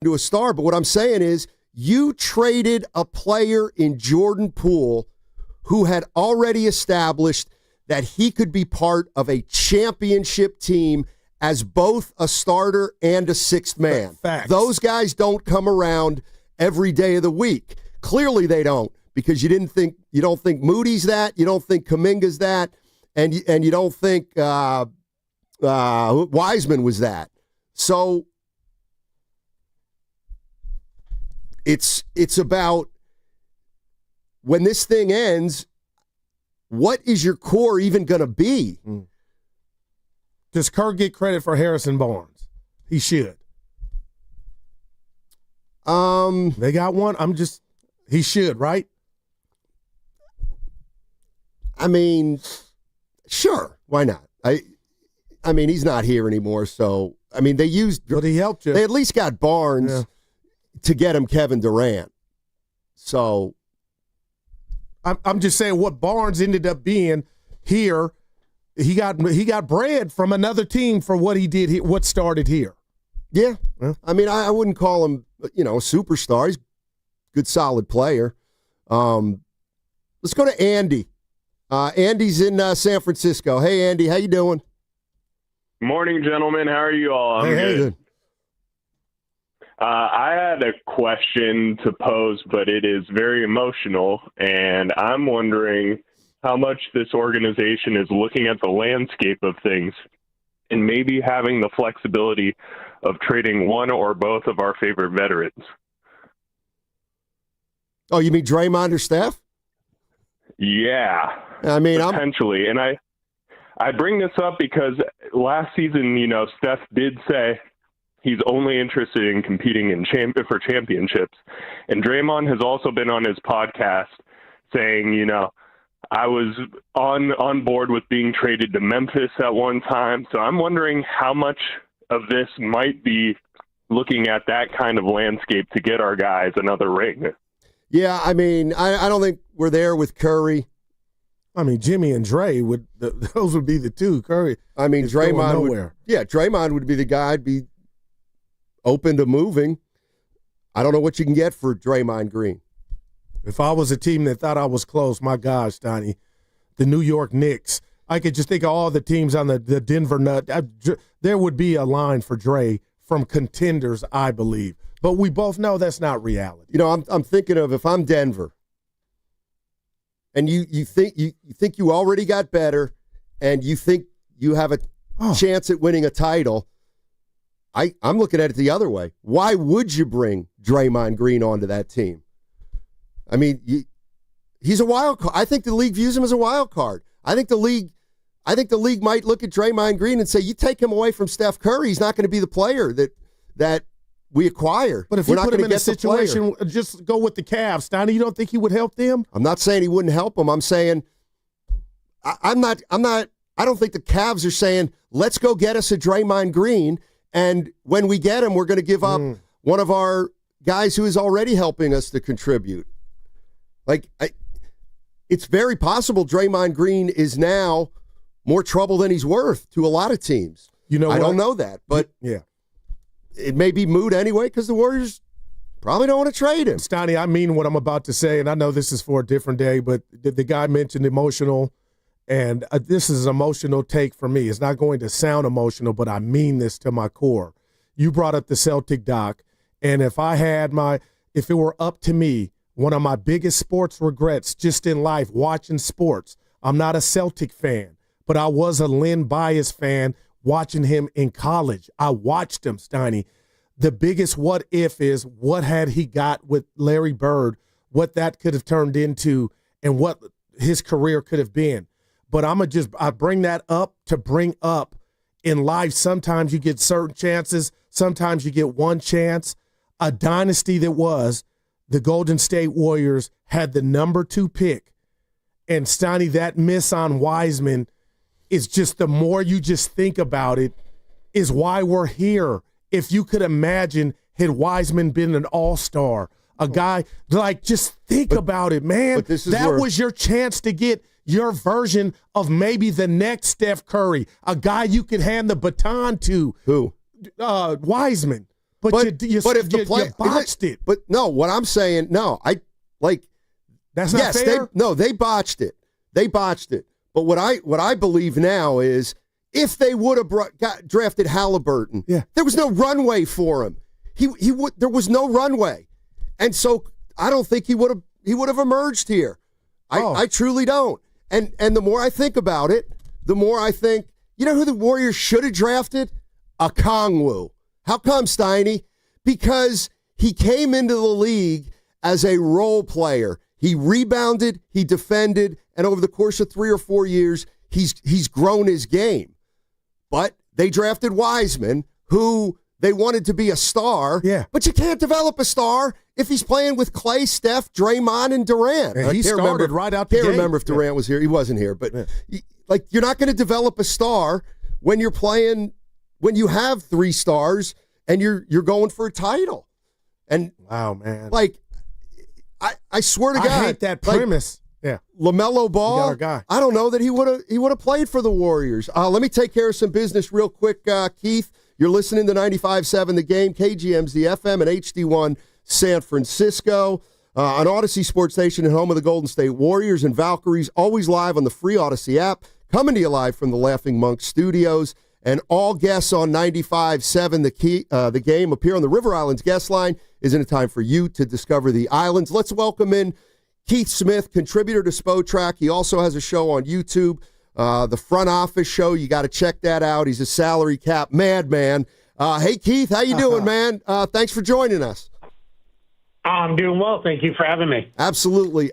to a star, but what I'm saying is you traded a player in Jordan Poole who had already established that he could be part of a championship team as both a starter and a sixth man. Facts. Those guys don't come around every day of the week. Clearly they don't, because you don't think Moody's that, you don't think Kuminga's that, and you don't think Wiseman was that. So it's about, when this thing ends, what is your core even going to be? Does Kerr get credit for Harrison Barnes? He should. They got one. He should, right? I mean, sure. Why not? I mean, he's not here anymore, so they used. But he helped you. They at least got Barnes to get him Kevin Durant. So, I'm just saying what Barnes ended up being here. He got bread from another team for what he did. What started here. Yeah. I wouldn't call him, a superstar. He's a good, solid player. Let's go to Andy. Andy's in San Francisco. Hey, Andy, how you doing? Morning, gentlemen. How are you all? I'm good. I had a question to pose, but it is very emotional, and I'm wondering how much this organization is looking at the landscape of things and maybe having the flexibility of trading one or both of our favorite veterans. Oh, you mean Draymond or Steph? Yeah. Potentially. And I bring this up because last season, Steph did say he's only interested in competing for championships. And Draymond has also been on his podcast saying, I was on board with being traded to Memphis at one time. So I'm wondering how much of this might be looking at that kind of landscape to get our guys another ring. Yeah, I don't think we're there with Curry. Jimmy and Dre those would be the two. Curry. Draymond Draymond would be the guy I'd be open to moving. I don't know what you can get for Draymond Green. If I was a team that thought I was close, my gosh, Steiny, the New York Knicks, I could just think of all the teams on the Denver Nut. There would be a line for Dre from contenders, I believe. But we both know that's not reality. I'm thinking of, if I'm Denver, and you think you already got better, and you think you have a chance at winning a title, I'm looking at it the other way. Why would you bring Draymond Green onto that team? He's a wild card. I think the league views him as a wild card. I think the league might look at Draymond Green and say, you take him away from Steph Curry, he's not going to be the player that we acquire. But if you put him in a situation, just go with the Cavs, Steiny, you don't think he would help them? I'm not saying he wouldn't help them. I'm saying I don't think the Cavs are saying, let's go get us a Draymond Green, and when we get him, we're going to give up one of our guys who is already helping us to contribute. It's very possible Draymond Green is now more trouble than he's worth to a lot of teams. I don't know that, but it may be moot anyway because the Warriors probably don't want to trade him. Steiny, I mean what I'm about to say, and I know this is for a different day, but the guy mentioned emotional, and this is an emotional take for me. It's not going to sound emotional, but I mean this to my core. You brought up the Celtic doc, and if it were up to me, one of my biggest sports regrets just in life, watching sports. I'm not a Celtic fan, but I was a Lynn Bias fan watching him in college. I watched him, Steiny. The biggest what if is what had he got with Larry Bird, what that could have turned into, and what his career could have been. But I bring that up to bring up in life. Sometimes you get certain chances. Sometimes you get one chance. A dynasty that was the Golden State Warriors had the number 2 pick. And Steiny, that miss on Wiseman is just, the more you just think about it, is why we're here. If you could imagine, had Wiseman been an all-star, a guy, just think about it, man. That was your chance to get your version of maybe the next Steph Curry, a guy you could hand the baton to. Who? Wiseman. But you botched it. But no, what I'm saying, that's not fair. They botched it. They botched it. But what I believe now is if they would have drafted Halliburton, there was no runway for him. There was no runway, and so I don't think he would have emerged here. I truly don't. And the more I think about it, the more I think, you know who the Warriors should have drafted? Okongwu. How come, Steiny? Because he came into the league as a role player. He rebounded, he defended, and over the course of 3 or 4 years, he's grown his game. But they drafted Wiseman, who they wanted to be a star. Yeah. But you can't develop a star if he's playing with Clay, Steph, Draymond, and Durant. And he started right out the gate. Can't remember if Durant was here. He wasn't here. But you're not going to develop a star when you're playing, when you have 3 stars and you're going for a title. And wow, man. I swear to God, I hate that premise. LaMelo Ball, got our guy. I don't know that he would have played for the Warriors. Let me take care of some business real quick, Keith. You're listening to 95.7 The Game, KGM's the FM, and HD1 San Francisco. On Odyssey Sports Station and home of the Golden State Warriors and Valkyries, always live on the free Odyssey app, coming to you live from the Laughing Monk Studios. And all guests on 95.7 The Game appear on the River Islands guest line. Isn't it time for you to discover the islands? Let's welcome in Keith Smith, contributor to Spotrac. He also has a show on YouTube, the Front Office Show. You got to check that out. He's a salary cap madman. Hey, Keith, how you doing, man? Thanks for joining us. I'm doing well. Thank you for having me. Absolutely.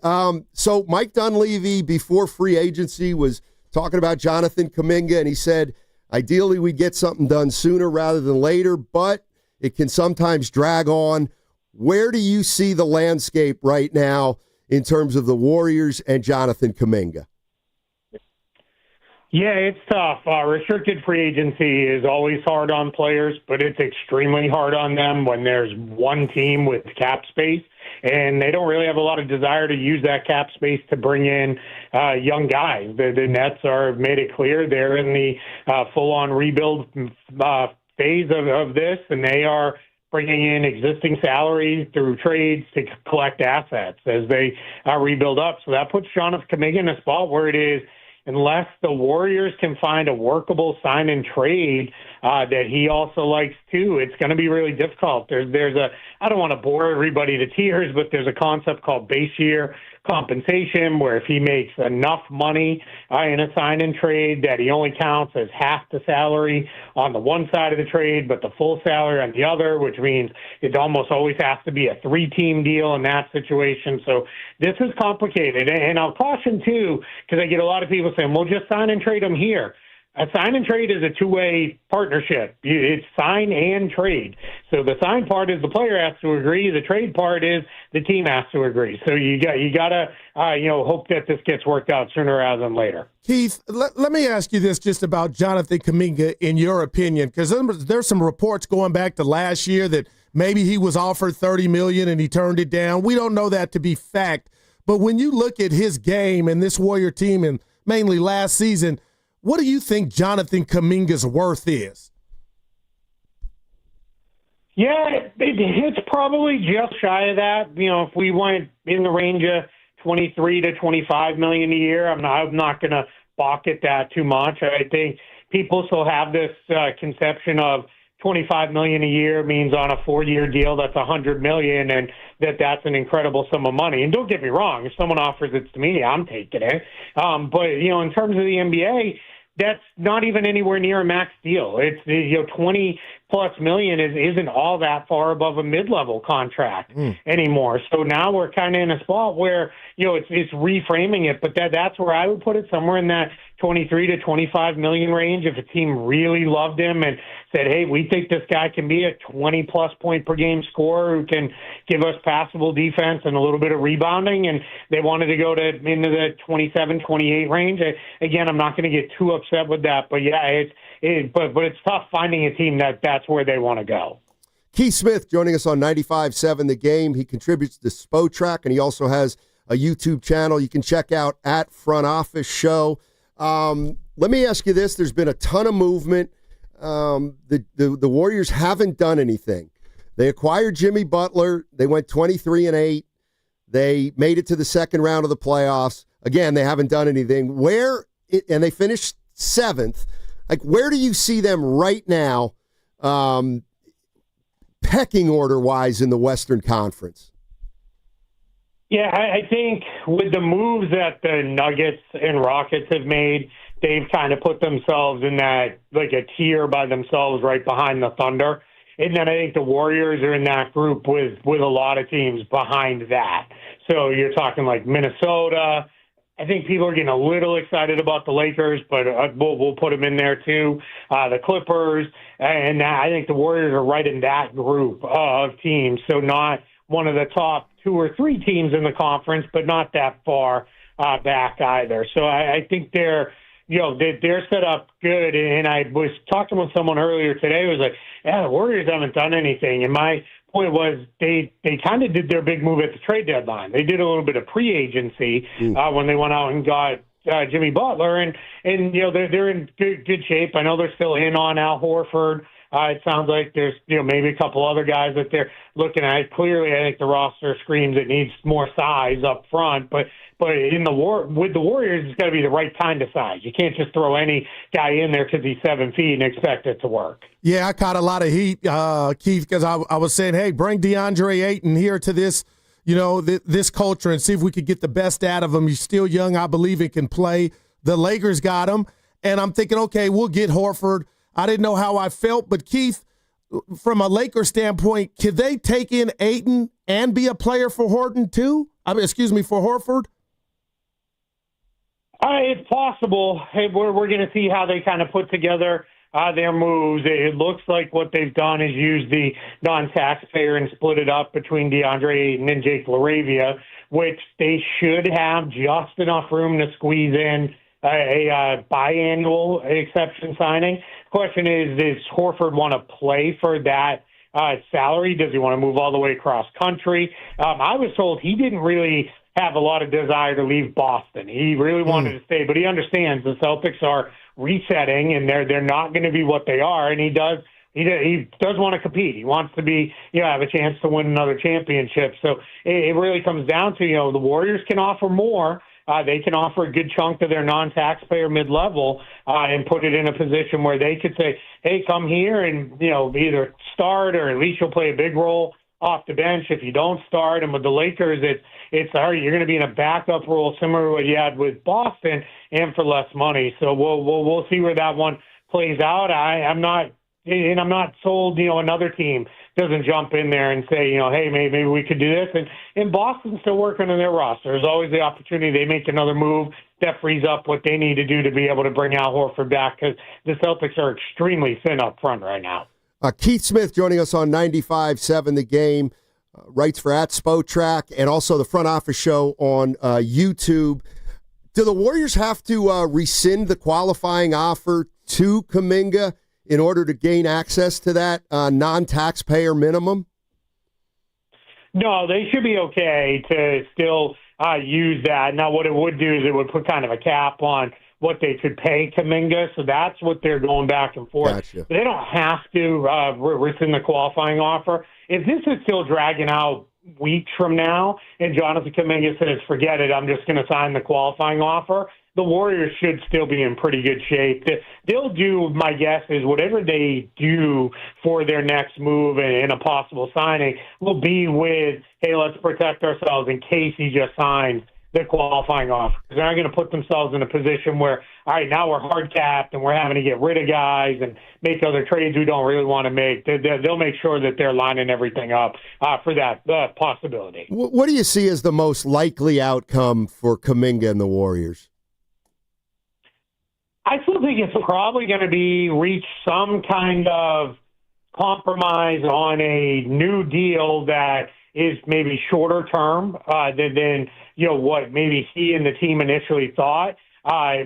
So Mike Dunleavy, before free agency, was talking about Jonathan Kuminga, and he said, ideally, we get something done sooner rather than later, but it can sometimes drag on. Where do you see the landscape right now in terms of the Warriors and Jonathan Kuminga? Yeah, it's tough. Restricted free agency is always hard on players, but it's extremely hard on them when there's one team with cap space, and they don't really have a lot of desire to use that cap space to bring in young guys. The Nets have made it clear they're in the full-on rebuild phase of this, and they are bringing in existing salaries through trades to collect assets as they rebuild up. So that puts Jonathan Kuminga in a spot where it is, unless the Warriors can find a workable sign and trade that he also likes too, it's going to be really difficult. There's I don't want to bore everybody to tears, but there's a concept called base year compensation where if he makes enough money in a sign and trade that he only counts as half the salary on the one side of the trade, but the full salary on the other, which means it almost always has to be a 3-team deal in that situation. So this is complicated. And I'll caution too, because I get a lot of people saying, well, just sign and trade him here. A sign and trade is a two-way partnership. It's sign and trade. So the sign part is the player has to agree. The trade part is the team has to agree. So you got to hope that this gets worked out sooner rather than later. Keith, let me ask you this just about Jonathan Kuminga, in your opinion, because there's some reports going back to last year that maybe he was offered $30 million and he turned it down. We don't know that to be fact. But when you look at his game and this Warrior team, and mainly last season, what do you think Jonathan Kuminga's worth is? Yeah, it's probably just shy of that. If we went in the range of 23 to 25 million a year, I'm not going to balk at that too much. I think people still have this conception of 25 million a year means on a 4-year deal that's 100 million, and that's an incredible sum of money. And don't get me wrong, if someone offers it to me, I'm taking it. But in terms of the NBA, that's not even anywhere near a max deal. It's 20 plus million isn't all that far above a mid-level contract anymore. So now we're kind of in a spot where it's reframing it, but that's where I would put it, somewhere in that 23 to 25 million range. If a team really loved him and said, hey, we think this guy can be a 20-plus point per game scorer who can give us passable defense and a little bit of rebounding, and they wanted to go into the 27, 28 range. Again, I'm not going to get too upset with that, but yeah, but it's tough finding a team that's where they want to go. Keith Smith joining us on 95.7 The Game. He contributes to Spotrac, and he also has a YouTube channel you can check out at Front Office Show. Let me ask you this. There's been a ton of movement. The Warriors haven't done anything. They acquired Jimmy Butler. They went 23-8. They made it to the second round of the playoffs. Again, they haven't done anything. And they finished 7th. Like, where do you see them right now, pecking order-wise in the Western Conference? Yeah, I think with the moves that the Nuggets and Rockets have made, they've kind of put themselves in that, like, a tier by themselves right behind the Thunder. And then I think the Warriors are in that group with a lot of teams behind that. So you're talking like Minnesota. I think people are getting a little excited about the Lakers, but we'll put them in there too. The Clippers. And I think the Warriors are right in that group of teams. So not one of the top 2 or 3 teams in the conference, but not that far back either. So I think they're set up good. And I was talking with someone earlier today who was like, yeah, the Warriors haven't done anything. And my point was they kind of did their big move at the trade deadline. They did a little bit of pre-agency when they went out and got Jimmy Butler. And they're in good shape. I know they're still in on Al Horford. It sounds like there's maybe a couple other guys that they're looking at. Clearly, I think the roster screams it needs more size up front, but with the Warriors, it's got to be the right kind of size. You can't just throw any guy in there because he's 7 feet and expect it to work. Yeah, I caught a lot of heat, Keith, because I was saying, hey, bring DeAndre Ayton here to this, this culture and see if we could get the best out of him. He's still young. I believe he can play. The Lakers got him, and I'm thinking, okay, we'll get Horford. I didn't know how I felt, but Keith, from a Lakers standpoint, could they take in Ayton and be a player for Horton too? For Horford? It's possible. Hey, we're going to see how they kind of put together their moves. It looks like what they've done is use the non-taxpayer and split it up between DeAndre Ayton and Jake LaRavia, which they should have just enough room to squeeze in a biannual exception signing. Question is, does Horford want to play for that salary? Does he want to move all the way across country? I was told he didn't really have a lot of desire to leave Boston. He really wanted to stay, but he understands the Celtics are resetting and they're not going to be what they are, and he does want to compete. He wants to be, have a chance to win another championship. So it really comes down to, the Warriors can offer more. They can offer a good chunk to their non-taxpayer mid-level and put it in a position where they could say, hey, come here and, either start or at least you'll play a big role off the bench if you don't start. And with the Lakers, it's all right, you're going to be in a backup role similar to what you had with Boston and for less money. So we'll see where that one plays out. I'm not sold, another team doesn't jump in there and say, hey, maybe we could do this. And Boston's still working on their roster. There's always the opportunity they make another move that frees up what they need to do to be able to bring Al Horford back, because the Celtics are extremely thin up front right now. Keith Smith joining us on 95.7 The Game, writes for @Spotrac and also the Front Office Show on YouTube. Do the Warriors have to rescind the qualifying offer to Kuminga in order to gain access to that non-taxpayer minimum? No, they should be okay to still use that. Now, what it would do is it would put kind of a cap on what they could pay Kaminga, so that's what they're going back and forth. Gotcha. They don't have to rescind the qualifying offer. If this is still dragging out weeks from now and Jonathan Kuminga says, forget it, I'm just going to sign the qualifying offer, the Warriors should still be in pretty good shape. They'll do, my guess is, whatever they do for their next move and a possible signing will be with, hey, let's protect ourselves in case he just signs the qualifying offer. They're not going to put themselves in a position where, all right, now we're hard capped and we're having to get rid of guys and make other trades we don't really want to make. They'll make sure that they're lining everything up for that possibility. What do you see as the most likely outcome for Kuminga and the Warriors? I still think it's probably going to be reach some kind of compromise on a new deal that is maybe shorter term than what maybe he and the team initially thought,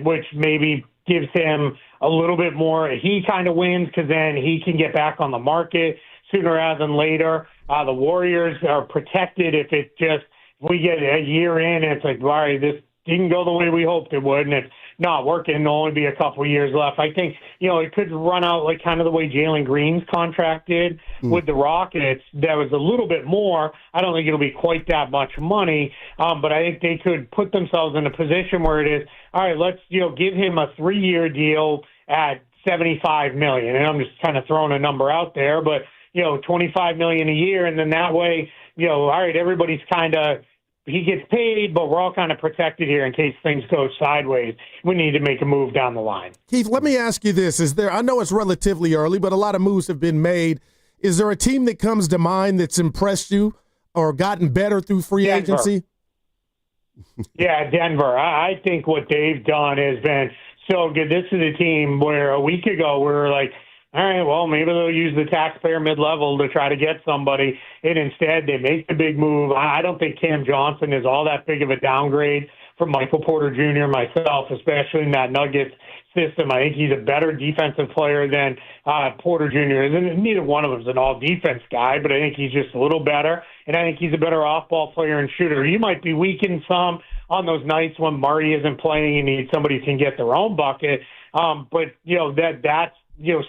which maybe gives him a little bit more. He kind of wins because then he can get back on the market sooner rather than later. The Warriors are protected if we get a year in and it's like, all right, this didn't go the way we hoped it would, and it's not working. There'll only be a couple years left. I think, it could run out like kind of the way Jalen Green's contract did with the Rockets. That was a little bit more. I don't think it'll be quite that much money, but I think they could put themselves in a position where it is, all right, let's, give him a 3-year deal at $75 million. And I'm just kind of throwing a number out there, but, $25 million a year. And then that way, all right, everybody's kind of, he gets paid, but we're all kind of protected here in case things go sideways. We need to make a move down the line. Keith, let me ask you this. I know it's relatively early, but a lot of moves have been made. Is there a team that comes to mind that's impressed you or gotten better through free agency? Yeah, Denver. I think what they've done has been so good. This is a team where a week ago we were like, all right, well, maybe they'll use the taxpayer mid-level to try to get somebody, and instead they make the big move. I don't think Cam Johnson is all that big of a downgrade from Michael Porter Jr., myself, especially in that Nuggets system. I think he's a better defensive player than Porter Jr. And neither one of them is an all-defense guy, but I think he's just a little better, and I think he's a better off-ball player and shooter. You might be weakened some on those nights when Murray isn't playing and you need somebody who can get their own bucket, but, that's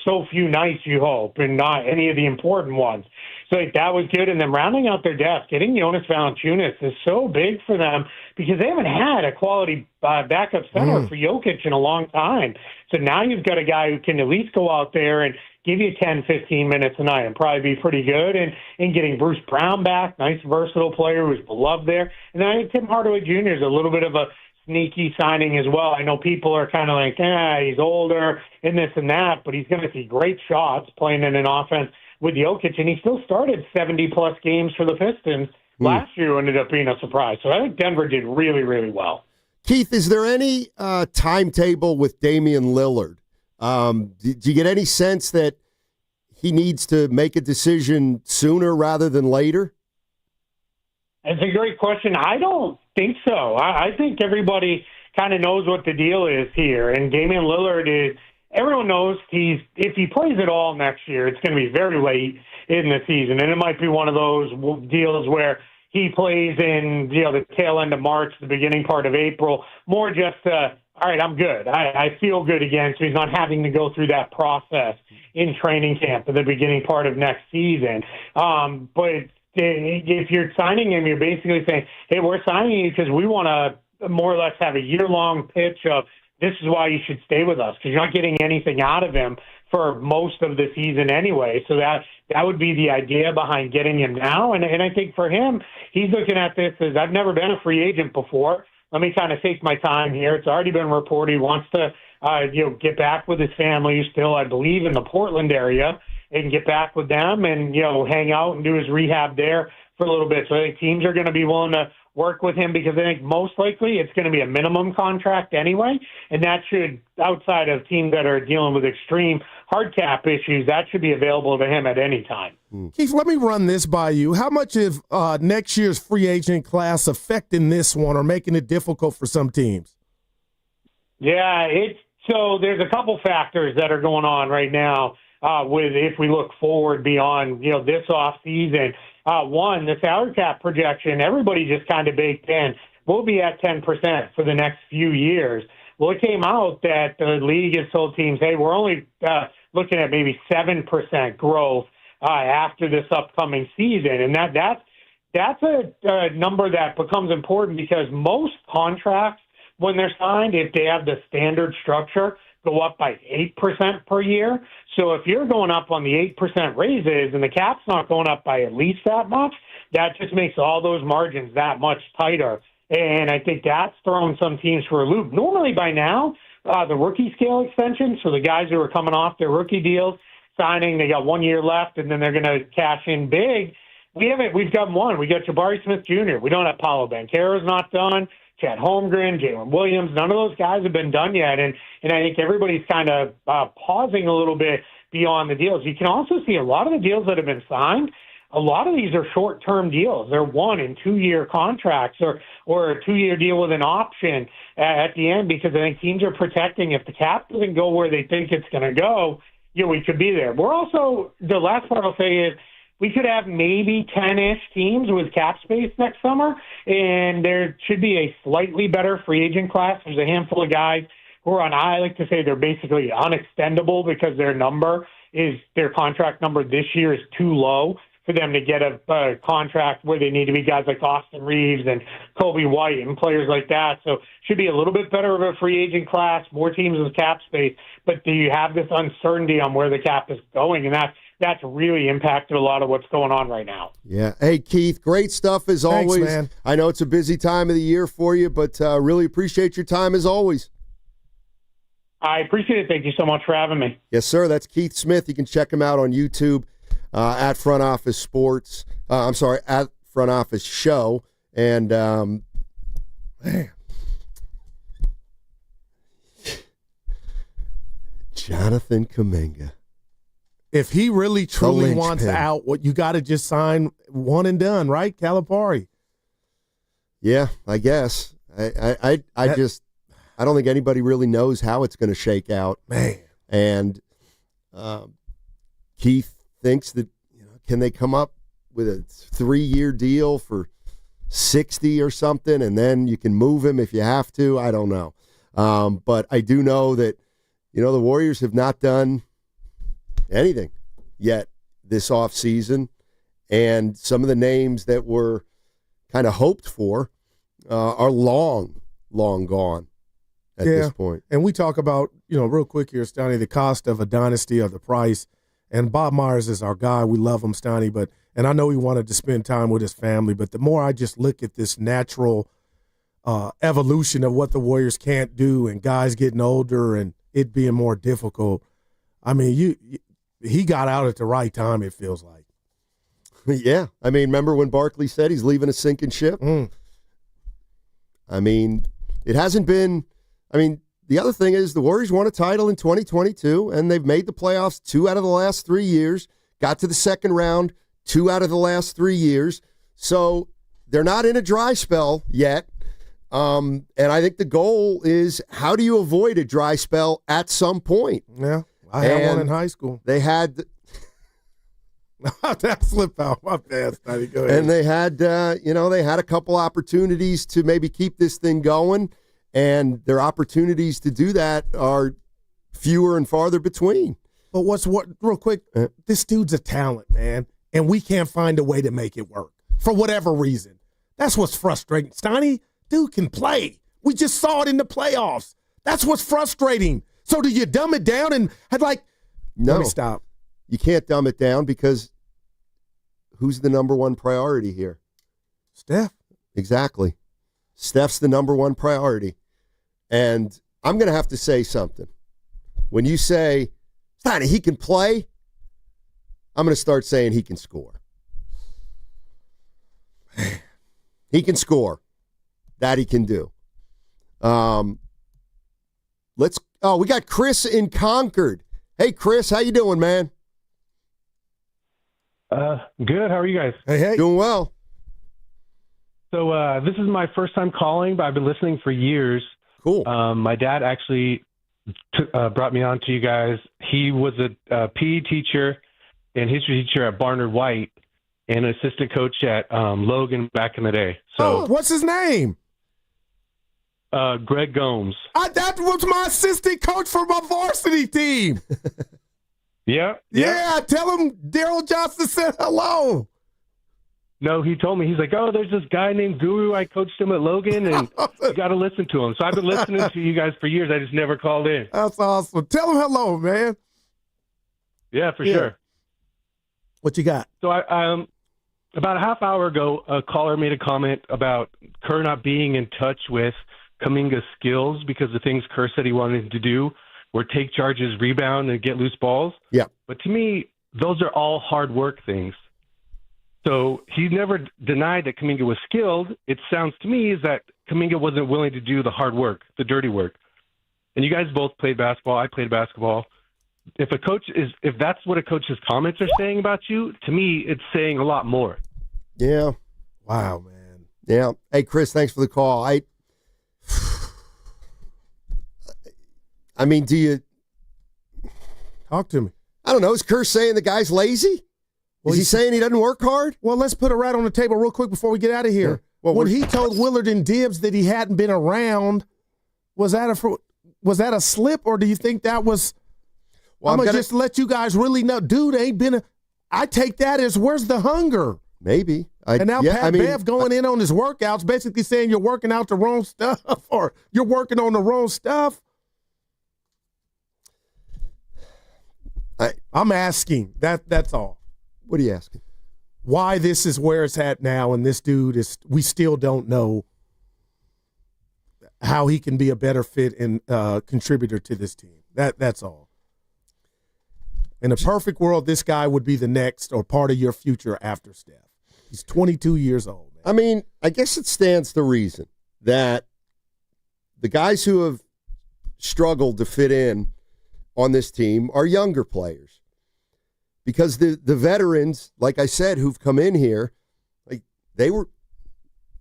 so few nights, you hope, and not any of the important ones. So that was good. And then rounding out their depth, getting Jonas Valanciunas is so big for them because they haven't had a quality backup center for Jokic in a long time. So now you've got a guy who can at least go out there and give you 10, 15 minutes a night and probably be pretty good. And getting Bruce Brown back, nice versatile player who's beloved there. And then I think Tim Hardaway Jr. is a little bit of a sneaky signing as well. I know people are kind of like, he's older and this and that, but he's going to see great shots playing in an offense with Jokic, and he still started 70-plus games for the Pistons last year, ended up being a surprise. So I think Denver did really, really well. Keith, is there any timetable with Damian Lillard? Do you get any sense that he needs to make a decision sooner rather than later? It's a great question. I don't think so. I think everybody kind of knows what the deal is here. And Damian Lillard is, everyone knows if he plays at all next year, it's going to be very late in the season. And it might be one of those deals where he plays in, the tail end of March, the beginning part of April, more just, all right, I'm good. I feel good again. So he's not having to go through that process in training camp at the beginning part of next season. But if you're signing him, you're basically saying, hey, we're signing you because we want to more or less have a year-long pitch of this is why you should stay with us because you're not getting anything out of him for most of the season anyway. So that would be the idea behind getting him now. And I think for him, he's looking at this as I've never been a free agent before. Let me kind of take my time here. It's already been reported he wants to get back with his family who's still, I believe, in the Portland area and get back with them and, hang out and do his rehab there for a little bit. So I think teams are going to be willing to work with him because I think most likely it's going to be a minimum contract anyway. And that should, outside of teams that are dealing with extreme hard cap issues, that should be available to him at any time. Keith, let me run this by you. How much is next year's free agent class affecting this one or making it difficult for some teams? Yeah, so there's a couple factors that are going on right now. If we look forward beyond, this off season, one, the salary cap projection, everybody just kind of baked in. We'll be at 10% for the next few years. Well, it came out that the league has told teams, hey, we're only looking at maybe 7% growth after this upcoming season. And that's a number that becomes important because most contracts, when they're signed, if they have the standard structure, go up by 8% per year. So if you're going up on the 8% raises and the cap's not going up by at least that much, that just makes all those margins that much tighter. And I think that's throwing some teams for a loop. Normally by now, the rookie scale extension, so the guys who are coming off their rookie deals, signing, they got 1 year left, and then they're going to cash in big. We've got one. We got Jabari Smith Jr. We don't have Paolo Banchero's not done. Chad Holmgren, Jalen Williams, none of those guys have been done yet. And I think everybody's kind of pausing a little bit beyond the deals. You can also see a lot of the deals that have been signed, a lot of these are short-term deals. They're 1 and 2 year contracts or a 2 year deal with an option at the end because I think teams are protecting. If the cap doesn't go where they think it's going to go, we could be there. We're also, the last part I'll say is, we could have maybe 10-ish teams with cap space next summer, and there should be a slightly better free agent class. There's a handful of guys who are on, I like to say they're basically unextendable because their contract number this year is too low for them to get a contract where they need to be guys like Austin Reeves and Kobe White and players like that. So should be a little bit better of a free agent class, more teams with cap space. But do you have this uncertainty on where the cap is going? And that's really impacted a lot of what's going on right now. Yeah. Hey, Keith, great stuff as always. Thanks, man. I know it's a busy time of the year for you, but really appreciate your time as always. I appreciate it. Thank you so much for having me. Yes, sir. That's Keith Smith. You can check him out on YouTube at Front Office Sports. At Front Office Show. And, man. Jonathan Kuminga. If he really truly wants out, what you got to just sign one and done, right? Calipari. Yeah, I guess. I don't think anybody really knows how it's going to shake out. Man. And Keith thinks that, can they come up with a 3-year deal for 60 or something, and then you can move him if you have to? I don't know. But I do know that, the Warriors have not done anything yet this offseason, and some of the names that were kind of hoped for are long gone at this point. And we talk about, real quick here, Steiny, the cost of a dynasty or the price. And Bob Myers is our guy. We love him, Steiny. And I know he wanted to spend time with his family. But the more I just look at this natural evolution of what the Warriors can't do and guys getting older and it being more difficult, I mean, he got out at the right time, it feels like. Yeah. I mean, remember when Barkley said he's leaving a sinking ship? I mean, it hasn't been – the other thing is the Warriors won a title in 2022, and they've made the playoffs 2 out of the last 3 years, got to the second round 2 out of the last 3 years. So they're not in a dry spell yet. And I think the goal is, how do you avoid a dry spell at some point? Yeah, I had one in high school. They had that slip out. My bad, Steiny. Go ahead. And they had, they had a couple opportunities to maybe keep this thing going. And their opportunities to do that are fewer and farther between. But real quick, this dude's a talent, man, and we can't find a way to make it work for whatever reason. That's what's frustrating. Steiny, dude can play. We just saw it in the playoffs. That's what's frustrating. So do you dumb it down and no. Let me stop. You can't dumb it down because who's the number one priority here? Steph. Exactly. Steph's the number one priority. And I'm going to have to say something. When you say, Steiny, he can play, I'm going to start saying he can score. He can score. That he can do. We got Chris in Concord. Hey, Chris, how you doing, man? Good. How are you guys? Hey. Doing well. So this is my first time calling, but I've been listening for years. Cool. My dad actually brought me on to you guys. He was a PE teacher and history teacher at Barnard White and an assistant coach at Logan back in the day. So, what's his name? Greg Gomes. That was my assistant coach for my varsity team. Yeah. Tell him Daryl Johnson said hello. No, he told me, he's like, there's this guy named Guru. I coached him at Logan, and you got to listen to him. So I've been listening to you guys for years. I just never called in. That's awesome. Tell him hello, man. Yeah, for sure. What you got? So I about a half hour ago, a caller made a comment about Kerr not being in touch with Kaminga's skills because the things Kerr said he wanted him to do were take charges, rebound, and get loose balls. Yeah. But to me, those are all hard work things. So he never denied that Kaminga was skilled. It sounds to me is that Kaminga wasn't willing to do the hard work, the dirty work. And you guys both played basketball. I played basketball. If that's what a coach's comments are saying about you, to me, it's saying a lot more. Yeah. Wow, man. Yeah. Hey, Chris, thanks for the call. I mean, do you talk to me? I don't know. Is Kerr saying the guy's lazy? Is he saying he doesn't work hard? Well, let's put it right on the table real quick before we get out of here. Yeah. Well, when he told Willard and Dibs that he hadn't been around, was that was that a slip, or do you think that was? Well, I'm gonna just let you guys really know, dude. Ain't been. I take that as where's the hunger? Maybe. And now Pat Bev going in on his workouts, basically saying you're working out the wrong stuff or you're working on the wrong stuff. I'm asking. That's all. What are you asking? Why this is where it's at now, and this dude is. We still don't know how he can be a better fit and contributor to this team. That's all. In a perfect world, this guy would be the next or part of your future after Steph. He's 22 years old. Man. I mean, I guess it stands to reason that the guys who have struggled to fit in on this team are younger players. Because the veterans, like I said, who've come in here, like they were,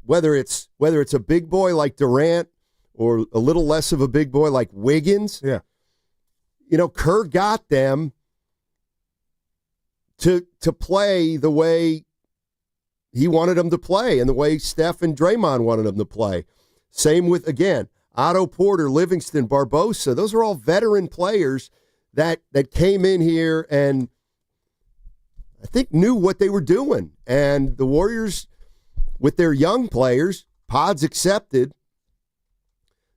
whether it's a big boy like Durant or a little less of a big boy like Wiggins, yeah, Kerr got them to play the way he wanted them to play and the way Steph and Draymond wanted them to play. Same with, again, Otto Porter, Livingston, Barbosa. Those are all veteran players that came in here and I think knew what they were doing. And the Warriors, with their young players, Pods accepted,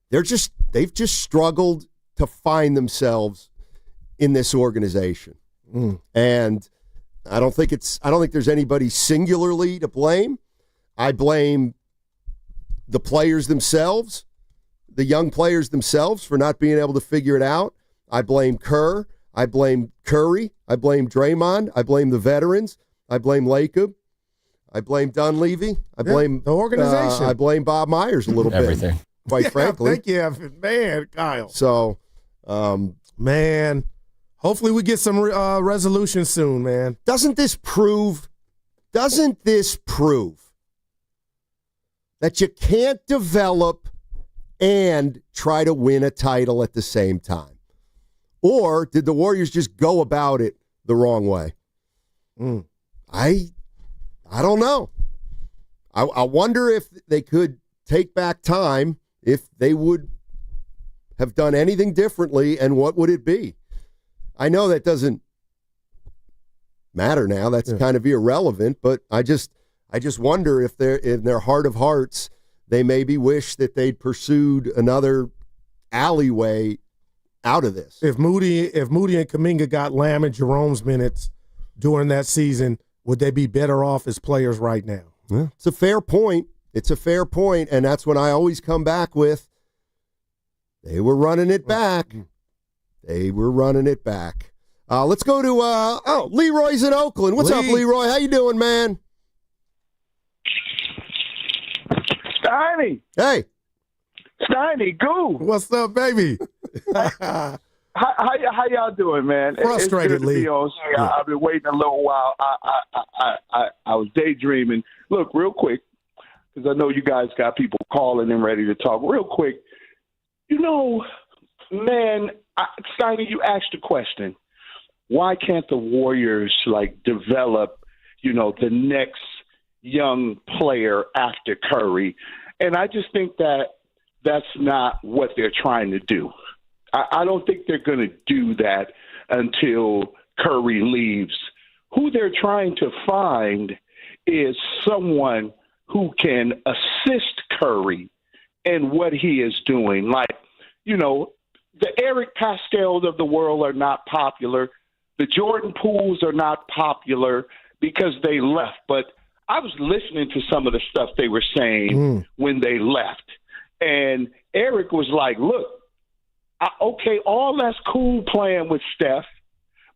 they've just struggled to find themselves in this organization. And I don't think there's anybody singularly to blame. I blame the players themselves, the young players themselves, for not being able to figure it out. I blame Kerr. I blame Curry. I blame Draymond. I blame the veterans. I blame Lacob. I blame Dunleavy. I blame the organization. I blame Bob Myers a little bit. Everything. Quite frankly. Thank you, man, Kyle. So, man, hopefully we get some resolution soon, man. Doesn't this prove that you can't develop and try to win a title at the same time? Or did the Warriors just go about it the wrong way? I don't know. I wonder if they could take back time, if they would have done anything differently, and what would it be? I know that doesn't matter now. That's kind of irrelevant, but I just wonder if they're in their heart of hearts, they maybe wish that they'd pursued another alleyway out of this. If Moody and Kuminga got Lamb and Jerome's minutes during that season, would they be better off as players right now? Yeah, it's a fair point. And that's when I always come back with, they were running it back. Let's go to, Leroy's in Oakland. What's up, Leroy? How you doing, man? Steiny. Hey. Steiny Guru. What's up, baby? How y'all doing, man? Frustrated, Lee. I've been waiting a little while. I was daydreaming. Look, real quick, because I know you guys got people calling and ready to talk. Real quick, man, Steiny, you asked the question, why can't the Warriors develop, the next young player after Curry? And I just think that that's not what they're trying to do. I don't think they're going to do that until Curry leaves. Who they're trying to find is someone who can assist Curry in what he is doing. The Eric Pastels of the world are not popular. The Jordan Pooles are not popular because they left. But I was listening to some of the stuff they were saying when they left. And Eric was like, look, okay, all that's cool playing with Steph,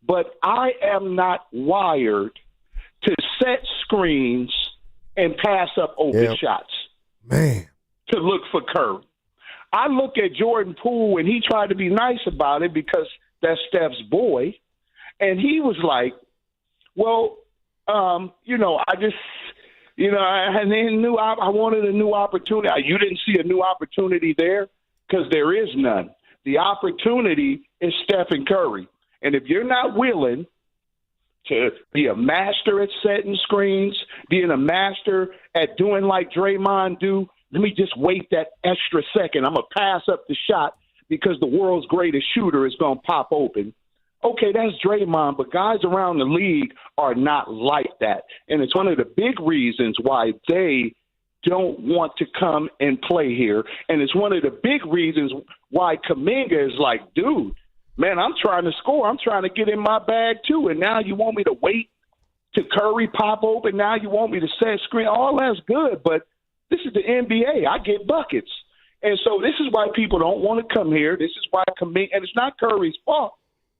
but I am not wired to set screens and pass up open shots. Man. To look for Curry. I look at Jordan Poole, and he tried to be nice about it because that's Steph's boy. And he was like, well, I just, I wanted a new opportunity. You didn't see a new opportunity there? Because there is none. The opportunity is Steph and Curry. And if you're not willing to be a master at setting screens, being a master at doing like Draymond do, let me just wait that extra second. I'm going to pass up the shot because the world's greatest shooter is going to pop open. Okay, that's Draymond, but guys around the league are not like that. And it's one of the big reasons why they don't want to come and play here. And it's one of the big reasons why Kaminga is like, dude, man, I'm trying to score. I'm trying to get in my bag too. And now you want me to wait to Curry pop open. Now you want me to set screen. All that's good, but this is the NBA. I get buckets. And so this is why people don't want to come here. This is why Kaminga, and it's not Curry's fault.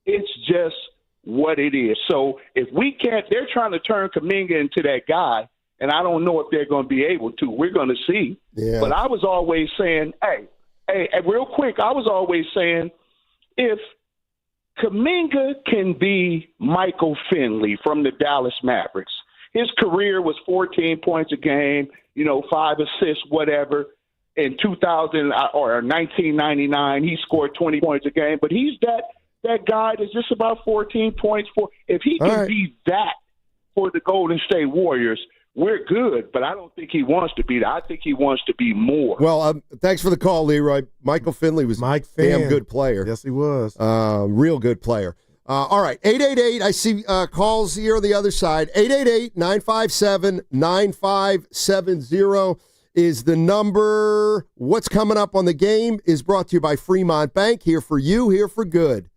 It's just what it is. So if we can't, they're trying to turn Kaminga into that guy, and I don't know if they're going to be able to. We're going to see. Yeah. But I was always saying, hey, real quick, I was always saying, if Kaminga can be Michael Finley from the Dallas Mavericks, his career was 14 points a game, 5 assists, whatever. In 2000 or 1999, he scored 20 points a game, but he's that guy that's just about 14 points for. If he can be that for the Golden State Warriors, we're good. But I don't think he wants to be that. I think he wants to be more. Well, thanks for the call, Leroy. Michael Finley was a damn good player. Yes, he was. Real good player. All right, 888. I see calls here on the other side. 888-957-9570 is the number. What's coming up on the game is brought to you by Fremont Bank. Here for you, here for good.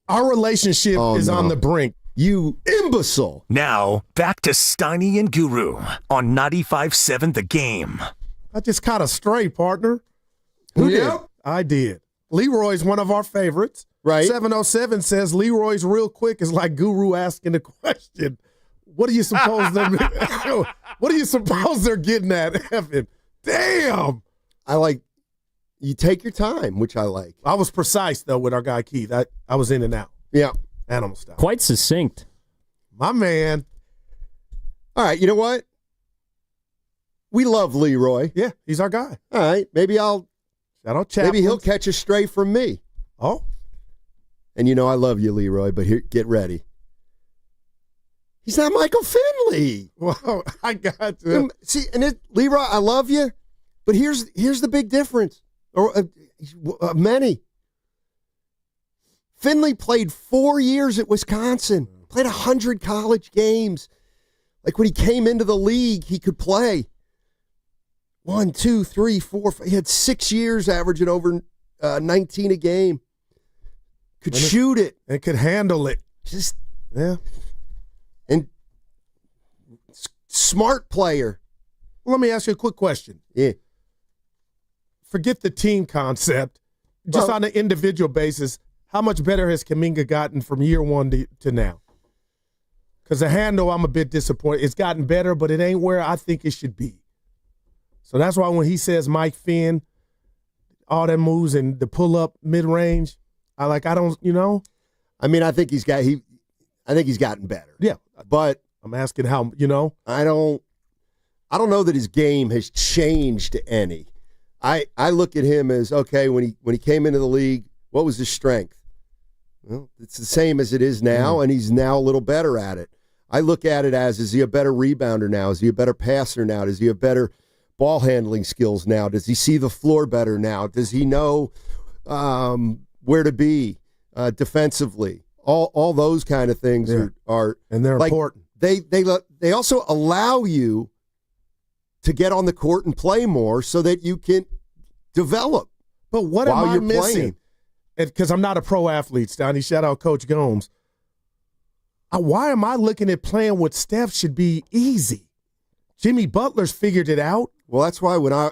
Our relationship is on the brink. You imbecile. Now, back to Steiny and Guru on 95.7 The Game. I just caught a stray, partner. Who did? I did. Leroy's one of our favorites. Right. 707 says Leroy's real quick is like Guru asking a question. What do you suppose they're getting at, Evan? Damn. I like you take your time, which I like. I was precise though with our guy Keith. I was in and out. Yeah. Animal style. Quite succinct. My man. All right, you know what? We love Leroy. Yeah, he's our guy. All right, maybe Shout out Chaplin. maybe he'll catch a stray from me. Oh. And you know I love you, Leroy, but here, get ready. He's not Michael Finley. Well, I got to. See, Leroy, I love you, but here's the big difference, or many. Finley played 4 years at Wisconsin, played 100 college games. Like when he came into the league, he could play. 1, 2, 3, 4, 5. He had 6 years averaging over 19 a game. Could shoot it. And could handle it. Just, yeah. And smart player. Well, let me ask you a quick question. Yeah. Forget the team concept. Just on an individual basis, how much better has Kaminga gotten from year one to now? Because the handle, I'm a bit disappointed. It's gotten better, but it ain't where I think it should be. So that's why when he says Mike Finn, all that moves and the pull-up mid-range, I don't. I mean, I think he's gotten better. Yeah. But I'm asking how, I don't know that his game has changed any. I look at him as, okay, when he came into the league, what was his strength? Well, it's the same as it is now, and he's now a little better at it. I look at it as, is he a better rebounder now? Is he a better passer now? Does he have better ball handling skills now? Does he see the floor better now? Does he know where to be defensively? All those kind of things are and they're important. They also allow you to get on the court and play more so that you can develop. But what am I missing? Because I'm not a pro athlete, Steiny. Shout out Coach Gomes. Why am I looking at playing with Steph should be easy? Jimmy Butler's figured it out. Well, that's why when I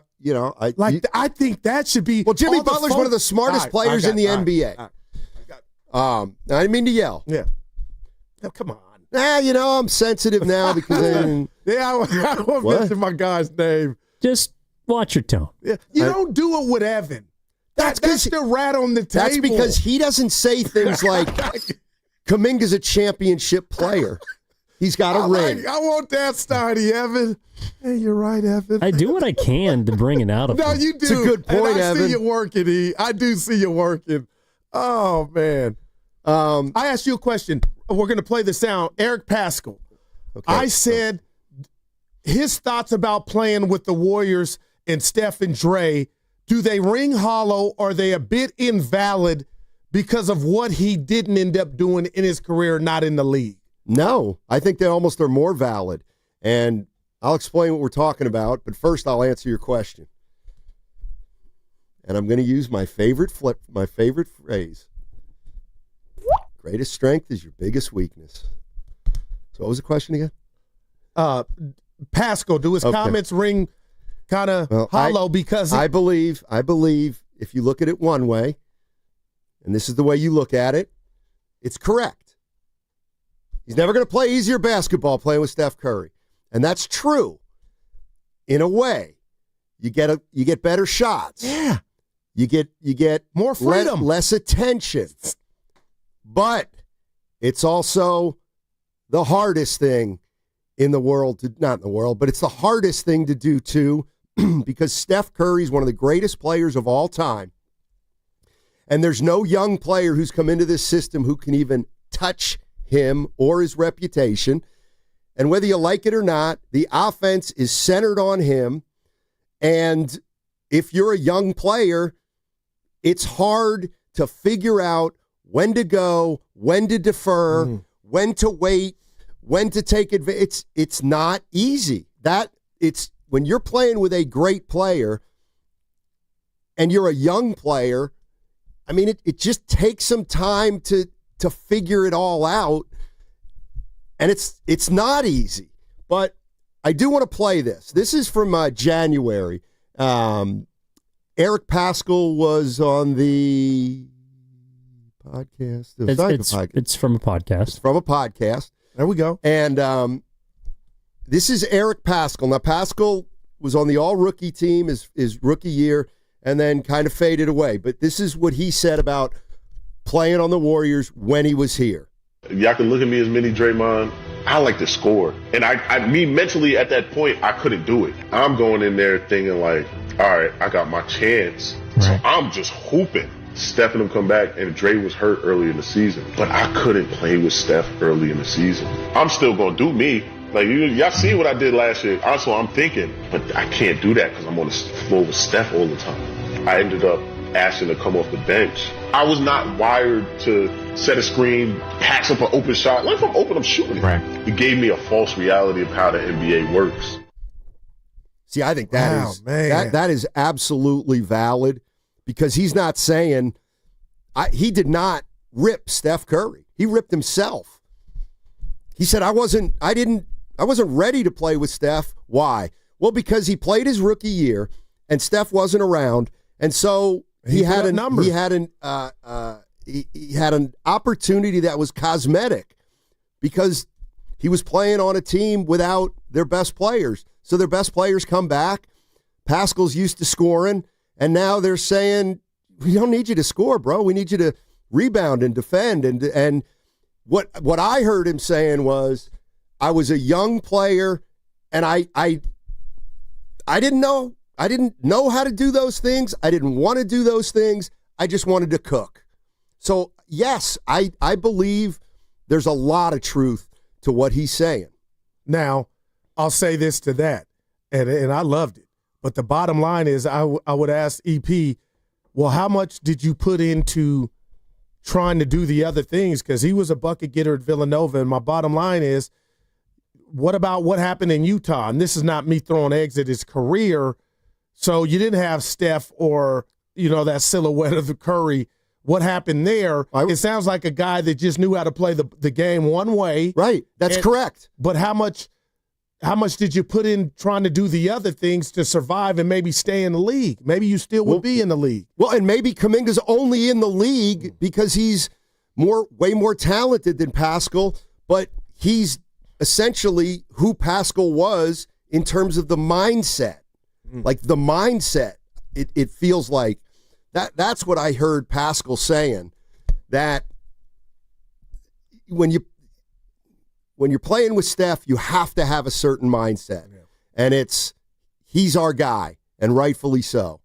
think that should be. Well, Jimmy Butler's one of the smartest players in the NBA. I didn't mean to yell. Yeah. Oh, come on. I'm sensitive now because I won't mention my guy's name. Just watch your tone. Yeah. You don't do it with Evan. That's the rat on the table. That's because he doesn't say things like Kuminga's a championship player. He's got a ring. I want that, Steiny, Evan. Hey, you're right, Evan. I do what I can to bring it out of him. No, you do. It's a good point, Evan. I see you working, E. I do see you working. Oh, man. I asked you a question. We're going to play the sound. Eric Paschal. Okay. I said his thoughts about playing with the Warriors and Steph and Dre, do they ring hollow or are they a bit invalid because of what he didn't end up doing in his career, not in the league? No, I think they almost are more valid. And I'll explain what we're talking about, but first I'll answer your question. And I'm going to use my favorite phrase. Greatest strength is your biggest weakness. So what was the question again? Paschal, do his comments ring kind of hollow because I believe if you look at it one way, and this is the way you look at it, it's correct. He's never going to play easier basketball playing with Steph Curry. And that's true. In a way. You get better shots. Yeah. You get more freedom. Less attention. But it's also the hardest thing in the world not in the world, but it's the hardest thing to do too, because Steph Curry is one of the greatest players of all time. And there's no young player who's come into this system who can even touch him or his reputation. And whether you like it or not, the offense is centered on him. And if you're a young player, it's hard to figure out when to go, when to defer, when to wait, when to take advantage. It's not easy. When you're playing with a great player and you're a young player, I mean, it just takes some time to to figure it all out, and it's not easy. But I do want to play this. This is from January. Eric Paschal was on the podcast. It's from a podcast. It's from a podcast. There we go. And this is Eric Paschal. Now, Paschal was on the all-rookie team his rookie year and then kind of faded away. But this is what he said about playing on the Warriors when he was here. Y'all can look at me as mini Draymond. I like to score. And me mentally at that point, I couldn't do it. I'm going in there thinking like, all right, I got my chance. Right. So I'm just hooping. Steph and them come back, and Dre was hurt early in the season. But I couldn't play with Steph early in the season. I'm still going to do me. Like, y'all see what I did last year. Also, I'm thinking, but I can't do that because I'm on the floor with Steph all the time. I ended up asking to come off the bench. I was not wired to set a screen, pass up an open shot. Like, if I'm open, I'm shooting it. Right. It gave me a false reality of how the NBA works. See, I think that is absolutely valid because he's not saying he did not rip Steph Curry. He ripped himself. He said, I wasn't ready to play with Steph. Why? Well, because he played his rookie year and Steph wasn't around, and so he had an opportunity that was cosmetic because he was playing on a team without their best players. So their best players come back. Paschal's used to scoring, and now they're saying, we don't need you to score, bro. We need you to rebound and defend. And what I heard him saying was, I was a young player, and I didn't know. I didn't know how to do those things. I didn't want to do those things. I just wanted to cook. So, yes, I believe there's a lot of truth to what he's saying. Now, I'll say this to that, and I loved it. But the bottom line is I would ask EP, well, how much did you put into trying to do the other things? Because he was a bucket getter at Villanova, and my bottom line is, what about what happened in Utah? And this is not me throwing eggs at his career. So you didn't have Steph or, that silhouette of the Curry. What happened there? It sounds like a guy that just knew how to play the game one way. Right. That's correct. But how much did you put in trying to do the other things to survive and maybe stay in the league? Maybe you still would be in the league. Well, and maybe Kuminga's only in the league because he's way more talented than Paschal, but he's essentially who Paschal was in terms of the mindset. Like the mindset, it feels like that's what I heard Paschal saying, that when you're playing with Steph, you have to have a certain mindset. Yeah. And he's our guy, and rightfully so.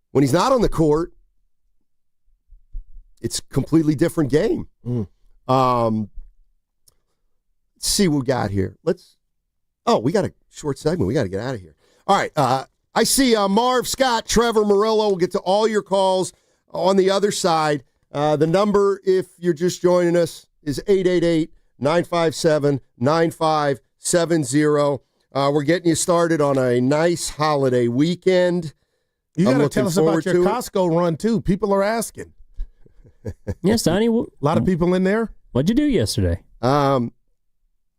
When he's not on the court, it's a completely different game. Let's see what we got here. We got a short segment. We got to get out of here. All right, I see Marv, Scott, Trevor, Murillo. We'll get to all your calls on the other side. The number, if you're just joining us, is 888-957-9570. We're getting you started on a nice holiday weekend. You got to tell us about your Costco run, too. People are asking. Yes, Donnie. A lot of people in there. What'd you do yesterday?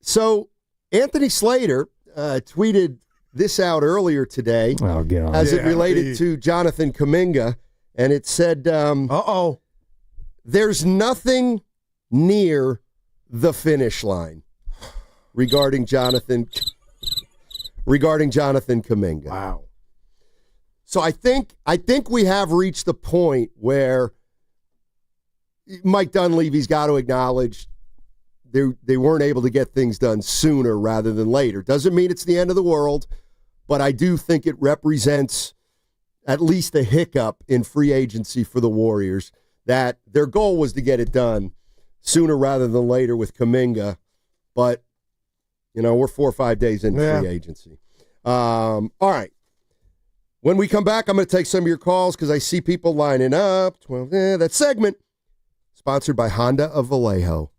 So Anthony Slater tweeted this out earlier today as it related to Jonathan Kaminga, and it said, there's nothing near the finish line regarding Jonathan Kaminga. Wow. So I think we have reached the point where Mike Dunleavy's got to acknowledge they weren't able to get things done sooner rather than later. Doesn't mean it's the end of the world, but I do think it represents at least a hiccup in free agency for the Warriors, that their goal was to get it done sooner rather than later with Kuminga. But, we're 4 or 5 days into free agency. All right. When we come back, I'm going to take some of your calls because I see people lining up. That segment sponsored by Honda of Vallejo.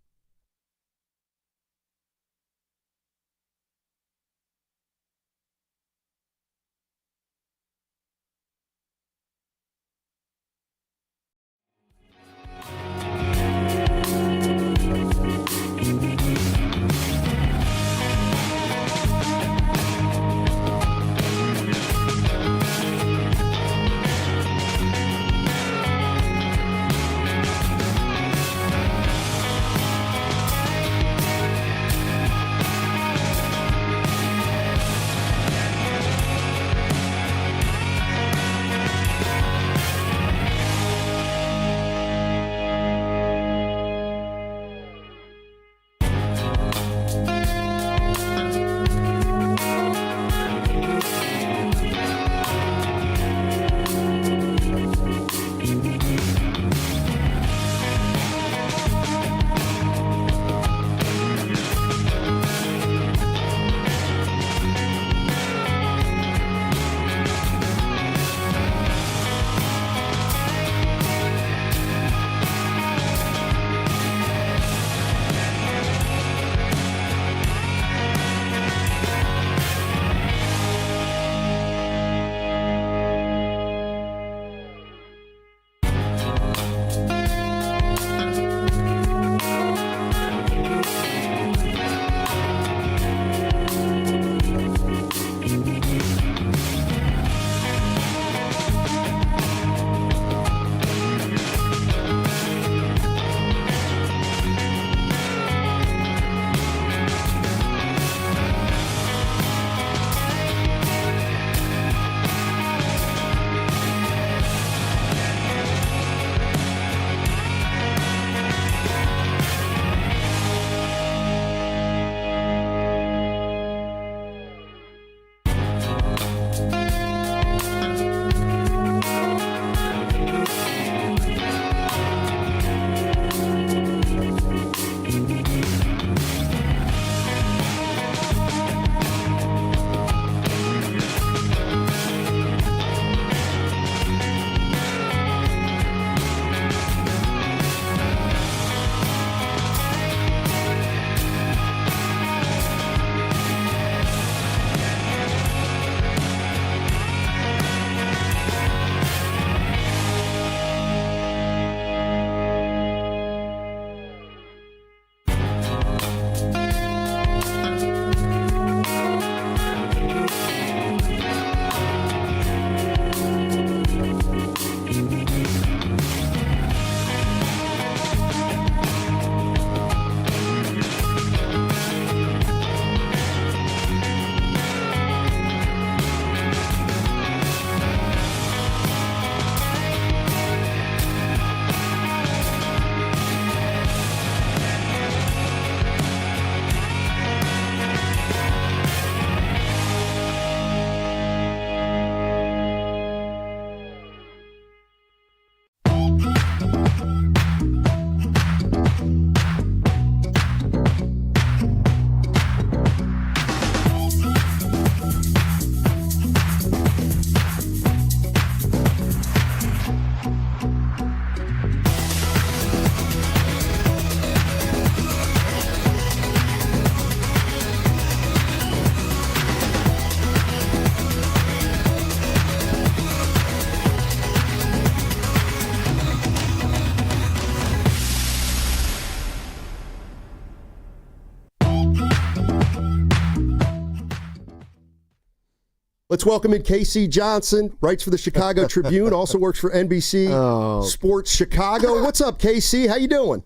Let's welcome in Casey Johnson, writes for the Chicago Tribune, also works for NBC Sports Chicago. What's up, Casey? How you doing?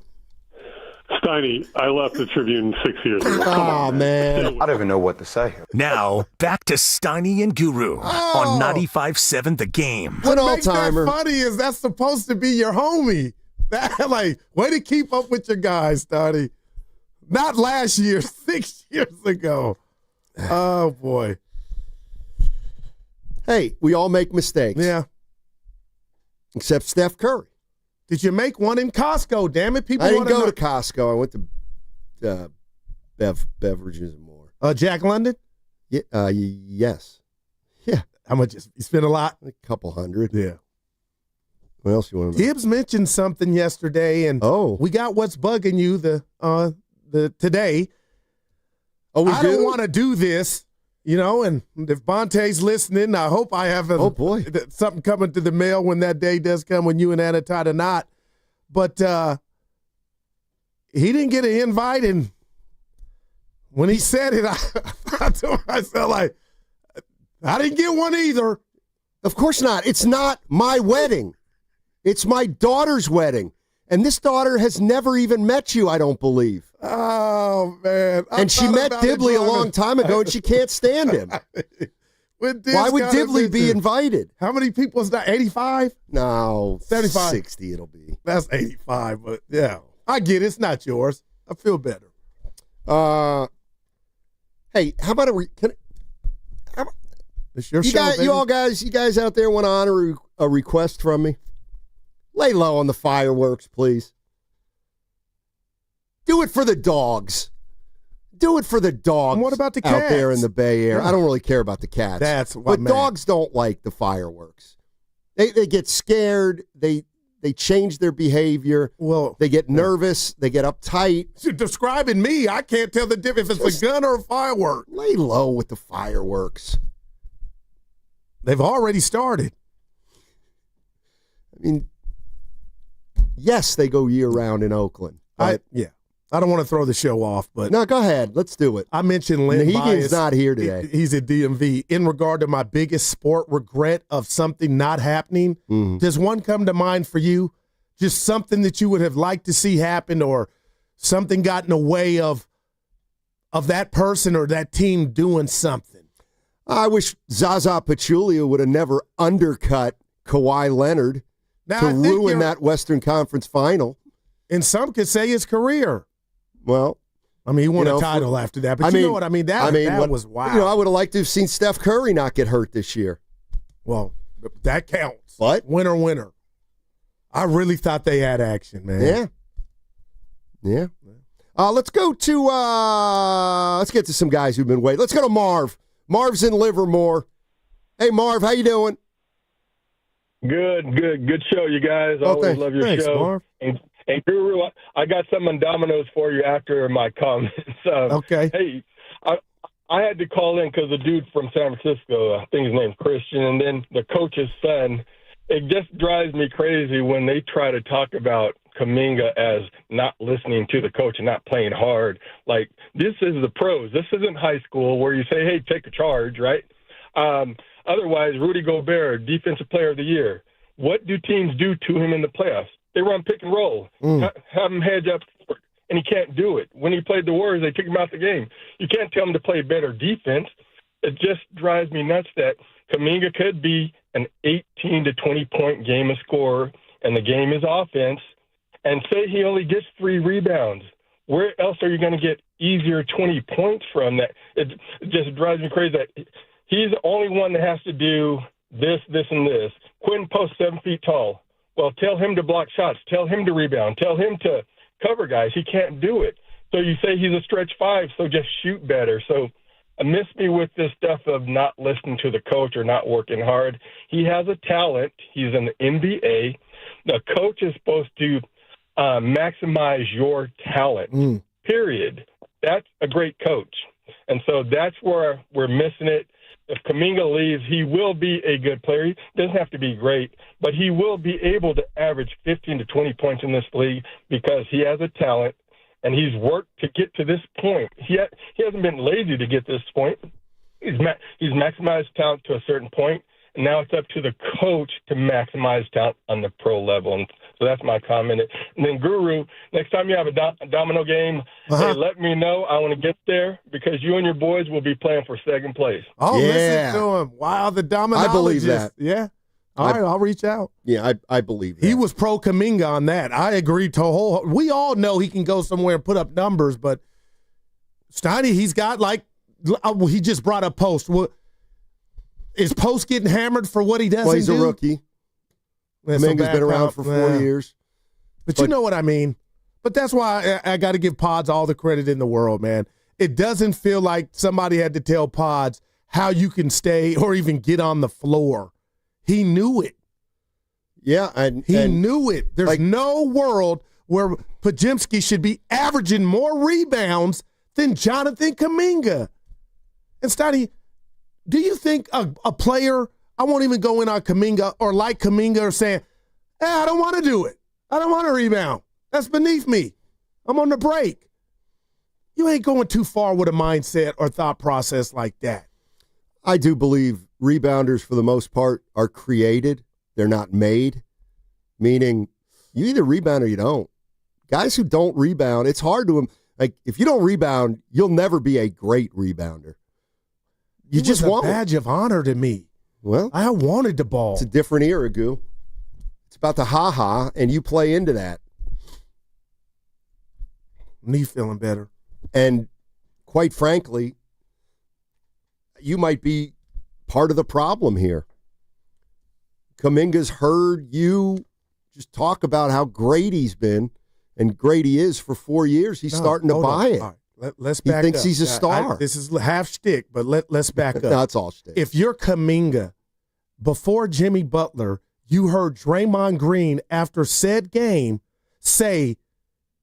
Steiny, I left the Tribune 6 years ago. Oh, man. I don't even know what to say. Now, back to Steiny and Guru on 95.7 The Game. What makes that funny is that's supposed to be your homie. Way to keep up with your guys, Steiny. Not last year, 6 years ago. Oh, boy. Hey, we all make mistakes. Yeah. Except Steph Curry. Did you make one in Costco? Damn it, people. I didn't go to Costco. I went to Beverages and More. Jack London? Yeah, yes. Yeah. How much? You spent a lot? A couple hundred. Yeah. What else you want to know? Tibbs mentioned something yesterday, and we got what's bugging you today. Oh, I don't want to do this. And if Bonte's listening, I hope I have something coming to the mail when that day does come, when you and Anna tie the knot. But he didn't get an invite, and when he said it, I told myself, I didn't get one either. Of course not. It's not my wedding. It's my daughter's wedding. And this daughter has never even met you, I don't believe. Oh, man. And she met Dibley a long time ago, and she can't stand him. Why would Dibley be invited? How many people is that? 85? No, 75. 60 it'll be. That's 85, but yeah. I get it. It's not yours. I feel better. Hey, how about it's your show, baby. You guys out there want to honor a request from me? Lay low on the fireworks, please. Do it for the dogs. Do it for the dogs. And what about the cats? Out there in the Bay Area? Yeah. I don't really care about the cats. But dogs don't like the fireworks. They get scared. They change their behavior. Well, they get nervous. They get uptight. You're describing me. I can't tell the difference if it's a gun or a firework. Lay low with the fireworks. They've already started. I mean, yes, they go year-round in Oakland. I don't want to throw the show off, but no, go ahead. Let's do it. I mentioned Lynn Hegan's not here today. He's at DMV. In regard to my biggest sport regret of something not happening, does one come to mind for you? Just something that you would have liked to see happen, or something got in the way of that person or that team doing something? I wish Zaza Pachulia would have never undercut Kawhi Leonard to ruin that Western Conference final. And some could say his career. Well, I mean, he won a title after that, but you know what I mean? That was wild. I would have liked to have seen Steph Curry not get hurt this year. Well, that counts. But winner. I really thought they had action, man. Yeah. Let's go to let's get to some guys who've been waiting. Let's go to Marv. Marv's in Livermore. Hey, Marv, how you doing? Good show, you guys. Always love your show. Marv. And Guru, I got some on Domino's for you after my comments. Okay. Hey, I had to call in because the dude from San Francisco, I think his name's Christian, and then the coach's son, it just drives me crazy when they try to talk about Kaminga as not listening to the coach and not playing hard. Like, this is the pros. This isn't high school where you say, hey, take a charge, right? Otherwise, Rudy Gobert, Defensive Player of the Year. What do teams do to him in the playoffs? They run pick and roll, have him hedge up, and he can't do it. When he played the Warriors, they took him out the game. You can't tell him to play better defense. It just drives me nuts that Kaminga could be an 18 to 20-point game of scorer, and the game is offense, and say he only gets 3 rebounds. Where else are you going to get easier 20 points from that? It just drives me crazy that he's the only one that has to do this, and this. Quinn Post 7 feet tall. Well, tell him to block shots. Tell him to rebound. Tell him to cover guys. He can't do it. So you say he's a stretch 5, so just shoot better. So miss me with this stuff of not listening to the coach or not working hard. He has a talent. He's in the NBA. The coach is supposed to maximize your talent, period. That's a great coach. And so that's where we're missing it. If Kaminga leaves, he will be a good player. He doesn't have to be great, but he will be able to average 15 to 20 points in this league because he has a talent, and he's worked to get to this point. He hasn't been lazy to get this point. he's maximized talent to a certain point, and now it's up to the coach to maximize talent on the pro level. And so that's my comment. And then, Guru, next time you have a domino game, hey, let me know. I want to get there because you and your boys will be playing for second place. Oh, listen to him. Wow, the dominologist. I believe that. Yeah. All right, I'll reach out. Yeah, I believe that. He was pro Kaminga on that. I agree to we all know he can go somewhere and put up numbers, but Steiny, he's got he just brought up Post. Is Post getting hammered for what he doesn't do? Well, he's a rookie. Kuminga's been around for 4 years. But you know what I mean. But that's why I got to give Pods all the credit in the world, man. It doesn't feel like somebody had to tell Pods how you can stay or even get on the floor. He knew it. Yeah. He knew it. There's no world where Podziemski should be averaging more rebounds than Jonathan Kuminga. And Steiny, do you think a player, I won't even go in on Kaminga or like Kaminga or saying, hey, I don't want to do it. I don't want to rebound. That's beneath me. I'm on the break. You ain't going too far with a mindset or thought process like that. I do believe rebounders, for the most part, are created. They're not made, meaning you either rebound or you don't. Guys who don't rebound, it's hard to them. Like, if you don't rebound, you'll never be a great rebounder. You just won't. It's a badge of honor to me. Well, I wanted the ball. It's a different era, Goo. It's about the ha-ha, and you play into that. Me feeling better. And quite frankly, you might be part of the problem here. Kuminga's heard you just talk about how great he's been and great he is for 4 years. He's starting to buy it. All right, let's back up. He thinks he's a star. This is half shtick, but let's back up. No, it's all shtick. If you're Kaminga, before Jimmy Butler, you heard Draymond Green after said game say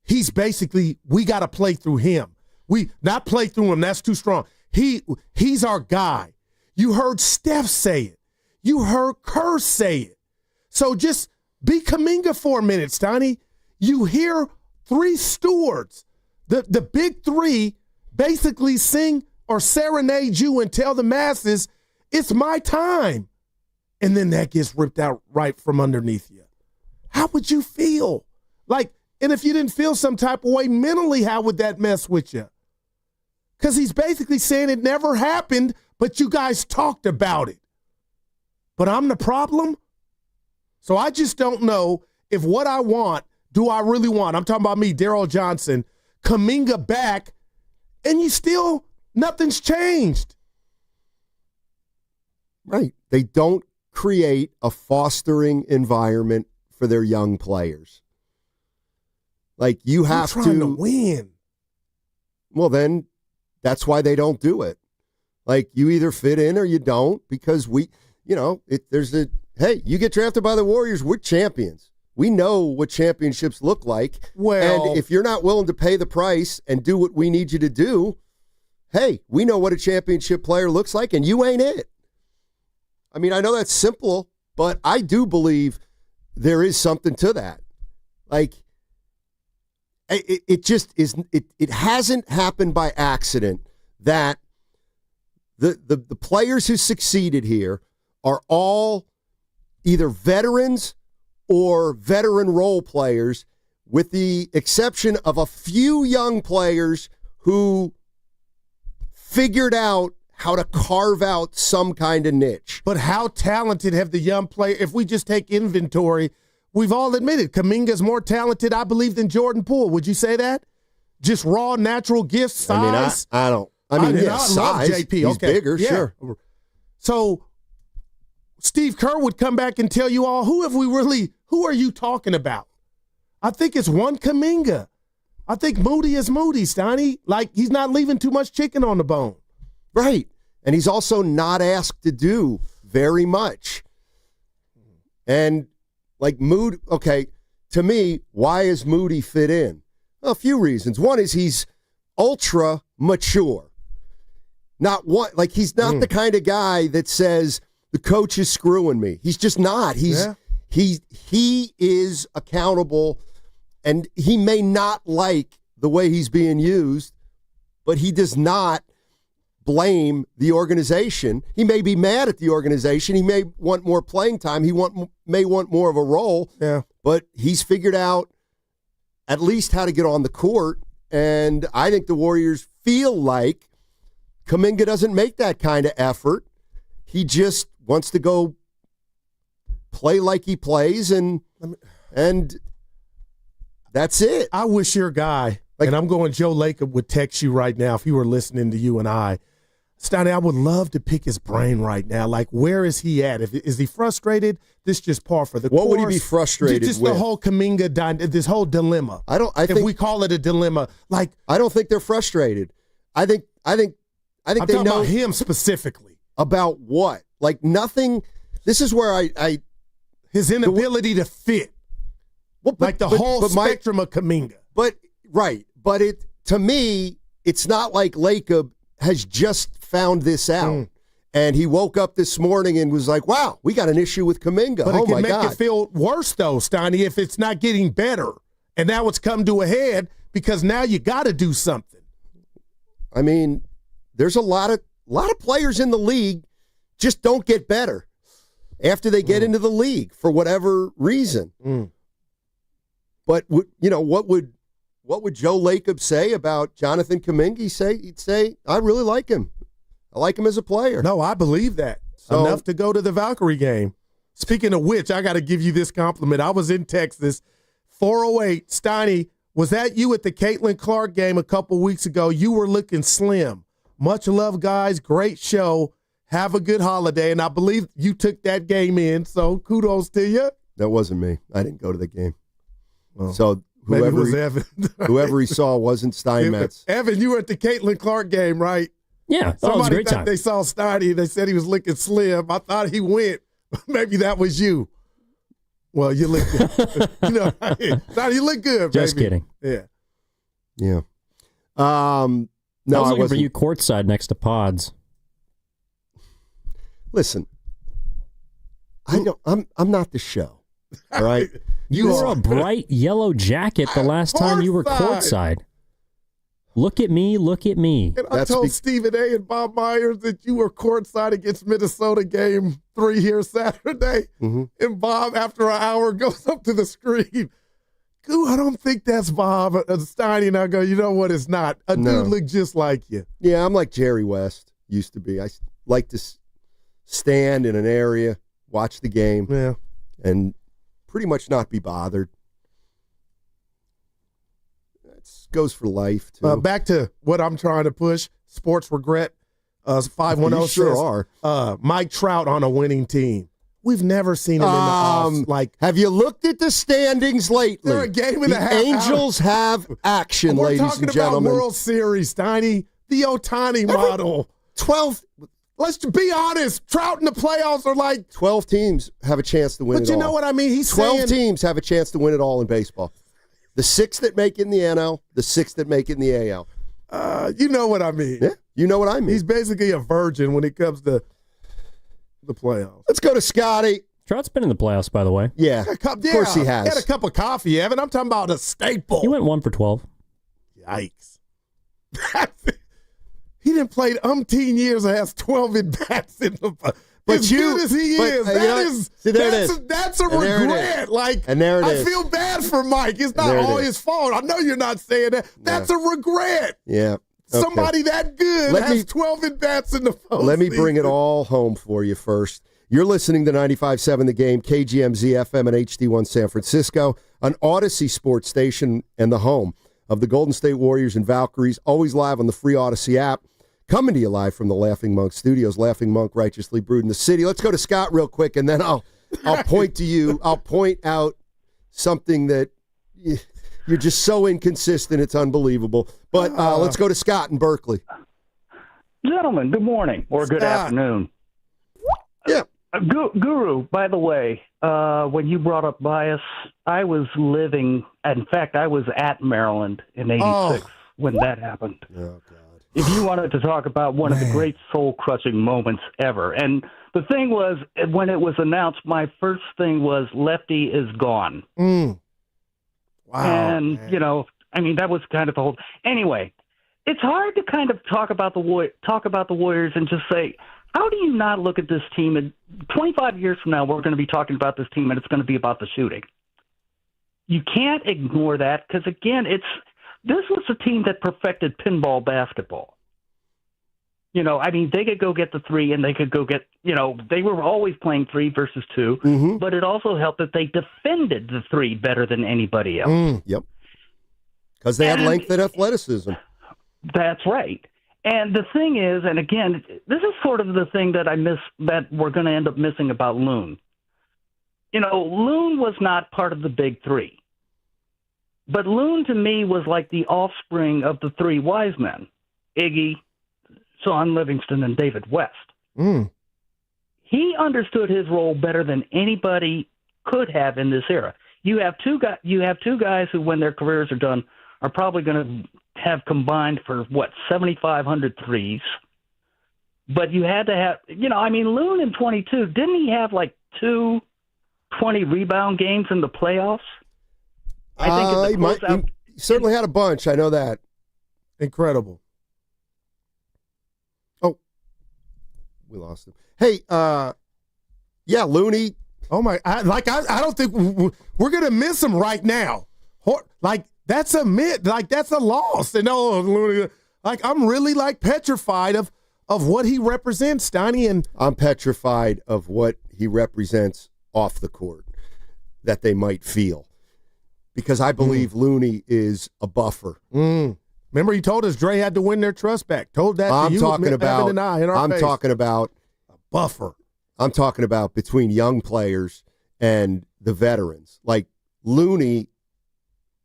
he's basically, we got to play through him. We not play through him. That's too strong. He's our guy. You heard Steph say it. You heard Kerr say it. So just be Kaminga for a minute, Steiny. You hear three stewards, the big three, basically sing or serenade you and tell the masses, it's my time. And then that gets ripped out right from underneath you. How would you feel? And if you didn't feel some type of way mentally, how would that mess with you? Because he's basically saying it never happened, but you guys talked about it. But I'm the problem? So I just don't know if what I want, do I really want? I'm talking about me, Daryl Johnson, Kaminga back, and nothing's changed. Right. They don't create a fostering environment for their young players. You have trying to win. Well, then that's why they don't do it. You either fit in or you don't, because hey, you get drafted by the Warriors, we're champions. We know what championships look like. Well, and if you're not willing to pay the price and do what we need you to do, hey, we know what a championship player looks like, and you ain't it. I mean, I know that's simple, but I do believe there is something to that. It just is. It hasn't happened by accident that the players who succeeded here are all either veterans or veteran role players, with the exception of a few young players who figured out how to carve out some kind of niche. But how talented have the young players, if we just take inventory, we've all admitted Kaminga's more talented, I believe, than Jordan Poole. Would you say that? Just raw, natural gifts, size? I don't. Size. Love JP. He's bigger, yeah. Sure. So Steve Kerr would come back and tell you all, who are you talking about? I think it's one Kaminga. I think Moody is Moody, Steiny. He's not leaving too much chicken on the bone. Right. And he's also not asked to do very much. And Moody, okay, to me, why is Moody fit in? Well, a few reasons. One is he's ultra mature. Not one, he's not the kind of guy that says the coach is screwing me. He's just not. He is accountable, and he may not like the way he's being used, but he does not blame the organization. He may be mad at the organization. He may want more playing time. He may want more of a role. Yeah. But he's figured out at least how to get on the court. And I think the Warriors feel like Kuminga doesn't make that kind of effort. He just wants to go play like he plays, and that's it. I wish your guy, and I'm going Joe Lacob would text you right now if he were listening to you and I. Steiny, I would love to pick his brain right now. Like, where is he at? Is he frustrated? This just par for the course. What would he be frustrated just with? The whole Kaminga, this whole dilemma. I think we call it a dilemma. Like, I don't think they're frustrated. I think I'm they talking know about him specifically. About what? Like nothing. This is where his inability to fit. Well, the whole spectrum of Kaminga. But to me, it's not like Lacob has just found this out. And he woke up this morning and was like, wow, we got an issue with Kuminga. But it can make it feel worse, though, Steiny, if it's not getting better. And now it's come to a head because now you got to do something. I mean, there's a lot of players in the league just don't get better after they get into the league for whatever reason. But, what would Joe Lacob say about Jonathan Kuminga? He'd say, I really like him. I like him as a player. No, I believe that. Enough to go to the Valkyrie game. Speaking of which, I got to give you this compliment. I was in Texas, 408. Steiny, was that you at the Caitlin Clark game a couple weeks ago? You were looking slim. Much love, guys. Great show. Have a good holiday. And I believe you took that game in, so kudos to you. That wasn't me. I didn't go to the game. Well, so whoever he saw wasn't Steinmetz. Evan, you were at the Caitlin Clark game, right? Yeah, somebody it was a great time. They saw Steiny. They said he was looking slim. I thought he went. Maybe that was you. Well, you look good. Steiny, you look good, Just baby. kidding. Yeah. Yeah. No, I was looking wasn't. for you courtside next to Pods. Listen, I'm not the show. All right. You wore a bright yellow jacket the last time you were courtside. Look at me, look at me. And I told Stephen A. and Bob Myers that you were courtside against Minnesota game 3 here Saturday. Mm-hmm. And Bob, after an hour, goes up to the screen. Goo, I don't think that's Bob. Steiny, and I go, you know what, it's not. Dude looked just like you. Yeah, I'm like Jerry West used to be. I like to stand in an area, watch the game, and pretty much not be bothered. Goes for life, too. Back to what I'm trying to push, sports regret. 510 you sure says, are. Mike Trout on a winning team. We've never seen him in the off. Have you looked at the standings lately? They're a game and a half. The Angels have action, ladies and gentlemen. We're talking about World Series, Steiny. The Ohtani model. 12. Let's be honest. Trout in the playoffs are like 12 teams have a chance to win it all. But you know what I mean? He's 12 teams have a chance to win it all in baseball. The 6 that make it in the NL, the 6 that make it in the AL. You know what I mean. Yeah, you know what I mean. He's basically a virgin when it comes to the playoffs. Let's go to Scotty. Trout's been in the playoffs, by the way. Yeah, of course he has. He had a cup of coffee, Evan. I'm talking about a staple. He went 1 for 12. Yikes. He didn't play umpteen years and has 12 at-bats in the But as good as he is, that's a regret. And there it is. I feel bad for Mike. It's not all his fault. I know you're not saying that. That's a regret. Yeah. Okay. Somebody that good has 12 at-bats in the postseason. Let me bring it all home for you first. You're listening to 95.7 The Game, KGMZ FM and HD1 San Francisco, an Odyssey sports station and the home of the Golden State Warriors and Valkyries, always live on the free Odyssey app. Coming to you live from the Laughing Monk Studios. Laughing Monk, righteously brewed in the city. Let's go to Scott real quick, and then I'll point to you. I'll point out something that you're just so inconsistent. It's unbelievable. But let's go to Scott in Berkeley. Gentlemen, good morning or good afternoon. Yeah. Guru, by the way, when you brought up bias, I was living, in fact, I was at Maryland in 86 when that happened. Oh, God. If you wanted to talk about one of the great soul-crushing moments ever. And the thing was, when it was announced, my first thing was Lefty is gone. Wow. And, that was kind of the whole... Anyway, it's hard to kind of talk about the Warriors and just say, how do you not look at this team? And 25 years from now, we're going to be talking about this team, and it's going to be about the shooting. You can't ignore that because, again, this was a team that perfected pinball basketball. I mean, they could go get the three, and they could go get, they were always playing 3 versus 2, but it also helped that they defended the 3 better than anybody else. Yep. Because they had length and athleticism. That's right. And the thing is, and again, this is sort of the thing that I miss, that we're going to end up missing about Loon. Loon was not part of the big 3. But Loon, to me, was like the offspring of the 3 wise men, Iggy, Shaun Livingston, and David West. He understood his role better than anybody could have in this era. You have two guys who, when their careers are done, are probably going to have combined for 7,500 threes. But you had to have, Loon in 22, didn't he have like 2 20 rebound games in the playoffs? I think he certainly had a bunch. I know that. Incredible. Oh, we lost him. Hey, Looney. Oh my! I don't think we're gonna miss him right now. That's a that's a loss. And Looney. I'm really petrified of what he represents, Steiny. And I'm petrified of what he represents off the court that they might feel. Because I believe Looney is a buffer. Remember, he told us Dre had to win their trust back. Told that to you, Evan and I, in our face. Talking about a buffer. I'm talking about between young players and the veterans. Like Looney,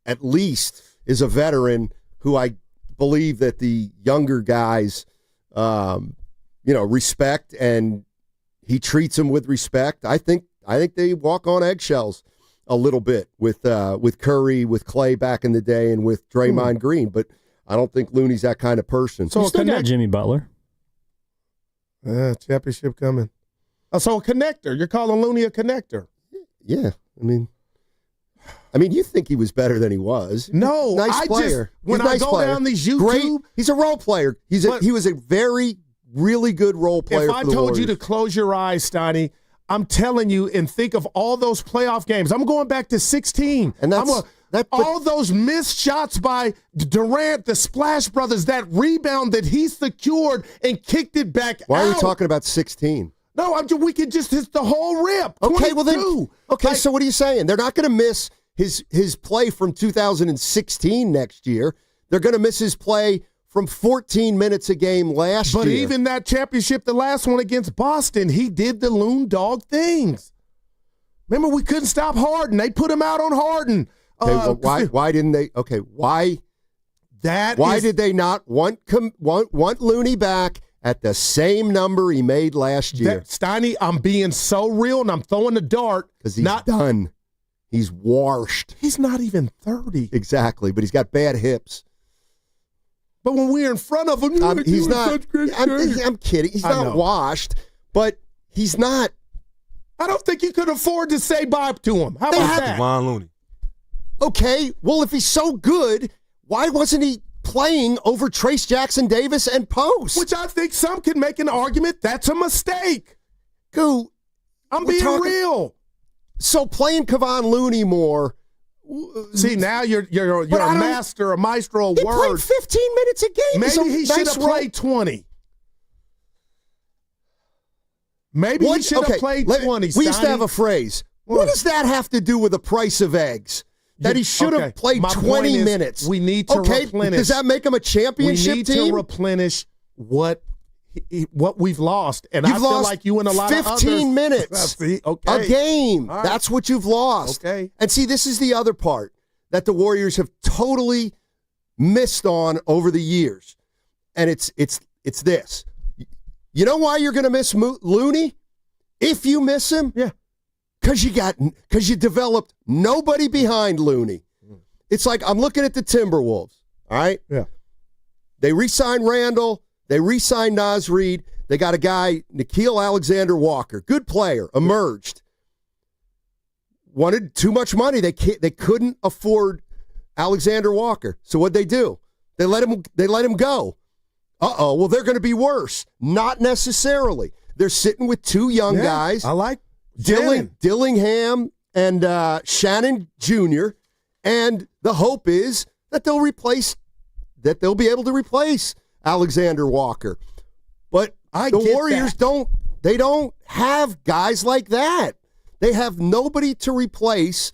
at least, is a veteran who I believe that the younger guys, respect, and he treats them with respect. I think they walk on eggshells a little bit with Curry, with Clay back in the day, and with Draymond Green, but I don't think Looney's that kind of person. So you still got Jimmy Butler. Championship coming. So a connector. You're calling Looney a connector. Yeah. I mean, you think he was better than he was. No, nice player. When I go down these YouTube, great. He's a role player. He was a very, really good role player. If I told you to close your eyes, Steiny, I'm telling you, and think of all those playoff games. I'm going back to 16. And all those missed shots by Durant, the Splash Brothers, that rebound that he secured and kicked it back Why out. are we talking about 16? No, we could just hit the whole rip. Okay, 22. well then. Okay, so what are you saying? They're not going to miss his play from 2016 next year. They're going to miss his play from 14 minutes a game last year. But even that championship, the last one against Boston, he did the loon dog things. Remember, we couldn't stop Harden. They put him out on Harden. Why didn't they? Okay, why did they not want Looney back at the same number he made last year? Steiny, I'm being so real, and I'm throwing the dart. Because he's done. He's washed. He's not even 30. Exactly, but he's got bad hips. But when we're in front of him, he's not. I'm kidding. He's not washed, but he's not. I don't think you could afford to say bye to him. How about that? Devon Looney. Okay, well, if he's so good, why wasn't he playing over Trace Jackson Davis and Post? Which I think some can make an argument that's a mistake. Goo, I'm being real. So playing Kevon Looney more. See, now you're a master, a maestro of words. He played 15 minutes a game. Maybe he should have played 20. Maybe he should have played 20. We used to have a phrase. What does that have to do with the price of eggs? That he should have played 20 minutes. We need to replenish. Does that make him a championship team? We need to replenish what we've lost. And I feel like you and a lot of others. 15 minutes a game. Right. That's what you've lost. Okay. And see, this is the other part that the Warriors have totally missed on over the years. And it's this. You know why you're going to miss Looney? If you miss him? Yeah. Because you developed nobody behind Looney. It's like I'm looking at the Timberwolves, all right? Yeah. They re-signed Randall. They re-signed Naz Reid. They got a guy, Nickeil Alexander-Walker, good player, emerged. Wanted too much money. They couldn't afford Alexander-Walker. So what'd they do? They let him go. Well, they're going to be worse. Not necessarily. They're sitting with two young guys. I like Dillingham and Shannon Jr., and the hope is that they'll be able to replace Alexander Walker. But the Warriors don't have guys like that. They have nobody to replace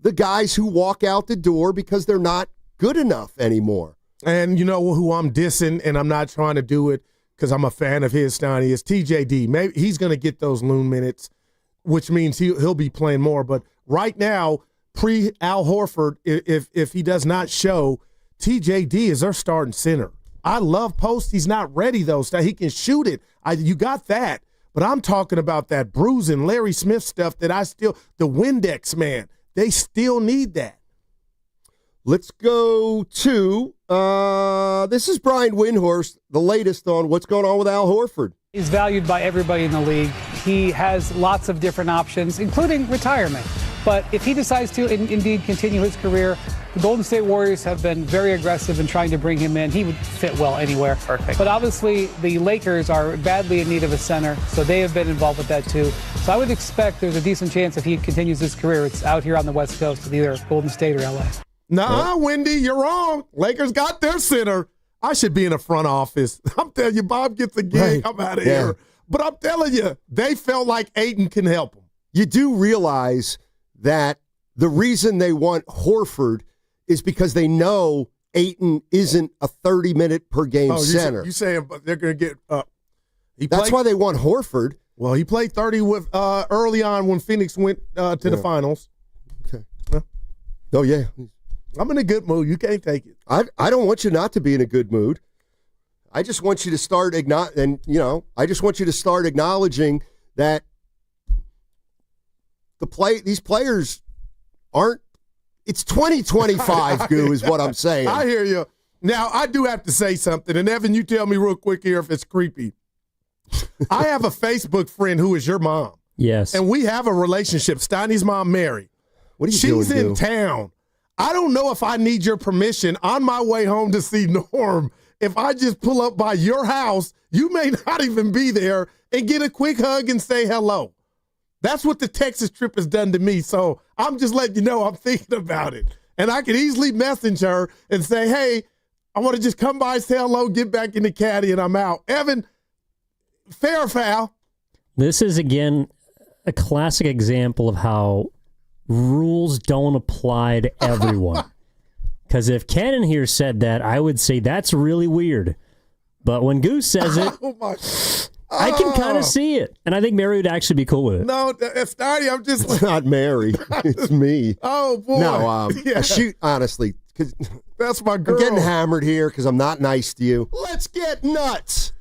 the guys who walk out the door because they're not good enough anymore. And you know who I'm dissing, and I'm not trying to do it because I'm a fan of his, Steiny, is TJD. Maybe he's going to get those Loon minutes, which means he'll be playing more. But right now, pre-Al Horford, if he does not show, TJD is their starting center. I love Post. He's not ready, though. He can shoot it. You got that. But I'm talking about that bruising Larry Smith stuff that the Windex, man, they still need that. Let's go to, this is Brian Windhorst, the latest on what's going on with Al Horford. He's valued by everybody in the league. He has lots of different options, including retirement. But if he decides to indeed continue his career, the Golden State Warriors have been very aggressive in trying to bring him in. He would fit well anywhere. Perfect. But obviously, the Lakers are badly in need of a center, so they have been involved with that too. So I would expect there's a decent chance if he continues his career, it's out here on the West Coast with either Golden State or LA. Nah, Wendy, you're wrong. Lakers got their center. I should be in the front office. I'm telling you, Bob gets a gig. I'm out of here. But I'm telling you, they felt like Ayton can help them. You do realize that the reason they want Horford is because they know Ayton isn't a 30-minute per game center. You saying they're going to get That's why they want Horford. Well, he played 30 with early on when Phoenix went to the finals. Okay. Oh, yeah. I'm in a good mood. You can't take it. I don't want you not to be in a good mood. I just want you to start acknowledging that these players aren't. It's 2025, Goo, is what I'm saying. I hear you. Now, I do have to say something, and Evan, you tell me real quick here if it's creepy. I have a Facebook friend who is your mom. Yes. And we have a relationship. Steiny's mom, Mary. What are you doing, She's in town. I don't know if I need your permission on my way home to see Norm. If I just pull up by your house, you may not even be there, and get a quick hug and say hello. That's what the Texas trip has done to me. So I'm just letting you know I'm thinking about it. And I could easily message her and say, hey, I want to just come by, say hello, get back in the caddy, and I'm out. Evan, fair or foul? This is, again, a classic example of how rules don't apply to everyone. Because if Ken in here said that, I would say that's really weird. But when Goose says it, I can kind of see it. And I think Mary would actually be cool with it. No, Steiny, I'm just... It's not Mary. It's me. Oh, boy. No, shoot, honestly. Cause that's my girl. I'm getting hammered here because I'm not nice to you. Let's get nuts.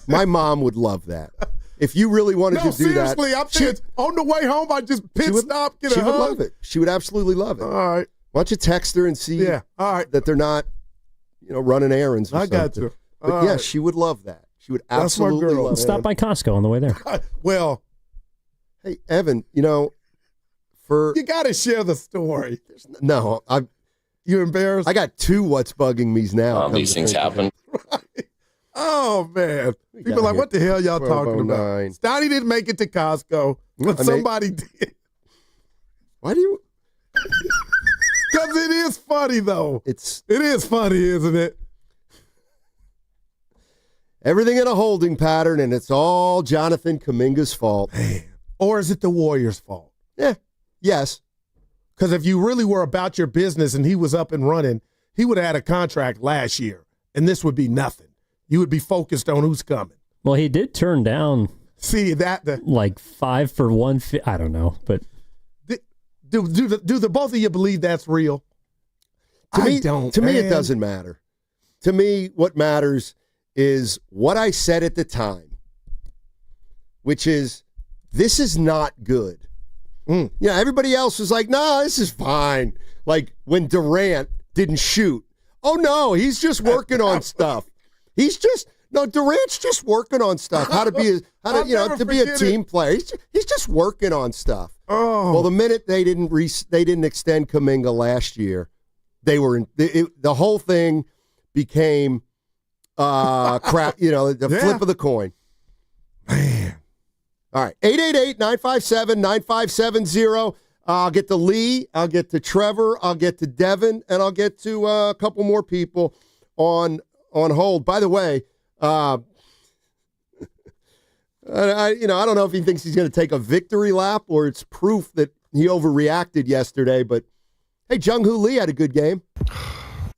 My mom would love that. If you really wanted to do that. Seriously, I'm saying on the way home, I just stop, get a hug. She would love it. She would absolutely love it. All right. Why don't you text her and see that they're not, running errands or something. I got you. But yes, she would love that. She would absolutely love it. Stop by Costco on the way there. Well. Hey, Evan, you got to share the story. No, You embarrassed? I got 2 what's bugging me's now. These things happen. Right. Oh, man. People are like, what the hell y'all talking about? Steiny didn't make it to Costco, but somebody did. Why do you? Because it is funny, though. It is funny, isn't it? Everything in a holding pattern, and it's all Jonathan Kuminga's fault. Man. Or is it the Warriors' fault? Yes. Because if you really were about your business and he was up and running, he would have had a contract last year, and this would be nothing. You would be focused on who's coming. Well, he did turn down like 5 for 1. I don't know, but do the both of you believe that's real? To me, it doesn't matter. To me, what matters is what I said at the time, which is this is not good. Everybody else was like, no, this is fine. Like when Durant didn't shoot. Oh, no, he's just working on stuff. Durant's just working on stuff. How to be a team player. He's just working on stuff. Oh. Well, the minute they didn't extend Kaminga last year, they were in the whole thing became crap. The flip of the coin. Man. All right, 888-957-9570. I'll get to Lee, I'll get to Trevor, I'll get to Devin, and I'll get to a couple more people on hold. By the way, I don't know if he thinks he's going to take a victory lap or it's proof that he overreacted yesterday, but hey, Jung-Hoo Lee had a good game.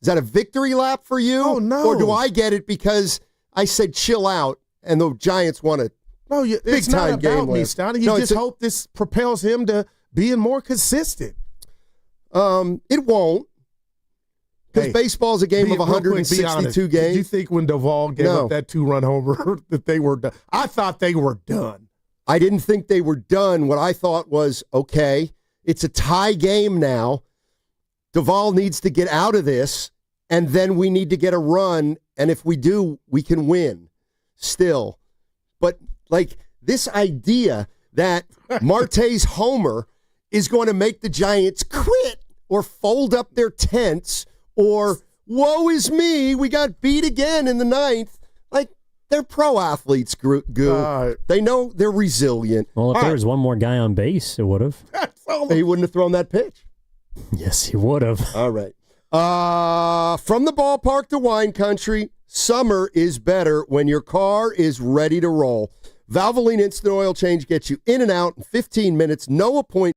Is that a victory lap for you? Oh, no. Or do I get it because I said chill out and the Giants won a it's not about me, Steiny. You just hope this propels him to being more consistent. It won't. Because baseball's a game of 162 games. Did you think when Duvall gave up that 2-run homer that they were done? I thought they were done. I didn't think they were done. What I thought was, okay, it's a tie game now. Duvall needs to get out of this, and then we need to get a run, and if we do, we can win still. But, this idea that Marte's homer is going to make the Giants quit or fold up their tents or, woe is me, we got beat again in the ninth. They're pro athletes, Goo. They know they're resilient. Well, if there was one more guy on base, it would have. He wouldn't have thrown that pitch. Yes, he would have. All right. From the ballpark to wine country, summer is better when your car is ready to roll. Valvoline Instant Oil Change gets you in and out in 15 minutes, no appointment.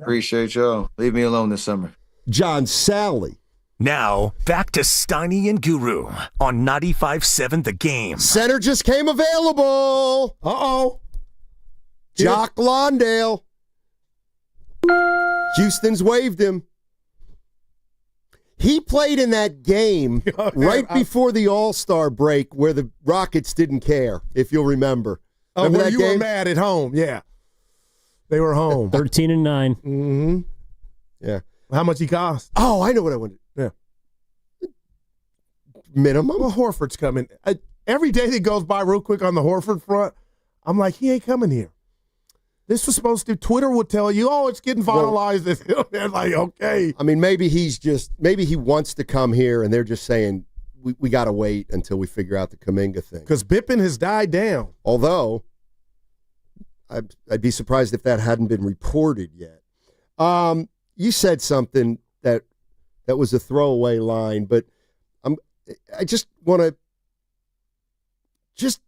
Appreciate y'all. Leave me alone this summer. John Sally. Now, back to Steiny and Guru on 95.7 The Game. Center just came available. Uh-oh. Jock Lawndale. Houston's waived him. He played in that game right before the All-Star break where the Rockets didn't care, if you'll remember. Remember that you game? Were mad at home, yeah. They were home. 13-9. Mm-hmm. Yeah. How much he cost? Oh, I know what I wanted. Yeah. Minimum? Well, Horford's coming. Every day that goes by real quick on the Horford front, I'm like, he ain't coming here. This was supposed to, Twitter would tell you, oh, it's getting finalized. They're like, okay. I mean, maybe he wants to come here, and they're just saying, we got to wait until we figure out the Kaminga thing. Because Bippin has died down. Although, I'd be surprised if that hadn't been reported yet. You said something that was a throwaway line, but I just want to just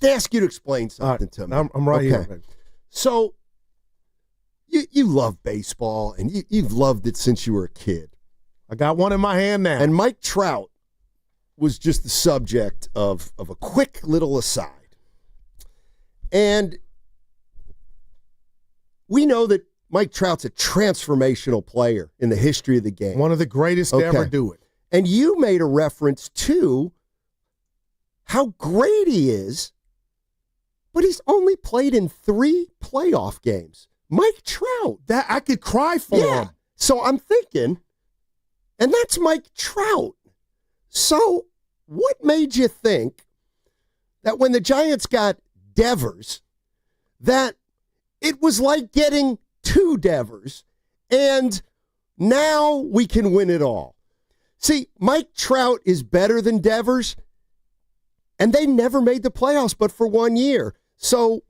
ask you to explain something to me. I'm right here. Baby. So, you love baseball, and you've loved it since you were a kid. I got one in my hand now. And Mike Trout was just the subject of a quick little aside. And we know that Mike Trout's a transformational player in the history of the game. One of the greatest to ever do it. And you made a reference to how great he is, but he's only played in 3 playoff games. Mike Trout. That I could cry for him. So I'm thinking, and that's Mike Trout. So what made you think that when the Giants got Devers, that it was like getting 2 Devers, and now we can win it all? See, Mike Trout is better than Devers, and they never made the playoffs but for 1 year. So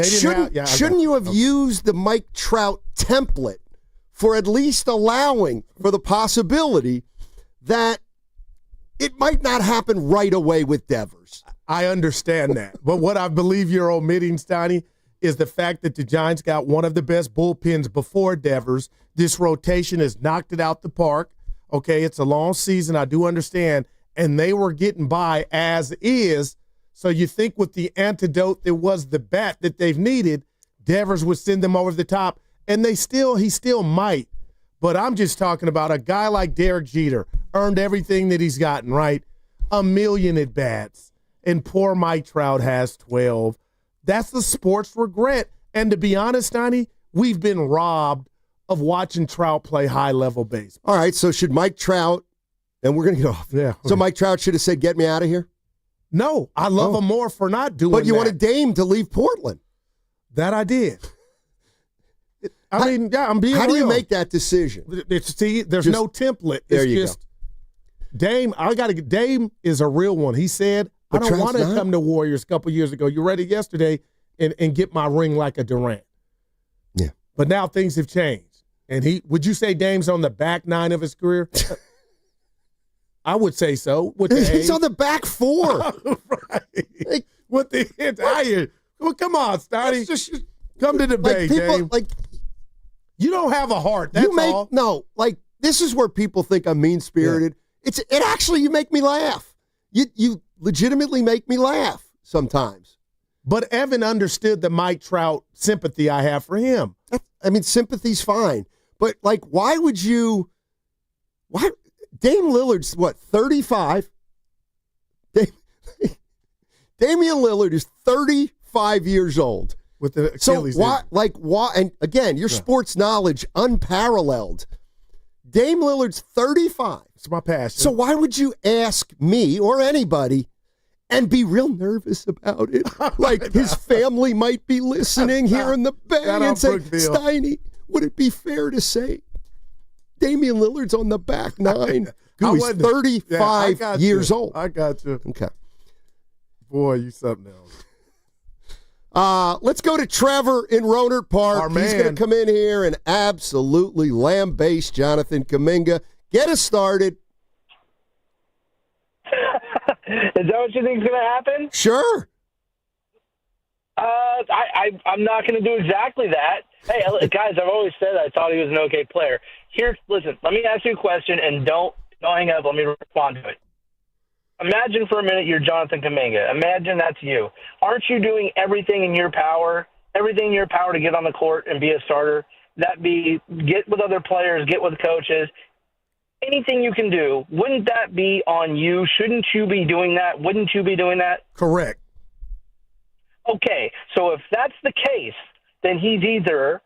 shouldn't you have used the Mike Trout template for at least allowing for the possibility that it might not happen right away with Devers? I understand that. But what I believe you're omitting, Steiny, is the fact that the Giants got one of the best bullpens before Devers. This rotation has knocked it out the park. Okay, it's a long season. I do understand. And they were getting by as is. So you think with the antidote that was the bat that they've needed, Devers would send them over the top. And he still might. But I'm just talking about a guy like Derek Jeter earned everything that he's gotten, right? 1 million at bats. And poor Mike Trout has 12. That's the sports regret. And to be honest, Steiny, we've been robbed of watching Trout play high-level baseball. All right, so should Mike Trout, and we're going to get off. Yeah. So Mike Trout should have said, get me out of here? No, I love him more for not doing that. But you wanted Dame to leave Portland. That I did. I'm being real. How do you make that decision? There's no template. There you go. Dame, Dame is a real one. He said, I don't want to come to Warriors a couple years ago. You read it yesterday and get my ring like a Durant. Yeah. But now things have changed. And would you say Dame's on the back 9 of his career? I would say so. He's on the back 4. Right. With the entire. Well, come on, Steiny. Come to the bay, Dame. You don't have a heart. That's all. No, this is where people think I'm mean-spirited. Yeah. You make me laugh. You legitimately make me laugh sometimes. But Evan understood the Mike Trout sympathy I have for him. Sympathy's fine. But, why would you – why – Dame Lillard's, 35? Damian Lillard is 35 years old. With the Achilles. So, why? And, again, your sports knowledge unparalleled. Dame Lillard's 35. It's my passion. So why would you ask me or anybody and be real nervous about it? His family might be listening here in the Bay and say, Steiny, would it be fair to say Damian Lillard's on the back 9? He's 35 years old. I got you. Okay. Boy, you something else. Let's go to Trevor in Rohnert Park. He's going to come in here and absolutely lambaste Jonathan Kuminga. Get us started. Is that what you think is going to happen? Sure. I'm not going to do exactly that. Hey, guys, I've always said I thought he was an okay player. Here, listen, let me ask you a question, and don't hang up. Let me respond to it. Imagine for a minute you're Jonathan Kaminga. Imagine that's you. Aren't you doing everything in your power to get on the court and be a starter? That be get with other players, get with coaches. Anything you can do, wouldn't that be on you? Shouldn't you be doing that? Wouldn't you be doing that? Correct. Okay, so if that's the case, then he's either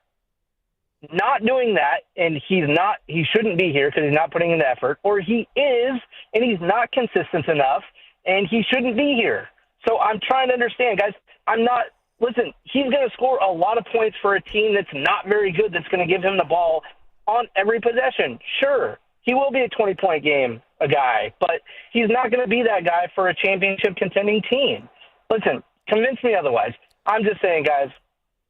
not doing that and he shouldn't be here because he's not putting in the effort, or he is and he's not consistent enough and he shouldn't be here. So I'm trying to understand, guys. Listen, he's going to score a lot of points for a team that's not very good, that's going to give him the ball on every possession. Sure, he will be a 20-point game, a guy, but he's not going to be that guy for a championship contending team. Listen, convince me otherwise. I'm just saying, guys.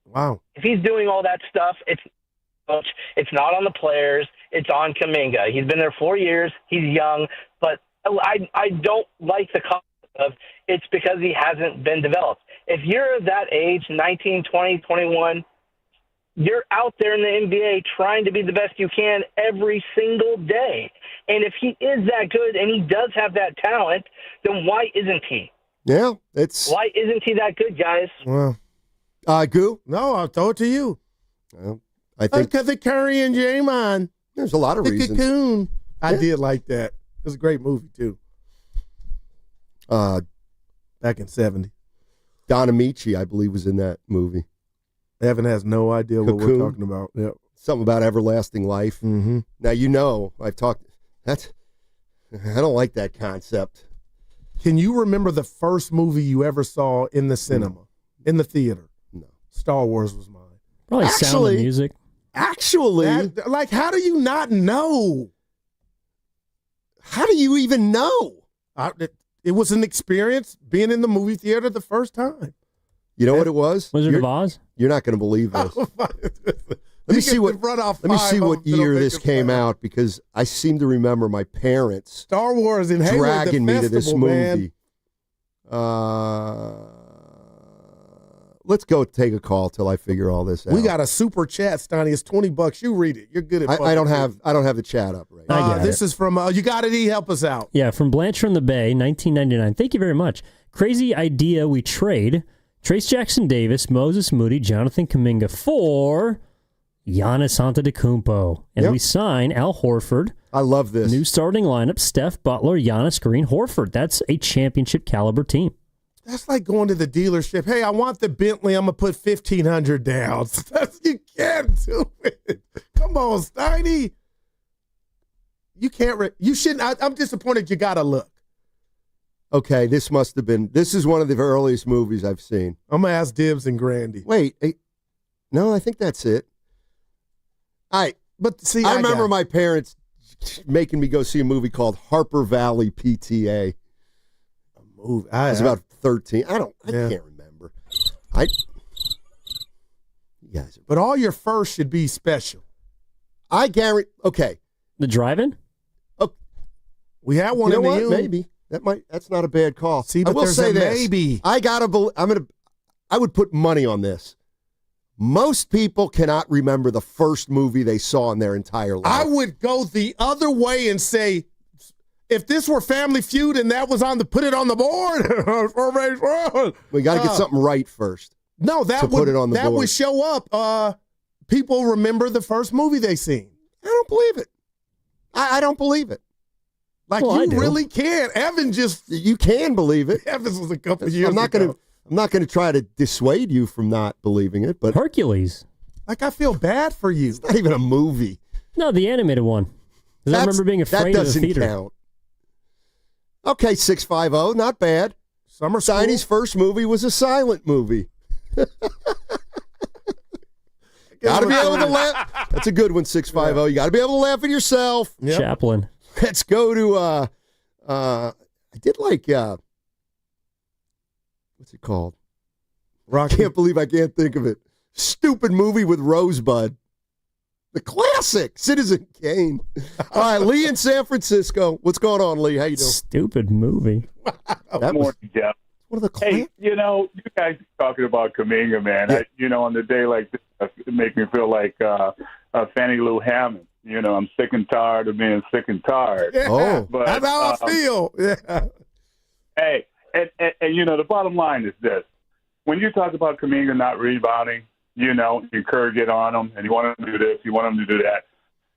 Wow. If he's doing all that stuff, it's not on the players. It's on Kuminga. He's been there 4 years. He's young, but I don't like the concept of it's because he hasn't been developed. If you're that age, 19, 20, 21, you're out there in the NBA trying to be the best you can every single day. And if he is that good and he does have that talent, then why isn't he? Yeah, why isn't he that good, guys? Well, Goo? No, I'll throw it to you. Well, I think because of Curry and Draymond. There's a lot of reasons. Cocoon. I did like that. It was a great movie too. Back in '70. Don Amici, I believe, was in that movie. Evan has no idea what Cocoon. we're talking about. Yep. Something about everlasting life. Mm-hmm. Now, I've talked. I don't like that concept. Can you remember the first movie you ever saw in the cinema, in the theater? No. Star Wars was mine. Probably Sound of Music. Actually, how do you not know? How do you even know? It was an experience being in the movie theater the first time. You know what it was? Wizard of Oz? You're not going to believe this. Let me see what year this came out, because I seem to remember my parents Star Wars in Hayward, dragging me to this movie. Man. Let's go take a call till I figure all this out. We got a super chat, Steiny. It's $20. You read it. You're good at. I don't have the chat up right now. This is from you got it. Help us out. Yeah, from Blanchard on the Bay, 1999. Thank you very much. Crazy idea. We trade Trace Jackson Davis, Moses Moody, Jonathan Kuminga for Giannis Antetokounmpo, and we sign Al Horford. I love this new starting lineup: Steph, Butler, Giannis, Green, Horford. That's a championship caliber team. That's like going to the dealership. Hey, I want the Bentley. I'm gonna put $1,500 down. You can't do it. Come on, Steiny. You can't. You shouldn't. I'm disappointed. You gotta look. Okay, this must have been. This is one of the earliest movies I've seen. I'm gonna ask Dibs and Grandy. Wait, no, I think that's it. But see, I remember my parents making me go see a movie called Harper Valley PTA. A movie. I was about 13. I can't remember. You guys are, but all your first should be special. I guarantee. Okay, the drive-in. Oh, we had one in the U. Maybe that's not a bad call. See, but I will there's say a this. maybe. I would put money on this. Most people cannot remember the first movie they saw in their entire life. I would go the other way and say, if this were Family Feud and that was put it on the board. We got to get something right first. No, put it on the board. That would show up. People remember the first movie they seen. I don't believe it. I don't believe it. Like, you really can. Evan you can believe it. Evans was a couple years ago. I'm not going to try to dissuade you from not believing it, but Hercules. Like, I feel bad for you. It's not even a movie. No, the animated one. I remember being afraid of the theater. That doesn't count. Okay, 650, not bad. Summer School. Steiny's first movie was a silent movie. Got to be able to laugh. That's a good one, 650. Yeah. You got to be able to laugh at yourself. Yep. Chaplin. Let's go to. I did like. What's it called? Rocky. I can't believe I can't think of it. Stupid movie with Rosebud. The classic, Citizen Kane. All right, Lee in San Francisco. What's going on, Lee? How you doing? Stupid movie. Good morning, Jeff. What are the Hey, you guys talking about Kuminga, man. Yeah. On the day like this, it makes me feel like Fannie Lou Hammond. I'm sick and tired of being sick and tired. Yeah, but, that's how I feel. Yeah. Hey, and the bottom line is this. When you talk about Kuminga not rebounding, you Kerr get on him, and you want him to do this, you want him to do that.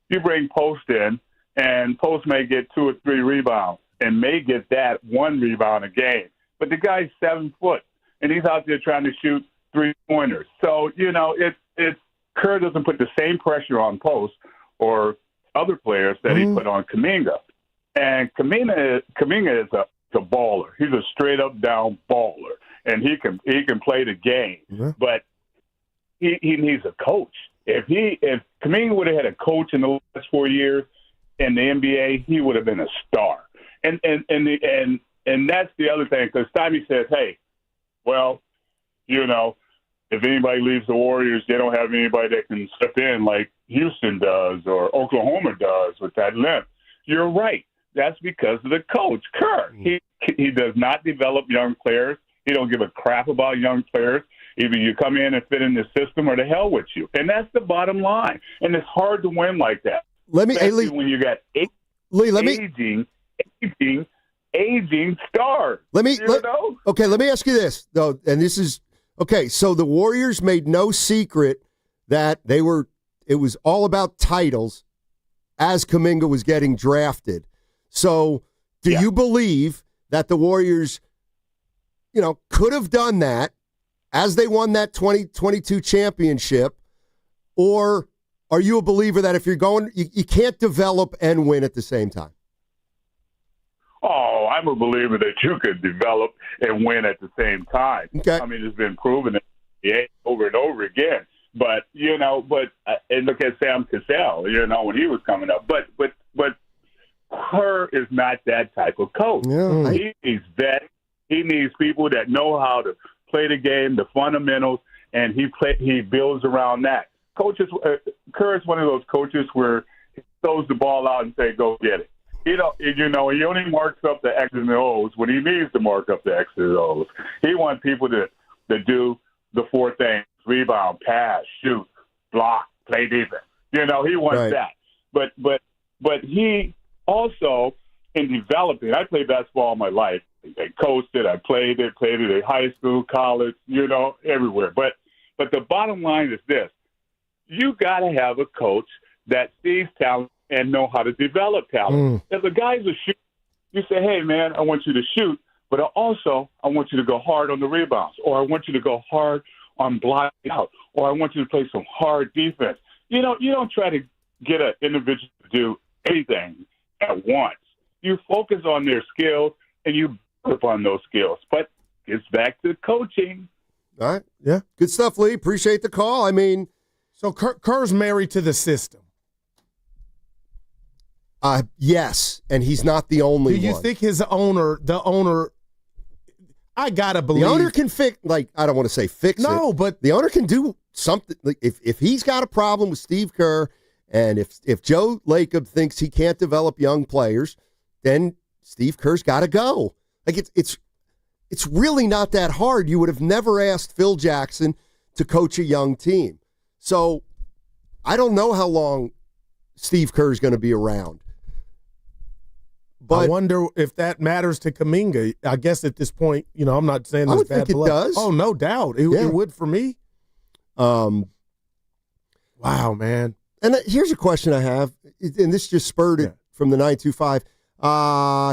You bring Post in, and Post may get 2 or 3 rebounds and may get that 1 rebound a game. But the guy's 7 foot, and he's out there trying to shoot 3-pointers. So, it's Kerr doesn't put the same pressure on Post or other players that he put on Kuminga. And Kuminga is a baller. He's a straight-up down baller, and he can play the game. Mm-hmm. But he needs a coach. If Kuminga would have had a coach in the last 4 years in the NBA, he would have been a star. And that's the other thing, because Steiny says, hey, well, if anybody leaves the Warriors, they don't have anybody that can step in like Houston does or Oklahoma does with that length. You're right. That's because of the coach, Kerr. He does not develop young players. He don't give a crap about young players. Either you come in and fit in the system or the hell with you. And that's the bottom line. And it's hard to win like that. Especially when you got aging stars. Let me ask you this, though, and this is okay. So the Warriors made no secret that it was all about titles as Kuminga was getting drafted. So do you believe that the Warriors, could have done that as they won that 2022 championship, or are you a believer that if you're going, you can't develop and win at the same time? Oh, I'm a believer that you could develop and win at the same time. Okay. I mean, it's been proven over and over again. But, and look at Sam Cassell, when he was coming up. But Kerr is not that type of coach. Yeah, he needs vet. He needs people that know how to play the game, the fundamentals, and he builds around that. Kerr is one of those coaches where he throws the ball out and say, go get it. He only marks up the X's and O's when he needs to mark up the X's and O's. He wants people to do the 4 things: rebound, pass, shoot, block, play defense. He wants that. But he also, in developing, I played basketball all my life. I coached it. I played it in high school, college, everywhere. But the bottom line is this: you got to have a coach that sees talent and know how to develop talent. If a guy's a shooter, you say, hey, man, I want you to shoot, but also I want you to go hard on the rebounds, or I want you to go hard on blocking out, or I want you to play some hard defense. You don't try to get an individual to do anything at once. You focus on their skills, and you build upon those skills. But it's back to coaching. All right. Yeah. Good stuff, Lee. Appreciate the call. I mean, so Kerr's married to the system. Yes, and he's not the only one. Do you think the owner, I got to believe. The owner can fix, I don't want to say fix it. No, but the owner can do something. Like if he's got a problem with Steve Kerr, and if Joe Lacob thinks he can't develop young players, then Steve Kerr's got to go. It's really not that hard. You would have never asked Phil Jackson to coach a young team. So I don't know how long Steve Kerr is going to be around. But I wonder if that matters to Kaminga. I guess at this point, I'm not saying I this would bad think blood. it does. Oh, no doubt. It would for me. Wow, man. And here's a question I have, and this just spurred it from the 925.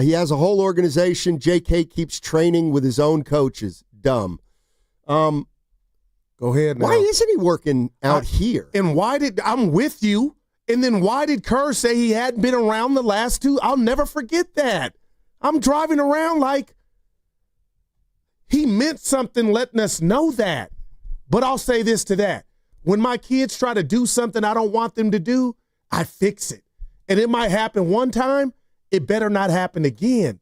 He has a whole organization. JK keeps training with his own coaches. Dumb. Go ahead now. Why isn't he working out here? And I'm with you. And then why did Kerr say he hadn't been around the last 2? I'll never forget that. I'm driving around like he meant something letting us know that. But I'll say this to that. When my kids try to do something I don't want them to do, I fix it. And it might happen one time. It better not happen again.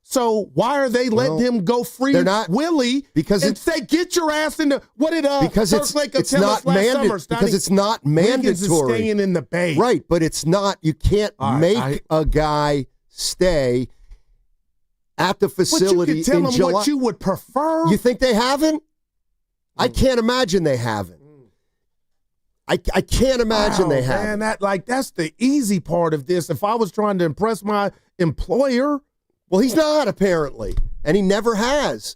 So why are they letting him go free willy and say, get your ass in the – what did because it's not because it's not mandatory. Wiggins is staying in the Bay. Right, but it's not – you can't make a guy stay at the facility but you can tell in them July. what you would prefer. You think they haven't? I can't imagine they haven't. I can't imagine they haven't. Man, that's the easy part of this. If I was trying to impress my employer. Well, he's not, apparently, and he never has.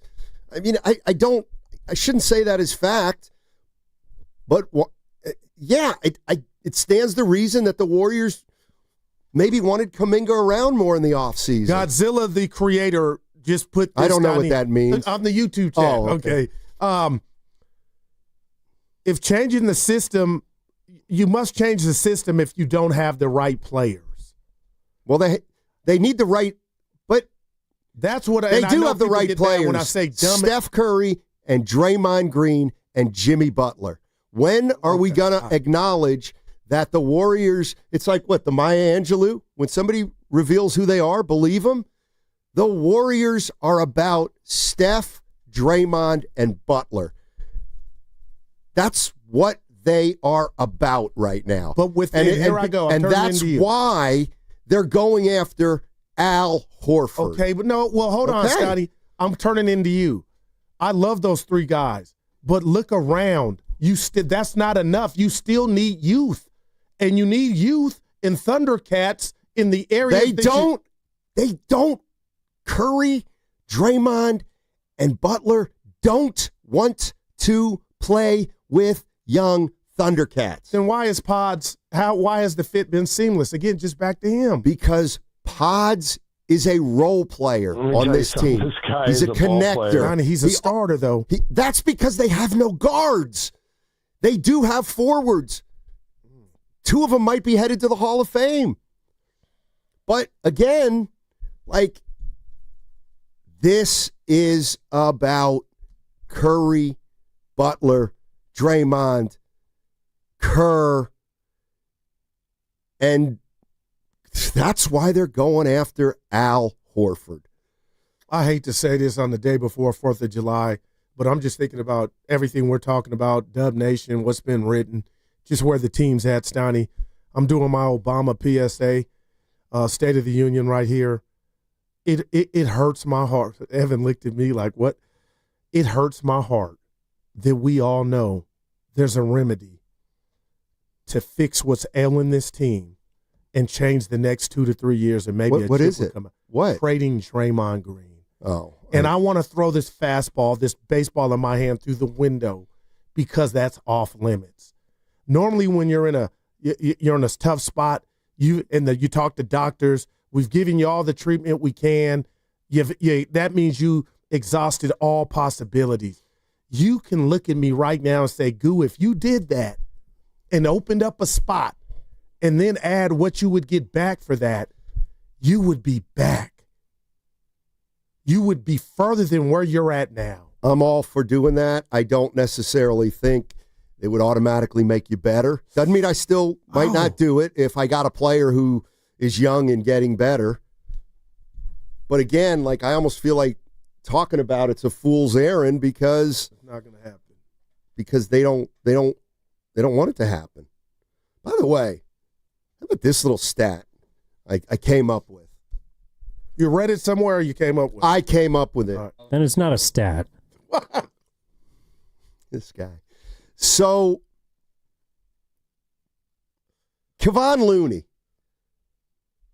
I mean, I shouldn't say that as fact, but yeah, it stands to reason that the Warriors maybe wanted Kuminga around more in the offseason. Godzilla, the creator, just put this I don't know what that means. On the YouTube channel. Oh, okay. If changing the system, you must change the system if you don't have the right players. Well, they need the right, but that's what they do have the right players. When I say dumb, Steph Curry and Draymond Green and Jimmy Butler. When are we going to acknowledge that the Warriors, it's like what, the Maya Angelou? When somebody reveals who they are, believe them? The Warriors are about Steph, Draymond, and Butler. That's what they are about right now. But and that's why they're going after Al Horford. Okay, but no, well, hold on, Scotty. I'm turning into you. I love those three guys, but look around. That's not enough. You still need youth, and you need youth in Thundercats in the area. They don't. Curry, Draymond, and Butler don't want to play with young Thundercats. Then why has the fit been seamless? Again, just back to him. Because Pods is a role player on this team. He's a connector. He's a starter, though. That's because they have no guards. They do have forwards. Two of them might be headed to the Hall of Fame. But again, this is about Curry, Butler, Draymond, Kerr, and that's why they're going after Al Horford. I hate to say this on the day before 4th of July, but I'm just thinking about everything we're talking about, Dub Nation, what's been written, just where the team's at, Steiny. I'm doing my Obama PSA, State of the Union right here. It hurts my heart. Evan looked at me like, what? It hurts my heart that we all know there's a remedy to fix what's ailing this team and change the next 2 to 3 years, and maybe what is it? What? Trading Draymond Green. Oh. And I want to throw this fastball, this baseball in my hand through the window because that's off limits. Normally when you're in a tough spot, you talk to doctors, we've given you all the treatment we can. That means you exhausted all possibilities. You can look at me right now and say, Goo, if you did that and opened up a spot and then add what you would get back for that, you would be back. You would be further than where you're at now. I'm all for doing that. I don't necessarily think it would automatically make you better. Doesn't mean I still might not do it if I got a player who is young and getting better. But again, I almost feel like talking about it's a fool's errand because it's not going to happen. Because they don't want it to happen. By the way, how about this little stat I came up with? You read it somewhere or you came up with it? I came up with it. Right. Then it's not a stat. This guy. So, Kevon Looney.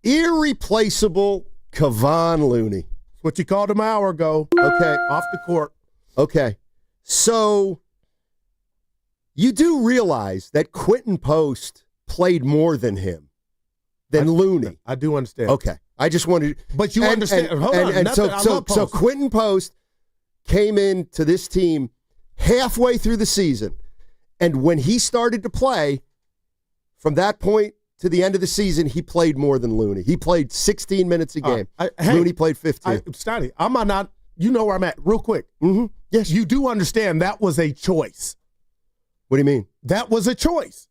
Irreplaceable Kevon Looney. What you called him an hour ago. Okay. Off the court. Okay. So, you do realize that Quentin Post played more than him, Looney. I do understand. Okay. I just wanted to. But you understand. Hold on. So Quentin Post came into this team halfway through the season. And when he started to play, from that point to the end of the season, he played more than Looney. He played 16 minutes a game. Looney played 15. Steiny, you know where I'm at real quick. Mm-hmm. Yes. You do understand that was a choice. What do you mean? That was a choice.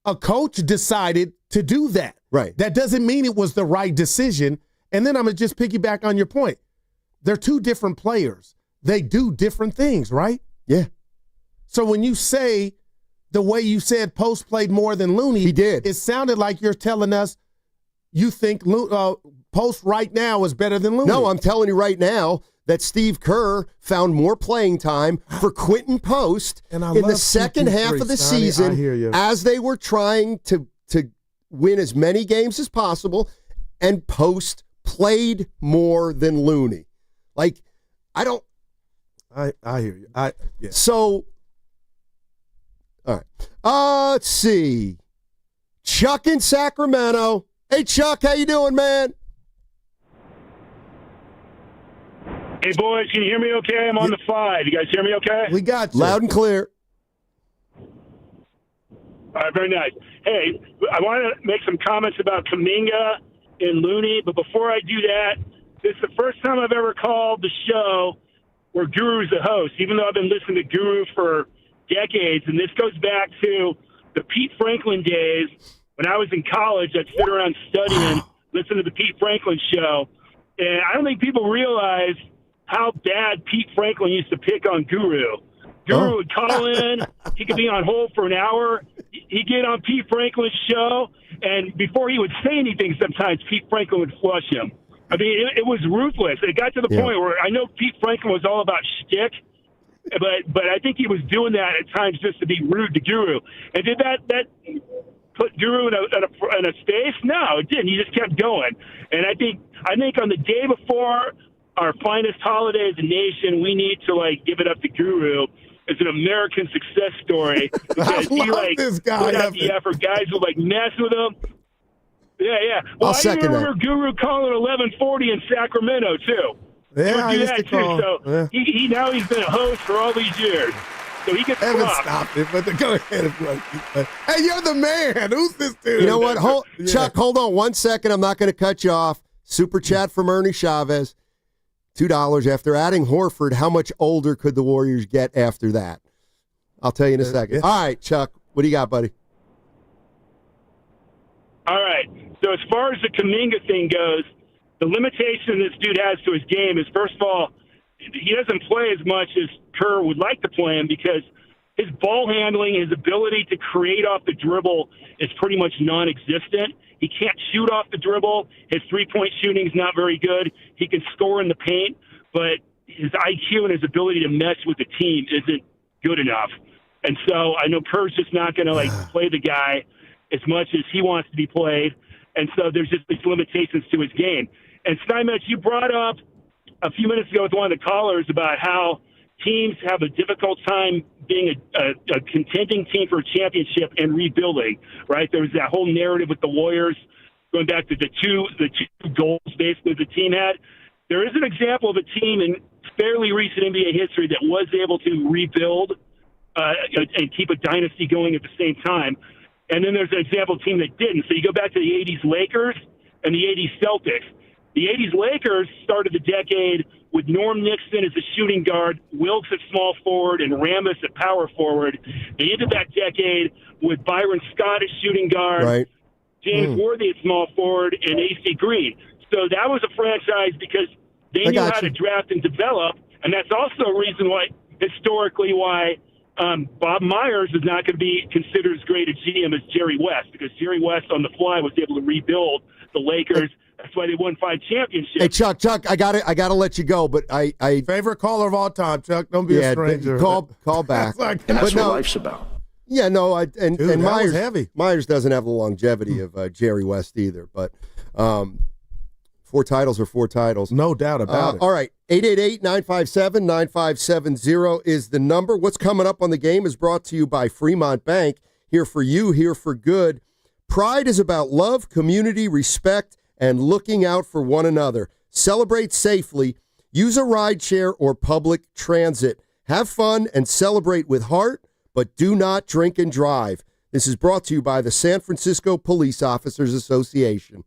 A coach decided to do that. Right. That doesn't mean it was the right decision. And then I'm going to just piggyback on your point. They're two different players. They do different things, right? Yeah. So when you say the way you said Post played more than Looney, he did. It sounded like you're telling us you think Post right now is better than Looney. No, I'm telling you right now that Steve Kerr found more playing time for Quentin Post in the second half of the season as they were trying to win as many games as possible, and Post played more than Looney. Like, I hear you. Yeah. So, all right. Let's see. Chuck in Sacramento. Hey, Chuck, how you doing, man? Hey, boys, can you hear me okay? I'm on the 5. You guys hear me okay? We got you. Loud and clear. All right, very nice. Hey, I want to make some comments about Kaminga and Looney, but before I do that, this is the first time I've ever called the show where Guru's the host, even though I've been listening to Guru for decades, and this goes back to the Pete Franklin days. When I was in college, I'd sit around studying, listen to the Pete Franklin show, and I don't think people realize how bad Pete Franklin used to pick on Guru. Guru would call in. He could be on hold for an hour. He'd get on Pete Franklin's show, and before he would say anything, sometimes Pete Franklin would flush him. I mean, it was ruthless. It got to the point where I know Pete Franklin was all about shtick, but I think he was doing that at times just to be rude to Guru. And did that put Guru in a space? No, it didn't. He just kept going. And I think on the day before our finest holiday as a nation, we need to give it up to Guru. It's an American success story because he put out the effort. Guys would mess with him. Yeah. Well, I remember Guru calling 11:40 in Sacramento too. Yeah, I used to call. So he now he's been a host for all these years. So he gets stopped it, but go ahead. Hey, you're the man. Who's this dude? You know what? Chuck, hold on 1 second. I'm not going to cut you off. Super chat from Ernie Chavez. $2 after adding Horford. How much older could the Warriors get after that? I'll tell you in a second. All right, Chuck, what do you got, buddy? All right. So as far as the Kaminga thing goes, the limitation this dude has to his game is, first of all, he doesn't play as much as Kerr would like to play him because his ball handling, his ability to create off the dribble is pretty much non-existent. He can't shoot off the dribble. His three-point shooting is not very good. He can score in the paint, but his IQ and his ability to mesh with the team isn't good enough. And so I know Kerr's just not going to play the guy as much as he wants to be played. And so there's just these limitations to his game. And Steinmetz, you brought up a few minutes ago with one of the callers about how teams have a difficult time being a contending team for a championship and rebuilding, right? There was that whole narrative with the Warriors going back to the two goals basically the team had. There is an example of a team in fairly recent NBA history that was able to rebuild and keep a dynasty going at the same time. And then there's an example of a team that didn't. So you go back to the 80s Lakers and the 80s Celtics. The 80s Lakers started the decade with Norm Nixon as a shooting guard, Wilkes at small forward, and Rambis at power forward. They ended that decade with Byron Scott as shooting guard, James Worthy at small forward, and A.C. Green. So that was a franchise because they knew how to draft and develop, and that's also a reason why, historically, why Bob Myers is not going to be considered as great a GM as Jerry West, because Jerry West on the fly was able to rebuild the Lakers. That's why they won 5 championships. Hey, Chuck, I gotta let you go, but I favorite caller of all time, Chuck. Don't be a stranger. Call back. That's what life's about. Yeah, no, and Myers heavy. Myers doesn't have the longevity of Jerry West either, but 4 titles are 4 titles. No doubt about it. All right, 888-957-9570 is the number. What's coming up on the game is brought to you by Fremont Bank. Here for you, here for good. Pride is about love, community, respect, and looking out for one another. Celebrate safely. Use a rideshare or public transit. Have fun and celebrate with heart, but do not drink and drive. This is brought to you by the San Francisco Police Officers Association.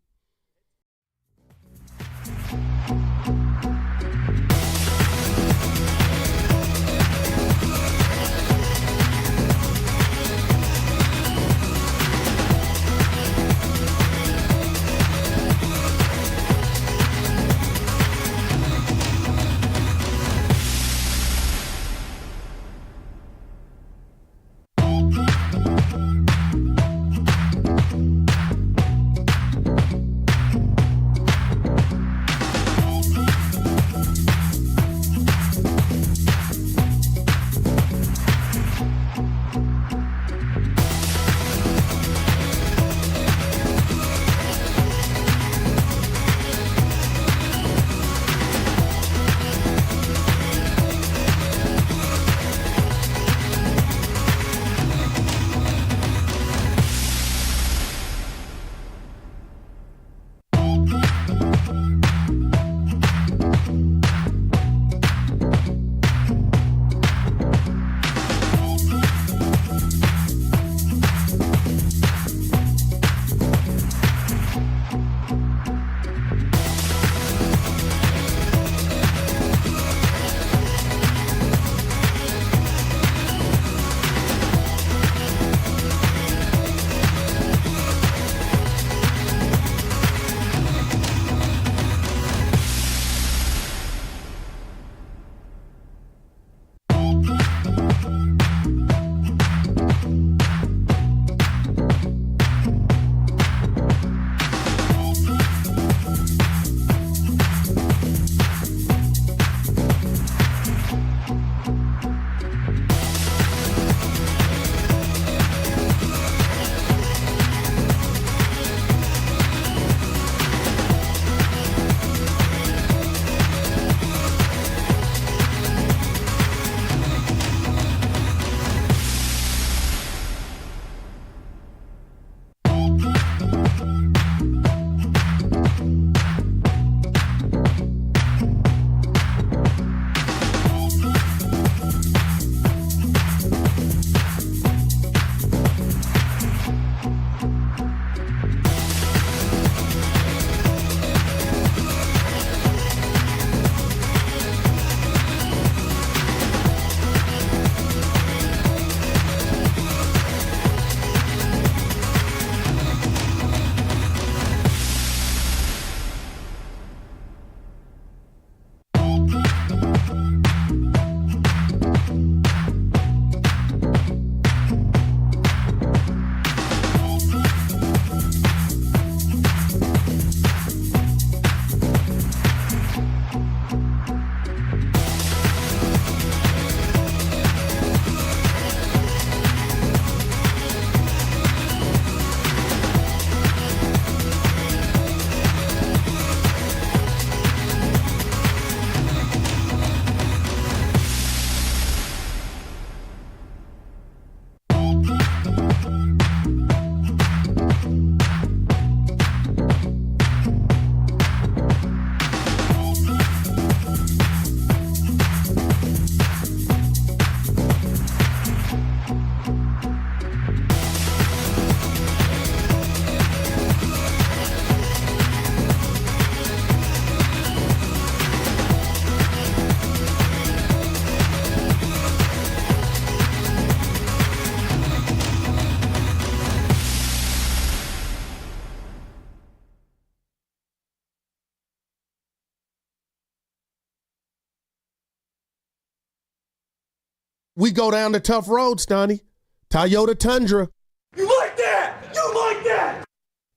we go down the tough road, Steiny. Toyota Tundra. You like that? You like that?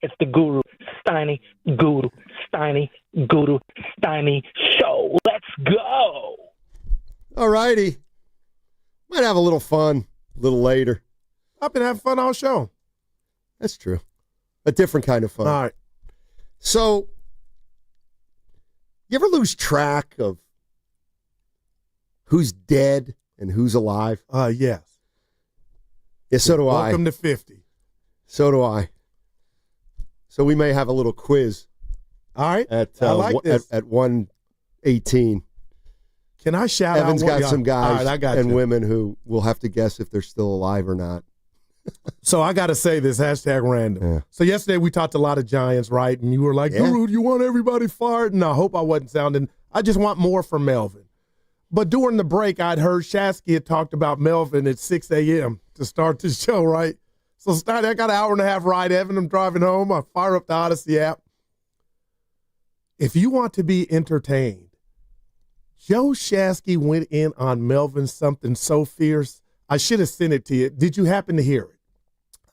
It's the Guru, Steiny Guru, Steiny Guru, Steiny Show. Let's go. All righty. Might have a little fun a little later. I've been having fun all show. That's true. A different kind of fun. All right. So, you ever lose track of who's dead and who's alive? Yes. Yeah, so do I. Welcome to 50. So do I. So we may have a little quiz. All right. I like this. At 1:18. Can I shout Evan's out? Evan's got some guys and you. women who will have to guess if they're still alive or not. So I got to say this, #random. Yeah. So yesterday we talked a lot of Giants, right? And you were like, Guru, you want everybody fired? And I hope I wasn't sounding. I just want more from Melvin. But during the break, I'd heard Shasky had talked about Melvin at 6 a.m. to start the show, right? So Steiny, I got an hour and a half ride, Evan. I'm driving home. I fire up the Odyssey app. If you want to be entertained, Joe Shasky went in on Melvin something so fierce. I should have sent it to you. Did you happen to hear it?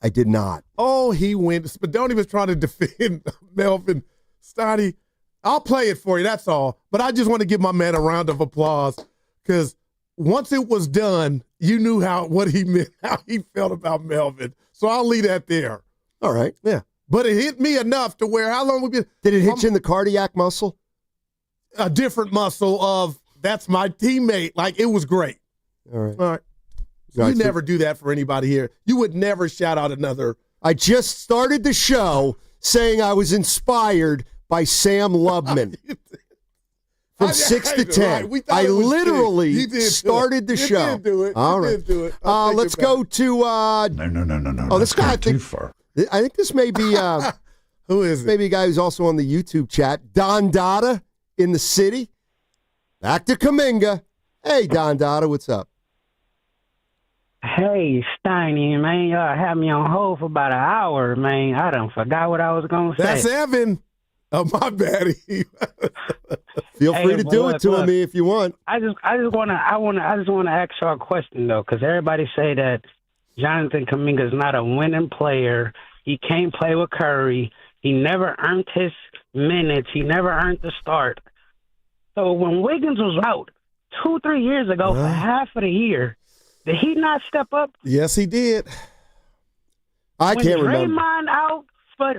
I did not. Oh, he went. Spadoni was trying to defend Melvin. Steiny, I'll play it for you, that's all. But I just want to give my man a round of applause because once it was done, you knew what he meant, how he felt about Melvin. So I'll leave that there. All right. Yeah. But it hit me enough to where, how long we been? Did it hit you in the cardiac muscle? A different muscle of, that's my teammate. Like, it was great. All right. All right. So you never do that for anybody here. You would never shout out another. I just started the show saying I was inspired by Sam Lubman. From 6 to 10. Right. I literally started the show. Did do it. All right. Did do it. Let's go to No. Oh, this guy, too far. I think this may be who is it? Maybe a guy who's also on the YouTube chat. Don Dada in the city. Back to Kaminga. Hey, Don Dada, what's up? Hey, Steiny, man, y'all had me on hold for about an hour, man. I done forgot what I was going to say. That's Evan. Oh, my bad. Feel free to do it to me if you want. I just want to ask y'all a question though, because everybody say that Jonathan Kuminga is not a winning player. He can't play with Curry. He never earned his minutes. He never earned the start. So when Wiggins was out 2-3 years ago for half of the year, did he not step up? Yes, he did. I can't remember. When Draymond out, but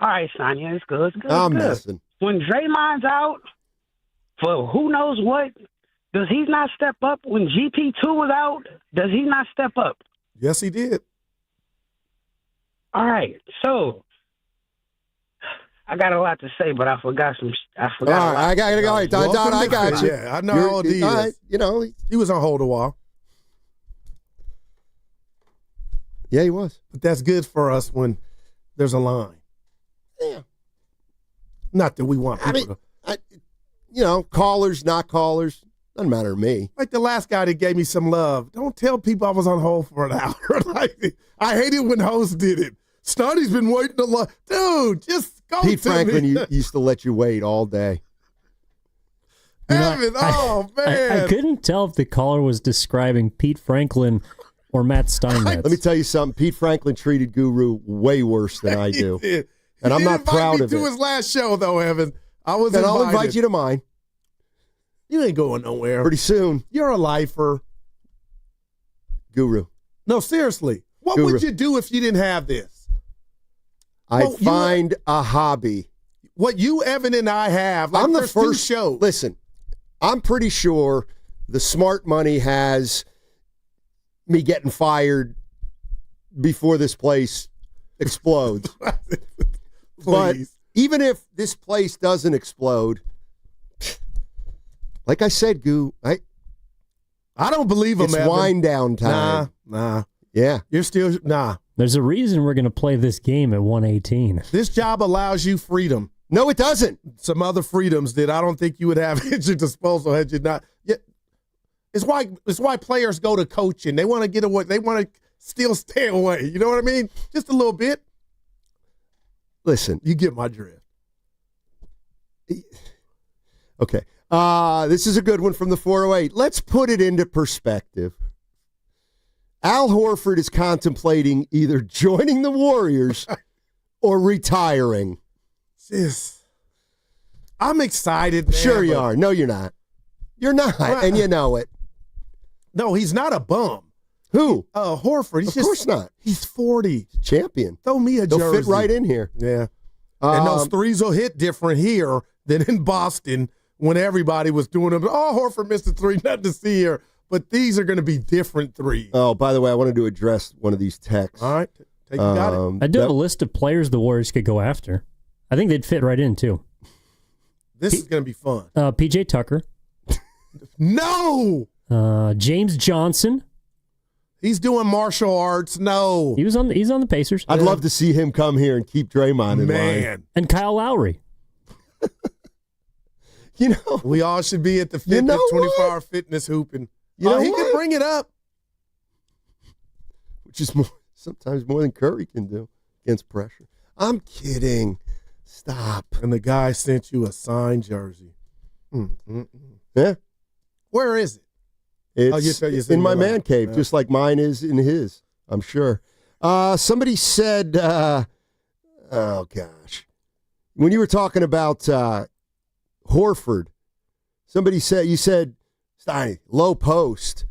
all right, Sonya, it's good. It's good. I'm messing. When Draymond's out for who knows what, does he not step up? When GP2 was out, does he not step up? Yes, he did. All right, so I got a lot to say, but I forgot some. All right, all right, Don, I got you. Yeah, I know how old he is. Right, you know, he was on hold a while. Yeah, he was. But that's good for us when there's a line. Yeah. Not that we want people callers, not callers, doesn't matter to me. Like the last guy that gave me some love. Don't tell people I was on hold for an hour. I hate it when hosts did it. Steiny's been waiting a lot. Dude, just go Pete to Franklin me. used to let you wait all day. Evan, man. I couldn't tell if the caller was describing Pete Franklin or Matt Steinmetz. Let me tell you something. Pete Franklin treated Guru way worse than I do. And I'm not proud of it. To his last show, though, Evan. I'll invite you to mine. You ain't going nowhere. Pretty soon. You're a lifer. Guru. No, seriously. What would you do if you didn't have this? I'd find a hobby. What you, Evan, and I have. I'm the first show. Listen, I'm pretty sure the smart money has me getting fired before this place explodes. But even if this place doesn't explode, like I said, Goo, I don't believe him, it's Evan. wind down time. Nah. Yeah. You're still, There's a reason we're going to play this game at 1:18. This job allows you freedom. No, it doesn't. Some other freedoms that I don't think you would have at your disposal had you not. Yeah, it's why players go to coaching. They want to get away. They want to still stay away. You know what I mean? Just a little bit. Listen. You get my drift. Okay. This is a good one from the 408. Let's put it into perspective. Al Horford is contemplating either joining the Warriors or retiring. I'm excited, man. Sure you are. No, you're not. You're not, and you know it. No, he's not a bum. Who? Horford. Of course not. He's 40. Champion. Throw me a jersey. They'll fit right in here. Yeah. And those threes will hit different here than in Boston when everybody was doing them. Oh, Horford missed a three. Nothing to see here. But these are going to be different threes. Oh, by the way, I wanted to address one of these texts. All right. You got it. I do have a list of players the Warriors could go after. I think they'd fit right in, too. This is going to be fun. P.J. Tucker. No! James Johnson. He's doing martial arts. No. He's on the Pacers. I'd love to see him come here and keep Draymond in line. And Kyle Lowry. You know, we all should be at the fitness, 24-hour fitness hooping. He can bring it up. Which is sometimes more than Curry can do against pressure. I'm kidding. Stop. And the guy sent you a signed jersey. Yeah. Where is it? It's in my man cave, just like mine is in his, I'm sure. Somebody said, oh, gosh. When you were talking about Horford, somebody said, you said, Steiny, low post.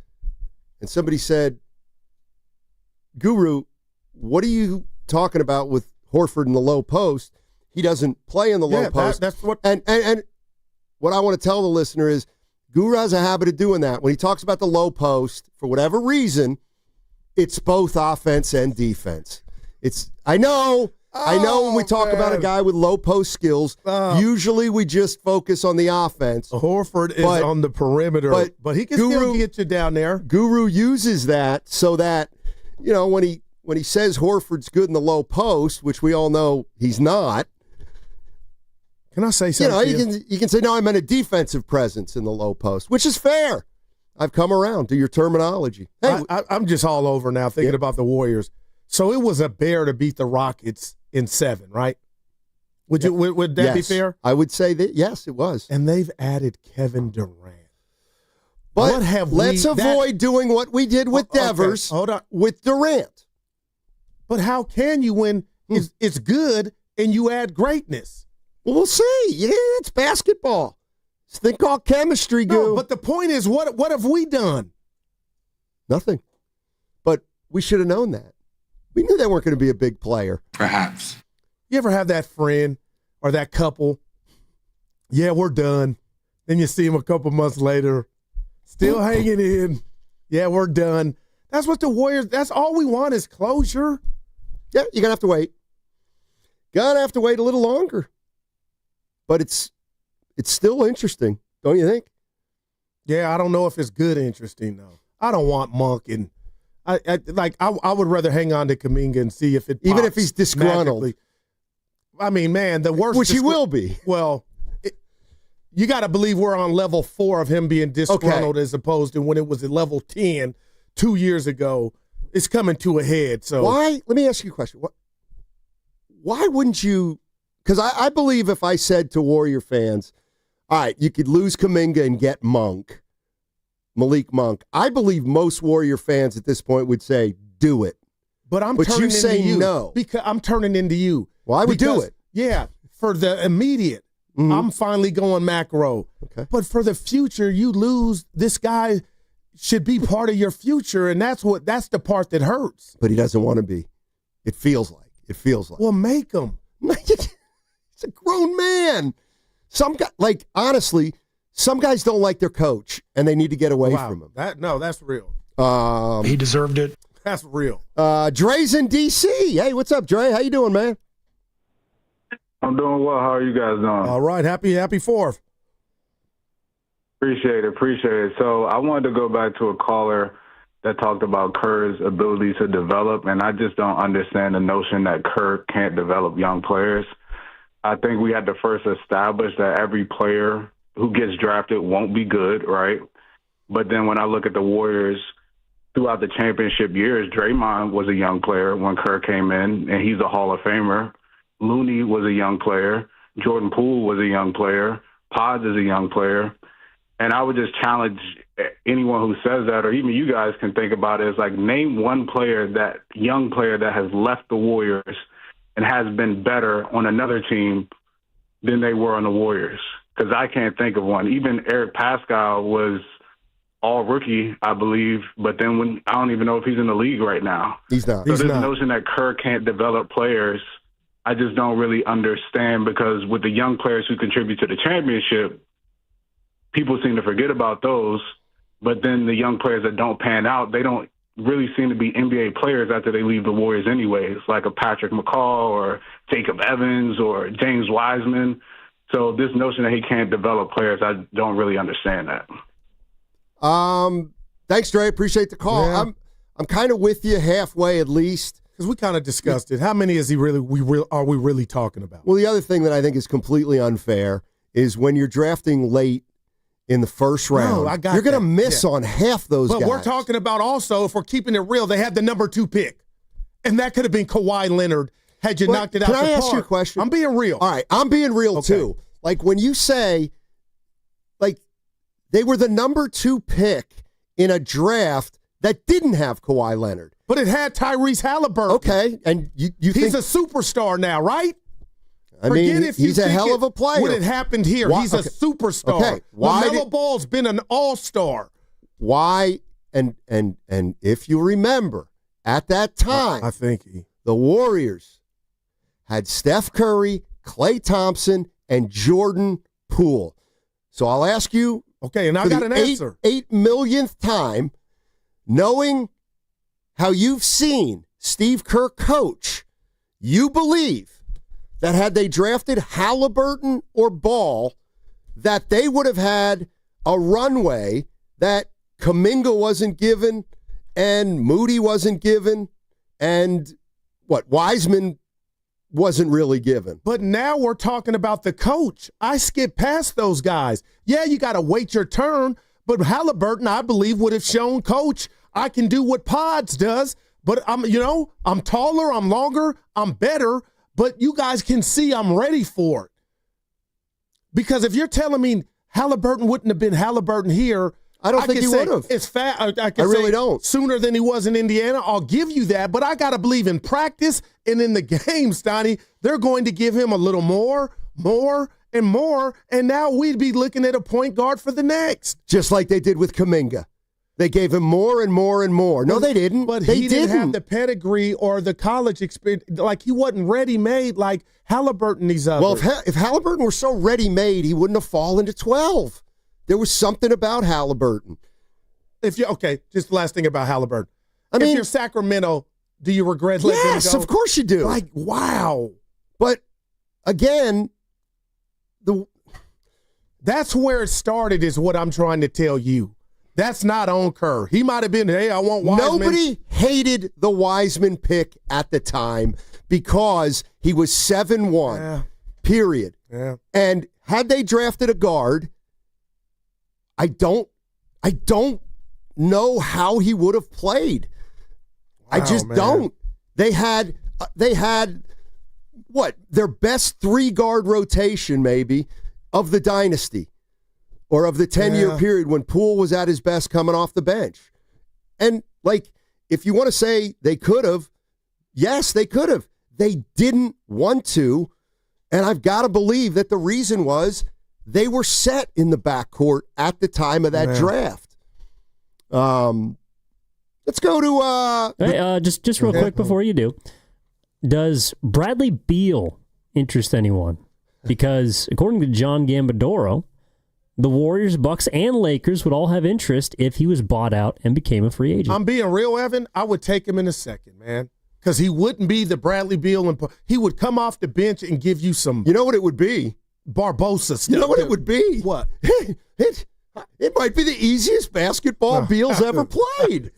And somebody said, Guru, what are you talking about with Horford in the low post? He doesn't play in the low post. That's what. And what I want to tell the listener is, Guru has a habit of doing that. When he talks about the low post, for whatever reason, it's both offense and defense. I know when we talk about a guy with low post skills, usually we just focus on the offense. Horford is on the perimeter, but he can still get you down there. Guru uses that so that, when he says Horford's good in the low post, which we all know he's not. Can I say something? You can say, no, I meant a defensive presence in the low post, which is fair. I've come around to your terminology. Hey, I'm just all over now thinking about the Warriors. So it was a bear to beat the Rockets in 7, right? Would that be fair? I would say that, yes, it was. And they've added Kevin Durant. But let's avoid doing what we did with Devers with Durant. But how can you when it's good and you add greatness? Well, we'll see. Yeah, it's basketball. It's a thing called chemistry, Goo. No, but the point is, what have we done? Nothing. But we should have known that. We knew they weren't going to be a big player. Perhaps. You ever have that friend or that couple? Yeah, we're done. Then you see them a couple months later, still hanging in. Yeah, we're done. That's what the Warriors, that's all we want is closure. Yeah, you're going to have to wait. Going to have to wait a little longer. But it's still interesting, don't you think? Yeah, I don't know if it's good interesting, though. I don't want Monk and I would rather hang on to Kaminga and see if it pops even if he's disgruntled. Magically. I mean, man, the worst. Which he will be. Well, you got to believe we're on level 4 of him being disgruntled as opposed to when it was at level 10 2 years ago. It's coming to a head. So why? Let me ask you a question. Why wouldn't you? Because I believe if I said to Warrior fans, all right, you could lose Kuminga and get Malik Monk. I believe most Warrior fans at this point would say, do it. But you say no. Because I'm turning into you. Well, I would do it. Yeah, for the immediate. Mm-hmm. I'm finally going macro. Okay. But for the future, you lose. This guy should be part of your future, and that's the part that hurts. But he doesn't want to be. It feels like. Well, make him. He's a grown man. Honestly, some guys don't like their coach, and they need to get away from him. That's real. He deserved it. That's real. Dre's in D.C. Hey, what's up, Dre? How you doing, man? I'm doing well. How are you guys doing? All right. Happy 4th. Appreciate it. So I wanted to go back to a caller that talked about Kerr's ability to develop, and I just don't understand the notion that Kerr can't develop young players. I think we had to first establish that every player who gets drafted won't be good, right? But then when I look at the Warriors throughout the championship years, Draymond was a young player when Kerr came in, and he's a Hall of Famer. Looney was a young player. Jordan Poole was a young player. Pods is a young player. And I would just challenge anyone who says that, or even you guys can think about it, is like name one young player that has left the Warriors and has been better on another team than they were on the Warriors. Because I can't think of one. Even Eric Pascal was all rookie, I believe, but then I don't even know if he's in the league right now. He's not. So this notion that Kerr can't develop players, I just don't really understand, because with the young players who contribute to the championship, people seem to forget about those. But then the young players that don't pan out, they don't really seem to be NBA players after they leave the Warriors anyways, like a Patrick McCaw or Jacob Evans or James Wiseman. So this notion that he can't develop players, I don't really understand that. Thanks, Dre. Appreciate the call. Yeah. I'm kind of with you halfway at least. Because we kind of discussed it. How many is are we really talking about? Well, the other thing that I think is completely unfair is when you're drafting late in the first round, you're going to miss on half those guys. But we're talking about also, if we're keeping it real, they had the number 2 pick. And that could have been Kawhi Leonard had you knocked it out the park. Can I ask you a question? I'm being real. All right, I'm being real too. Like when you say, like, they were the number 2 pick in a draft that didn't have Kawhi Leonard. But it had Tyrese Halliburton. Okay, and you he's a superstar now, right? I mean, he's a hell of a player. What had happened here? He's a superstar. Okay, LaMelo Ball's been an all-star. Why? And if you remember, at that time, I think the Warriors had Steph Curry, Klay Thompson, and Jordan Poole. So I'll ask you, okay, and I got an answer. 8 millionth time, knowing how you've seen Steve Kerr coach, you believe that had they drafted Halliburton or Ball, that they would have had a runway that Kuminga wasn't given and Moody wasn't given and Wiseman wasn't really given. But now we're talking about the coach. I skipped past those guys. Yeah, you got to wait your turn, but Halliburton, I believe, would have shown coach, I can do what Pods does, but I'm taller, I'm longer, I'm better, but you guys can see I'm ready for it. Because if you're telling me Halliburton wouldn't have been Halliburton here, I don't think he would have. It's fat. I really don't. Sooner than he was in Indiana. I'll give you that, but I got to believe in practice and in the game, Steiny, they're going to give him a little more, and more, and now we'd be looking at a point guard for the next. Just like they did with Kaminga. They gave him more and more and more. No, they didn't. But he didn't have the pedigree or the college experience. Like, he wasn't ready-made like Halliburton, these others. Well, if Halliburton were so ready-made, he wouldn't have fallen to 12. There was something about Halliburton. Just the last thing about Halliburton. If you're Sacramento, do you regret letting him go? Yes, of course you do. Like, wow. But, again, that's where it started is what I'm trying to tell you. That's not on Kerr. He might have been, hey, I want Wiseman. Nobody hated the Wiseman pick at the time because he was 7'1", period. Yeah. And had they drafted a guard, I don't know how he would have played. I just don't. They had their best 3-guard rotation maybe of the dynasty. Or of the 10-year period when Poole was at his best coming off the bench. And, if you want to say they could have, yes, they could have. They didn't want to, and I've got to believe that the reason was they were set in the backcourt at the time of that draft. Let's go to... just real quick before you do. Does Bradley Beal interest anyone? Because according to John Gambadoro, the Warriors, Bucks, and Lakers would all have interest if he was bought out and became a free agent. I'm being real, Evan. I would take him in a second, man. Because he wouldn't be the Bradley Beal. He would come off the bench and give you some... You know what it would be? Barbosa stuff. You know what it would be? What? It might be the easiest basketball Beal's ever played.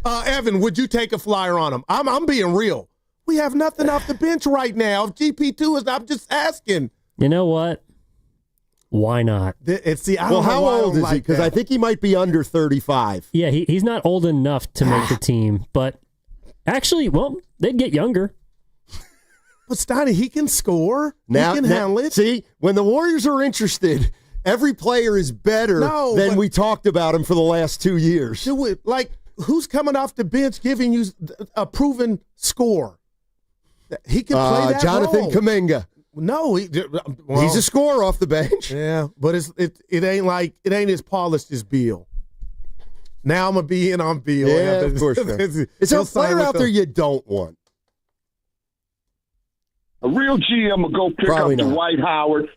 Evan, would you take a flyer on him? I'm being real. We have nothing off the bench right now. If GP2 is... I'm just asking. You know what? Why not? How old is he? Because I think he might be under 35. Yeah, he's not old enough to make the team. But actually, they'd get younger. But Steiny, he can score. He can handle it. See, when the Warriors are interested Every player is better than we talked about him for the last 2 years. Like, who's coming off the bench giving you a proven score? He can play that Jonathan role. Kuminga. No, He's a scorer off the bench. Yeah, but it ain't as polished as Beal. Now I'm gonna be in on Beal. Yeah, of course. Is there a player out there you don't want? A real GM will go pick up Dwight Howard.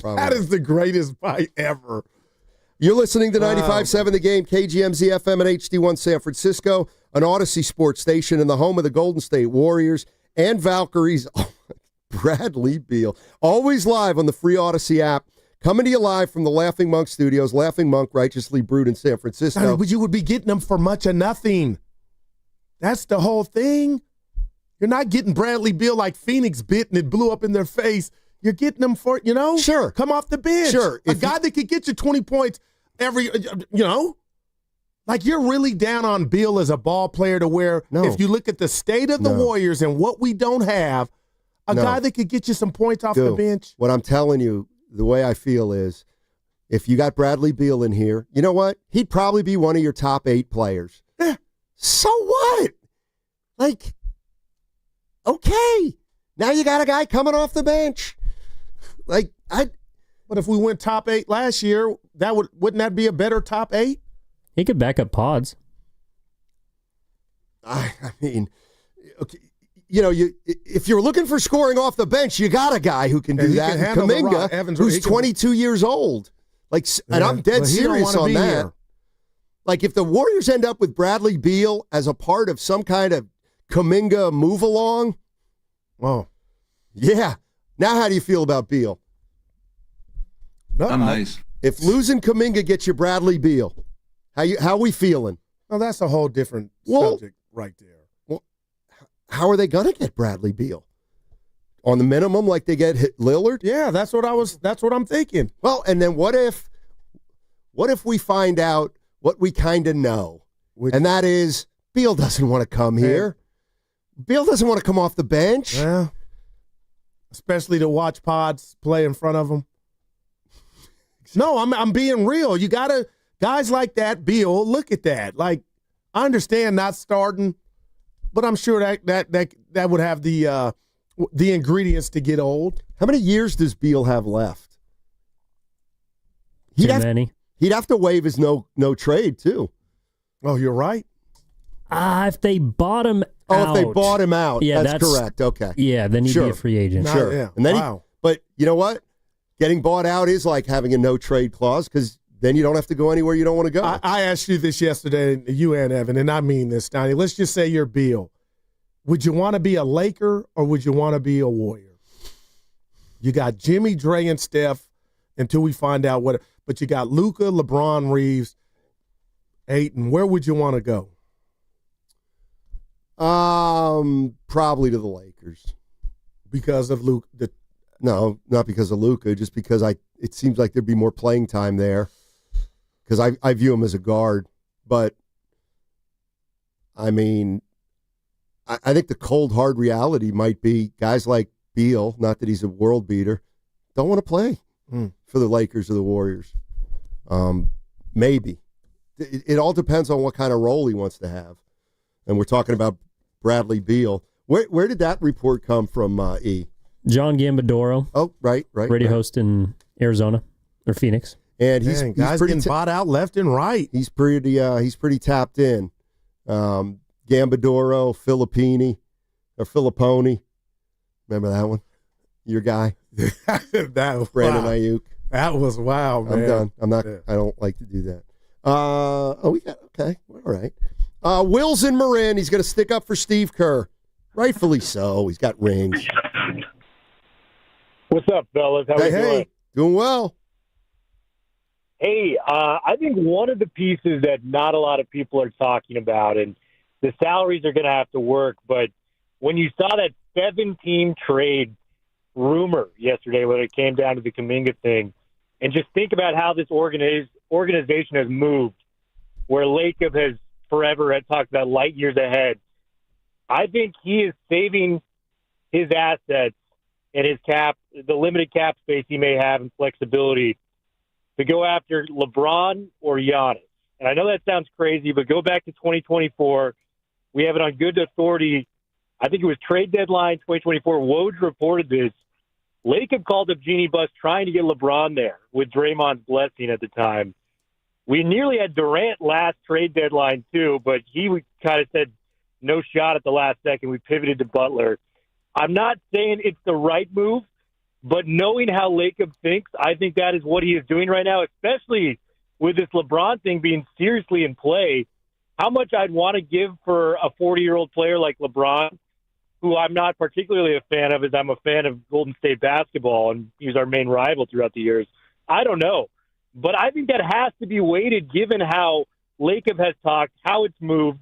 That is the greatest fight ever. You're listening to 95.7 The Game, KGMZ FM and HD1 San Francisco, an Odyssey sports station in the home of the Golden State Warriors and Valkyries. Bradley Beal, always live on the free Odyssey app. Coming to you live from the Laughing Monk Studios. Laughing Monk, righteously brewed in San Francisco. But you would be getting them for much of nothing. That's the whole thing. You're not getting Bradley Beal like Phoenix bit and it blew up in their face. You're getting them for, Sure. Come off the bench. Sure. A guy that could get you 20 points every, Like, you're really down on Beal as a ball player to where if you look at the state of the Warriors and what we don't have, a guy that could get you some points off the bench. What I'm telling you, the way I feel is, if you got Bradley Beal in here, you know what? He'd probably be one of your top 8 players. Yeah. So what? Like, okay. Now you got a guy coming off the bench. But if we went top 8 last year, wouldn't that be a better top 8? He could back up Pods. I mean, okay. If you're looking for scoring off the bench, you got a guy who can do that. Kuminga, who's 22 years old. And I'm dead serious on that. Here. Like, if the Warriors end up with Bradley Beal as a part of some kind of Kuminga move along, yeah. Now, how do you feel about Beal? I'm nice. If losing Kuminga gets you Bradley Beal, how we feeling? Well, that's a whole different subject right there. How are they going to get Bradley Beal? On the minimum, like they get Lillard? Yeah, that's what I'm thinking. Well, and then what if we find out what we kind of know? And that is, Beal doesn't want to come here. Beal doesn't want to come off the bench. Yeah. Especially to watch Pods play in front of him. No, I'm being real. You gotta, guys like that, Beal, look at that. Like, I understand not starting, but I'm sure that would have the ingredients to get old. How many years does Beal have left? Too many. He'd have to waive his no trade too. Oh, you're right. If they bought him out. Oh, if they bought him out. Yeah, that's correct. Okay. Yeah, then he'd be a free agent. Sure. Yeah. And then but you know what? Getting bought out is like having a no trade clause because then you don't have to go anywhere you don't want to go. I asked you this yesterday, you and Evan, and I mean this, Steiny. Let's just say you're Beal. Would you want to be a Laker or would you want to be a Warrior? You got Jimmy, Dre, and Steph until we find out what. But you got Luka, LeBron, Reeves, Ayton. Where would you want to go? Probably to the Lakers. Because of Luka? No, not because of Luka, just because it seems like there'd be more playing time there because I view him as a guard. But, I mean, I think the cold, hard reality might be guys like Beal, not that he's a world beater, don't want to play for the Lakers or the Warriors. Maybe. It all depends on what kind of role he wants to have. And we're talking about Bradley Beal. Where did that report come from, E? John Gambadoro. Oh, right. Radio host in Arizona or Phoenix. And he's guys pretty getting bought out left and right. He's pretty tapped in. Gambadoro, Filipponi. Remember that one? Your guy. That Brandon Ayuk. That was man. I'm done. I'm not. Yeah. I don't like to do that. We got okay. All right. Will's in Marin. He's going to stick up for Steve Kerr. Rightfully so. He's got rings. What's up, fellas? How are you doing? Doing well. Hey, I think one of the pieces that not a lot of people are talking about, and the salaries are going to have to work, but when you saw that 7-team trade rumor yesterday when it came down to the Kaminga thing, and just think about how this organization has moved, where Lacob has forever had talked about light years ahead, I think he is saving his assets and his cap, the limited cap space he may have and flexibility to go after LeBron or Giannis. And I know that sounds crazy, but go back to 2024. We have it on good authority. I think it was trade deadline 2024. Woj reported this. Lacob called up Jeannie Buss trying to get LeBron there with Draymond's blessing at the time. We nearly had Durant last trade deadline too, but he kind of said no shot at the last second. We pivoted to Butler. I'm not saying it's the right move, but knowing how Lacob thinks, I think that is what he is doing right now, especially with this LeBron thing being seriously in play. How much I'd want to give for a 40-year-old player like LeBron, who I'm not particularly a fan of, as I'm a fan of Golden State basketball, and he's our main rival throughout the years. I don't know. But I think that has to be weighted given how Lacob has talked, how it's moved,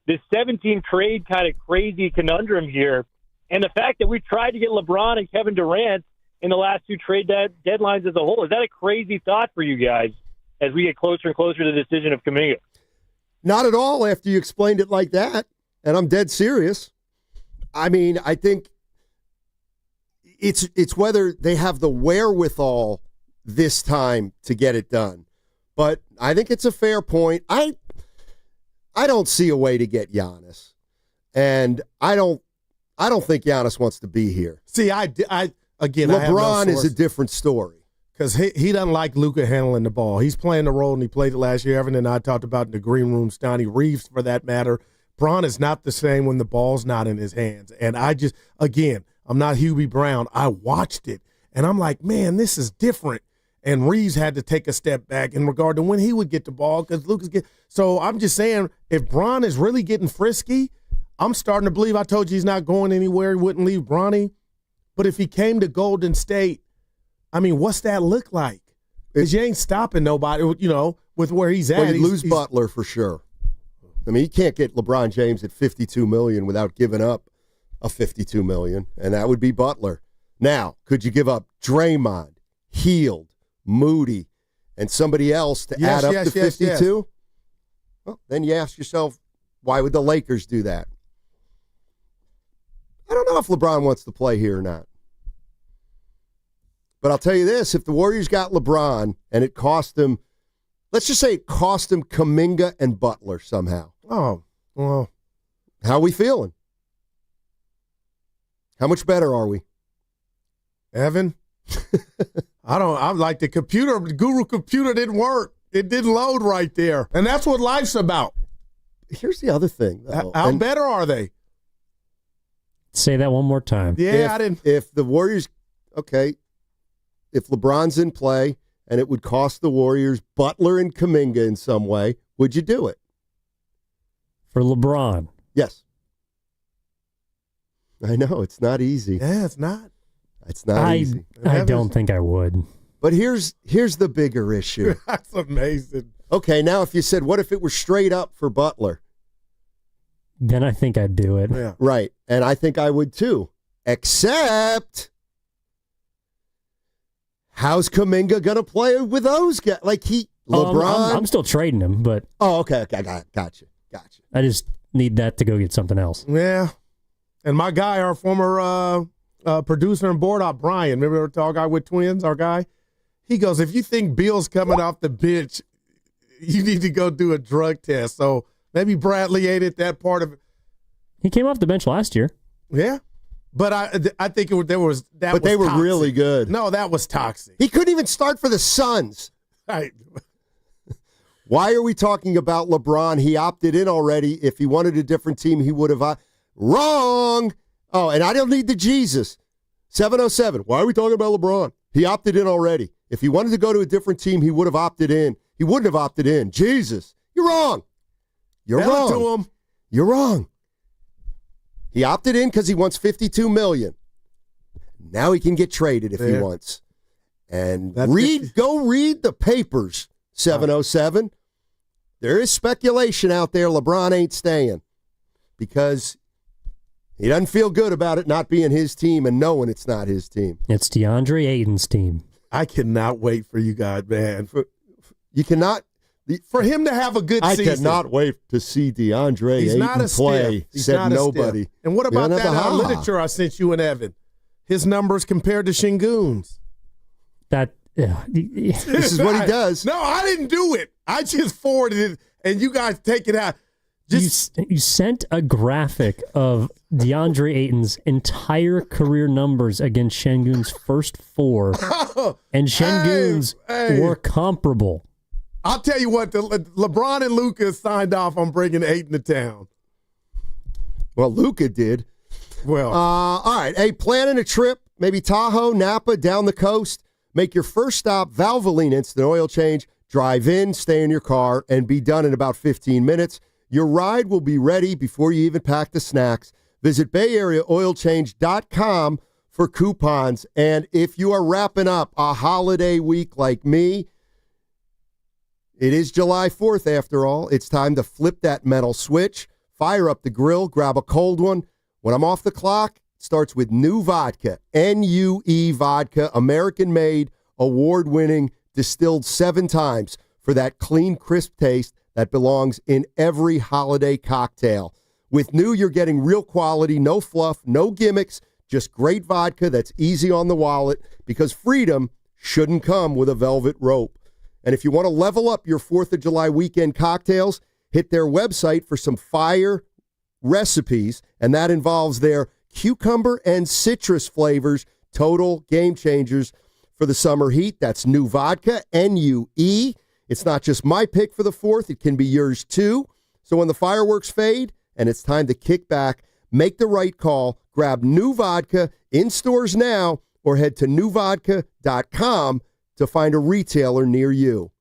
this 17 trade kind of crazy conundrum here, and the fact that we tried to get LeBron and Kevin Durant in the last two trade deadlines as a whole. Is that a crazy thought for you guys as we get closer and closer to the decision of Kuminga? Not at all after you explained it like that, and I'm dead serious. I mean, I think it's whether they have the wherewithal this time to get it done. But I think it's a fair point. I don't see a way to get Giannis. And I don't think Giannis wants to be here. See, again, LeBron is a different story. Because he doesn't like Luka handling the ball. He's playing the role, and he played it last year. Evan and I talked about in the green room, Steiny Reeves, for that matter. Bron is not the same when the ball's not in his hands. And I'm not Hubie Brown. I watched it, and I'm like, man, this is different. And Reeves had to take a step back in regard to when he would get the ball because Lucas get. So I'm just saying, if Bron is really getting frisky, I'm starting to believe. I told you he's not going anywhere. He wouldn't leave Bronny. But if he came to Golden State, I mean, what's that look like? Because you ain't stopping nobody, with where he's at. Well, you lose Butler for sure. I mean, you can't get LeBron James at $52 million without giving up a $52 million, and that would be Butler. Now, could you give up Draymond, Hield, Moody, and somebody else to add up to 52? Yes. Well, then you ask yourself, why would the Lakers do that? I don't know if LeBron wants to play here or not. But I'll tell you this, if the Warriors got LeBron and it cost them, let's just say it cost them Kuminga and Butler somehow. Oh, well. How are we feeling? How much better are we? Evan? I'm like the Guru computer didn't work. It didn't load right there. And that's what life's about. Here's the other thing, though. How better are they? Say that one more time. Yeah, I didn't. If the Warriors, if LeBron's in play and it would cost the Warriors Butler and Kaminga in some way, would you do it? For LeBron? Yes. I know, it's not easy. Yeah, it's not. It's not easy. I don't think I would. But here's the bigger issue. That's amazing. Okay, now if you said, what if it were straight up for Butler? Then I think I'd do it. Yeah. Right, and I think I would too. Except, how's Kuminga going to play with those guys? Like LeBron? I'm still trading him, but... Oh, okay, gotcha. I just need that to go get something else. Yeah. And my guy, our former producer and board op, Brian, remember the tall guy with twins, our guy? He goes, if you think Beal's coming off the bench, you need to go do a drug test. So maybe Bradley ate it, that part of it. He came off the bench last year. Yeah. But I think they were really good. No, that was toxic. He couldn't even start for the Suns. Right. Why are we talking about LeBron? He opted in already. If he wanted a different team, he would have. Wrong. Oh, and I don't need the Jesus. 707. Why are we talking about LeBron? He opted in already. If he wanted to go to a different team, he would have opted in. He wouldn't have opted in. Jesus. You're wrong. You're wrong. To him. You're wrong. He opted in because he wants $52 million. Now he can get traded if he wants. And go read the papers, 707. There is speculation out there LeBron ain't staying because he doesn't feel good about it not being his team and knowing it's not his team. It's DeAndre Ayton's team. I cannot wait for you guys, man. You cannot. For him to have a good season. I cannot wait to see DeAndre Ayton play, said nobody. Steph. And what about that literature I sent you and Evan? His numbers compared to Şengün's. That This is what he does. No, I didn't do it. I just forwarded it, and you guys take it out. You sent a graphic of DeAndre Ayton's entire career numbers against Şengün's first 4, and Şengün's were comparable. I'll tell you what, LeBron and Luka signed off on bringing Ayton to town. Well, Luka did. Well, all right. Hey, planning a trip, maybe Tahoe, Napa, down the coast. Make your first stop Valvoline Instant Oil Change. Drive in, stay in your car, and be done in about 15 minutes. Your ride will be ready before you even pack the snacks. Visit BayAreaOilChange.com for coupons. And if you are wrapping up a holiday week like me, it is July 4th after all. It's time to flip that metal switch, fire up the grill, grab a cold one. When I'm off the clock, it starts with new vodka, NUE vodka, American-made, award-winning, distilled 7 times for that clean, crisp taste that belongs in every holiday cocktail. With new, you're getting real quality, no fluff, no gimmicks, just great vodka that's easy on the wallet, because freedom shouldn't come with a velvet rope. And if you want to level up your 4th of July weekend cocktails, hit their website for some fire recipes, and that involves their cucumber and citrus flavors, total game changers for the summer heat. That's new vodka, NUE. It's not just my pick for the 4th. It can be yours too. So when the fireworks fade and it's time to kick back, make the right call. Grab new vodka in stores now or head to newvodka.com to find a retailer near you.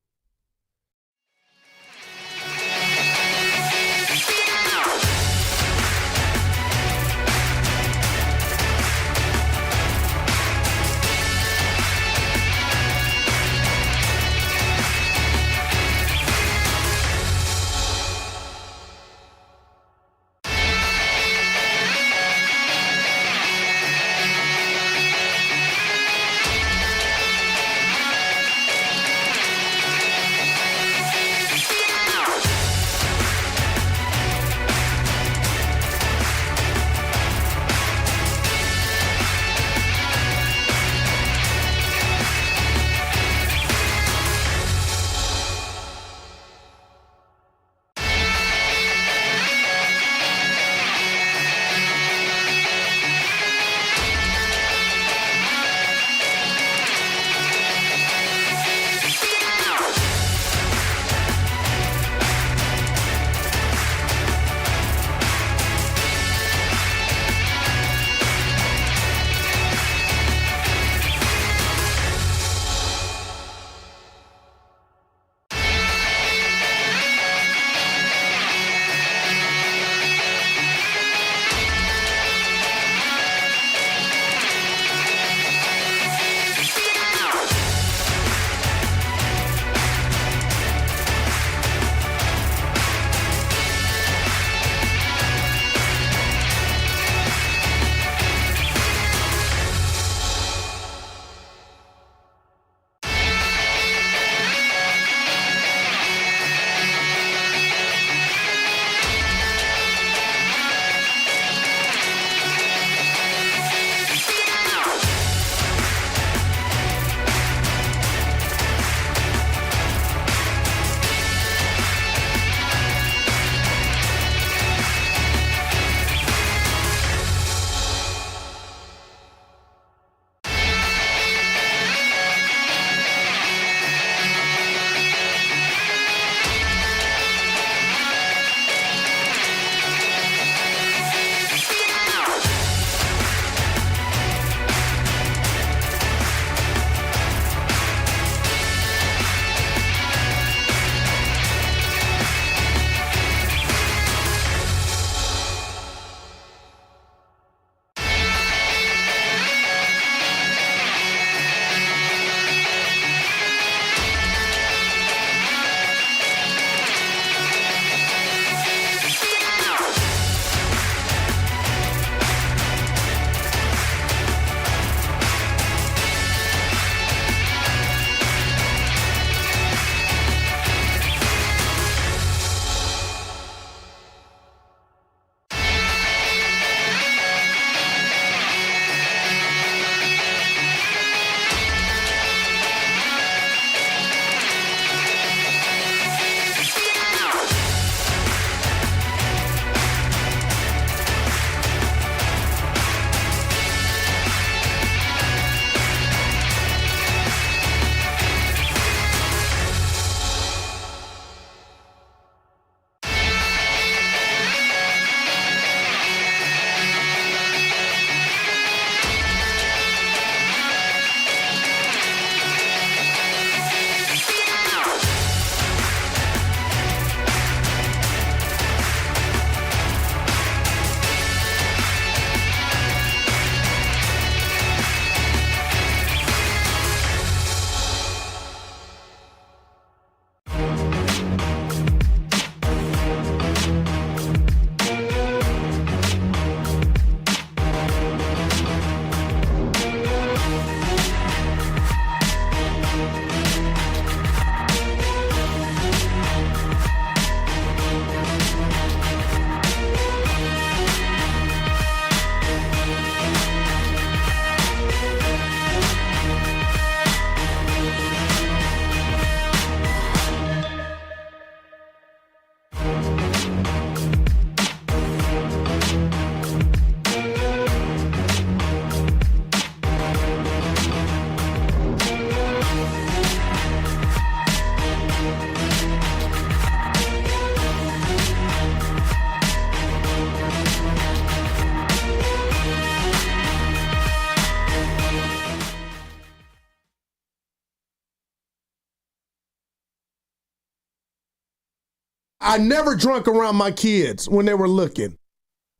I never drunk around my kids when they were looking.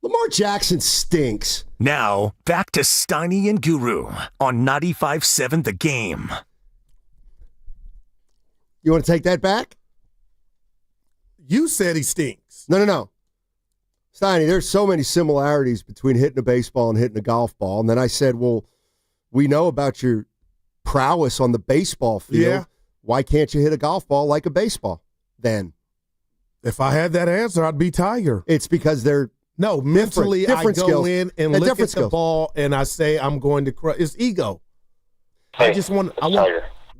Lamar Jackson stinks. Now, back to Steiny and Guru on 95.7 The Game. You want to take that back? You said he stinks. No. Steiny, there's so many similarities between hitting a baseball and hitting a golf ball. And then I said, well, we know about your prowess on the baseball field. Yeah. Why can't you hit a golf ball like a baseball then? If I had that answer, I'd be Tiger. It's because they're mentally different I go skills. in and look at the ball and I say I'm going to crush. It's ego. Hey, I want,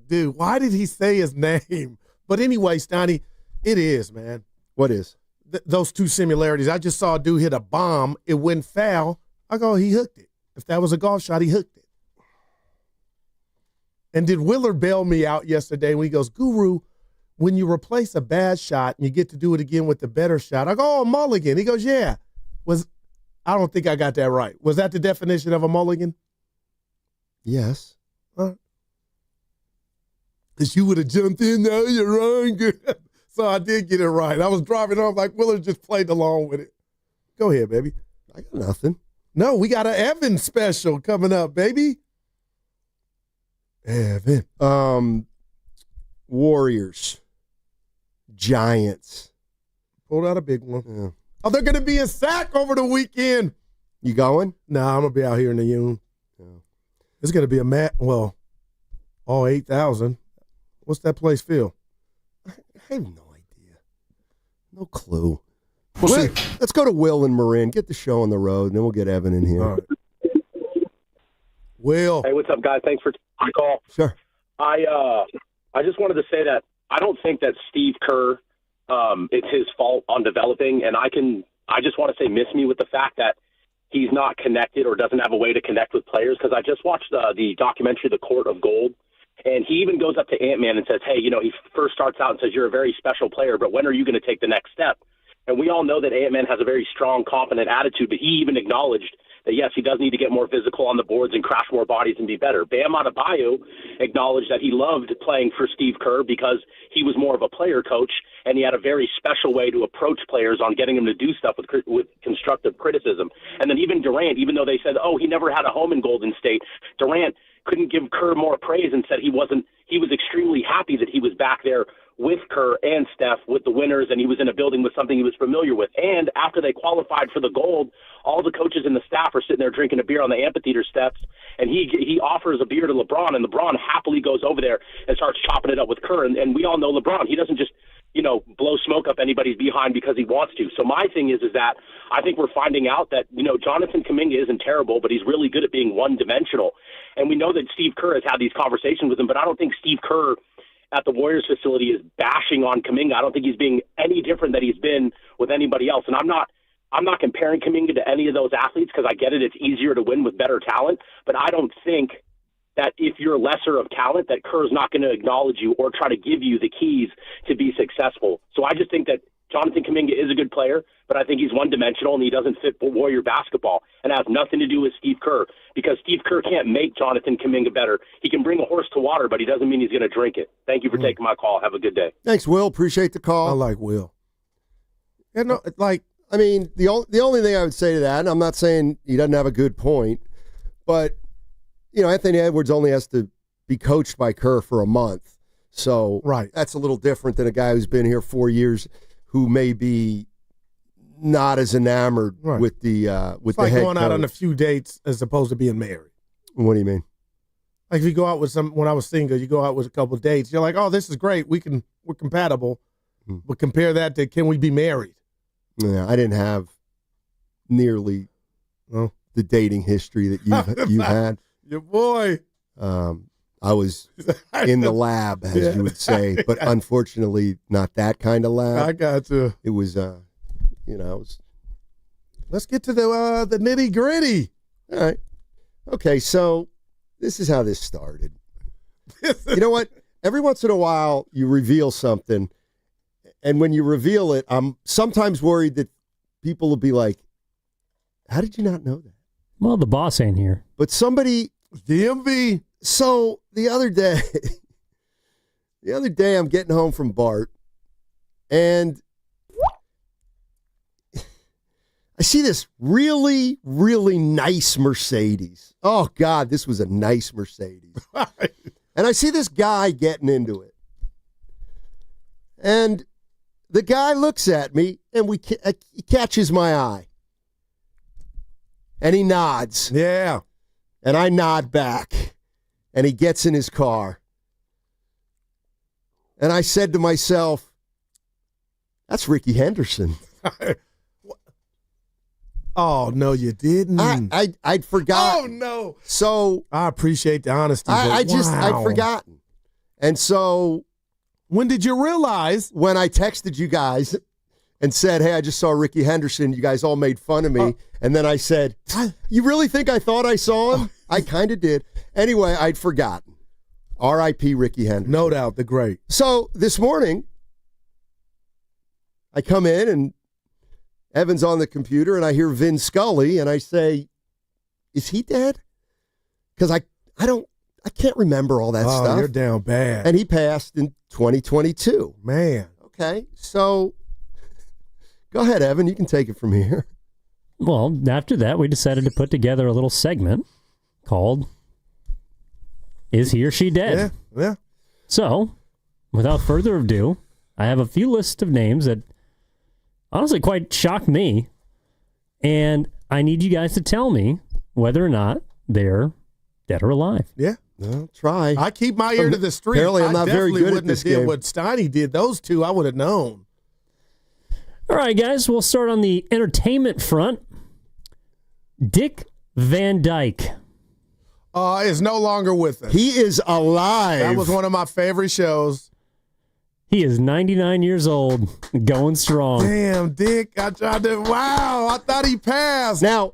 dude, why did he say his name? But anyway, Steiny, it is, man. What is? Those two similarities. I just saw a dude hit a bomb. It went foul. I go, he hooked it. If that was a golf shot, he hooked it. And did Willard bail me out yesterday when he goes, Guru, when you replace a bad shot and you get to do it again with the better shot, I go, oh, mulligan. He goes, yeah. I don't think I got that right. Was that the definition of a mulligan? Yes. Because you would have jumped in, now you're wrong. So I did get it right. I was driving on like Willard just played along with it. Go ahead, baby. I got nothing. No, we got an Evan special coming up, baby. Evan. Warriors. Giants. Pulled out a big one. Yeah. Oh, they're going to be in Sac over the weekend. You going? Nah, I'm going to be out here in the Union. Yeah. It's going to be all 8,000. What's that place feel? I have no idea. No clue. We'll see. Let's go to Will and Marin. Get the show on the road, and then we'll get Evan in here. All right. Will. Hey, what's up, guys? Thanks for taking my call. Sure. I just wanted to say that I don't think that Steve Kerr, it's his fault on developing, and I just want to say miss me with the fact that he's not connected or doesn't have a way to connect with players, because I just watched the documentary, The Court of Gold, and he even goes up to Ant-Man and says, hey, he first starts out and says, you're a very special player, but when are you going to take the next step? And we all know that Ant-Man has a very strong, confident attitude, but he even acknowledged that, yes, he does need to get more physical on the boards and crash more bodies and be better. Bam Adebayo acknowledged that he loved playing for Steve Kerr because he was more of a player coach, and he had a very special way to approach players on getting them to do stuff with constructive criticism. And then even Durant, even though they said, oh, he never had a home in Golden State, Durant couldn't give Kerr more praise and said he was extremely happy that he was back there with Kerr and Steph, with the winners, and he was in a building with something he was familiar with. And after they qualified for the gold, all the coaches and the staff are sitting there drinking a beer on the amphitheater steps, and he offers a beer to LeBron, and LeBron happily goes over there and starts chopping it up with Kerr. And we all know LeBron. He doesn't just blow smoke up anybody's behind because he wants to. So my thing is that I think we're finding out that, Jonathan Kuminga isn't terrible, but he's really good at being one-dimensional. And we know that Steve Kerr has had these conversations with him, but I don't think Steve Kerr at the Warriors facility is bashing on Kaminga. I don't think he's being any different than he's been with anybody else. And I'm not comparing Kaminga to any of those athletes because I get it. It's easier to win with better talent. But I don't think that if you're lesser of talent, that Kerr's not going to acknowledge you or try to give you the keys to be successful. So I just think that Jonathan Kuminga is a good player, but I think he's one-dimensional and he doesn't fit for Warrior basketball, and it has nothing to do with Steve Kerr because Steve Kerr can't make Jonathan Kuminga better. He can bring a horse to water, but he doesn't mean he's going to drink it. Thank you for taking my call. Have a good day. Thanks, Will. Appreciate the call. I like Will. The only thing I would say to that, and I'm not saying he doesn't have a good point, but, Anthony Edwards only has to be coached by Kerr for a month. So right. That's a little different than a guy who's been here 4 years who may be not as enamored with the it's the like head going out coach. on a few dates as opposed to being married. What do you mean? Like if you go out with when I was single, you go out with a couple of dates. You're like, oh, this is great. We're compatible. But compare that to can we be married? Yeah, I didn't have nearly the dating history that you've had. Your boy. I was in the lab, as you would say, but unfortunately not that kind of lab. I got you. It was, Let's get to the nitty gritty. All right. Okay, so this is how this started. You know what? Every once in a while, you reveal something, and when you reveal it, I'm sometimes worried that people will be like, how did you not know that? Well, the boss ain't here. But somebody... DMV. So the other day I'm getting home from Bart, and I see this really, really nice Mercedes. Oh, God, this was a nice Mercedes. And I see this guy getting into it. And the guy looks at me, and he catches my eye. And he nods. Yeah. And I nod back. And he gets in his car. And I said to myself, that's Ricky Henderson. Oh, no, you didn't. I'd forgotten. Oh, no. So I appreciate the honesty. I'd forgotten. And so when did you realize? When I texted you guys and said, hey, I just saw Ricky Henderson. You guys all made fun of me. And then I said, you really think I thought I saw him? I kind of did. Anyway, I'd forgotten. R.I.P. Ricky Henderson. No doubt, the great. So this morning, I come in and Evan's on the computer and I hear Vin Scully and I say, is he dead? Because I can't remember all that stuff. Oh, you're down bad. And he passed in 2022. Man. Okay, so go ahead, Evan. You can take it from here. Well, after that, we decided to put together a little segment called Is He or She Dead? Yeah. So, without further ado, I have a few lists of names that honestly quite shocked me, and I need you guys to tell me whether or not they're dead or alive. Yeah. I'll try. I keep my ear to the street. Apparently, I'm not very good at this game. What Steiny did, those two, I would have known. All right, guys, we'll start on the entertainment front. Dick Van Dyke. Is no longer with us. He is alive. That was one of my favorite shows. He is 99 years old, going strong. Damn, Dick. I thought he passed. Now,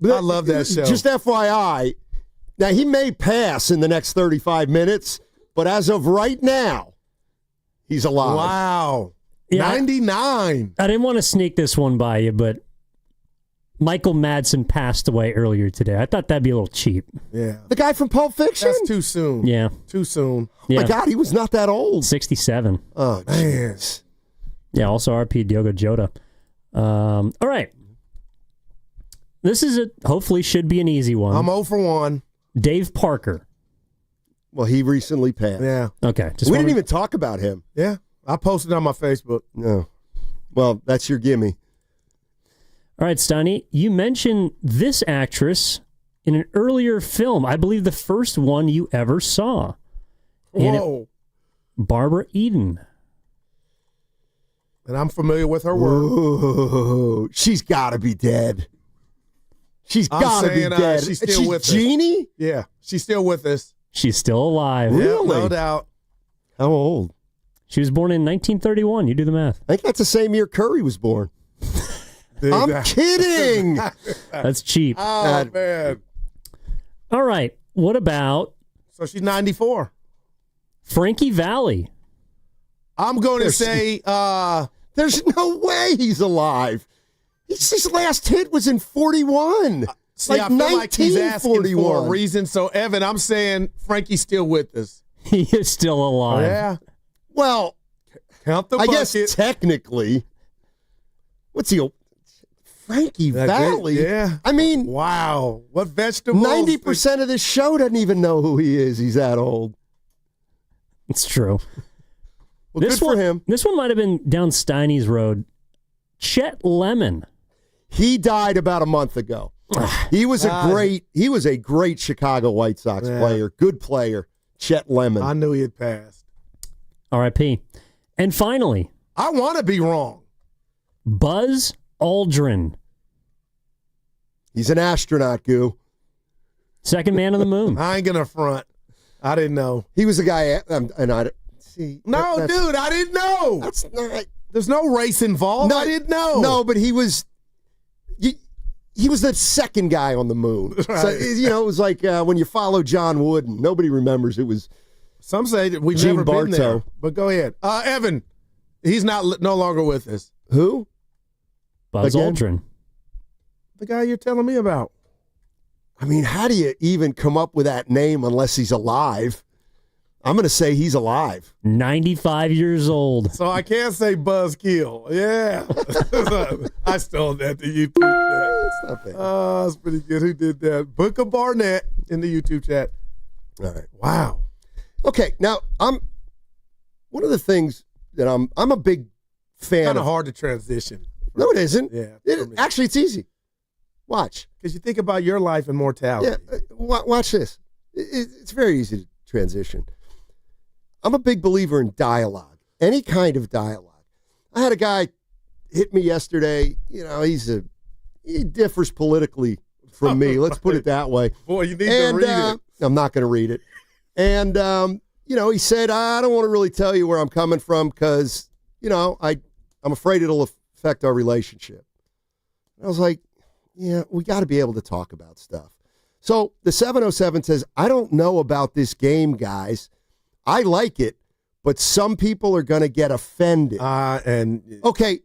I love that show. Just FYI, now he may pass in the next 35 minutes, but as of right now, he's alive. Wow. Yeah, 99. I didn't want to sneak this one by you, but Michael Madsen passed away earlier today. I thought that'd be a little cheap. Yeah. The guy from Pulp Fiction? That's too soon. Yeah. Too soon. Oh, my God, he was not that old. 67. Oh, man. Yeah, also RP Diogo Jota. All right. This is hopefully should be an easy one. I'm 0 for 1. Dave Parker. Well, he recently passed. Yeah. Okay. We didn't even talk about him. Yeah. I posted on my Facebook. No. Well, that's your gimme. All right, Steiny, you mentioned this actress in an earlier film. I believe the first one you ever saw. Whoa. Barbara Eden. And I'm familiar with her work. Whoa. She's got to be dead. She's got to be dead. She's still with us. Jeannie? Yeah, she's still with us. She's still alive. Really? Yeah, no doubt. How old? She was born in 1931. You do the math. I think that's the same year Curry was born. I'm kidding. That's cheap. Oh, man. All right. What about... So she's 94. Frankie Valli. I'm going to say... there's no way he's alive. His last hit was in 41. See, I feel like he's asking 1941. for a reason. So, Evan, I'm saying Frankie's still with us. He is still alive. Yeah. Well, count the I bucket. guess technically, what's he? Frankie Valli. Yeah. I mean, wow. What vegetables? 90% of this show doesn't even know who he is. He's that old. It's true. Well, good for him. This one might have been down Steiny's road. Chet Lemon. He died about a month ago. He was a great Chicago White Sox player. Good player. Chet Lemon. I knew he had passed. R.I.P. And finally, I want to be wrong. Buzz Aldrin. He's an astronaut, Goo. Second man on the moon. I ain't gonna front. I didn't know. He was a guy, and I see. No, dude, I didn't know. That's not. There's no race involved. No, I didn't know. No, but he was. He was the second guy on the moon. Right. So, it was like when you follow John Wooden. Nobody remembers it was. Some say that we've Gene never been Bartow. there. But go ahead, Evan. He's no longer with us. Who? Buzz Aldrin. The guy you're telling me about. I mean, how do you even come up with that name unless he's alive? I'm going to say he's alive. 95 years old. So I can't say buzzkill. Yeah. I stole that to YouTube. It's not bad. Oh, that's pretty good. Who did that? Booker Barnett in the YouTube chat. All right. Wow. Okay, now one of the things that I'm a big fan Kind of. of hard to transition. No, it isn't. Yeah. Actually, it's easy. Watch. Because you think about your life and mortality. Yeah, watch this. It's very easy to transition. I'm a big believer in dialogue, any kind of dialogue. I had a guy hit me yesterday. You know, he differs politically from me. Let's put it that way. Boy, you need to read it. I'm not going to read it. And, he said, I don't want to really tell you where I'm coming from because, I'm afraid it'll affect our relationship. I was like, yeah, we got to be able to talk about stuff. So the 707 says, I don't know about this game, guys. I like it, but some people are going to get offended. Okay,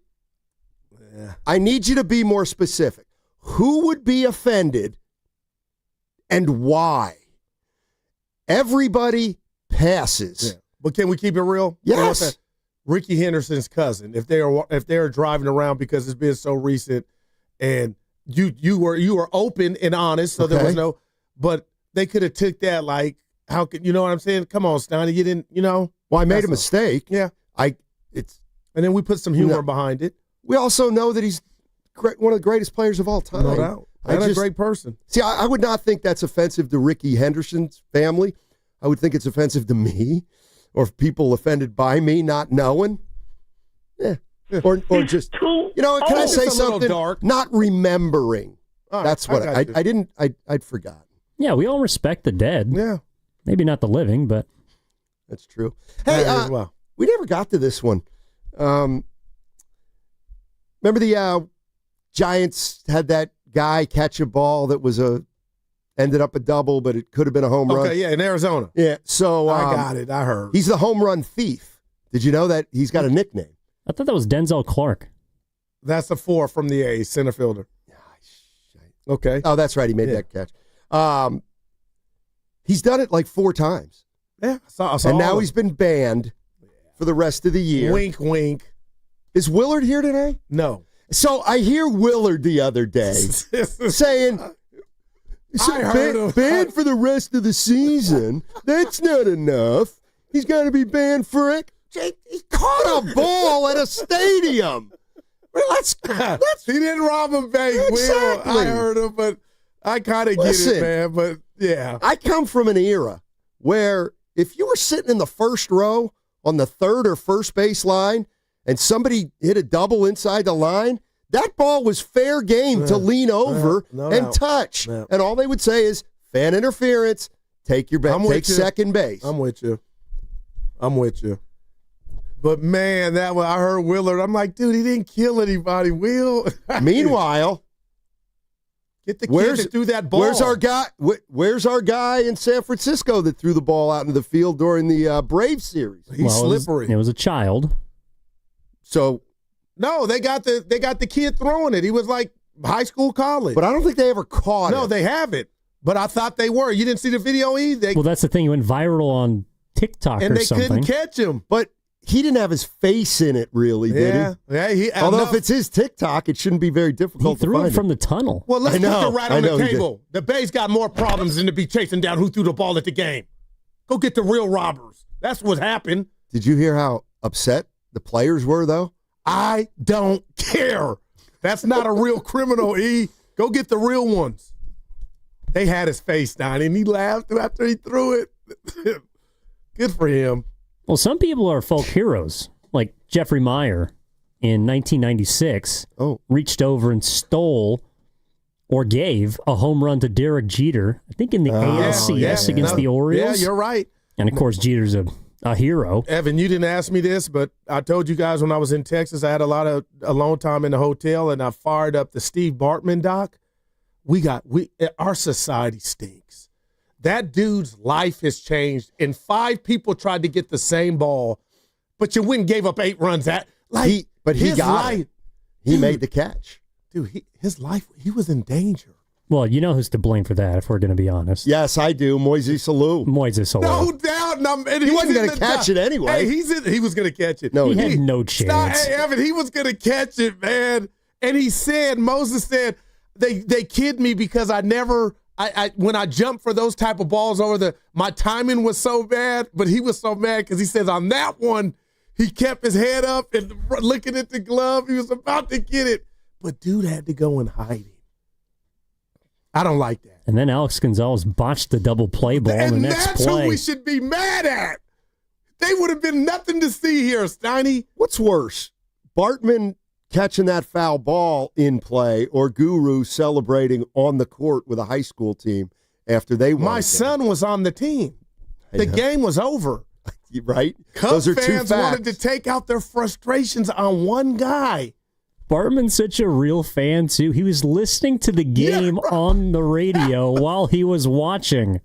I need you to be more specific. Who would be offended and why? Everybody passes. Yeah. But can we keep it real? Yes. Ricky Henderson's cousin, if they are driving around because it's been so recent, and you were open and honest, so there was no, but they could have took that like, how could you know what I'm saying? Come on, Steiny, you didn't, Well, I made a mistake. Yeah, and then we put some humor behind it. We also know that he's one of the greatest players of all time. No doubt. And a great person. See, I would not think that's offensive to Ricky Henderson's family. I would think it's offensive to me, or if people offended by me not knowing. Yeah. Or just, can I say something? Dark. Not remembering. Right, that's what I'd forgotten. Yeah, we all respect the dead. Yeah. Maybe not the living, but. That's true. Hey, we never got to this one. Remember the Giants had that guy catch a ball that was ended up a double, but it could have been a home run. Okay, yeah, in Arizona. Yeah, so I got it. I heard. He's the home run thief. Did you know that he's got a nickname? I thought that was Denzel Clark. That's the 4 from the A's, center fielder. Okay. Oh, that's right. He made that catch. He's done it like 4 times. Yeah, I saw and now he's been banned for the rest of the year. Wink, wink. Is Willard here today? No. So I hear Willard the other day saying, banned for the rest of the season. That's not enough. He's got to be banned for it. He caught a ball at a stadium. He didn't rob a bank, exactly. Will. I heard him, but I kind of get it, man. But, yeah. I come from an era where if you were sitting in the first row on the third or first base line and somebody hit a double inside the line, that ball was fair game to lean over and touch. No. And all they would say is, fan interference, take second base. I'm with you. But, man, I heard Willard. I'm like, dude, he didn't kill anybody, Will. Meanwhile, get the kid to do that ball. Where's our guy in San Francisco that threw the ball out into the field during the Braves series? He's slippery. It was a child. So no, they got the kid throwing it. He was like high school, college. But I don't think they ever caught it. No, they haven't. But I thought they were. You didn't see the video either. Well, that's the thing. He went viral on TikTok and or something. And they couldn't catch him. But he didn't have his face in it, really, did he? Yeah. Although if it's his TikTok, it shouldn't be very difficult to find. He threw it from the tunnel. Well, let's put it right on the table. The Bay's got more problems than to be chasing down who threw the ball at the game. Go get the real robbers. That's what happened. Did you hear how upset the players were, though? I don't care. That's not a real criminal, E. Go get the real ones. They had his face down, and he laughed after he threw it. Good for him. Well, some people are folk heroes, like Jeffrey Meyer in 1996 reached over and stole or gave a home run to Derek Jeter, I think in the ALCS against the Orioles. Yeah, you're right. And, of course, Jeter's a hero. Evan, you didn't ask me this, but I told you guys when I was in Texas, I had a lot of alone time in the hotel, and I fired up the Steve Bartman doc. Our society stinks. That dude's life has changed, and 5 people tried to get the same ball, but you went and gave up 8 runs. He got it. He made the catch. Dude, his life, he was in danger. Well, you know who's to blame for that, if we're going to be honest. Yes, I do. Moises Alou. Moises Alou. No doubt. And he wasn't going to catch it anyway. Hey, he was going to catch it. No, he had no chance. Hey, Evan, he was going to catch it, man. And Moses said, they kid me because when I jumped for those type of balls my timing was so bad, but he was so mad because he says on that one, he kept his head up and looking at the glove. He was about to get it, but dude had to go in hiding. I don't like that. And then Alex Gonzalez botched the double play ball in the next that's play. Who we should be mad at. They would have been nothing to see here, Steiny. What's worse, Bartman catching that foul ball in play or Guru celebrating on the court with a high school team after they won? My son was on the team. The game was over. Right? Cubs Those are two fans facts. wanted to take out their frustrations on one guy. Bartman's such a real fan, too. He was listening to the game on the radio while he was watching.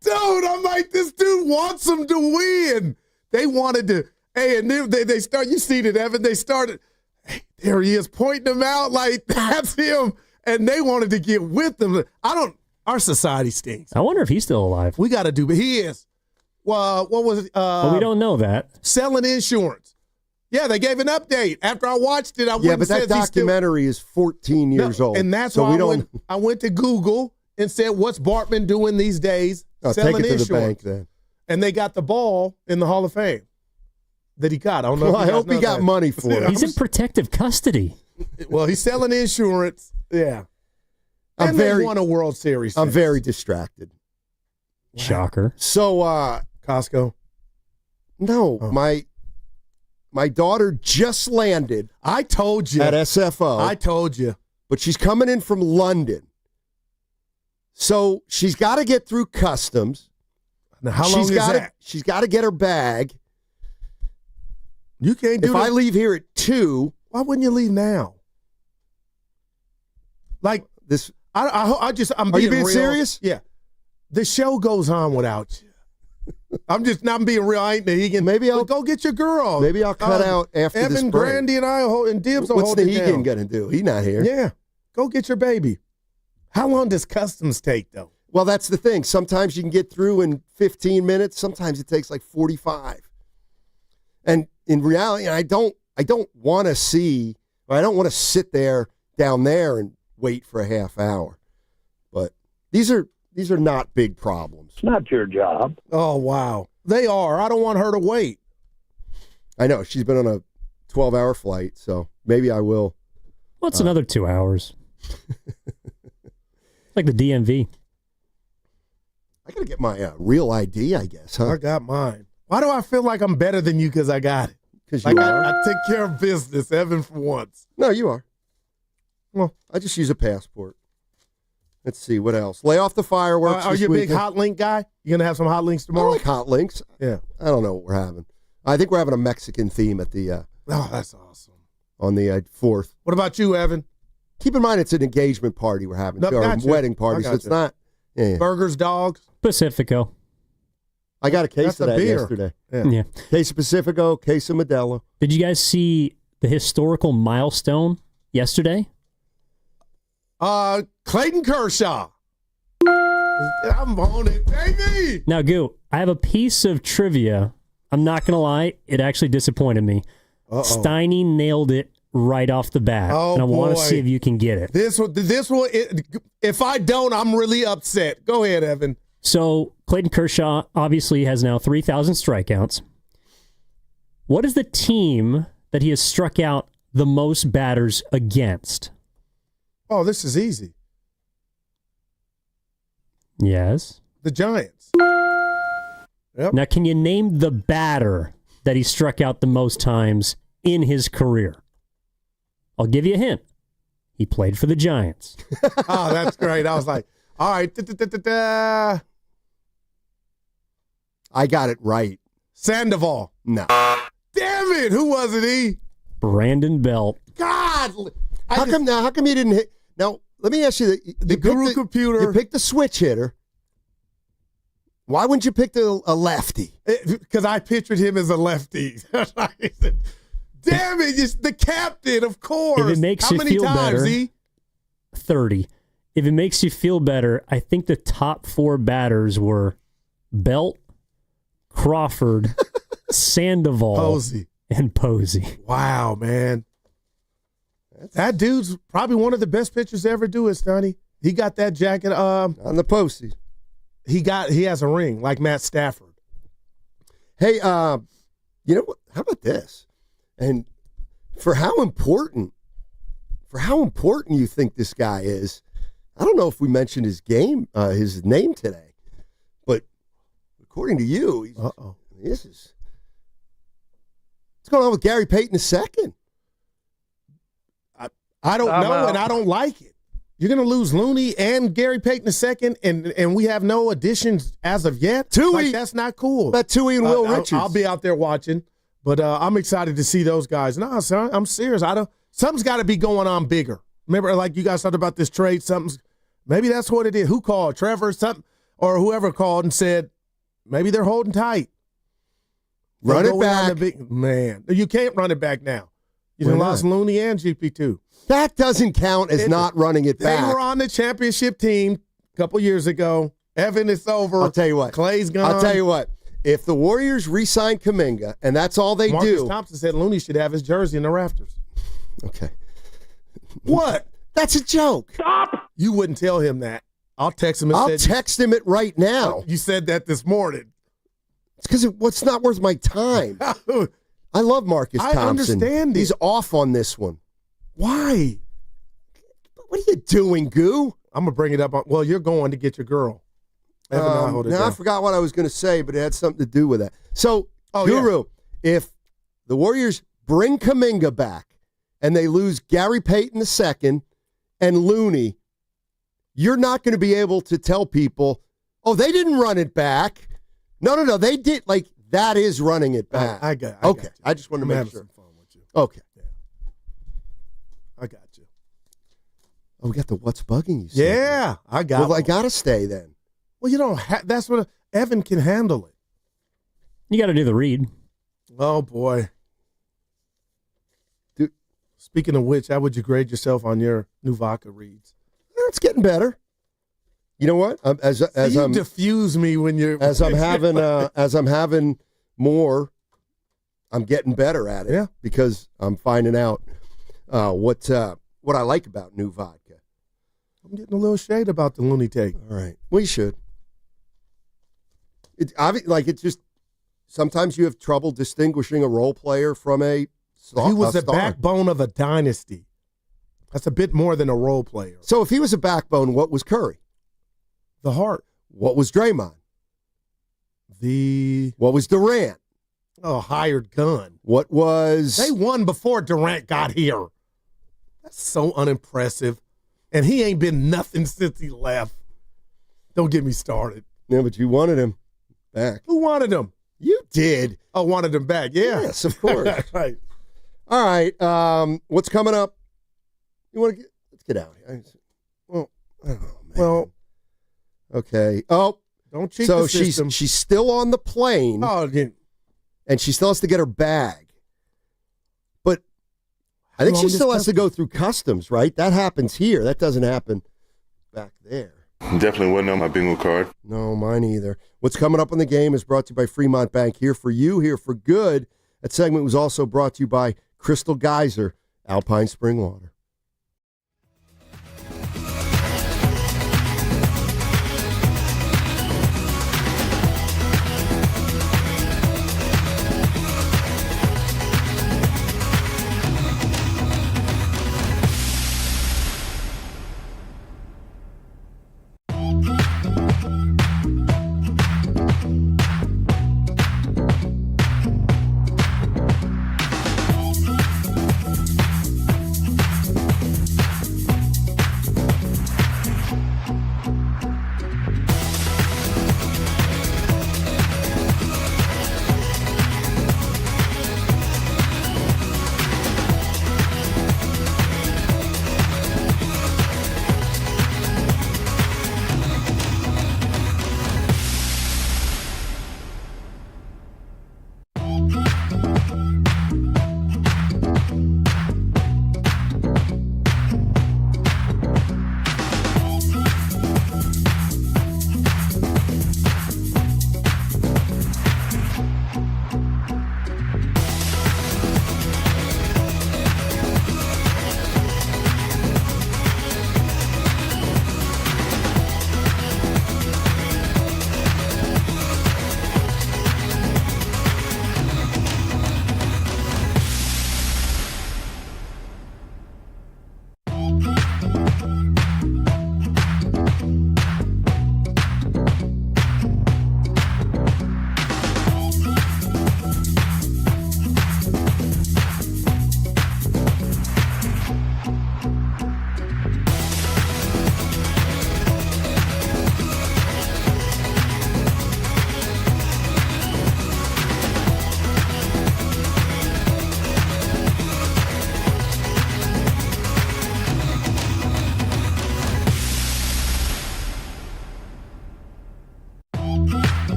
Dude, I'm like, this dude wants them to win. They wanted to. Hey, and they start. You seen it, Evan. They started. Hey, there he is, pointing them out like that's him. And they wanted to get with them. Our society stinks. I wonder if he's still alive. We got to do, but he is. Well, what was it? But we don't know that. Selling insurance. Yeah, they gave an update. After I watched it, but that documentary is 14 years old. And that's why I went to Google and said, what's Bartman doing these days? Selling take it insurance. to the bank then. And they got the ball in the Hall of Fame that he got. I don't know. Well, I hope he got money for it. He's in protective custody. Well, he's selling insurance. Yeah. And they won a World Series. I'm very distracted. Shocker. So, Costco? No, my daughter just landed. I told you. At SFO. I told you. But she's coming in from London. So she's got to get through customs. Now, how long is that? She's got to get her bag. You can't do If I leave here at 2. Why wouldn't you leave now? Like this. I'm Are being you being real. serious? Yeah. The show goes on without you. I'm being real. I ain't Nahegan. Maybe I'll go get your girl. Maybe I'll cut out after Evan, this break. Grandy, and I and Dibs will What's hold it Nahegan down. going to do? He's not here. Yeah. Go get your baby. How long does customs take, though? Well, that's the thing. Sometimes you can get through in 15 minutes. Sometimes it takes like 45. And in reality, I don't want to see, or I don't want to sit there down there and wait for a half hour. But these are not big problems. It's not your job. Oh, wow. They are. I don't want her to wait. I know. She's been on a 12-hour flight, so maybe I will. Well, it's another 2 hours. Like the DMV. I got to get my real ID, I guess, huh? I got mine. Why do I feel like I'm better than you because I got it? Because you are. I take care of business, Evan, for once. No, you are. Well, I just use a passport. Let's see, what else? Lay off the fireworks. Are you a big hot link guy? You going to have some hot links tomorrow? I like hot links. Yeah. I don't know what we're having. I think we're having a Mexican theme at the oh, that's awesome. On the 4th. What about you, Evan? Keep in mind it's an engagement party we're having, or a wedding party, so it's not. Yeah. Burgers, dogs? Pacifico. I got a case of that beer. yesterday. Yeah. Case of Pacifico, case of Modelo. Did you guys see the historical milestone yesterday? Clayton Kershaw. I'm on it, baby. Now, Goo, I have a piece of trivia. I'm not going to lie. It actually disappointed me. Steiny nailed it right off the bat. Oh, and I want to boy. see if you can get it. This will. If I don't, I'm really upset. Go ahead, Evan. So Clayton Kershaw obviously has now 3,000 strikeouts. What is the team that he has struck out the most batters against? Oh, this is easy. Yes. The Giants. Yep. Now, can you name the batter that he struck out the most times in his career? I'll give you a hint. He played for the Giants. Oh, that's great. I was like, all right. I got it right. Sandoval. No. Damn it. Who was it, E? Brandon Belt. God. How come you didn't hit? Now, let me ask you. The Guru computer. You picked the switch hitter. Why wouldn't you pick a lefty? Because I pictured him as a lefty. Damn it. It's the captain, of course. If it makes How you many feel times, better, E? 30. If it makes you feel better, I think the top 4 batters were Belt, Crawford, Sandoval, Posey. and Posey. Wow, man. That dude's probably one of the best pitchers to ever do it, Steiny. He got that jacket on the Posey. He has a ring like Matt Stafford. Hey, you know what? How about this? And for how important you think this guy is, I don't know if we mentioned his name today, but according to you, what's going on with Gary Payton II? I don't know, and I don't like it. You're going to lose Looney and Gary Payton II, and we have no additions as of yet? Tui. That's not cool. About Tui and Will Richards. I'll be out there watching, but I'm excited to see those guys. No, son, I'm serious. Something's got to be going on bigger. Remember, like you guys talked about this trade, maybe that's what it is. Who called? Trevor, something, or whoever called and said, maybe they're holding tight. Run it back. Man, you can't run it back now. You lost Looney and GP2. That doesn't count as not running it back. They were on the championship team a couple years ago. Evan, it's over. I'll tell you what. Clay's gone. I'll tell you what. If the Warriors re-sign Kuminga, and that's all they Marcus do. Thompson said Looney should have his jersey in the rafters. Okay. What? That's a joke. Stop. You wouldn't tell him that. I'll text him. I'll text him it right now. You said that this morning. It's because it's not worth my time. I love Marcus Thompson. I understand it. He's off on this one. Why? What are you doing, Goo? I'm going to bring it up. Well, you're going to get your girl. I forgot what I was going to say, but it had something to do with that. So, Guru, if the Warriors bring Kaminga back and they lose Gary Payton II and Looney, you're not going to be able to tell people, oh, they didn't run it back. No, they did. Like, that is running it back. I got okay. You. I just want to make sure. Some fun with you. Okay. Yeah. I got you. Oh, we got the what's bugging you. Yeah, I got. Well, I got to stay then. Well, you don't. That's what Evan can handle it. You got to do the read. Oh boy. Dude, speaking of which, how would you grade yourself on your new vodka reads? It's getting better. You know what? You diffuse me when you're as I'm having more. I'm getting better at it. Yeah, because I'm finding out what I like about new vodka. I'm getting a little shade about the Looney take. All right, we should. It's just sometimes you have trouble distinguishing a role player from a star. He was the backbone of a dynasty. That's a bit more than a role player. So if he was a backbone, what was Curry? The heart. What was Draymond? What was Durant? Oh, hired gun. What was... They won before Durant got here. That's so unimpressive. And he ain't been nothing since he left. Don't get me started. Yeah, but you wanted him back. Who wanted him? You did. Oh, wanted him back. Yeah. Yes, of course. Right. All right. What's coming up? Let's get out here. Well, oh, man. Well, okay. Oh, don't cheat the system. She's still on the plane. Oh, yeah. And she still has to get her bag. But I think she still has to go through customs, right? That happens here. That doesn't happen back there. Definitely wasn't on my bingo card. No, mine either. What's coming up in the game is brought to you by Fremont Bank. Here for you, here for good. That segment was also brought to you by Crystal Geyser, Alpine Spring Water.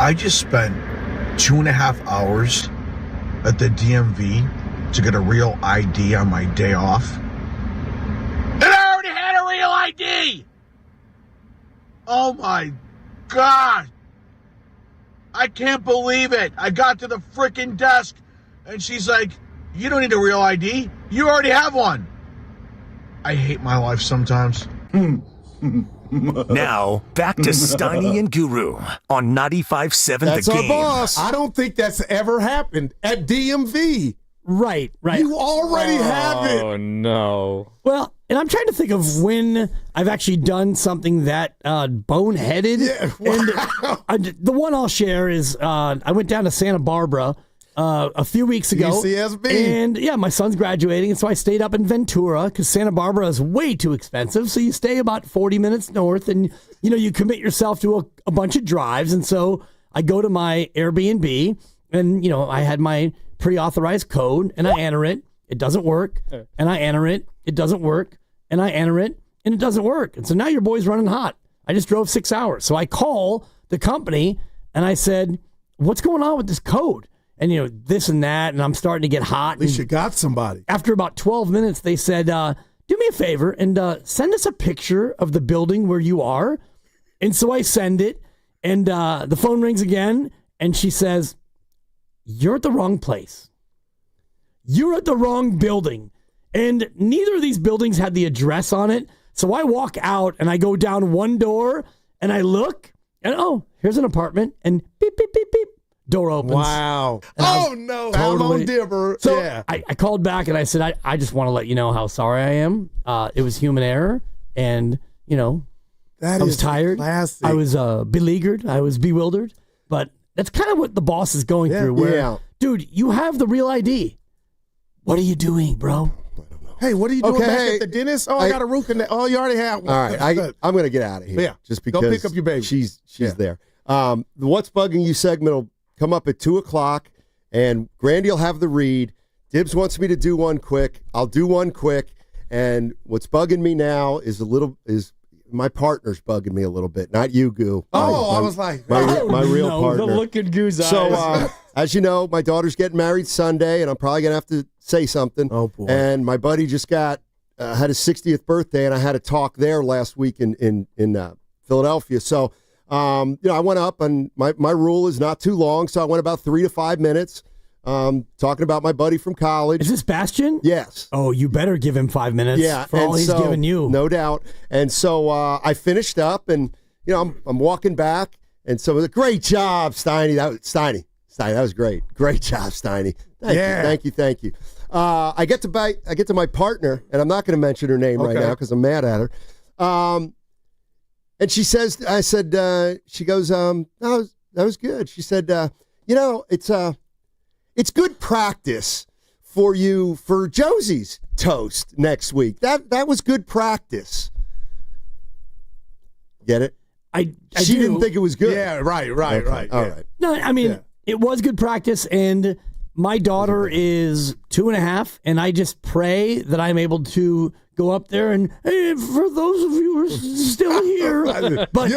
I just spent 2.5 hours at the DMV to get a real ID on my day off. And I already had a real ID! Oh my God! I can't believe it. I got to the freaking desk and she's like, you don't need a real ID. You already have one. I hate my life sometimes. Now, back to Steiny and Guru on 95.7 That's The our Game. boss. I don't think that's ever happened at DMV. Right. You already have it. Oh, no. Well, and I'm trying to think of when I've actually done something that boneheaded. Yeah, wow. And the one I'll share is I went down to Santa Barbara a few weeks ago. UCSB. And, yeah, my son's graduating, and so I stayed up in Ventura because Santa Barbara is way too expensive. So you stay about 40 minutes north, and, you commit yourself to a bunch of drives. And so I go to my Airbnb, and, I had my pre-authorized code, and I enter it. It doesn't work. And I enter it. It doesn't work. And I enter it, and it doesn't work. And so now your boy's running hot. I just drove 6 hours. So I call the company, and I said, what's going on with this code? And, this and that, and I'm starting to get hot. At least you got somebody. After about 12 minutes, they said, do me a favor and send us a picture of the building where you are. And so I send it, and the phone rings again, and she says, you're at the wrong place. You're at the wrong building. And neither of these buildings had the address on it. So I walk out, and I go down one door, and I look, and here's an apartment, and beep, beep, beep, beep. Door opens. Wow. No. Totally. Dibber. So yeah. I called back and I said, I just want to let you know how sorry I am. It was human error. And, I was tired. Classic. I was beleaguered. I was bewildered. But that's kind of what the boss is going through. Where, dude, you have the real ID. What are you doing, bro? Hey, what are you doing back at the dentist? I got a root canal. Oh, you already have one. All right, I'm going to get out of here. Yeah. Just because go pick up your baby. She's there. The What's Bugging You segment will come up at 2:00, and Grandy will have the read. Dibs wants me to do one quick. I'll do one quick. And what's bugging me now is my partner's bugging me a little bit. Not you, Goo. I was like, my real partner. The look in Goo's eyes. So, as you know, my daughter's getting married Sunday, and I'm probably going to have to say something. Oh, boy. And my buddy just had his 60th birthday, and I had a talk there last week in Philadelphia. So, I went up, and my rule is not too long, so I went about 3 to 5 minutes talking about my buddy from college. Is this Bastian? Yes. Oh, you better give him 5 minutes for all he's given you. No doubt. And so I finished up, and, I'm walking back, and so it was a great job, Steiny. Steiny, that was great. Great job, Steiny. Thank you. I get to my partner, and I'm not going to mention her name right now because I'm mad at her. And she says, she goes, that was good. She said, it's good practice for you for Josie's toast next week. That was good practice. Get it? She didn't think it was good. Yeah, right. All right. No, I mean, it was good practice, and my daughter is 2.5, and I just pray that I'm able to go up there and, hey, for those of you who are still here, but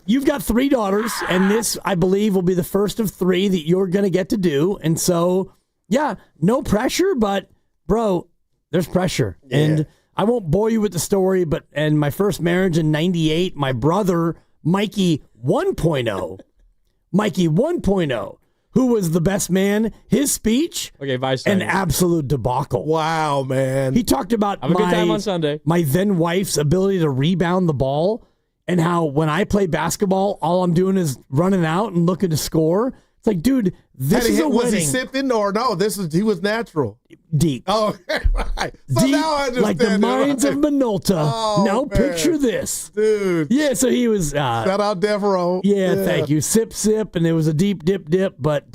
you've got 3 daughters, and this, I believe, will be the first of 3 that you're going to get to do. And so, no pressure, but, bro, there's pressure. Yeah. And I won't bore you with the story, but in my first marriage in 98, my brother, Mikey 1.0, who was the best man, his speech, an absolute debacle. Wow, man. He talked about Have a good time on Sunday. My then wife's ability to rebound the ball, and how when I play basketball, all I'm doing is running out and looking to score. It's like, dude, this is a was wedding. He sipping or no? He was natural. Deep. Oh, right. So deep, now I understand like the mines of Minolta. Now man. picture this. Dude. Yeah, so he was... shout out Devereaux. Yeah, thank you. Sip, and it was a deep dip. But,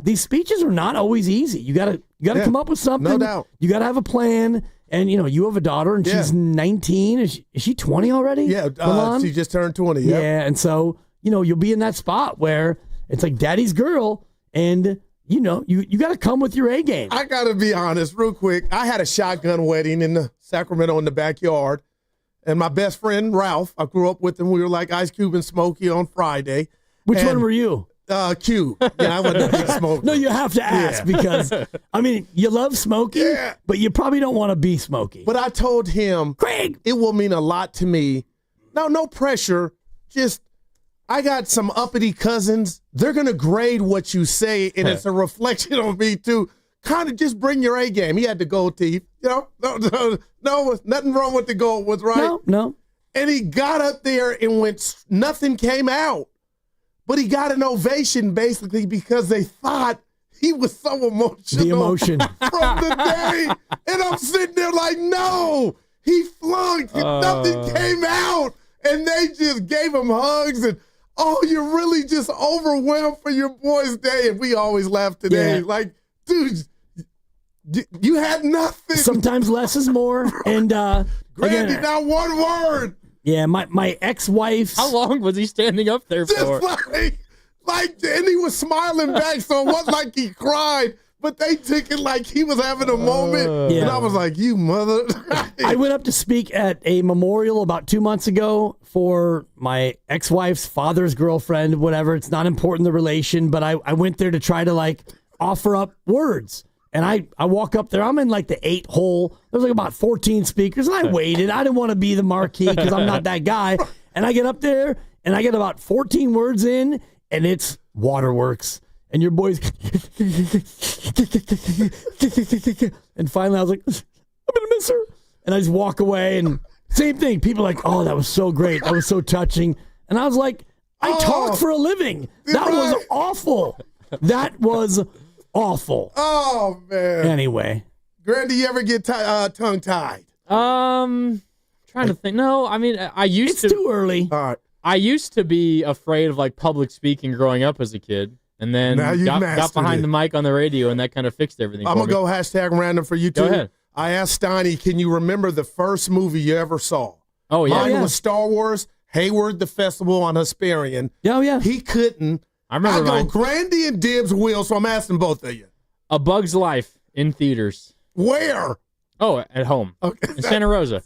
these speeches are not always easy. You gotta come up with something. No doubt. You got to have a plan. And, you have a daughter, and she's 19. Is she 20 already? Yeah, she just turned 20. Yep. Yeah, and so, you'll be in that spot where it's like daddy's girl, and... you got to come with your A game. I got to be honest real quick. I had a shotgun wedding in Sacramento in the backyard. And my best friend, Ralph, I grew up with him. We were like Ice Cube and Smokey on Friday. Which one were you? Q. Yeah, I wasn't a big smoker. No, you have to ask because, I mean, you love smoking, but you probably don't want to be smoking. But I told him, Craig, it will mean a lot to me. No pressure. Just, I got some uppity cousins. They're going to grade what you say, and it's a reflection on me, too. Kind of just bring your A game. He had the gold teeth. No, nothing wrong with the gold ones, right? No. And he got up there and nothing came out. But he got an ovation basically because they thought he was so emotional. The emotion. From the day. And I'm sitting there like, no, he flunked. Nothing came out. And they just gave him hugs and, you're really just overwhelmed for your boy's day. And we always laugh today. Yeah. Like, dude, you had nothing. Sometimes less is more. And Grandy, not one word. Yeah, my ex-wife's. How long was he standing up there for? Like, and he was smiling back, so it wasn't like he cried, but they took it like he was having a moment. And I was like, you mother. I went up to speak at a memorial about 2 months ago for my ex-wife's father's girlfriend, whatever. It's not important, the relation, but I went there to try to, like, offer up words. And I walk up there. I'm in like the 8 hole. There's like about 14 speakers. And I waited. I didn't want to be the marquee because I'm not that guy. And I get up there and I get about 14 words in and it's waterworks. And your boy's. And finally I was like, I'm going to miss her. And I just walk away and same thing. People are like, oh, that was so great. That was so touching. And I was like, I talk for a living. That was awful. That was awful. Oh, man. Anyway. Grandy, you ever get tongue-tied? Trying to think. No, I mean, I used to. It's too early. All right. I used to be afraid of, like, public speaking growing up as a kid. And then got behind the mic on the radio, and that kind of fixed everything I'm going to go #random for you, too. Go ahead. I asked Steiny, can you remember the first movie you ever saw? Oh, yeah. Mine was Star Wars, Hayward the Festival on Hesperian. Oh, yeah. He couldn't. I remember mine. Grandy and Dibs will, so I'm asking both of you. A Bug's Life in theaters. Where? Oh, at home. Okay. In Santa Rosa.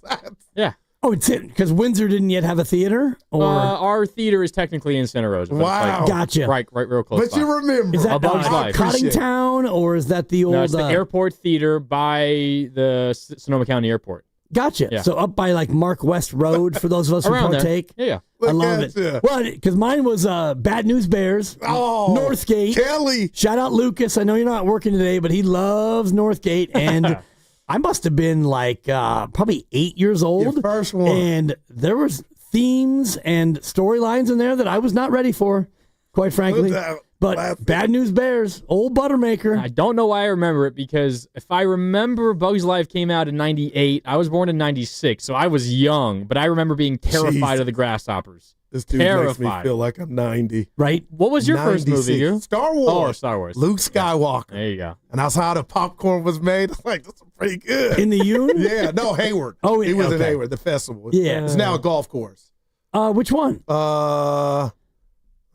Yeah. Oh, it's it because Windsor didn't yet have a theater? Or our theater is technically in Santa Rosa. But wow. It's like, gotcha. Right real close But by. you remember. Is that A Bug's Life. Cottingtown or is that the old... No, it's the airport theater by the Sonoma County Airport. Gotcha. Yeah. So up by like Mark West Road for those of us who Around partake. There. Yeah. I love it. You. Well, because mine was Bad News Bears, Northgate. Kelly. Shout out Lucas. I know you're not working today, but he loves Northgate. And I must have been like probably 8 years old. Your first one. And there was themes and storylines in there that I was not ready for, quite frankly. But Bad News Bears, old Buttermaker. I don't know why I remember it because if I remember Bug's Life came out in 98, I was born in 96, so I was young, but I remember being terrified of the grasshoppers. This dude makes me feel like I'm 90. Right? What was your first movie, you? Star Wars. Oh, Star Wars. Luke Skywalker. There you go. And that's how the popcorn was made. I'm like, that's pretty good. In the Union? Yeah, no, Hayward. Oh, he was okay. at Hayward, the festival. Yeah. It's now a golf course. Which one?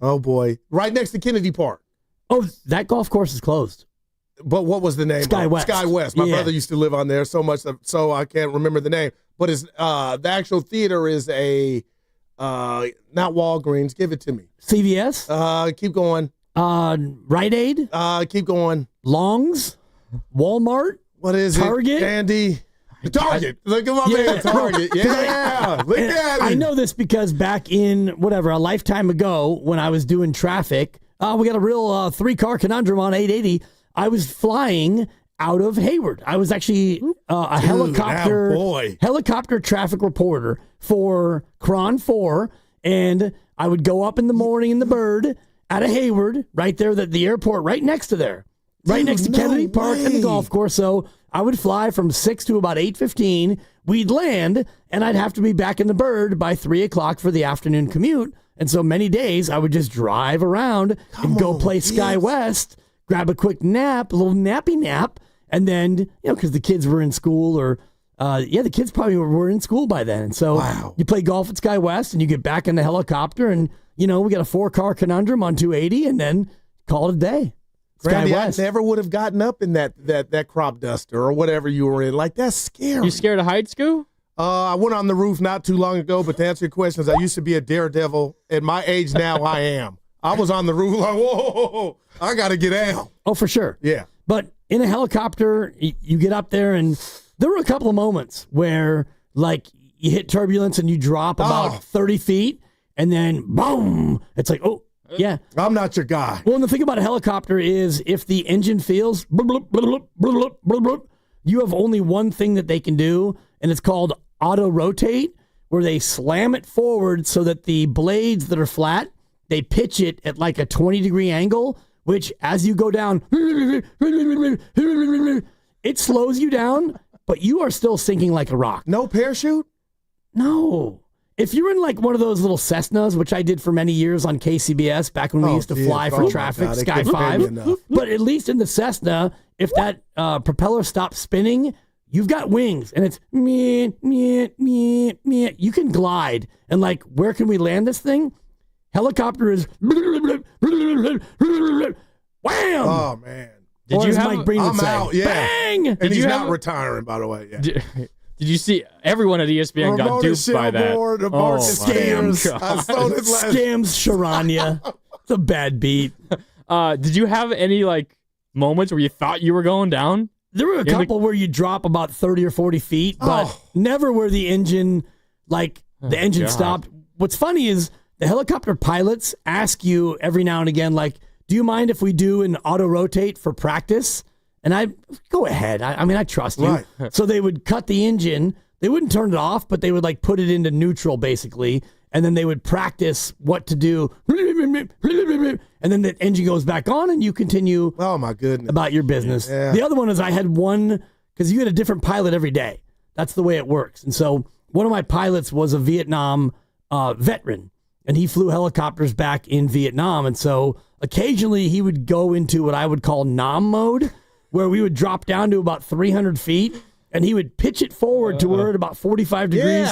Oh, boy. Right next to Kennedy Park. Oh, that golf course is closed. But what was the name? Sky West. Sky West. My Yeah. brother used to live on there so much, so I can't remember the name. But it's the actual theater is a not Walgreens. Give it to me. CVS. Keep going. Rite Aid. Keep going. Longs. Walmart. What is Target? it? Andy. Target. Look at my man. Target. Yeah. Look at him. I know this because back in a lifetime ago when I was doing traffic, we got a real 3-car conundrum on 880. I was flying out of Hayward. I was actually a helicopter traffic reporter for Cron 4, and I would go up in the morning in the Bird out of Hayward, right there, the airport right next to there, right next to Kennedy Park and the golf course. So I would fly from 6 to about 8:15. We'd land, and I'd have to be back in the Bird by 3 o'clock for the afternoon commute. And so many days I would just drive around and go play Sky West, grab a quick nap, a little nappy nap, and then, because the kids were in school or, the kids probably were in school by then. And so you play golf at Sky West and you get back in the helicopter and, we got a 4-car conundrum on 280 and then call it a day. Randy, I never would have gotten up in that crop duster or whatever you were in. Like, that's scary. You scared of heights, Scoo? I went on the roof not too long ago, but to answer your questions, I used to be a daredevil. At my age now, I am. I was on the roof like, whoa, I got to get out. Oh, for sure. Yeah. But in a helicopter, you get up there, and there were a couple of moments where, like, you hit turbulence and you drop about 30 feet, and then boom, it's like, oh, yeah. I'm not your guy. Well, and the thing about a helicopter is if the engine feels, you have only one thing that they can do, and it's called auto rotate, where they slam it forward so that the blades that are flat, they pitch it at like a 20-degree angle, which as you go down, it slows you down, but you are still sinking like a rock. No parachute? No. If you're in like one of those little Cessnas, which I did for many years on KCBS back when we used to fly for traffic, Sky 5, but at least in the Cessna, if that propeller stops spinning, you've got wings, and it's meh, meh, meh, meh. You can glide. And like, where can we land this thing? Helicopter is wham! Oh, man. Did you have Mike Breen would I'm say, out, yeah. Bang! And he's not retiring, by the way. Yeah. Did you see everyone at ESPN got duped by that? Scams. Sharanya. It's a bad beat. Did you have any like moments where you thought you were going down? There were a couple where you drop about 30 or 40 feet, but never where the engine, stopped. What's funny is the helicopter pilots ask you every now and again, like, do you mind if we do an auto rotate for practice? And I go ahead. I trust you. Right. So they would cut the engine. They wouldn't turn it off, but they would like put it into neutral basically. And then they would practice what to do. And then the engine goes back on and you continue my goodness. About your business. Yeah. The other one is I had one, because you had a different pilot every day. That's the way it works. And so one of my pilots was a Vietnam veteran, and he flew helicopters back in Vietnam. And so occasionally he would go into what I would call NOM mode, where we would drop down to about 300 feet, and he would pitch it forward to where at about 45 degrees.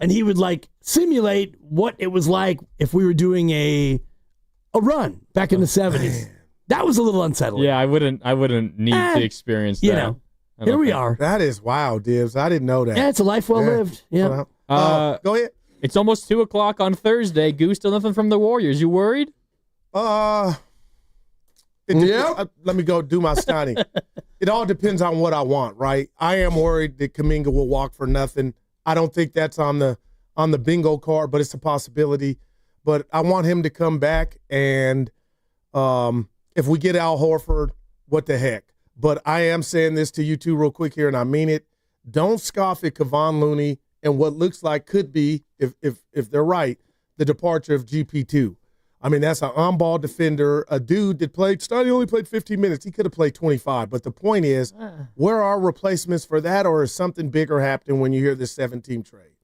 And he would like simulate what it was like if we were doing a run back in the 70s. Man. That was a little unsettling. Yeah, I wouldn't need to experience that. You know, here we are. That is wild, Dibs. I didn't know that. Yeah, it's a life well lived. Yeah. Go ahead. It's almost 2:00 on Thursday. Goose, still nothing from the Warriors. You worried? Let me go do my Steiny. It all depends on what I want, right? I am worried that Kuminga will walk for nothing. I don't think that's on the bingo card, but it's a possibility. But I want him to come back, and if we get Al Horford, what the heck? But I am saying this to you two real quick here, and I mean it. Don't scoff at Kevon Looney and what looks like could be, if they're right, the departure of GP2. I mean, that's an on-ball defender, a dude that Steiny only played 15 minutes. He could have played 25. But the point is, where are replacements for that, or is something bigger happening when you hear this 7-team trade?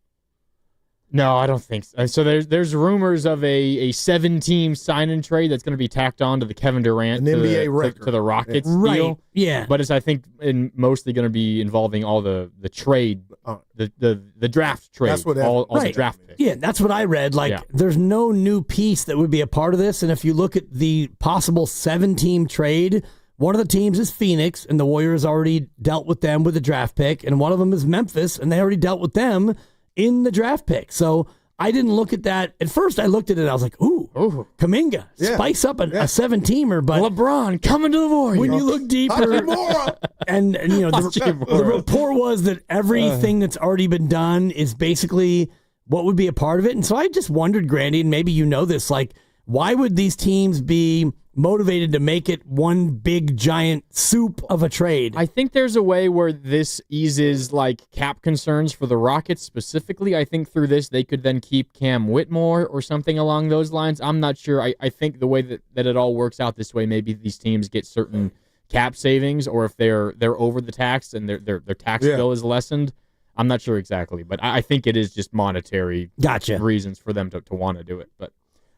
No, I don't think so. So there's rumors of a 7-team sign-in trade that's going to be tacked on to the Kevin Durant An NBA record. To the Rockets Right. deal. Yeah. But it's, I think, mostly going to be involving all the trade, the draft trade. That's what all the draft picks. Yeah, that's what I read. Like, there's no new piece that would be a part of this. And if you look at the possible 7-team trade, one of the teams is Phoenix, and the Warriors already dealt with them with a draft pick. And one of them is Memphis, and they already dealt with them in the draft pick. So I didn't look at that. At first, I looked at it, and I was like, ooh, Kaminga, spice up a 7-teamer. But LeBron coming to the Warriors. When you look deeper, and you know, the report was that everything that's already been done is basically what would be a part of it. And so I just wondered, Grandy, and maybe you know this, like, why would these teams be motivated to make it one big giant soup of a trade? I think there's a way where this eases like cap concerns for the Rockets specifically. I think through this they could then keep Cam Whitmore or something along those lines. I'm not sure. I think the way that it all works out this way, maybe these teams get certain cap savings, or if they're over the tax and their tax bill is lessened. I'm not sure exactly, but I think it is just monetary reasons for them to want to do it. But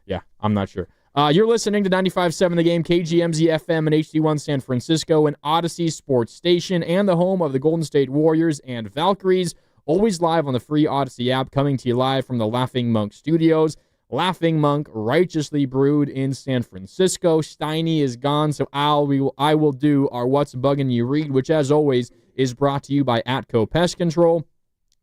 yeah, I'm not sure. You're listening to 95.7 The Game, KGMZ FM and HD1 San Francisco, and Odyssey Sports Station, and the home of the Golden State Warriors and Valkyries. Always live on the free Odyssey app, coming to you live from the Laughing Monk Studios. Laughing Monk, righteously brewed in San Francisco. Steiny is gone, so I will do our What's Bugging You read, which, as always, is brought to you by Atco Pest Control.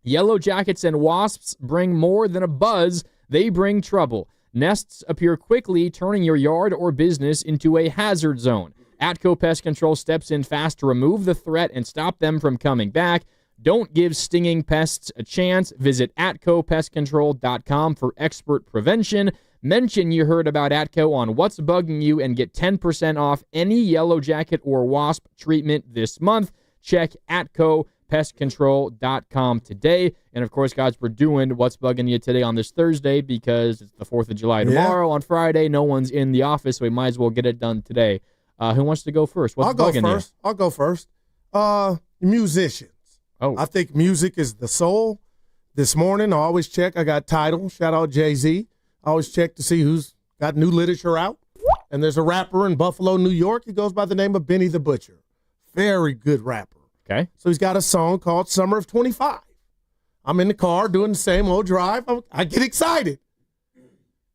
Yellow Jackets and Wasps bring more than a buzz. They bring trouble. Nests appear quickly, turning your yard or business into a hazard zone. Atco Pest Control steps in fast to remove the threat and stop them from coming back. Don't give stinging pests a chance. Visit atcopestcontrol.com for expert prevention. Mention you heard about Atco on What's Bugging You and get 10% off any yellow jacket or wasp treatment this month. Check atcopestcontrol.com today. And, of course, guys, we're doing What's Bugging You today on this Thursday because it's the 4th of July tomorrow. On Friday, no one's in the office, so we might as well get it done today. Who wants to go first? What's bugging you? I'll go first. Musicians. Oh. I think music is the soul. This morning, I always check. I got Tidal. Shout out Jay-Z. I always check to see who's got new literature out. And there's a rapper in Buffalo, New York. He goes by the name of Benny the Butcher. Very good rapper. Okay. So he's got a song called Summer of 25. I'm in the car doing the same old drive. I get excited.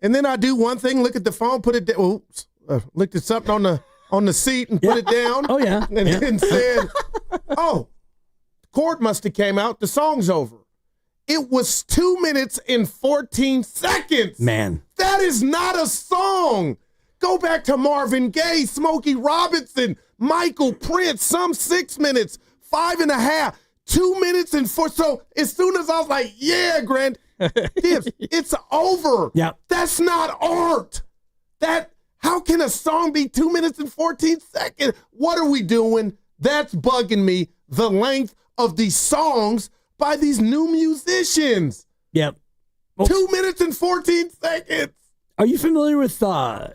And then I do one thing, look at the phone, put it down. Oops. Looked at something on the seat and put it down. Oh, yeah. And then said, oh, the chord must have came out. The song's over. It was 2 minutes and 14 seconds. Man. That is not a song. Go back to Marvin Gaye, Smokey Robinson, Michael Prince, some 6 minutes, 5.5, 2 minutes and 4. So as soon as I was like, yeah, Grant, Dibs, it's over. Yeah. That's not art. How can a song be 2 minutes and 14 seconds? What are we doing? That's bugging me. The length of these songs by these new musicians. Yep. 2 minutes and 14 seconds. Are you familiar with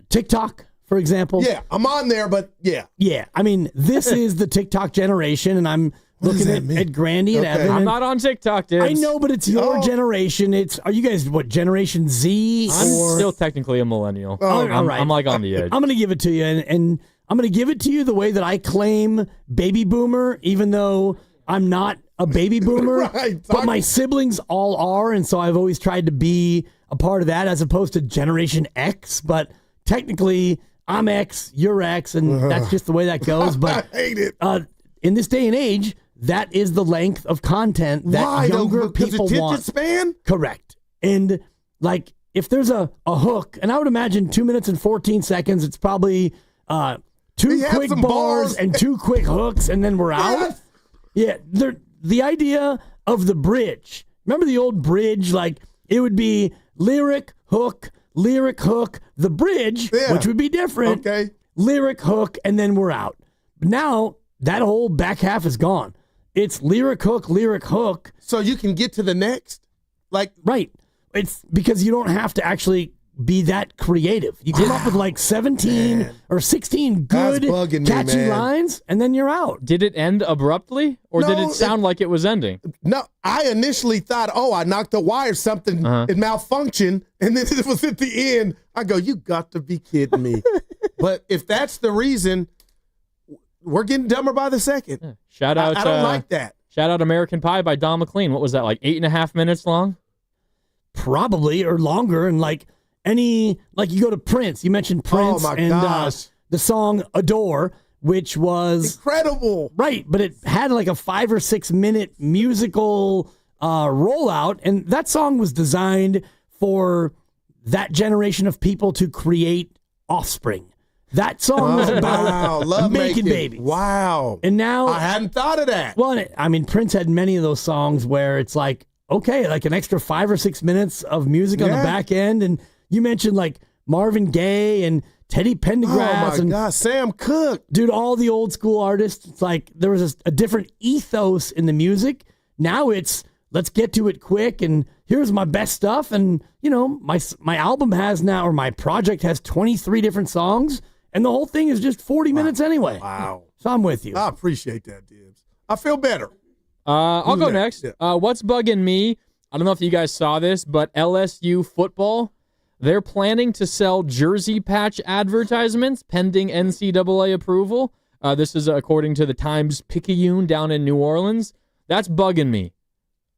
TikTok, for example? Yeah, I'm on there, but yeah. Yeah, I mean, this is the TikTok generation, and I'm looking at Grandy and Evan. I'm not on TikTok, dude. I know, but it's your generation. Are you guys, what, Generation Z? I'm still technically a millennial. All right. I'm like on the edge. I'm going to give it to you, and I'm going to give it to you the way that I claim baby boomer, even though I'm not a baby boomer, Right. but my siblings all are, and so I've always tried to be a part of that as opposed to Generation X, but technically I'm X, you're X, and that's just the way that goes. But I hate it. In this day and age, that is the length of content that younger people want. Span? Correct. And like if there's a hook, and I would imagine 2 minutes and 14 seconds, it's probably two quick bars and two quick hooks, and then we're out. Yeah, the idea of the bridge. Remember the old bridge? Like it would be lyric, hook, the bridge, which would be different. Okay. Lyric, hook, and then we're out. But now that whole back half is gone. It's lyric, hook. So you can get to the next? Right. It's because you don't have to actually be that creative. You come up with like 17 or 16 good, catchy lines, and then you're out. Did it end abruptly, or did it sound like it was ending? No, I initially thought, I knocked the wire, something, it malfunctioned, and then it was at the end. I go, you got to be kidding me. But if that's the reason, we're getting dumber by the second. Shout out! I don't like that. Shout out American Pie by Don McLean. What was that, like 8.5 minutes long? Probably, or longer, and like you go to Prince. You mentioned Prince the song Adore, which was incredible. Right, but it had like a 5 or 6 minute musical rollout, and that song was designed for that generation of people to create offspring. That song was about making babies. Wow. And now I hadn't thought of that. Well, Prince had many of those songs where it's like, okay, like an extra 5 or 6 minutes of music on the back end, and you mentioned like Marvin Gaye and Teddy Pendergrass. Oh my God, Sam Cooke. Dude, all the old school artists, it's like there was a different ethos in the music. Now it's, let's get to it quick, and here's my best stuff. And, my album has now, or my project has 23 different songs, and the whole thing is just 40 minutes anyway. Wow. So I'm with you. I appreciate that, Dibs. I feel better. I'll go next. Yeah. What's bugging me? I don't know if you guys saw this, but LSU football, they're planning to sell jersey patch advertisements pending NCAA approval. This is according to the Times-Picayune down in New Orleans. That's bugging me.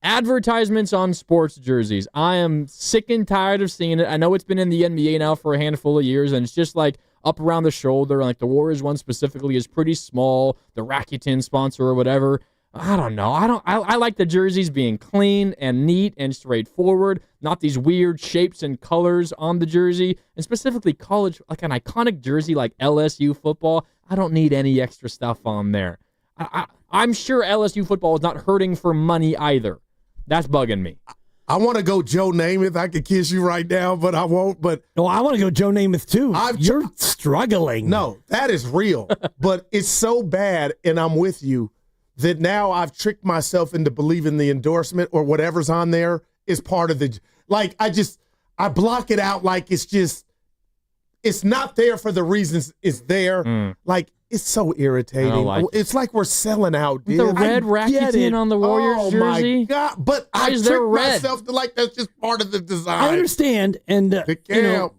Advertisements on sports jerseys. I am sick and tired of seeing it. I know it's been in the NBA now for a handful of years, and it's just like up around the shoulder. Like the Warriors one specifically is pretty small. The Rakuten sponsor or whatever. I don't know. I like the jerseys being clean and neat and straightforward, not these weird shapes and colors on the jersey, and specifically college, like an iconic jersey like LSU football. I don't need any extra stuff on there. I'm sure LSU football is not hurting for money either. That's bugging me. I want to go Joe Namath. I could kiss you right now, but I won't. But no, I want to go Joe Namath too. You're struggling. No, that is real. But it's so bad, and I'm with you, that now I've tricked myself into believing the endorsement or whatever's on there is part of the, like, I block it out like it's not there for the reasons it's there. Like, it's so irritating. It's like we're selling out, dude. The red Rakuten on the Warriors jersey. Oh, my God. But I tricked myself to, like, that's just part of the design. I understand. And,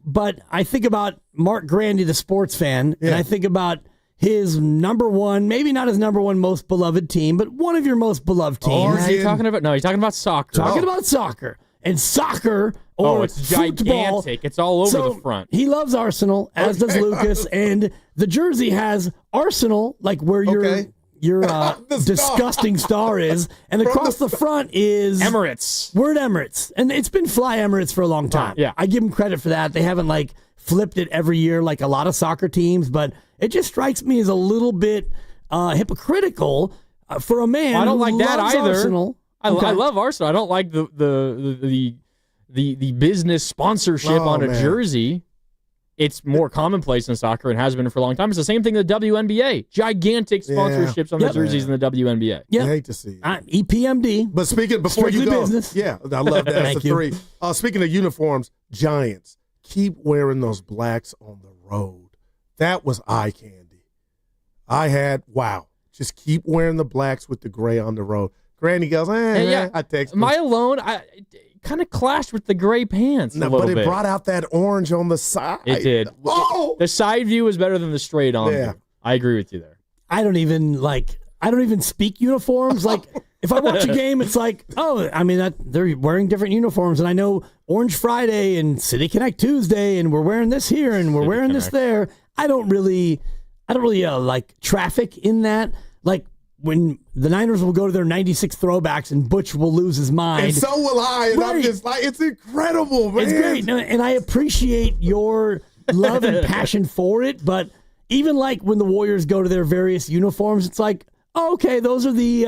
but I think about Mark Grandy, the sports fan, and I think about his number one, maybe not his number one most beloved team, but one of your most beloved teams. Are you talking about? No, he's talking about soccer. Talking about soccer. And soccer or it's football, gigantic. It's all over the front. He loves Arsenal, as does Lucas, and the jersey has Arsenal, like where your disgusting star is, and across the front is Emirates. Word Emirates. And it's been Fly Emirates for a long time. Yeah. I give them credit for that. They haven't flipped it every year like a lot of soccer teams, but it just strikes me as a little bit hypocritical for a man. I don't like that loves either. Arsenal. I love Arsenal. I don't like the business sponsorship on a jersey. It's more commonplace in soccer and has been for a long time. It's the same thing in the WNBA. Gigantic sponsorships on the jerseys in the WNBA. Yeah, I hate to see it. EPMD. But before Strictly you go, business. yeah, I love that. That's Thank the you. three. Speaking of uniforms, Giants, keep wearing those blacks on the road. That was eye candy. Just keep wearing the blacks with the gray on the road. Granny goes, I text him. My alone, kind of clashed with the gray pants a little but it bit. brought out that orange on the side. It did. Oh! The side view is better than the straight on view. I agree with you there. I don't even speak uniforms. Like, if I watch a game, it's like, they're wearing different uniforms, and I know Orange Friday and City Connect Tuesday, and we're wearing this here and we're wearing this there. I don't really traffic in that. Like, when the Niners will go to their 96 throwbacks and Butch will lose his mind. And so will I. And I'm just like, it's incredible, man. It's great. And I appreciate your love and passion for it. But even like when the Warriors go to their various uniforms, it's like, oh, okay, those are the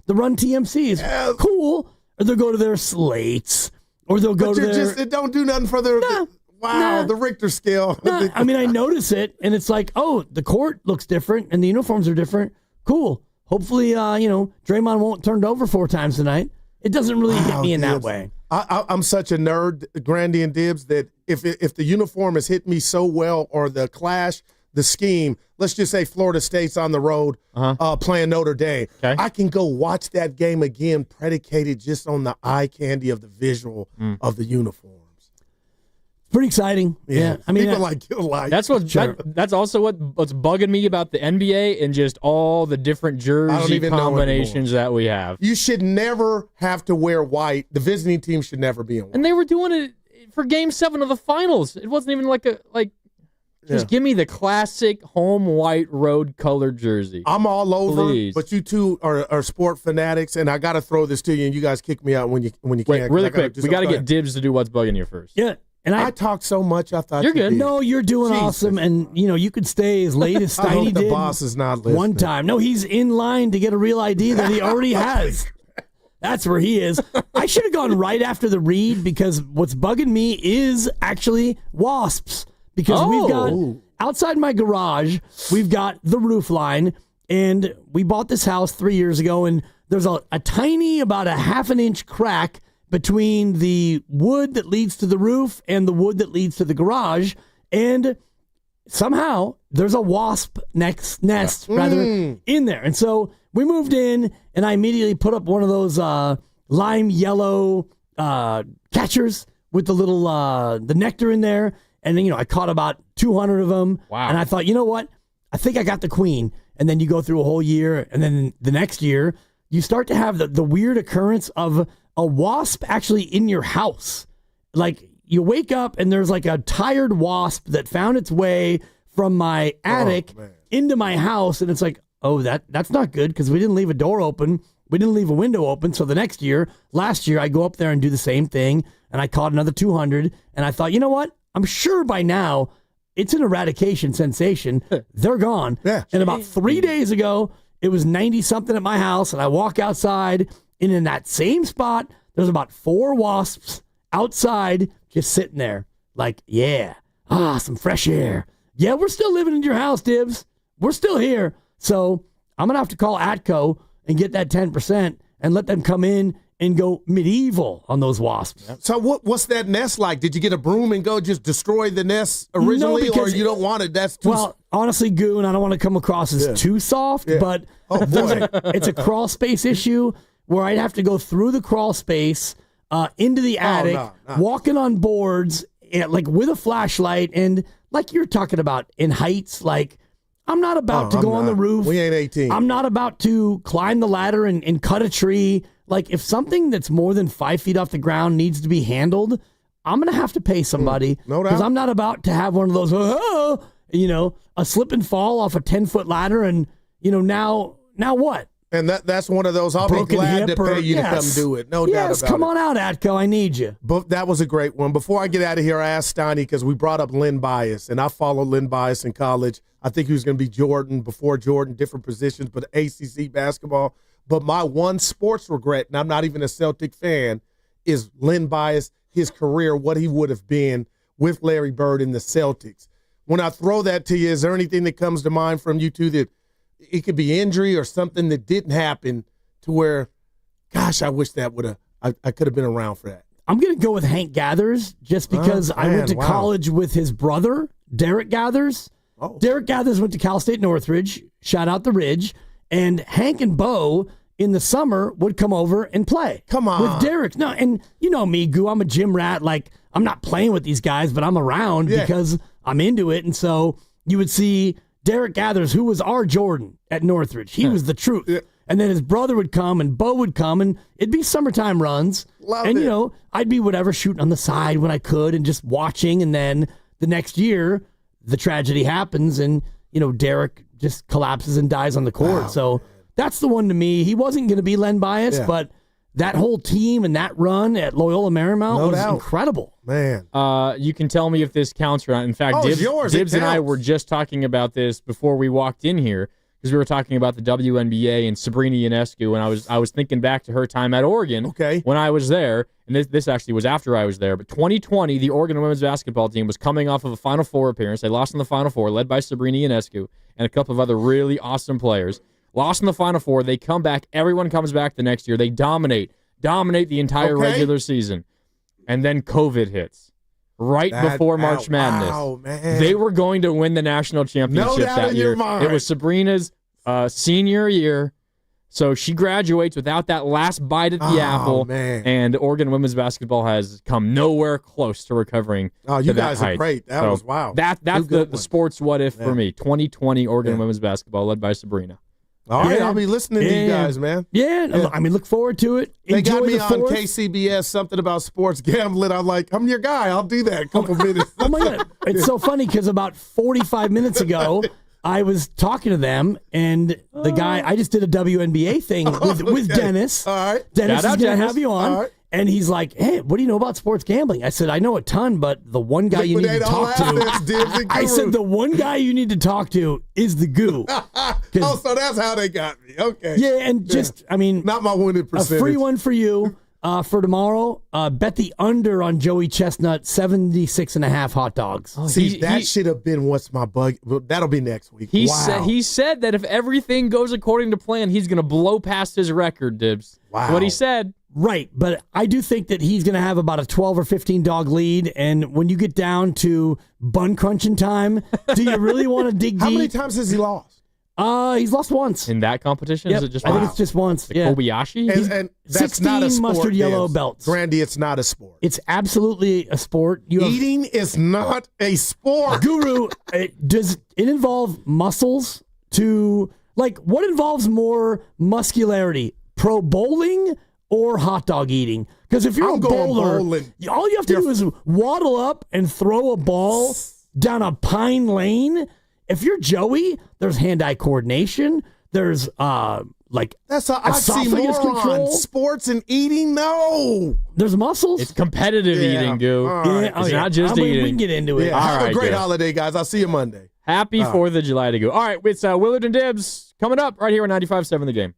Run TMCs. Yeah. Cool. Or they'll go to their slates. Or they'll go to their... it don't do nothing for their... the Richter scale. I mean, I notice it, and it's like, oh, the court looks different, and the uniforms are different. Cool. Hopefully, Draymond won't turn it over 4 times tonight. It doesn't really hit me in that way. I'm such a nerd, Grandy and Dibs, that if the uniform has hit me so well, or the clash, the scheme, let's just say Florida State's on the road playing Notre Dame, I can go watch that game again predicated just on the eye candy of the visual of the uniform. Pretty exciting. Yeah. I mean, that's that's also what's bugging me about the NBA and just all the different jersey combinations that we have. You should never have to wear white. The visiting team should never be in white. And they were doing it for Game 7 of the finals. It wasn't even just give me the classic home white road colored jersey. I'm all over, Please. but you two are sport fanatics, and I got to throw this to you, and you guys kick me out when you Wait, can't. really quick, we got to get Dibs to do what's bugging you first. Yeah. And I talked so much, I thought you're good. did. No, you're doing awesome, and you could stay as late as I hope Steiny the did. boss is not listening. One time. No, he's in line to get a real ID that he already has. That's where he is. I should have gone right after the read, because what's bugging me is actually wasps. Because we've got, outside my garage, we've got the roof line, and we bought this house 3 years ago, and there's a tiny, about a half an inch crack between the wood that leads to the roof and the wood that leads to the garage, and somehow there's a wasp nest in there. And so we moved in, and I immediately put up one of those lime yellow catchers with the little the nectar in there, and then I caught about 200 of them. Wow. And I thought, you know what? I think I got the queen. And then you go through a whole year, and then the next year you start to have the weird occurrence of a wasp actually in your house. Like, you wake up and there's like a tired wasp that found its way from my attic into my house, and it's like, oh, that's not good, because we didn't leave a door open. we didn't leave a window open. So last year, I go up there and do the same thing, and I caught another 200, and I thought, you know what? I'm sure by now it's an eradication sensation. They're gone. Yeah. And about 3 days ago, it was 90-something at my house, and I walk outside, and in that same spot, there's about 4 wasps outside just sitting there. Like, yeah, some fresh air. Yeah, we're still living in your house, Dibs. We're still here. So I'm going to have to call ATCO and get that 10% and let them come in and go medieval on those wasps. So what's that nest like? Did you get a broom and go just destroy the nest originally, or you don't want it? That's too honestly, Goo, and I don't want to come across as too soft, but it's a crawl space issue where I'd have to go through the crawl space into the attic, walking on boards, like with a flashlight, and like you're talking about in heights, like I'm not about to go on the roof. We ain't 18. I'm not about to climb the ladder and cut a tree. Like, if something that's more than 5 feet off the ground needs to be handled, I'm going to have to pay somebody. No doubt. Because I'm not about to have one of those, a slip and fall off a 10-foot ladder and, now what? And that's one of those, I'll be glad to pay you to come do it. No doubt about it. Yes, come on out, Atco. I need you. But that was a great one. Before I get out of here, I asked Steiny, because we brought up Len Bias, and I followed Len Bias in college. I think he was going to be Jordan, before Jordan, different positions, but ACC basketball. But my one sports regret, and I'm not even a Celtic fan, is Len Bias, his career, what he would have been with Larry Bird in the Celtics. When I throw that to you, is there anything that comes to mind from you two that it could be injury or something that didn't happen to where, gosh, I wish that would have, I could have been around for that? I'm going to go with Hank Gathers just because I went to college with his brother, Derek Gathers. Oh. Derek Gathers went to Cal State Northridge, shout out the Ridge, and Hank and Bo in the summer would come over and play. Come on. With Derek. No, and you know me, Goo, I'm a gym rat. Like, I'm not playing with these guys, but I'm around because I'm into it. And so you would see Derek Gathers, who was our Jordan at Northridge. He was the truth. Yeah. And then his brother would come and Bo would come, and it'd be summertime runs. Loved it. I'd be whatever shooting on the side when I could and just watching. And then the next year, the tragedy happens, and, Derek just collapses and dies on the court. Wow. So that's the one to me. He wasn't going to be Len Bias, but that whole team and that run at Loyola Marymount was incredible. Man. You can tell me if this counts or not. In fact, Dibs and I were just talking about this before we walked in here, because we were talking about the WNBA and Sabrina Ionescu, and I was thinking back to her time at Oregon when I was there, and this actually was after I was there, but 2020, the Oregon women's basketball team was coming off of a Final Four appearance. They lost in the Final Four, led by Sabrina Ionescu and a couple of other really awesome players. Lost in the Final Four. They come back. Everyone comes back the next year. They dominate the entire regular season. And then COVID hits right before March Madness. Wow, man. They were going to win the national championship that year. It was Sabrina's senior year. So she graduates without that last bite at the apple. Man. And Oregon women's basketball has come nowhere close to recovering. Oh, you guys height. are great. That was wow. That's the sports what if for me. 2020 Oregon women's basketball led by Sabrina. All right, I'll be listening to you guys, man. Yeah, I mean, look forward to it. They Enjoy got me the on fourth. KCBS, something about sports gambling. I'm like, I'm your guy. I'll do that. A couple minutes. Oh, my God. It's so funny because about 45 minutes ago, I was talking to them, and the guy, I just did a WNBA thing with Dennis. All right. Dennis is going to have you on. All right. And he's like, hey, what do you know about sports gambling? I said, I know a ton, but the one guy you need to talk to. I said, the one guy you need to talk to is the Goo. Oh, so that's how they got me. Okay. Yeah, and just, I mean, not my winning percentage. A free one for you for tomorrow. Bet the under on Joey Chestnut, 76.5 hot dogs. Oh, see, that should have been what's my bug. That'll be next week. He said that if everything goes according to plan, he's going to blow past his record, Dibs. Wow. That's what he said. Right, but I do think that he's going to have about a 12 or 15 dog lead, and when you get down to bun crunching time, do you really want to dig deep? How many times has he lost? He's lost once. In that competition? Yep. Is it just I think it's just once. The Kobayashi? And that's 16 not a sport, mustard yellow Dibs. belts. Grandy, it's not a sport. It's absolutely a sport. Eating is not a sport. Guru, does it involve muscles to, like, what involves more muscularity? Pro bowling or hot dog eating? Because if you're a bowler, all you have to do is waddle up and throw a ball down a pine lane. If you're Joey, there's hand-eye coordination. There's That's an esophagus oxymoron. control. Sports and eating, no. There's muscles. It's competitive eating, Goo. All right. It's not just eating. We can get into it. Yeah. Have All a great Goo. holiday, guys. I'll see you Monday. Happy All 4th of July to Goo. All right, it's Willard and Dibs coming up right here on 95.7 The Game.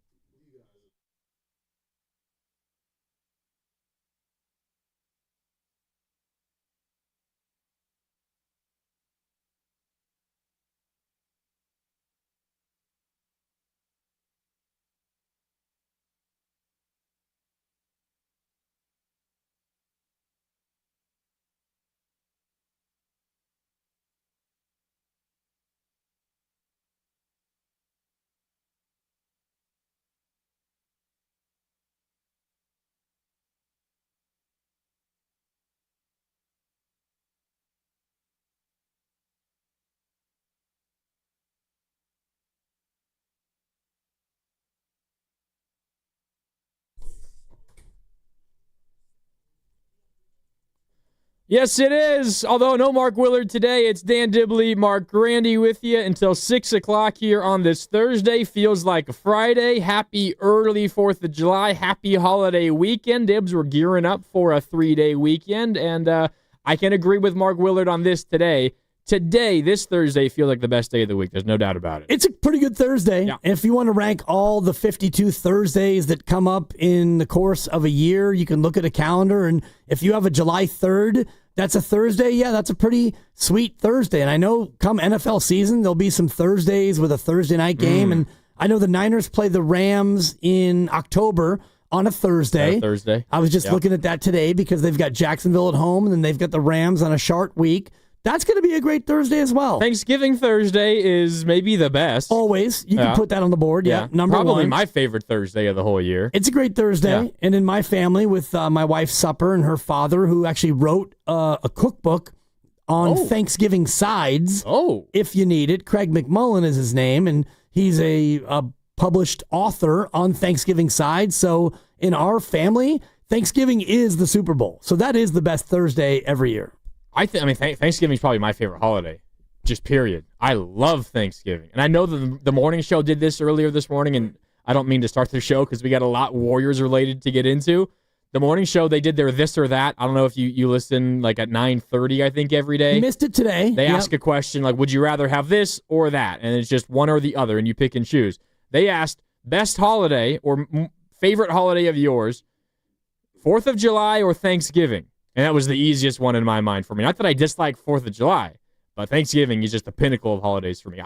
Yes, it is. Although no Mark Willard today, it's Dan Dibley, Mark Grandy with you until 6 o'clock here on this Thursday. Feels like a Friday. Happy early 4th of July. Happy holiday weekend. Dibs, we're gearing up for a 3-day weekend, and I can agree with Mark Willard on this today. Today, this Thursday, feels like the best day of the week. There's no doubt about it. It's a pretty good Thursday. Yeah. If you want to rank all the 52 Thursdays that come up in the course of a year, you can look at a calendar, and if you have a July 3rd, that's a Thursday. Yeah, that's a pretty sweet Thursday. And I know come NFL season, there'll be some Thursdays with a Thursday night game. And I know the Niners play the Rams in October on a Thursday. I was just looking at that today because they've got Jacksonville at home, and then they've got the Rams on a short week. That's going to be a great Thursday as well. Thanksgiving Thursday is maybe the best. Always. You can put that on the board. Yeah. Number Probably one. my favorite Thursday of the whole year. It's a great Thursday. Yeah. And in my family with my wife's supper and her father, who actually wrote a cookbook on Thanksgiving sides. If you need it. Craig McMullen is his name, and he's a published author on Thanksgiving sides. So in our family, Thanksgiving is the Super Bowl. So that is the best Thursday every year. Thanksgiving is probably my favorite holiday, just period. I love Thanksgiving. And I know the morning show did this earlier this morning, and I don't mean to start the show because we got a lot Warriors related to get into. The morning show, they did their this or that. I don't know if you listen like at 9:30, I think, every day. Missed it today. They ask a question like, would you rather have this or that? And it's just one or the other, and you pick and choose. They asked best holiday or favorite holiday of yours, 4th of July or Thanksgiving. And that was the easiest one in my mind for me. Not that I dislike 4th of July, but Thanksgiving is just the pinnacle of holidays for me.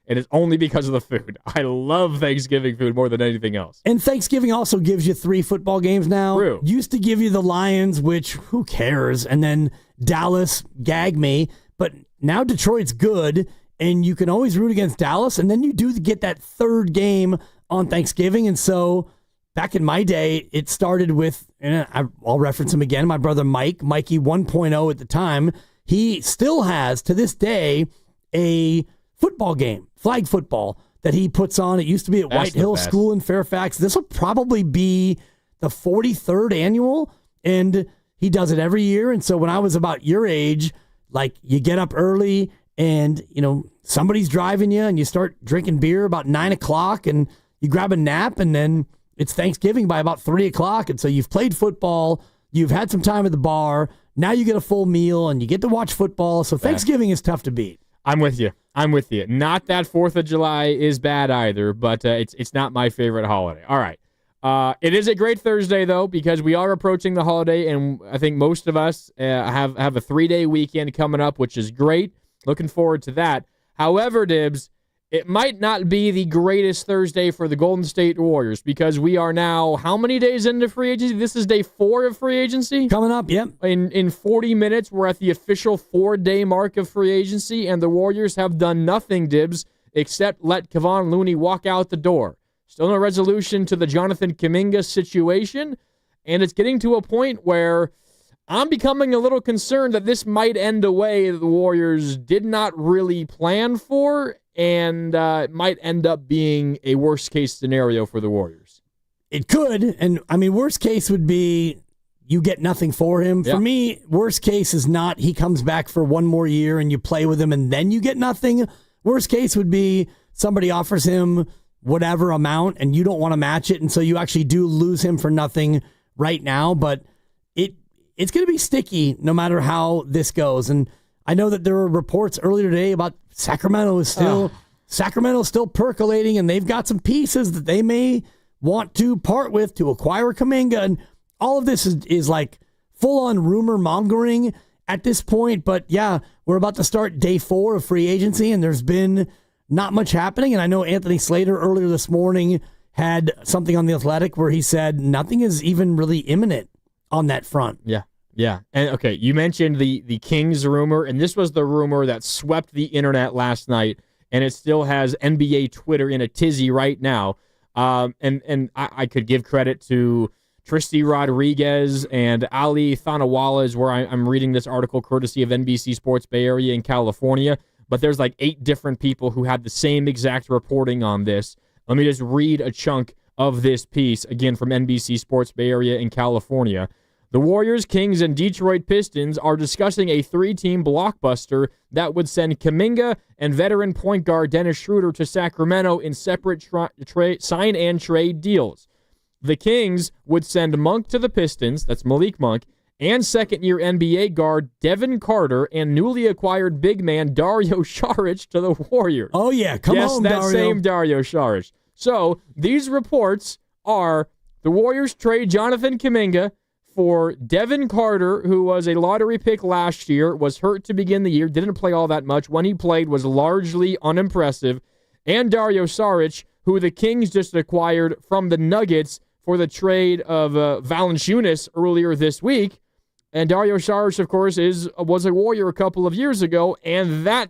It is only because of the food. I love Thanksgiving food more than anything else. And Thanksgiving also gives you 3 football games now. True. Used to give you the Lions, which who cares? And then Dallas, gag me. But now Detroit's good, and you can always root against Dallas. And then you do get that 3rd game on Thanksgiving. And so back in my day, it started with, and I'll reference him again, my brother Mikey 1.0 at the time. He still has, to this day, a football game, flag football, that he puts on. It used to be at White Hill School in Fairfax. This will probably be the 43rd annual, and he does it every year. And so when I was about your age, like you get up early and, somebody's driving you and you start drinking beer about 9 o'clock and you grab a nap, and then it's Thanksgiving by about 3 o'clock. And so you've played football, you've had some time at the bar, now you get a full meal and you get to watch football. So Thanksgiving is tough to beat. I'm with you. Not that 4th of July is bad either, but it's not my favorite holiday. All right. It is a great Thursday, though, because we are approaching the holiday, and I think most of us have a 3-day weekend coming up, which is great. Looking forward to that. However, Dibs, it might not be the greatest Thursday for the Golden State Warriors because we are now how many days into free agency? This is day 4 of free agency? Coming up, yep. In 40 minutes, we're at the official 4-day mark of free agency, and the Warriors have done nothing, Dibs, except let Kevon Looney walk out the door. Still no resolution to the Jonathan Kuminga situation, and it's getting to a point where I'm becoming a little concerned that this might end a way that the Warriors did not really plan for, and it might end up being a worst-case scenario for the Warriors. It could, and worst case would be you get nothing for him. For me, worst case is not he comes back for one more year and you play with him and then you get nothing. Worst case would be somebody offers him whatever amount, and you don't want to match it, and so you actually do lose him for nothing right now. But it's going to be sticky no matter how this goes. And I know that there were reports earlier today about Sacramento is still percolating, and they've got some pieces that they may want to part with to acquire Kuminga. And all of this is like full-on rumor mongering at this point. But yeah, we're about to start day 4 of free agency, and there's been not much happening. And I know Anthony Slater earlier this morning had something on The Athletic where he said nothing is even really imminent on that front. Yeah. And okay, you mentioned the Kings rumor, and this was the rumor that swept the internet last night, and it still has NBA Twitter in a tizzy right now. And I could give credit to Tristy Rodriguez and Ali Thanawala is where I'm reading this article courtesy of NBC Sports Bay Area in California, but there's like 8 different people who had the same exact reporting on this. Let me just read a chunk of this piece, again from NBC Sports Bay Area in California. The Warriors, Kings, and Detroit Pistons are discussing a 3-team blockbuster that would send Kaminga and veteran point guard Dennis Schroeder to Sacramento in separate sign and trade deals. The Kings would send Monk to the Pistons, that's Malik Monk, and second-year NBA guard Devin Carter and newly acquired big man Dario Saric to the Warriors. Oh, yeah, come on, Dario. Yes, that same Dario Saric. So these reports are the Warriors trade Jonathan Kuminga for Devin Carter, who was a lottery pick last year, was hurt to begin the year, didn't play all that much. When he played, was largely unimpressive. And Dario Saric, who the Kings just acquired from the Nuggets for the trade of Valanciunas earlier this week. And Dario Saric, of course, was a Warrior a couple of years ago, and that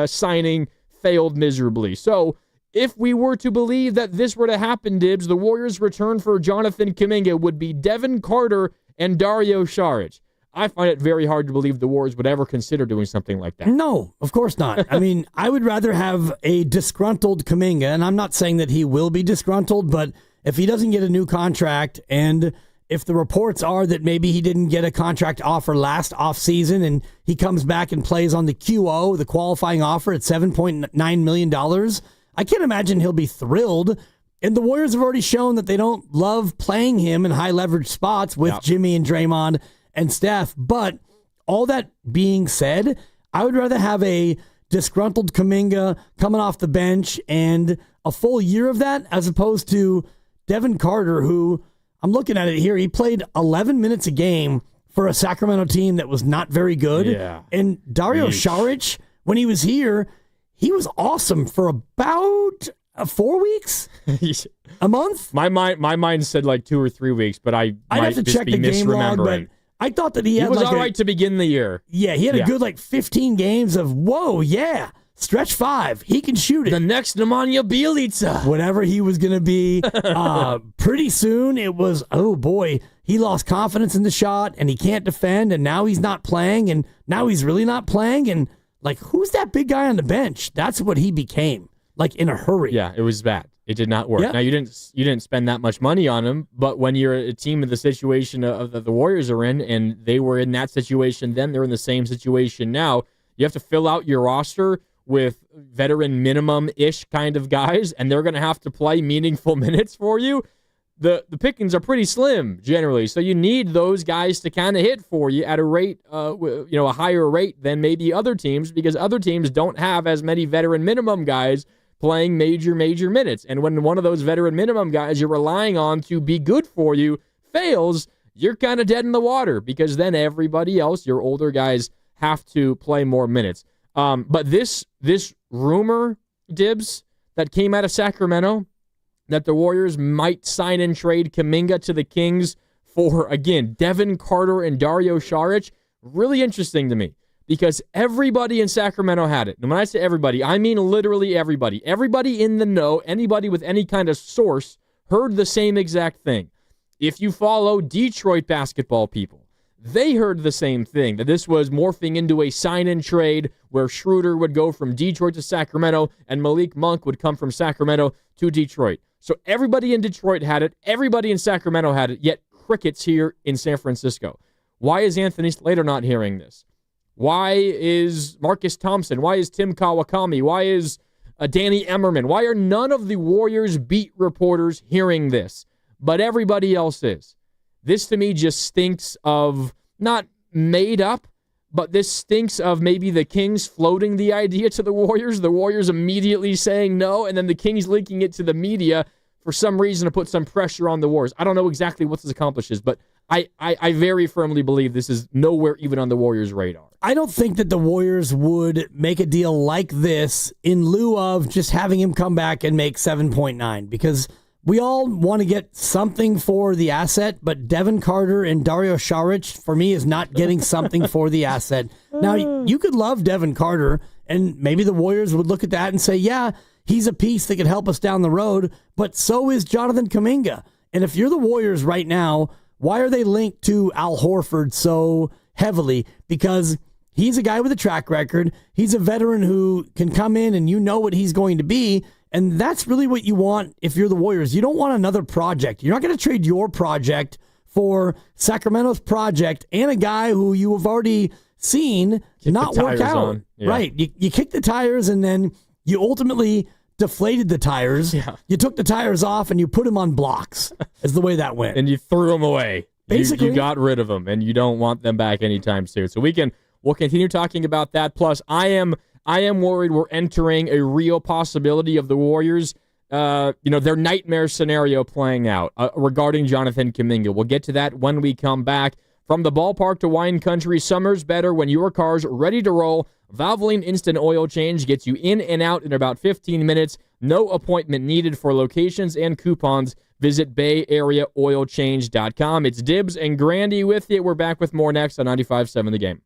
signing failed miserably. So if we were to believe that this were to happen, Dibs, the Warriors' return for Jonathan Kuminga would be Devin Carter and Dario Saric. I find it very hard to believe the Warriors would ever consider doing something like that. No, of course not. I mean, I would rather have a disgruntled Kuminga, and I'm not saying that he will be disgruntled, but if he doesn't get a new contract, and if the reports are that maybe he didn't get a contract offer last offseason and he comes back and plays on the QO, the qualifying offer at $7.9 million, I can't imagine he'll be thrilled. And the Warriors have already shown that they don't love playing him in high leverage spots with Jimmy and Draymond and Steph. But all that being said, I would rather have a disgruntled Kuminga coming off the bench and a full year of that as opposed to Devin Carter, who I'm looking at it here. He played 11 minutes a game for a Sacramento team that was not very good. Yeah. And Dario Saric, when he was here, he was awesome for about 4 weeks, a month. My mind said like 2 or 3 weeks, but I'd have to check the game log. But I thought that he was all right to begin the year. Yeah, he had a good 15 games of whoa, yeah, stretch 5. He can shoot it. The next Nemanja Bjelica, whatever he was going to be. Pretty soon it was, oh boy, he lost confidence in the shot and he can't defend, and now he's not playing, and now he's really not playing, and like, who's that big guy on the bench? That's what he became, like in a hurry. Yeah, it was bad. It did not work. Yeah. Now, you didn't spend that much money on him, but when you're a team in the situation of the Warriors are in, and they were in that situation then, they're in the same situation now, you have to fill out your roster with veteran minimum-ish kind of guys, and they're going to have to play meaningful minutes for you. The pickings are pretty slim generally, so you need those guys to kind of hit for you at a rate, a higher rate than maybe other teams, because other teams don't have as many veteran minimum guys playing major minutes. And when one of those veteran minimum guys you're relying on to be good for you fails, you're kind of dead in the water, because then everybody else, your older guys, have to play more minutes. But this rumor, Dibs, that came out of Sacramento, that the Warriors might sign and trade Kaminga to the Kings for, again, Devin Carter and Dario Saric, really interesting to me, because everybody in Sacramento had it. And when I say everybody, I mean literally everybody. Everybody in the know, anybody with any kind of source, heard the same exact thing. If you follow Detroit basketball people, they heard the same thing, that this was morphing into a sign-and-trade where Schroeder would go from Detroit to Sacramento and Malik Monk would come from Sacramento to Detroit. So everybody in Detroit had it, everybody in Sacramento had it, yet crickets here in San Francisco. Why is Anthony Slater not hearing this? Why is Marcus Thompson? Why is Tim Kawakami? Why is Danny Emmerman. Why are none of the Warriors beat reporters hearing this, but everybody else is? This to me just stinks of not made up, but this stinks of maybe the Kings floating the idea to the Warriors immediately saying no, and then the Kings linking it to the media for some reason to put some pressure on the Warriors. I don't know exactly what this accomplishes, but I very firmly believe this is nowhere even on the Warriors' radar. I don't think that the Warriors would make a deal like this in lieu of just having him come back and make 7.9, because we all want to get something for the asset, but Devin Carter and Dario Saric, for me, is not getting something for the asset. Now, you could love Devin Carter, and maybe the Warriors would look at that and say, yeah, he's a piece that could help us down the road, but so is Jonathan Kuminga. And if you're the Warriors right now, why are they linked to Al Horford so heavily? Because he's a guy with a track record. He's a veteran who can come in and you know what he's going to be. And that's really what you want if you're the Warriors. You don't want another project. You're not going to trade your project for Sacramento's project and a guy who you have already seen not work out. Yeah. Right. You kick the tires and then you ultimately deflated the tires. Yeah. You took the tires off and you put them on blocks is the way that went. And you threw them away. Basically. You got rid of them, and you don't want them back anytime soon. So we'll continue talking about that. Plus, I am worried we're entering a real possibility of the Warriors, their nightmare scenario playing out regarding Jonathan Kuminga. We'll get to that when we come back. From the ballpark to wine country, summer's better when your car's ready to roll. Valvoline Instant Oil Change gets you in and out in about 15 minutes. No appointment needed. For locations and coupons, visit BayAreaOilChange.com. It's Dibs and Grandy with you. We're back with more next on 95.7 The Game.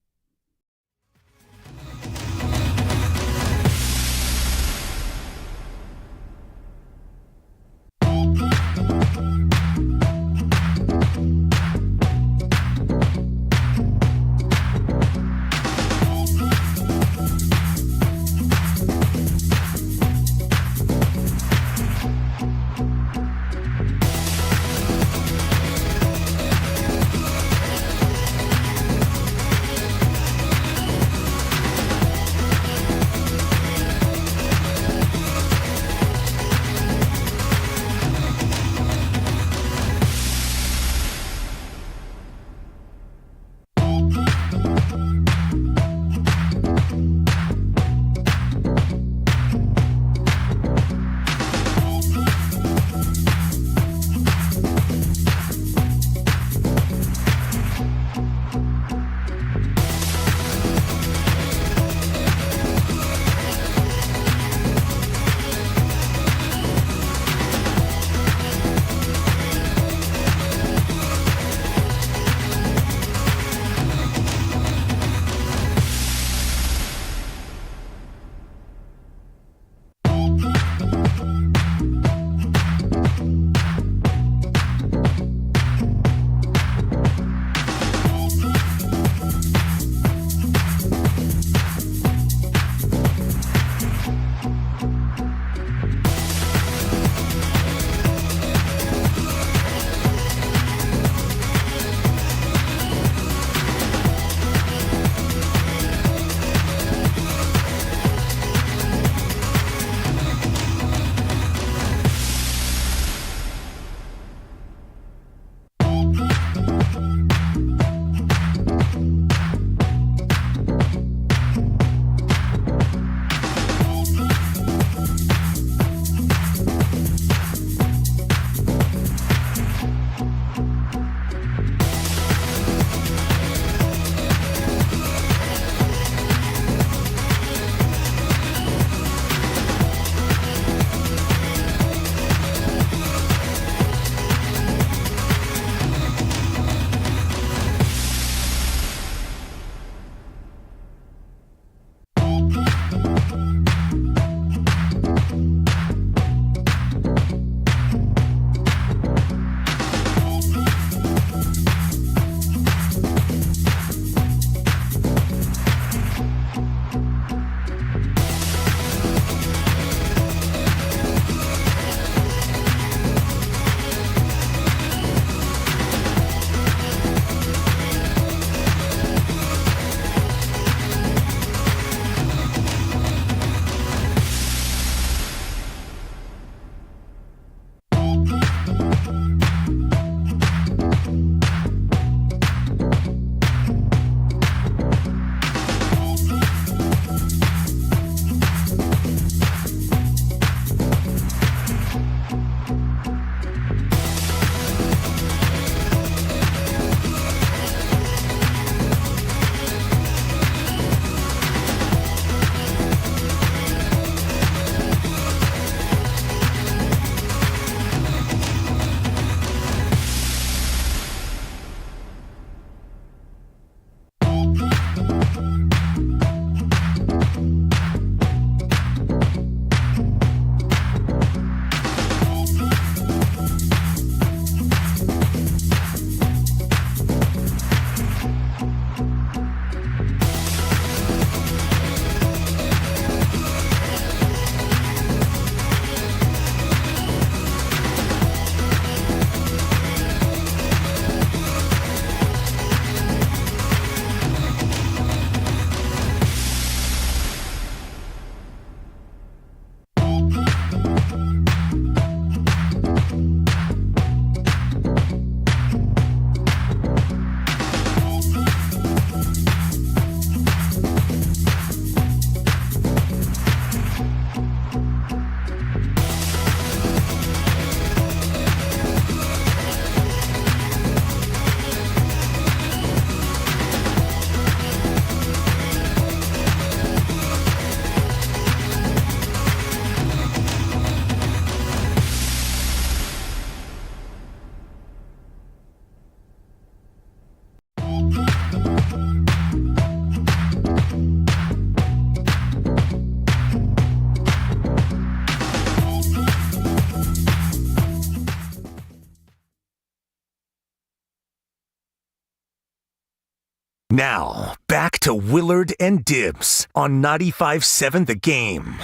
Now, back to Willard and Dibs on 95.7 The Game.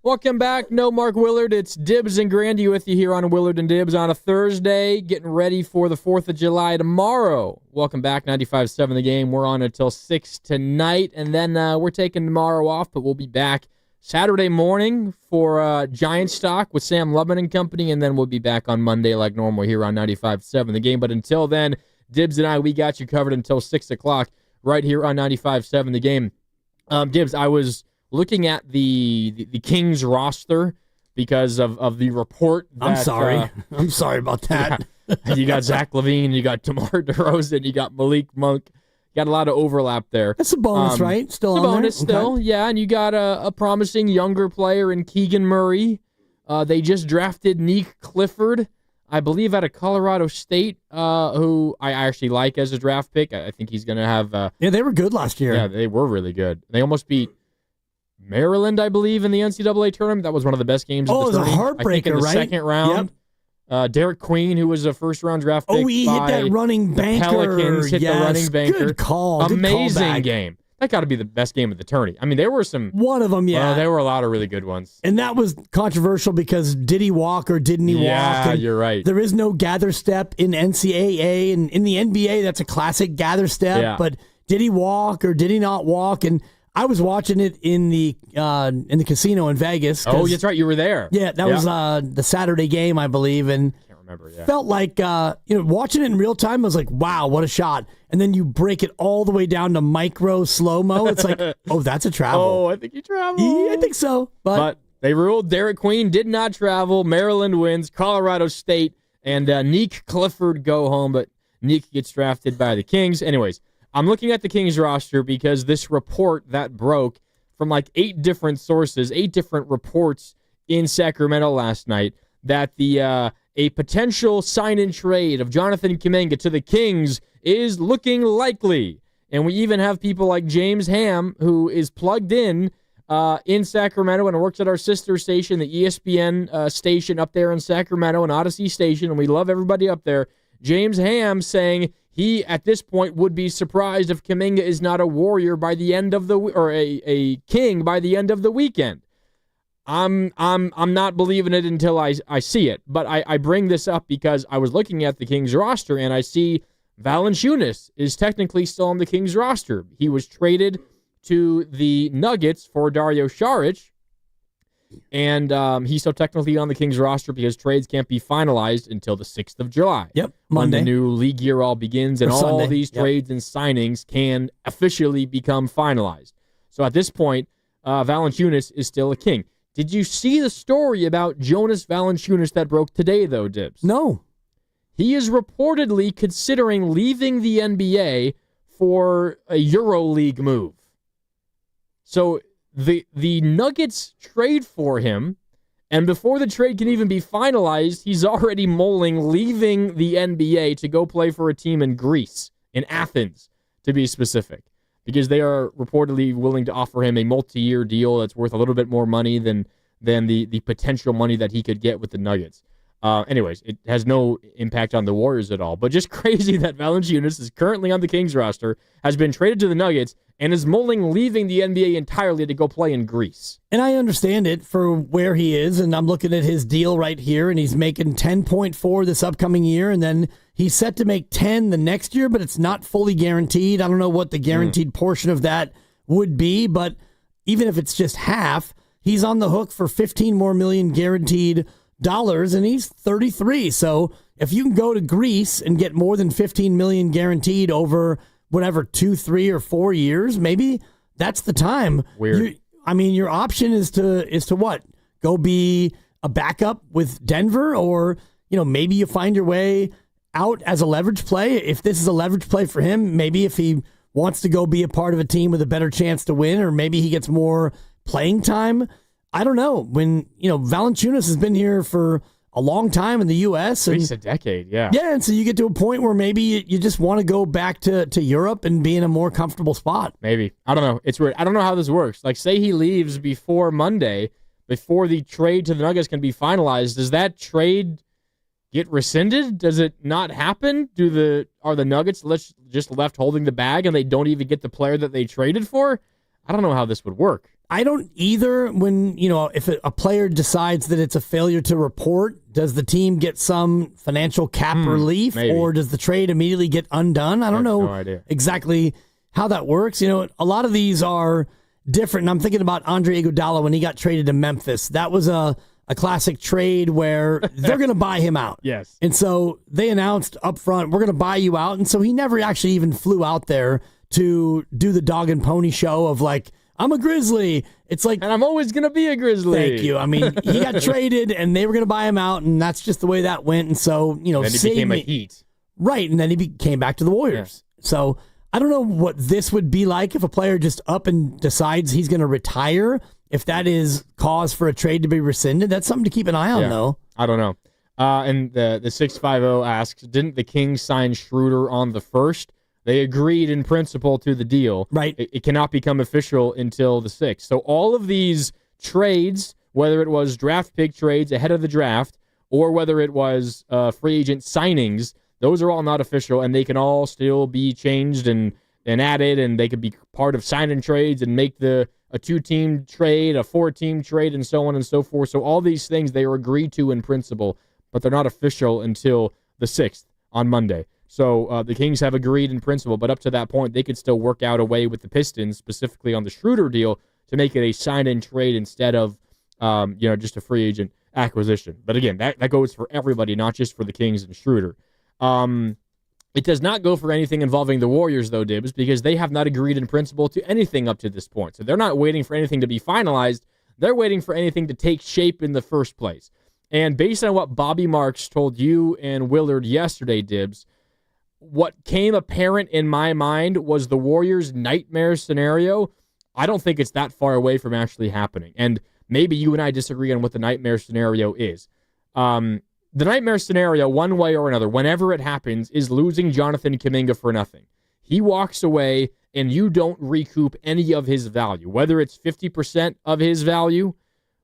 Welcome back. No Mark Willard. It's Dibs and Grandy with you here on Willard and Dibs on a Thursday, getting ready for the 4th of July tomorrow. Welcome back, 95.7 The Game. We're on until 6 tonight, and then we're taking tomorrow off, but we'll be back Saturday morning for Giant Stock with Sam Lubman and company, and then we'll be back on Monday like normal here on 95.7 The Game. But until then, Dibs and I, we got you covered until 6 o'clock right here on 95.7 The Game. Dibs, I was looking at the Kings roster because of the report that, I'm sorry. I'm sorry about that. Yeah, you got Zach LaVine, you got DeMar DeRozan, you got Malik Monk. You got a lot of overlap there. That's a bonus, right? Still it's a on bonus there? still, Okay. yeah. And you got a promising younger player in Keegan Murray. They just drafted Nick Clifford, I believe, out of Colorado State, who I actually like as a draft pick. I think he's going to have... yeah, they were good last year. Yeah, they were really good. They almost beat Maryland, I believe, in the NCAA tournament. That was one of the best games of the tournament. Oh, it was a heartbreaker, I think in the right? second round. Derek Queen, who was a first-round draft pick he hit that running banker. Pelicans, hit the running banker. Good call. Good Amazing callback. game. That got to be the best game of the tourney. I mean, there were some... One of them, yeah. Well, there were a lot of really good ones. And that was controversial because did he walk or didn't he walk? Yeah, And you're right. There is no gather step in NCAA, and in the NBA, that's a classic gather step. Yeah. But did he walk or did he not walk? And I was watching it in the casino in Vegas. Oh, that's right. You were there. Yeah, that was the Saturday game, I believe, and remember, yeah. felt like watching it in real time. I was like, wow, what a shot! And then you break it all the way down to micro slow mo. It's like, oh, that's a travel. Oh, I think you traveled. Yeah, I think so, But they ruled Derek Queen did not travel. Maryland wins. Colorado State and Nick Clifford go home, but Nick gets drafted by the Kings. Anyways, I'm looking at the Kings roster because this report that broke from like 8 different sources, 8 different reports in Sacramento last night, that a potential sign-in trade of Jonathan Kuminga to the Kings is looking likely. And we even have people like James Ham, who is plugged in Sacramento and works at our sister station, the ESPN station up there in Sacramento, and Odyssey Station, and we love everybody up there. James Ham saying he, at this point, would be surprised if Kaminga is not a Warrior by the end of the or a King by the end of the weekend. I'm not believing it until I see it. But I bring this up because I was looking at the Kings roster and I see Valanciunas is technically still on the Kings roster. He was traded to the Nuggets for Dario Saric, and he's still technically on the Kings roster because trades can't be finalized until the 6th of July. Yep, Monday. Monday. When the new league year all begins and Or all Sunday. these Yep. trades and signings can officially become finalized. So at this point, Valanciunas is still a King. Did you see the story about Jonas Valanciunas that broke today, though, Dibs? No. He is reportedly considering leaving the NBA for a EuroLeague move. So the Nuggets trade for him, and before the trade can even be finalized, he's already mulling leaving the NBA to go play for a team in Greece, in Athens, to be specific, because they are reportedly willing to offer him a multi-year deal that's worth a little bit more money than the potential money that he could get with the Nuggets. Anyways, it has no impact on the Warriors at all, but just crazy that Valanciunas is currently on the Kings roster, has been traded to the Nuggets, and is mulling leaving the NBA entirely to go play in Greece. And I understand it for where he is, and I'm looking at his deal right here, and he's making 10.4 this upcoming year, and then he's set to make 10 the next year, but it's not fully guaranteed. I don't know what the guaranteed portion of that would be, but even if it's just half, he's on the hook for 15 more million guaranteed dollars, and he's 33. So if you can go to Greece and get more than 15 million guaranteed over whatever 2, 3, or 4 years, maybe that's the time. Weird. Your option is to what? Go be a backup with Denver, or maybe you find your way out as a leverage play. If this is a leverage play for him, maybe if he wants to go be a part of a team with a better chance to win, or maybe he gets more playing time. I don't know. When Valanciunas has been here for a long time in the U.S. At least a decade, yeah. Yeah, and so you get to a point where maybe you just want to go back to Europe and be in a more comfortable spot. Maybe. I don't know. It's weird. I don't know how this works. Like, say he leaves before Monday, before the trade to the Nuggets can be finalized. Does that trade get rescinded? Does it not happen? Are the Nuggets just left holding the bag and they don't even get the player that they traded for? I don't know how this would work. I don't either. When, if a player decides that it's a failure to report, does the team get some financial cap relief, maybe. Or does the trade immediately get undone? I don't know no idea. exactly how that works. A lot of these are different. And I'm thinking about Andre Iguodala when he got traded to Memphis. That was a classic trade where they're going to buy him out. Yes. And so they announced up front, we're going to buy you out. And so he never actually even flew out there to do the dog and pony show of like, I'm a Grizzly. It's like, and I'm always going to be a Grizzly. Thank you. I mean, he got traded and they were going to buy him out, and that's just the way that went. And so, then he became a Heat. Right. And then he came back to the Warriors. Yeah. So I don't know what this would be like if a player just up and decides he's going to retire. If that is cause for a trade to be rescinded, that's something to keep an eye on, though. I don't know. And the 650 asks, didn't the Kings sign Schroeder on the 1st? They agreed in principle to the deal. Right. It cannot become official until the 6th. So all of these trades, whether it was draft pick trades ahead of the draft or whether it was free agent signings, those are all not official, and they can all still be changed and added, and they could be part of sign-in trades and make a 2-team trade, a 4-team trade, and so on and so forth. So all these things, they are agreed to in principle, but they're not official until the 6th on Monday. So the Kings have agreed in principle, but up to that point, they could still work out a way with the Pistons, specifically on the Schroeder deal, to make it a sign-in trade instead of just a free agent acquisition. But again, that goes for everybody, not just for the Kings and Schroeder. It does not go for anything involving the Warriors, though, Dibs, because they have not agreed in principle to anything up to this point. So they're not waiting for anything to be finalized. They're waiting for anything to take shape in the first place. And based on what Bobby Marks told you and Willard yesterday, Dibs, what came apparent in my mind was the Warriors' nightmare scenario. I don't think it's that far away from actually happening. And maybe you and I disagree on what the nightmare scenario is. The nightmare scenario, one way or another, whenever it happens, is losing Jonathan Kuminga for nothing. He walks away and you don't recoup any of his value, whether it's 50% of his value,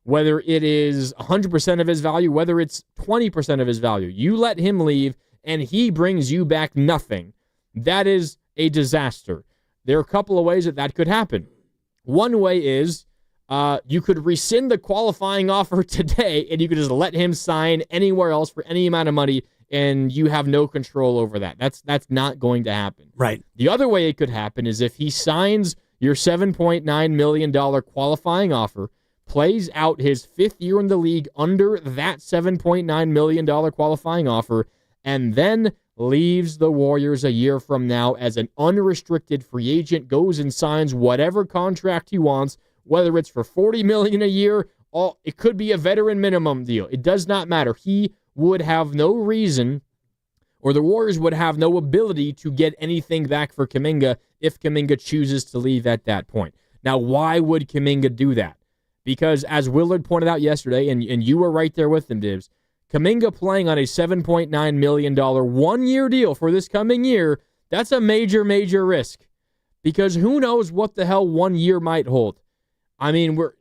whether it is 100% of his value, whether it's 20% of his value. You let him leave and he brings you back nothing. That is a disaster. There are a couple of ways that could happen. One way is you could rescind the qualifying offer today and you could just let him sign anywhere else for any amount of money and you have no control over that. That's not going to happen. Right. The other way it could happen is if he signs your $7.9 million qualifying offer, plays out his 5th year in the league under that $7.9 million qualifying offer, and then leaves the Warriors a year from now as an unrestricted free agent, goes and signs whatever contract he wants, whether it's for $40 million a year, or it could be a veteran minimum deal. It does not matter. He would have no reason, or the Warriors would have no ability to get anything back for Kaminga if Kaminga chooses to leave at that point. Now, why would Kaminga do that? Because as Willard pointed out yesterday, and you were right there with him, Dibs, Kaminga playing on a $7.9 million one-year deal for this coming year, that's a major, major risk. Because who knows what the hell 1 year might hold. I mean, we're,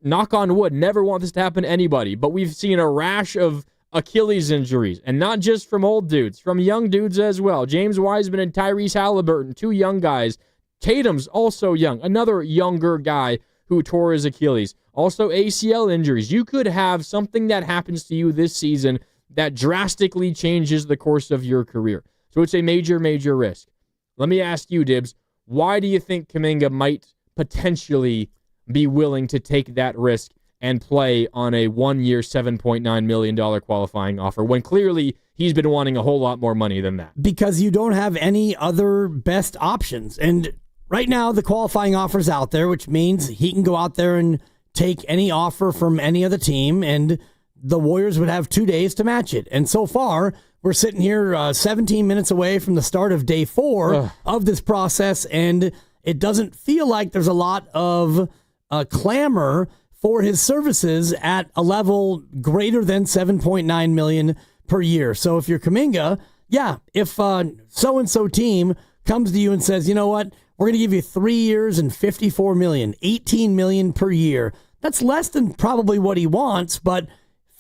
knock on wood, never want this to happen to anybody, but we've seen a rash of Achilles injuries, and not just from old dudes, from young dudes as well. James Wiseman and Tyrese Halliburton, 2 young guys. Tatum's also young, another younger guy who tore his Achilles. Also ACL injuries. You could have something that happens to you this season that drastically changes the course of your career. So it's a major, major risk. Let me ask you, Dibs, why do you think Kaminga might potentially be willing to take that risk and play on a 1-year, $7.9 million qualifying offer when clearly he's been wanting a whole lot more money than that? Because you don't have any other best options. And right now, the qualifying offer's out there, which means he can go out there and take any offer from any other team, and the Warriors would have 2 days to match it. And so far, we're sitting here 17 minutes away from the start of day 4 of this process, and it doesn't feel like there's a lot of clamor for his services at a level greater than $7.9 million per year. So if you're Kuminga, if so-and-so team comes to you and says, you know what, we're going to give you 3 years and $54 million, $18 million per year. That's less than probably what he wants, but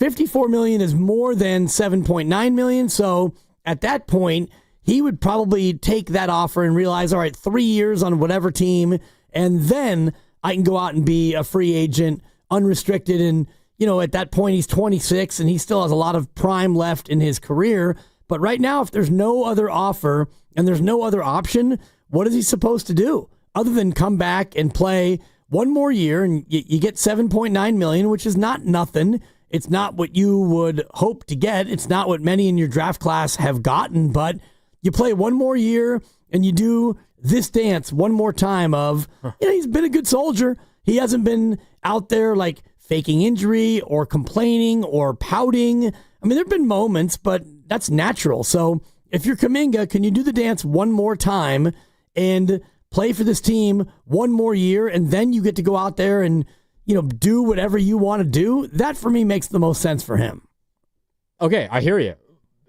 $54 million is more than $7.9 million. So at that point, he would probably take that offer and realize, all right, 3 years on whatever team, and then I can go out and be a free agent, unrestricted. And, at that point, he's 26 and he still has a lot of prime left in his career. But right now, if there's no other offer and there's no other option, what is he supposed to do other than come back and play one more year? And you get $7.9 million, which is not nothing. It's not what you would hope to get. It's not what many in your draft class have gotten, but you play one more year and you do this dance one more time of, he's been a good soldier. He hasn't been out there like faking injury or complaining or pouting. I mean, there have been moments, but that's natural. So if you're Kuminga, can you do the dance one more time and play for this team one more year, and then you get to go out there and, do whatever you want to do? That, for me, makes the most sense for him. Okay, I hear you.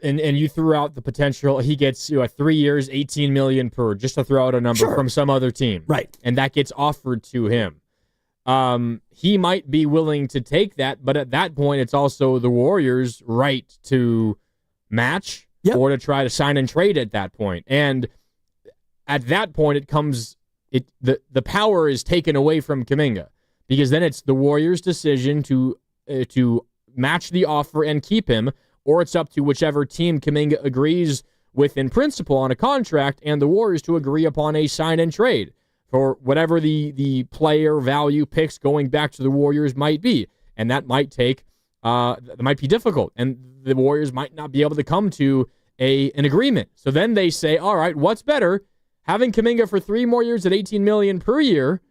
And you threw out the potential. He gets 3 years, $18 million per, just to throw out a number from some other team. Right. And that gets offered to him. He might be willing to take that, but at that point, it's also the Warriors' right to match or to try to sign and trade at that point. And at that point, the power is taken away from Kuminga, because then it's the Warriors' decision to match the offer and keep him, or it's up to whichever team Kuminga agrees with in principle on a contract, and the Warriors to agree upon a sign and trade for whatever the player value picks going back to the Warriors might be. And that might that might be difficult, and the Warriors might not be able to come to an agreement. So then they say, all right, what's better, having Kuminga for 3 more years at $18 million per year,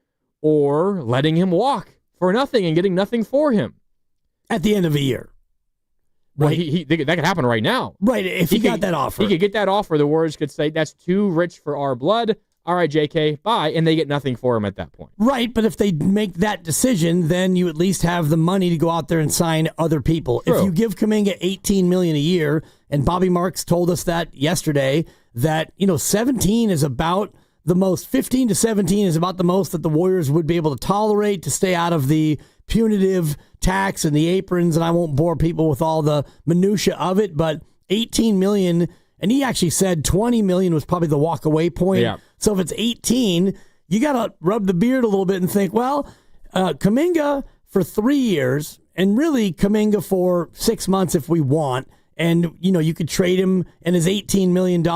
or letting him walk for nothing and getting nothing for him at the end of a year? Right. Well, that could happen right now. Right, if he got that offer. He could get that offer. The Warriors could say, that's too rich for our blood. All right, JK, bye. And they get nothing for him at that point. Right, but if they make that decision, then you at least have the money to go out there and sign other people. True. If you give Kuminga $18 million a year, and Bobby Marks told us that yesterday, that 17 is about the most, 15 to 17 is about the most that the Warriors would be able to tolerate to stay out of the punitive tax and the aprons, and I won't bore people with all the minutia of it, but $18 million, and he actually said $20 million was probably the walk-away point. Yeah. So if it's 18, you got to rub the beard a little bit and think, well, Kuminga for 3 years, and really Kuminga for 6 months if we want, and you could trade him and his $18 million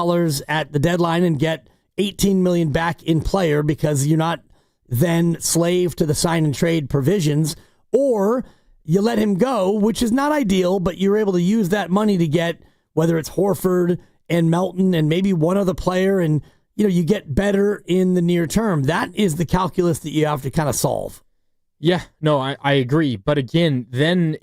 at the deadline and get $18 million back in player, because you're not then slave to the sign and trade provisions, or you let him go, which is not ideal, but you're able to use that money to get, whether it's Horford and Melton and maybe one other player, and you get better in the near term. That is the calculus that you have to kind of solve. Yeah, no, I agree. But again, then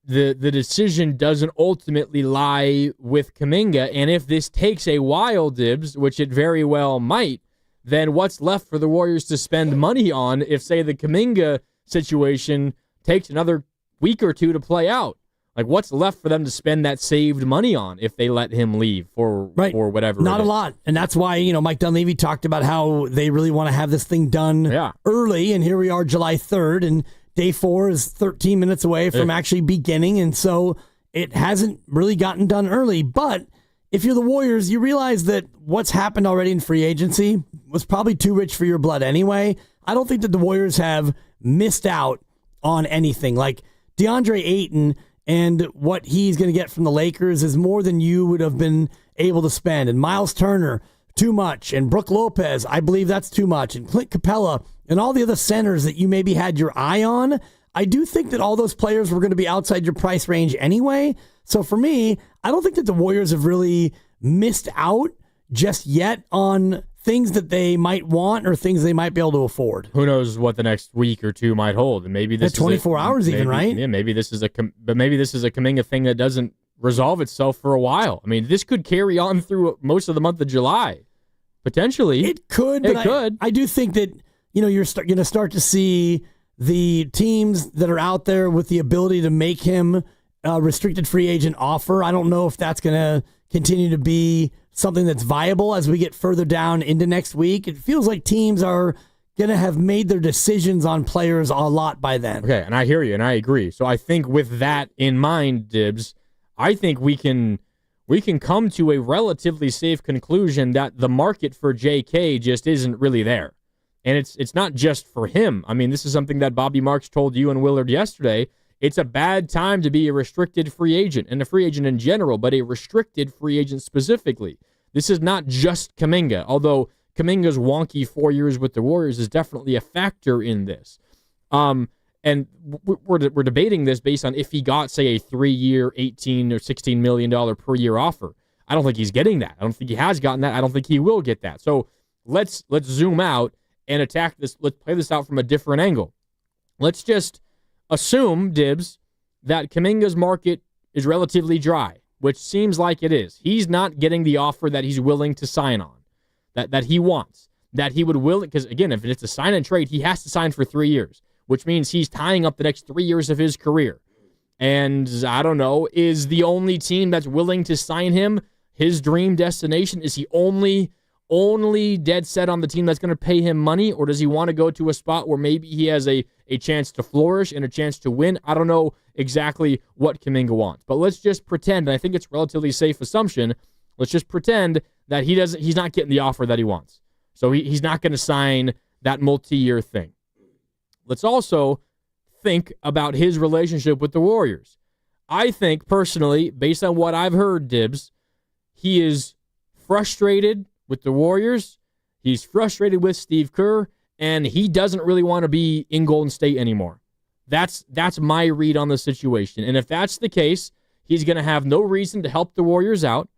the decision doesn't ultimately lie with Kuminga, and if this takes a while, Dibs, which it very well might, then what's left for the Warriors to spend money on if, say, the Kuminga situation takes another week or two to play out? Like, what's left for them to spend that saved money on if they let him leave for whatever? Not a lot. And that's why, Mike Dunleavy talked about how they really want to have this thing done early. And here we are, July 3rd, and day 4 is 13 minutes away from actually beginning. And so it hasn't really gotten done early. But if you're the Warriors, you realize that what's happened already in free agency was probably too rich for your blood anyway. I don't think that the Warriors have missed out on anything. Like DeAndre Ayton and what he's going to get from the Lakers is more than you would have been able to spend. And Miles Turner, too much. And Brook Lopez, I believe that's too much. And Clint Capella and all the other centers that you maybe had your eye on, I do think that all those players were going to be outside your price range anyway. So for me, I don't think that the Warriors have really missed out just yet on things that they might want or things they might be able to afford. Who knows what the next week or two might hold? And maybe this 24 hours even, right? Yeah, maybe this is a Kuminga thing that doesn't resolve itself for a while. I mean, this could carry on through most of the month of July. Potentially. It could, but I do think that, you're going to start to see the teams that are out there with the ability to make him a restricted free agent offer. I don't know if that's going to continue to be something that's viable as we get further down into next week. It feels like teams are going to have made their decisions on players a lot by then. Okay, and I hear you, and I agree. So I think with that in mind, Dibs, I think we can come to a relatively safe conclusion that the market for JK just isn't really there. And it's not just for him. I mean, this is something that Bobby Marks told you and Willard yesterday. It's a bad time to be a restricted free agent, and a free agent in general, but a restricted free agent specifically. This is not just Kuminga, although Kuminga's wonky 4 years with the Warriors is definitely a factor in this. And we're debating this based on if he got, say, a 3-year, $18 or $16 million per year offer. I don't think he's getting that. I don't think he has gotten that. I don't think he will get that. So let's zoom out and attack this. Let's play this out from a different angle. Let's just assume, Dibs, that Kuminga's market is relatively dry, which seems like it is. He's not getting the offer that he's willing to sign on, that he wants, that he would will. Because, again, if it's a sign and trade, he has to sign for 3 years, which means he's tying up the next 3 years of his career. And I don't know, is the only team that's willing to sign him his dream destination? Is he only dead set on the team that's going to pay him money, or does he want to go to a spot where maybe he has a chance to flourish and a chance to win? I don't know exactly what Kuminga wants, but let's just pretend, and I think it's a relatively safe assumption, let's just pretend that he's not getting the offer that he wants. So he's not going to sign that multi-year thing. Let's also think about his relationship with the Warriors. I think, personally, based on what I've heard, Dibs, he is frustrated with the Warriors. He's frustrated with Steve Kerr, and he doesn't really want to be in Golden State anymore. That's my read on the situation. And if that's the case, he's going to have no reason to help the Warriors out.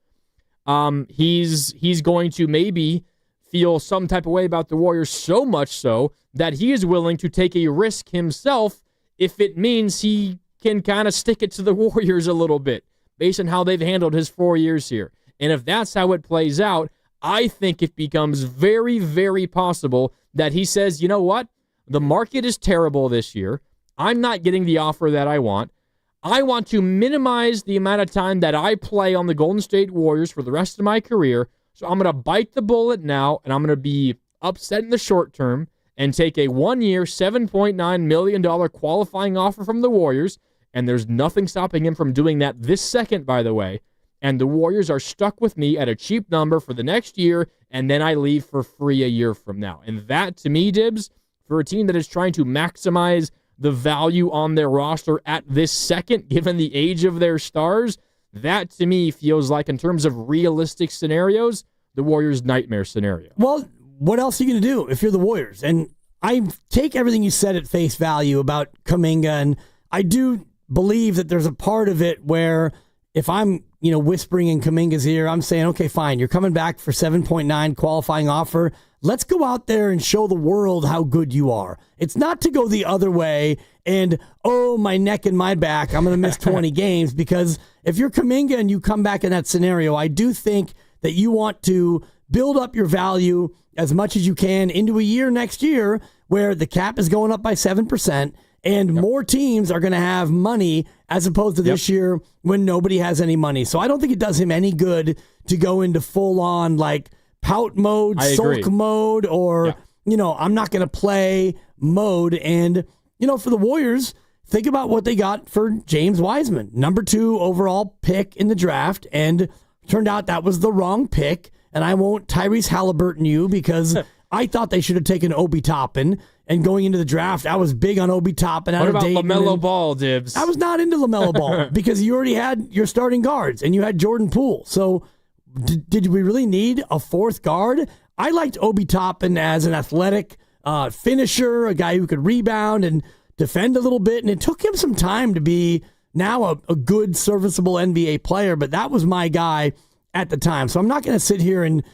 He's going to maybe feel some type of way about the Warriors, so much so that he is willing to take a risk himself if it means he can kind of stick it to the Warriors a little bit based on how they've handled his 4 years here. And if that's how it plays out, I think it becomes very, very possible that he says, you know what? The market is terrible this year. I'm not getting the offer that I want. I want to minimize the amount of time that I play on the Golden State Warriors for the rest of my career. So I'm going to bite the bullet now, and I'm going to be upset in the short term and take a 1-year, $7.9 million qualifying offer from the Warriors. And there's nothing stopping him from doing that this second, by the way. And the Warriors are stuck with me at a cheap number for the next year, and then I leave for free a year from now. And that, to me, Dibs, for a team that is trying to maximize the value on their roster at this second, given the age of their stars, that, to me, feels like, in terms of realistic scenarios, the Warriors' nightmare scenario. Well, what else are you going to do if you're the Warriors? And I take everything you said at face value about Kaminga, and I do believe that there's a part of it where if I'm whispering in Kuminga's ear, I'm saying, okay, fine, you're coming back for 7.9 qualifying offer. Let's go out there and show the world how good you are. It's not to go the other way and, my neck and my back, I'm going to miss 20 games, because if you're Kuminga and you come back in that scenario, I do think that you want to build up your value as much as you can into a year next year where the cap is going up by 7%. And more teams are going to have money as opposed to this year when nobody has any money. So I don't think it does him any good to go into full-on like pout mode, sulk mode, or, I'm not going to play mode. And, for the Warriors, think about what they got for James Wiseman, number 2 overall pick in the draft. And turned out that was the wrong pick. And I won't Tyrese Halliburton you because I thought they should have taken Obi Toppin. And going into the draft, I was big on Obi Toppin. What about LaMelo Ball, Dibs? I was not into LaMelo Ball because you already had your starting guards and you had Jordan Poole. So did we really need a fourth guard? I liked Obi Toppin as an athletic finisher, a guy who could rebound and defend a little bit. And it took him some time to be now a good, serviceable NBA player. But that was my guy at the time. So I'm not going to sit here and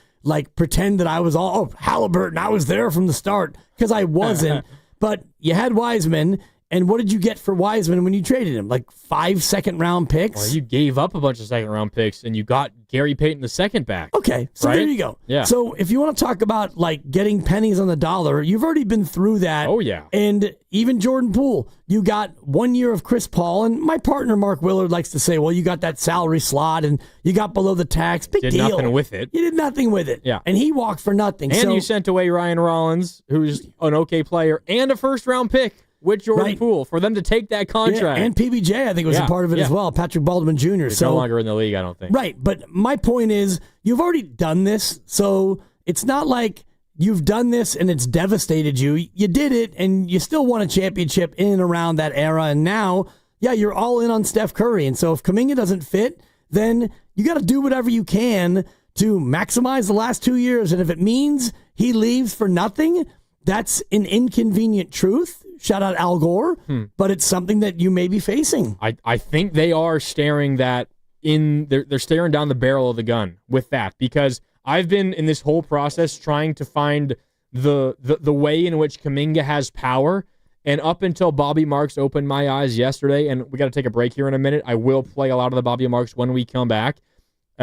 pretend that I was all, Halliburton, I was there from the start, because I wasn't. But you had Wiseman, And what did you get for Wiseman when you traded him? Like 5 second-round picks? Well, you gave up a bunch of second-round picks, and you got Gary Payton II back. Okay, so right? there you go. Yeah. So if you want to talk about like getting pennies on the dollar, you've already been through that. Oh, yeah. And even Jordan Poole, you got 1 year of Chris Paul, and my partner Mark Willard likes to say, well, you got that salary slot, and you got below the tax. Big Did deal. nothing with it. You did nothing with it. Yeah. And he walked for nothing. And so, you sent away Ryan Rollins, who's an okay player, and a first-round pick with Jordan Poole for them to take that contract. Yeah, and PBJ, I think, was a part of it as well. Patrick Baldwin Jr. He's no longer in the league, I don't think. Right, but my point is, you've already done this, so it's not like you've done this and it's devastated you. You did it, and you still won a championship in and around that era, and now, you're all in on Steph Curry, and so if Kuminga doesn't fit, then you got to do whatever you can to maximize the last 2 years, and if it means he leaves for nothing, that's an inconvenient truth. Shout out Al Gore, but it's something that you may be facing. I think they are staring that they're staring down the barrel of the gun with that, because I've been in this whole process trying to find the way in which Kaminga has power, and up until Bobby Marks opened my eyes yesterday, and we got to take a break here in a minute. I will play a lot of the Bobby Marks when we come back,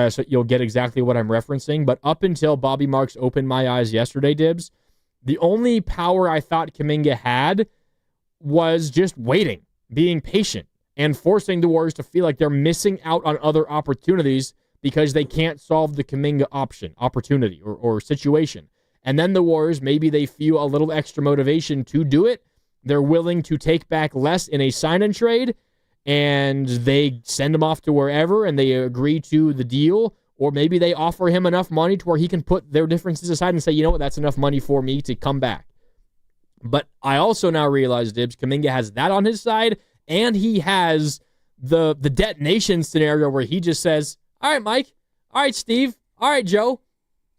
so you'll get exactly what I'm referencing. But up until Bobby Marks opened my eyes yesterday, Dibs, the only power I thought Kaminga had was just waiting, being patient, and forcing the Warriors to feel like they're missing out on other opportunities because they can't solve the Kaminga opportunity or situation. And then the Warriors, maybe they feel a little extra motivation to do it. They're willing to take back less in a sign and trade, and they send him off to wherever, and they agree to the deal. Or maybe they offer him enough money to where he can put their differences aside and say, you know what, that's enough money for me to come back. But I also now realize, Dibs, Kaminga has that on his side, and he has the detonation scenario where he just says, all right, Mike, all right, Steve, all right, Joe,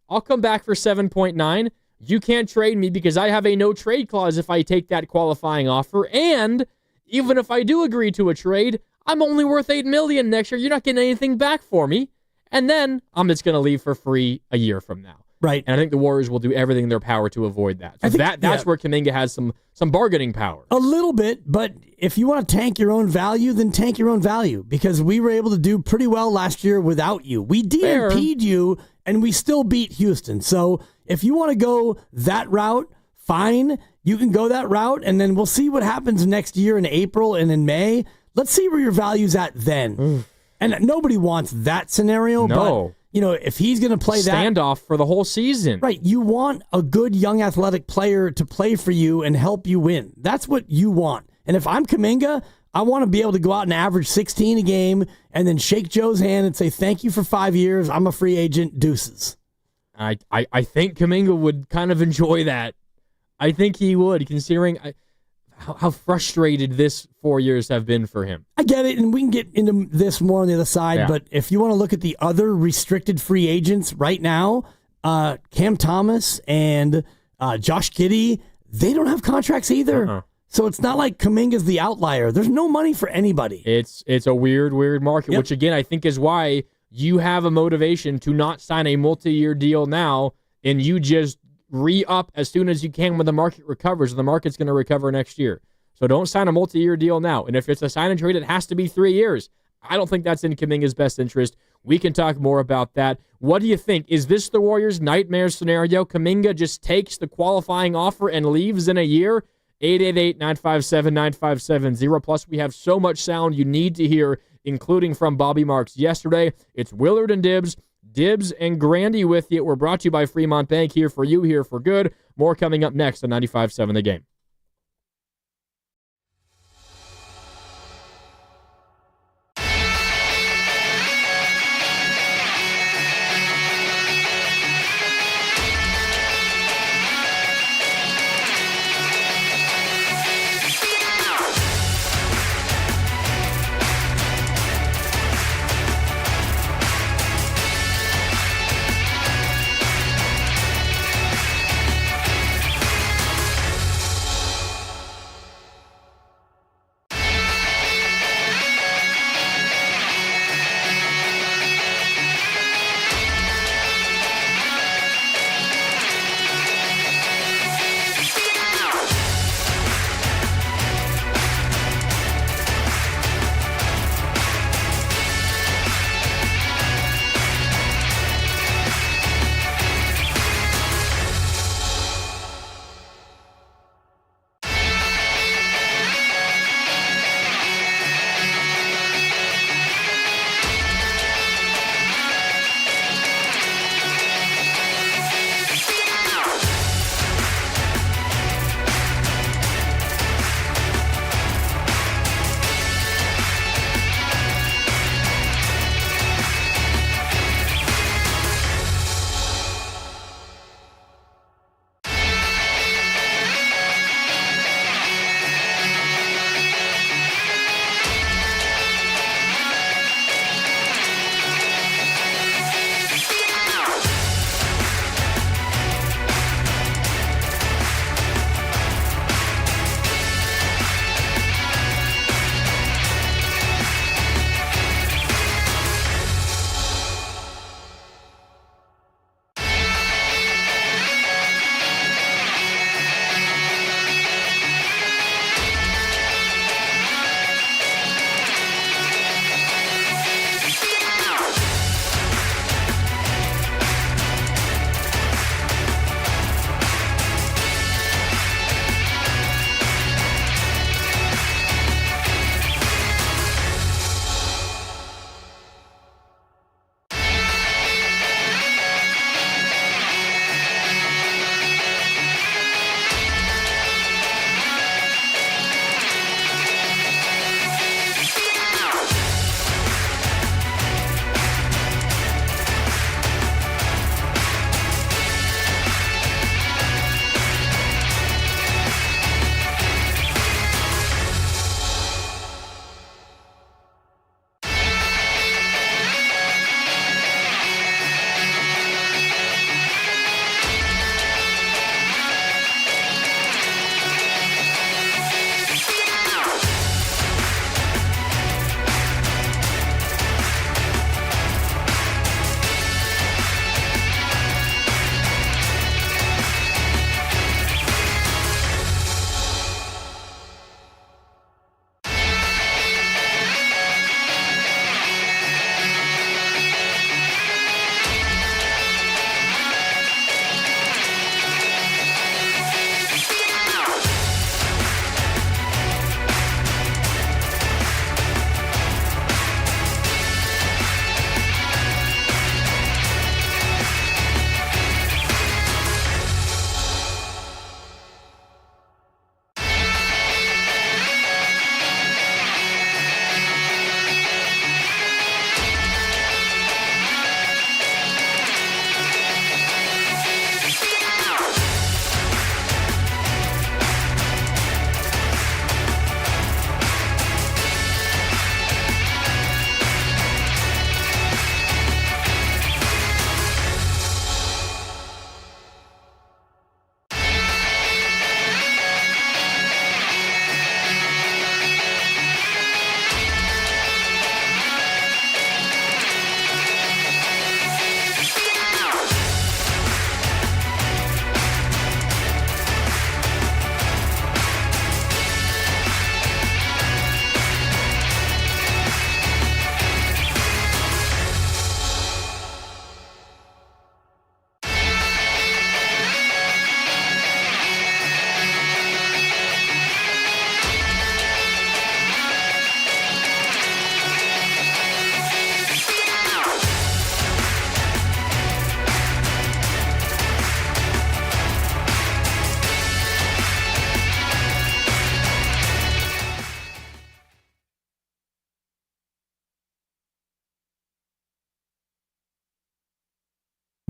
I'll come back for 7.9. You can't trade me because I have a no-trade clause if I take that qualifying offer, and even if I do agree to a trade, I'm only worth $8 million next year. You're not getting anything back for me. And then I'm just going to leave for free a year from now. Right. And I think the Warriors will do everything in their power to avoid that. So that's where Kaminga has some bargaining power. A little bit, but if you want to tank your own value, then tank your own value, because we were able to do pretty well last year without you. We DNP'd you, and we still beat Houston. So if you want to go that route, fine. You can go that route, and then we'll see what happens next year in April and in May. Let's see where your value's at then. And nobody wants that scenario, but if he's going to play standoff for the whole season. Right. You want a good young athletic player to play for you and help you win. That's what you want. And if I'm Kuminga, I want to be able to go out and average 16 a game and then shake Joe's hand and say, thank you for 5 years. I'm a free agent. Deuces. I think Kuminga would kind of enjoy that. I think he would, considering how frustrated this 4 years have been for him. I get it, and we can get into this more on the other side, but if you want to look at the other restricted free agents right now, Cam Thomas and Josh Giddey, they don't have contracts either. So it's not like Kuminga's the outlier. There's no money for anybody. It's a weird market, which again I think is why you have a motivation to not sign a multi-year deal now, and you just re-up as soon as you can when the market recovers. The market's going to recover next year. So don't sign a multi-year deal now. And if it's a sign and trade, it has to be 3 years. I don't think that's in Kuminga's best interest. We can talk more about that. What do you think? Is this the Warriors' nightmare scenario? Kuminga just takes the qualifying offer and leaves in a year? 888-957-9570. Plus, we have so much sound you need to hear, including from Bobby Marks yesterday. It's Willard and Dibs. Dibs and Grandy with you. We're brought to you by Fremont Bank, here for you, here for good. More coming up next on 95.7 The Game.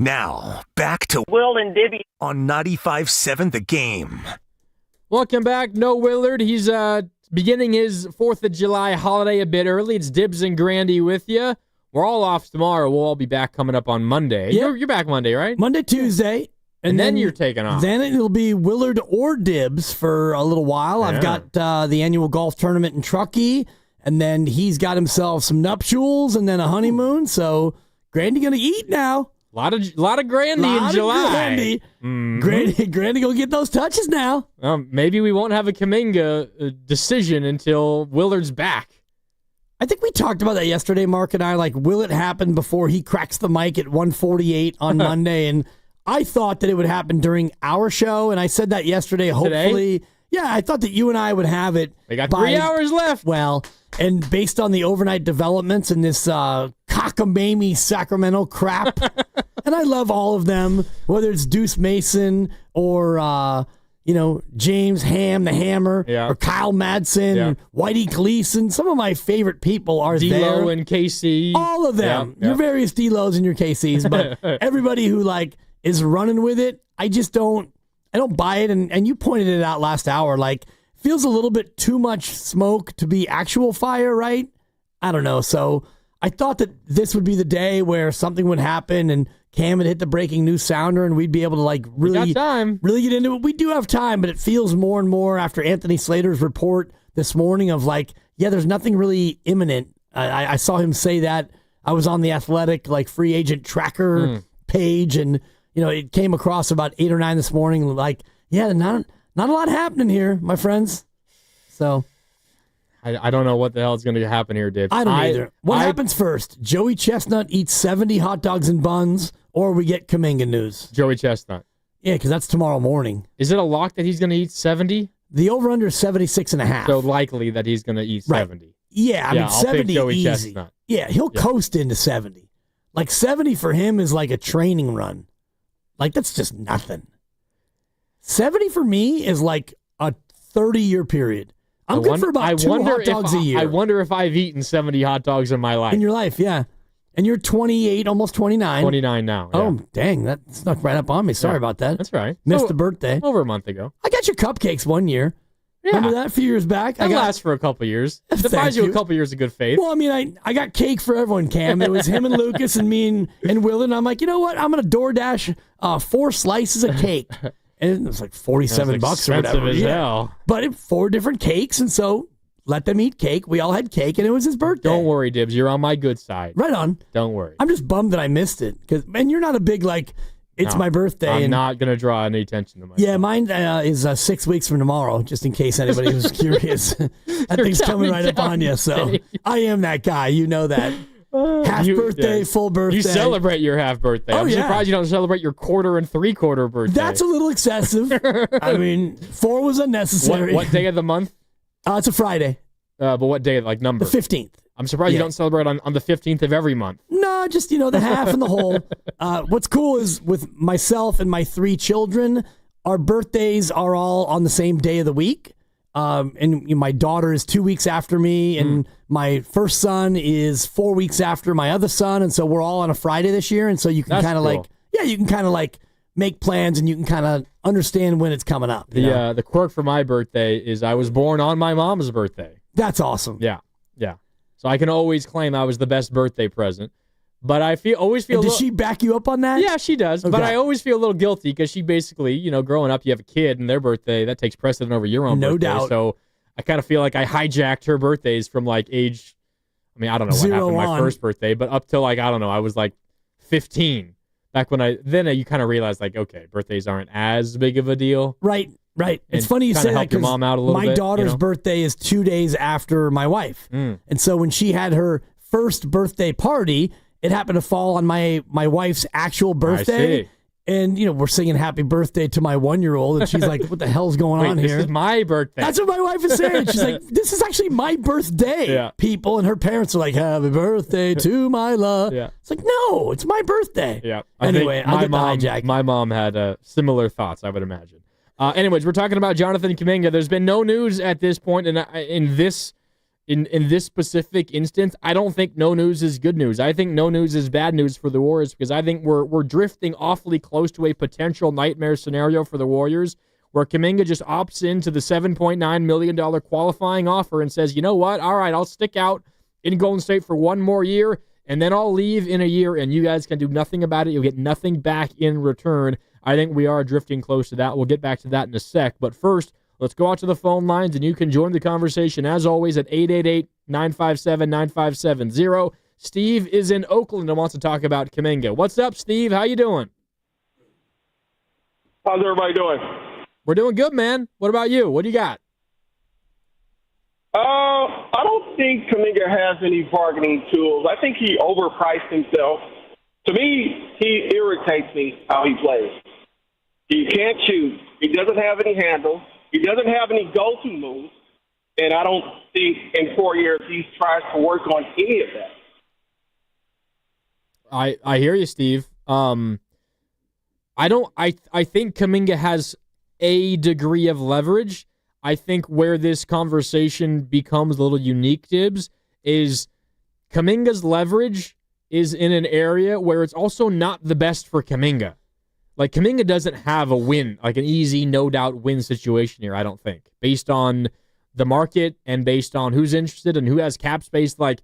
Now, back to Will and Dibby on 95.7 The Game. Welcome back. No Willard. He's beginning his 4th of July holiday a bit early. It's Dibs and Grandy with you. We're all off tomorrow. We'll all be back coming up on Monday. Yep. You're back Monday, right? Monday, Tuesday. And then you're taking off. Then it'll be Willard or Dibs for a little while. Yeah. I've got the annual golf tournament in Truckee, and then he's got himself some nuptials and then a honeymoon. So Grandy going to eat now. A lot of Grandy in July. Grandy. Mm-hmm. Grandy going to get those touches now. Maybe we won't have a Kaminga decision until Willard's back. I think we talked about that yesterday, Mark and I. Like, will it happen before he cracks the mic at 1:48 on Monday? And I thought that it would happen during our show, and I said that yesterday. Hopefully, today? Yeah, I thought that you and I would have it. We got 3 hours left. Well, and based on the overnight developments in this cockamamie Sacramento crap, and I love all of them, whether it's Deuce Mason or James Ham, the Hammer, or Kyle Madsen, Whitey Gleason. Some of my favorite people are there. D-Lo and KC. All of them. Your various D-Los and your KCs, but everybody who is running with it, I don't buy it. And you pointed it out last hour, feels a little bit too much smoke to be actual fire, right? I don't know. So I thought that this would be the day where something would happen and Cam would hit the breaking news sounder and we'd be able to really get into it. We do have time, but it feels more and more after Anthony Slater's report this morning of there's nothing really imminent. I saw him say that. I was on the Athletic free agent tracker page, and it came across about 8 or 9 this morning. Not a lot happening here, my friends. So I don't know what the hell is going to happen here, Dibs. I don't either. What happens first? Joey Chestnut eats 70 hot dogs and buns, or we get Kuminga news? Joey Chestnut. Yeah, because that's tomorrow morning. Is it a lock that he's going to eat 70? The over-under is 76.5. So likely that he's going to eat 70. Yeah, I mean, 70 Joey easy. Chestnut. Yeah, he'll coast into 70. 70 for him is like a training run. That's just nothing. 70 for me is like a 30-year period. I'm good for about 2 hot dogs a year. I wonder if I've eaten 70 hot dogs in my life. In your life, yeah. And you're 28, almost 29. 29 now. Yeah. Oh, dang. That snuck right up on me. Sorry about that. That's right. Missed the birthday. Over a month ago. I got your cupcakes one year. Yeah. Remember that a few years back? That lasts for a couple years. It buys you a couple years of good faith. Well, I mean, I got cake for everyone, Cam. It was him and Lucas and me and Willard. And I'm like, you know what? I'm going to DoorDash 4 slices of cake. And it was like $47 or whatever. As hell. But 4 different cakes, and so let them eat cake. We all had cake, and it was his birthday. Don't worry, Dibs. You're on my good side. Right on. Don't worry. I'm just bummed that I missed it. And you're not a big, it's my birthday. I'm not going to draw any attention to myself. Yeah, mine is 6 weeks from tomorrow, just in case anybody was curious. That thing's coming right up on you, so I am that guy. You know that. Half birthday, full birthday. You celebrate your half birthday. I'm surprised you don't celebrate your 1/4 and 3/4 birthday. That's a little excessive. I mean, 4 was unnecessary. What day of the month? It's a Friday. But what day, number? The 15th. I'm surprised you don't celebrate on the 15th of every month. No, just, the half and the whole. What's cool is with myself and my 3 children, our birthdays are all on the same day of the week. And my daughter is 2 weeks after me, and my first son is 4 weeks after my other son, and so we're all on a Friday this year, and so you can kind of you can kind of make plans, and you can kind of understand when it's coming up. The quirk for my birthday is I was born on my mom's birthday. That's awesome. Yeah. So I can always claim I was the best birthday present. But I always feel. Does she back you up on that? Yeah, she does. Okay. But I always feel a little guilty because she basically, growing up, you have a kid and their birthday that takes precedent over your own birthday. No doubt. So I kind of feel like I hijacked her birthdays from age. I mean, I don't know what happened my first birthday, but up till I don't know, I was 15. Back when then you kind of realize okay, birthdays aren't as big of a deal. Right. It's funny you say that because my daughter's birthday is 2 days after my wife, and so when she had her first birthday party. It happened to fall on my wife's actual birthday. And, we're singing happy birthday to my 1-year-old. And she's like, what the hell's going on here? This is my birthday. That's what my wife is saying. She's like, this is actually my birthday, people. And her parents are like, happy birthday to my love. Yeah. It's like, no, it's my birthday. Yeah. Anyway, I'll get the hijack. My mom had similar thoughts, I would imagine. Anyways, we're talking about Jonathan Kuminga. There's been no news at this point in this in this specific instance, I don't think no news is good news. I think no news is bad news for the Warriors because I think we're drifting awfully close to a potential nightmare scenario for the Warriors where Kuminga just opts into the $7.9 million qualifying offer and says, you know what? All right, I'll stick out in Golden State for one more year, and then I'll leave in a year, and you guys can do nothing about it. You'll get nothing back in return. I think we are drifting close to that. We'll get back to that in a sec. But first, let's go out to the phone lines, and you can join the conversation, as always, at 888-957-9570. Steve is in Oakland and wants to talk about Kuminga. What's up, Steve? How you doing? How's everybody doing? We're doing good, man. What about you? What do you got? I don't think Kaminga has any bargaining tools. I think he overpriced himself. To me, he irritates me how he plays. He can't shoot. He doesn't have any handles. He doesn't have any go-to moves. And I don't think in 4 years he tries to work on any of that. I hear you, Steve. I think Kuminga has a degree of leverage. I think where this conversation becomes a little unique, Dibs, is Kuminga's leverage is in an area where it's also not the best for Kuminga. Like, Kuminga doesn't have a win, like an easy, no-doubt win situation here, I don't think. Based on the market and based on who's interested and who has cap space, like,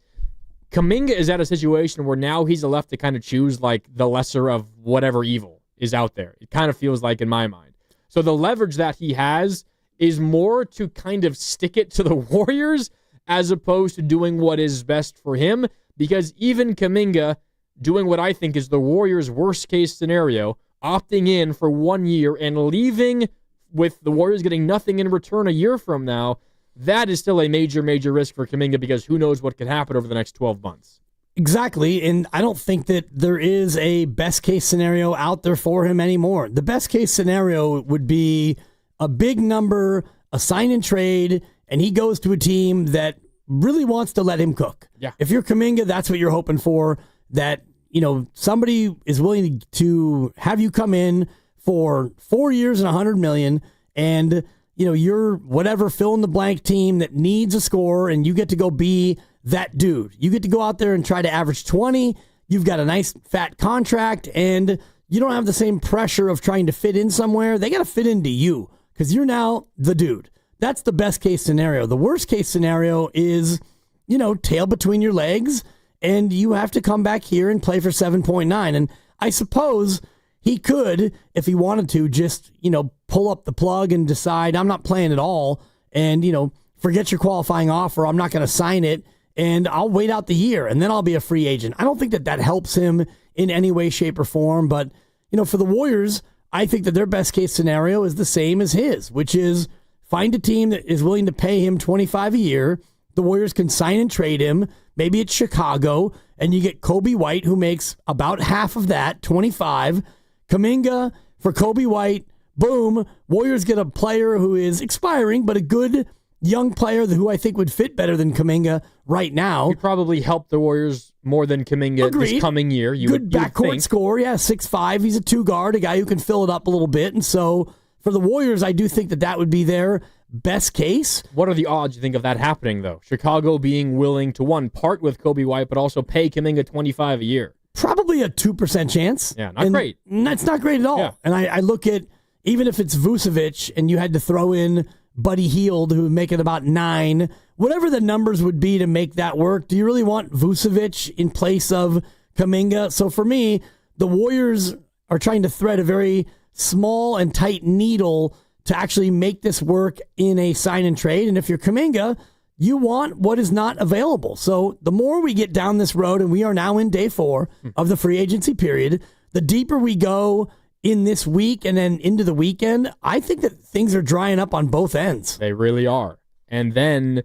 Kuminga is at a situation where now he's left to kind of choose, like, the lesser of whatever evil is out there. It kind of feels like in my mind. So the leverage that he has is more to kind of stick it to the Warriors as opposed to doing what is best for him, because even Kuminga doing what I think is the Warriors' worst-case scenario, opting in for 1 year and leaving with the Warriors getting nothing in return a year from now, that is still a major, major risk for Kuminga because who knows what could happen over the next 12 months. Exactly, and I don't think that there is a best-case scenario out there for him anymore. The best-case scenario would be a big number, a sign and trade, and he goes to a team that really wants to let him cook. Yeah. If you're Kuminga, that's what you're hoping for, that, you know, somebody is willing to have you come in for 4 years and $100 million, and, you know, you're whatever fill-in-the-blank team that needs a scorer, and you get to go be that dude. You get to go out there and try to average 20. You've got a nice fat contract, and you don't have the same pressure of trying to fit in somewhere. They got to fit into you because you're now the dude. That's the best case scenario. The worst case scenario is, you know, tail between your legs, and you have to come back here and play for 7.9. And I suppose he could, if he wanted to, just, you know, pull up the plug and decide, I'm not playing at all, and, you know, forget your qualifying offer. I'm not going to sign it, and I'll wait out the year, and then I'll be a free agent. I don't think that that helps him in any way, shape, or form. But, you know, for the Warriors, I think that their best case scenario is the same as his, which is find a team that is willing to pay him $25 a year. The Warriors can sign and trade him. Maybe it's Chicago, and you get Kobe White, who makes about half of that, 25. Kaminga for Kobe White. Boom. Warriors get a player who is expiring, but a good young player who I think would fit better than Kaminga right now. He'd probably help the Warriors more than Kuminga this coming year. Good backcourt scorer, yeah, 6'5". He's a two-guard, a guy who can fill it up a little bit. And so for the Warriors, I do think that that would be their best case. What are the odds, you think, of that happening, though? Chicago being willing to, one, part with Kobe White, but also pay Kuminga $25 a year. Probably a 2% chance. Yeah, not great. That's not great at all. Yeah. And I look at, even if it's Vucevic and you had to throw in Buddy Hield, who would make it about 9, whatever the numbers would be to make that work, do you really want Vucevic in place of Kuminga? So for me, the Warriors are trying to thread a very small and tight needle to actually make this work in a sign and trade. And if you're Kuminga, you want what is not available. So the more we get down this road, and we are now in day 4 of the free agency period, the deeper we go in this week and then into the weekend, I think that things are drying up on both ends. They really are. And then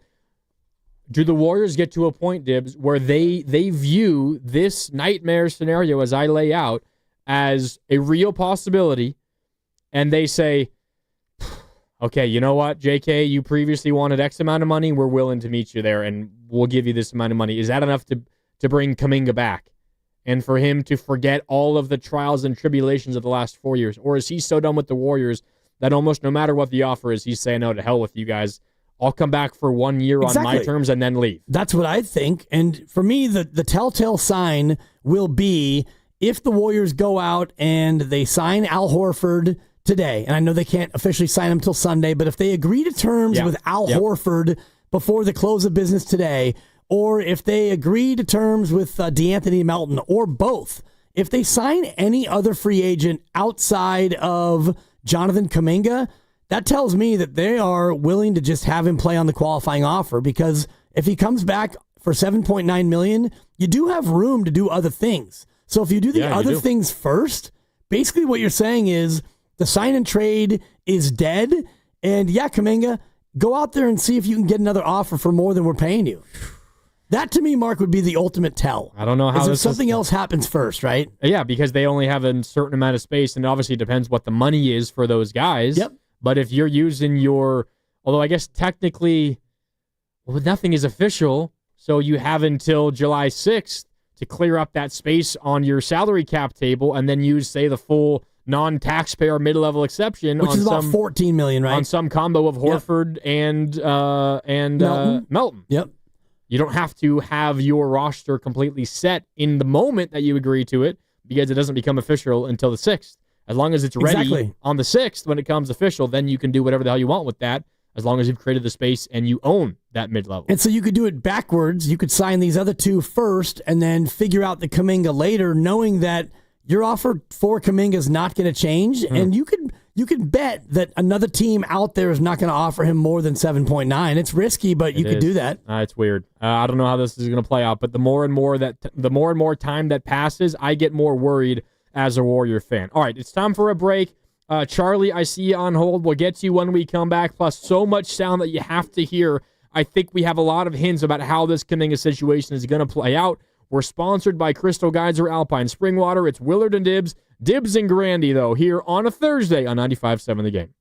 do the Warriors get to a point, Dibs, where they view this nightmare scenario as I lay out as a real possibility, and they say, okay, you know what, JK, you previously wanted X amount of money, we're willing to meet you there, and we'll give you this amount of money. Is that enough to bring Kuminga back? And for him to forget all of the trials and tribulations of the last 4 years? Or is he so done with the Warriors that almost no matter what the offer is, he's saying, no, to hell with you guys. I'll come back for 1 year on my terms and then leave. That's what I think. And for me, the telltale sign will be if the Warriors go out and they sign Al Horford today, and I know they can't officially sign him until Sunday, but if they agree to terms with Al Horford before the close of business today, or if they agree to terms with DeAnthony Melton, or both, if they sign any other free agent outside of Jonathan Kuminga, that tells me that they are willing to just have him play on the qualifying offer, because if he comes back for $7.9 million, you do have room to do other things. So if you do the other things first, basically what you're saying is the sign and trade is dead. And Kuminga, go out there and see if you can get another offer for more than we're paying you. That to me, Mark, would be the ultimate tell. I don't know how something else happens first, right? Yeah, because they only have a certain amount of space, and it obviously depends what the money is for those guys. Yep. But if you're using although I guess technically, nothing is official, so you have until July 6th to clear up that space on your salary cap table, and then use, say, the full non-taxpayer mid-level exception, which is about $14 million, right? On some combo of Horford and Melton. Yep. You don't have to have your roster completely set in the moment that you agree to it, because it doesn't become official until the 6th. As long as it's ready on the 6th when it comes official, then you can do whatever the hell you want with that, as long as you've created the space and you own that mid-level. And so you could do it backwards. You could sign these other two first and then figure out the Kuminga later, knowing that your offer for Kuminga is not going to change. And you could bet that another team out there is not going to offer him more than 7.9. It's risky, but you could do that. It's weird. I don't know how this is going to play out, but the more and more time that passes, I get more worried as a Warrior fan. All right, it's time for a break. Charlie, I see you on hold. We'll get to you when we come back, plus so much sound that you have to hear. I think we have a lot of hints about how this Kuminga situation is going to play out. We're sponsored by Crystal Geyser Alpine Spring Water. It's Willard and Dibs. Dibs and Grandy, though, here on a Thursday on 95.7 The Game.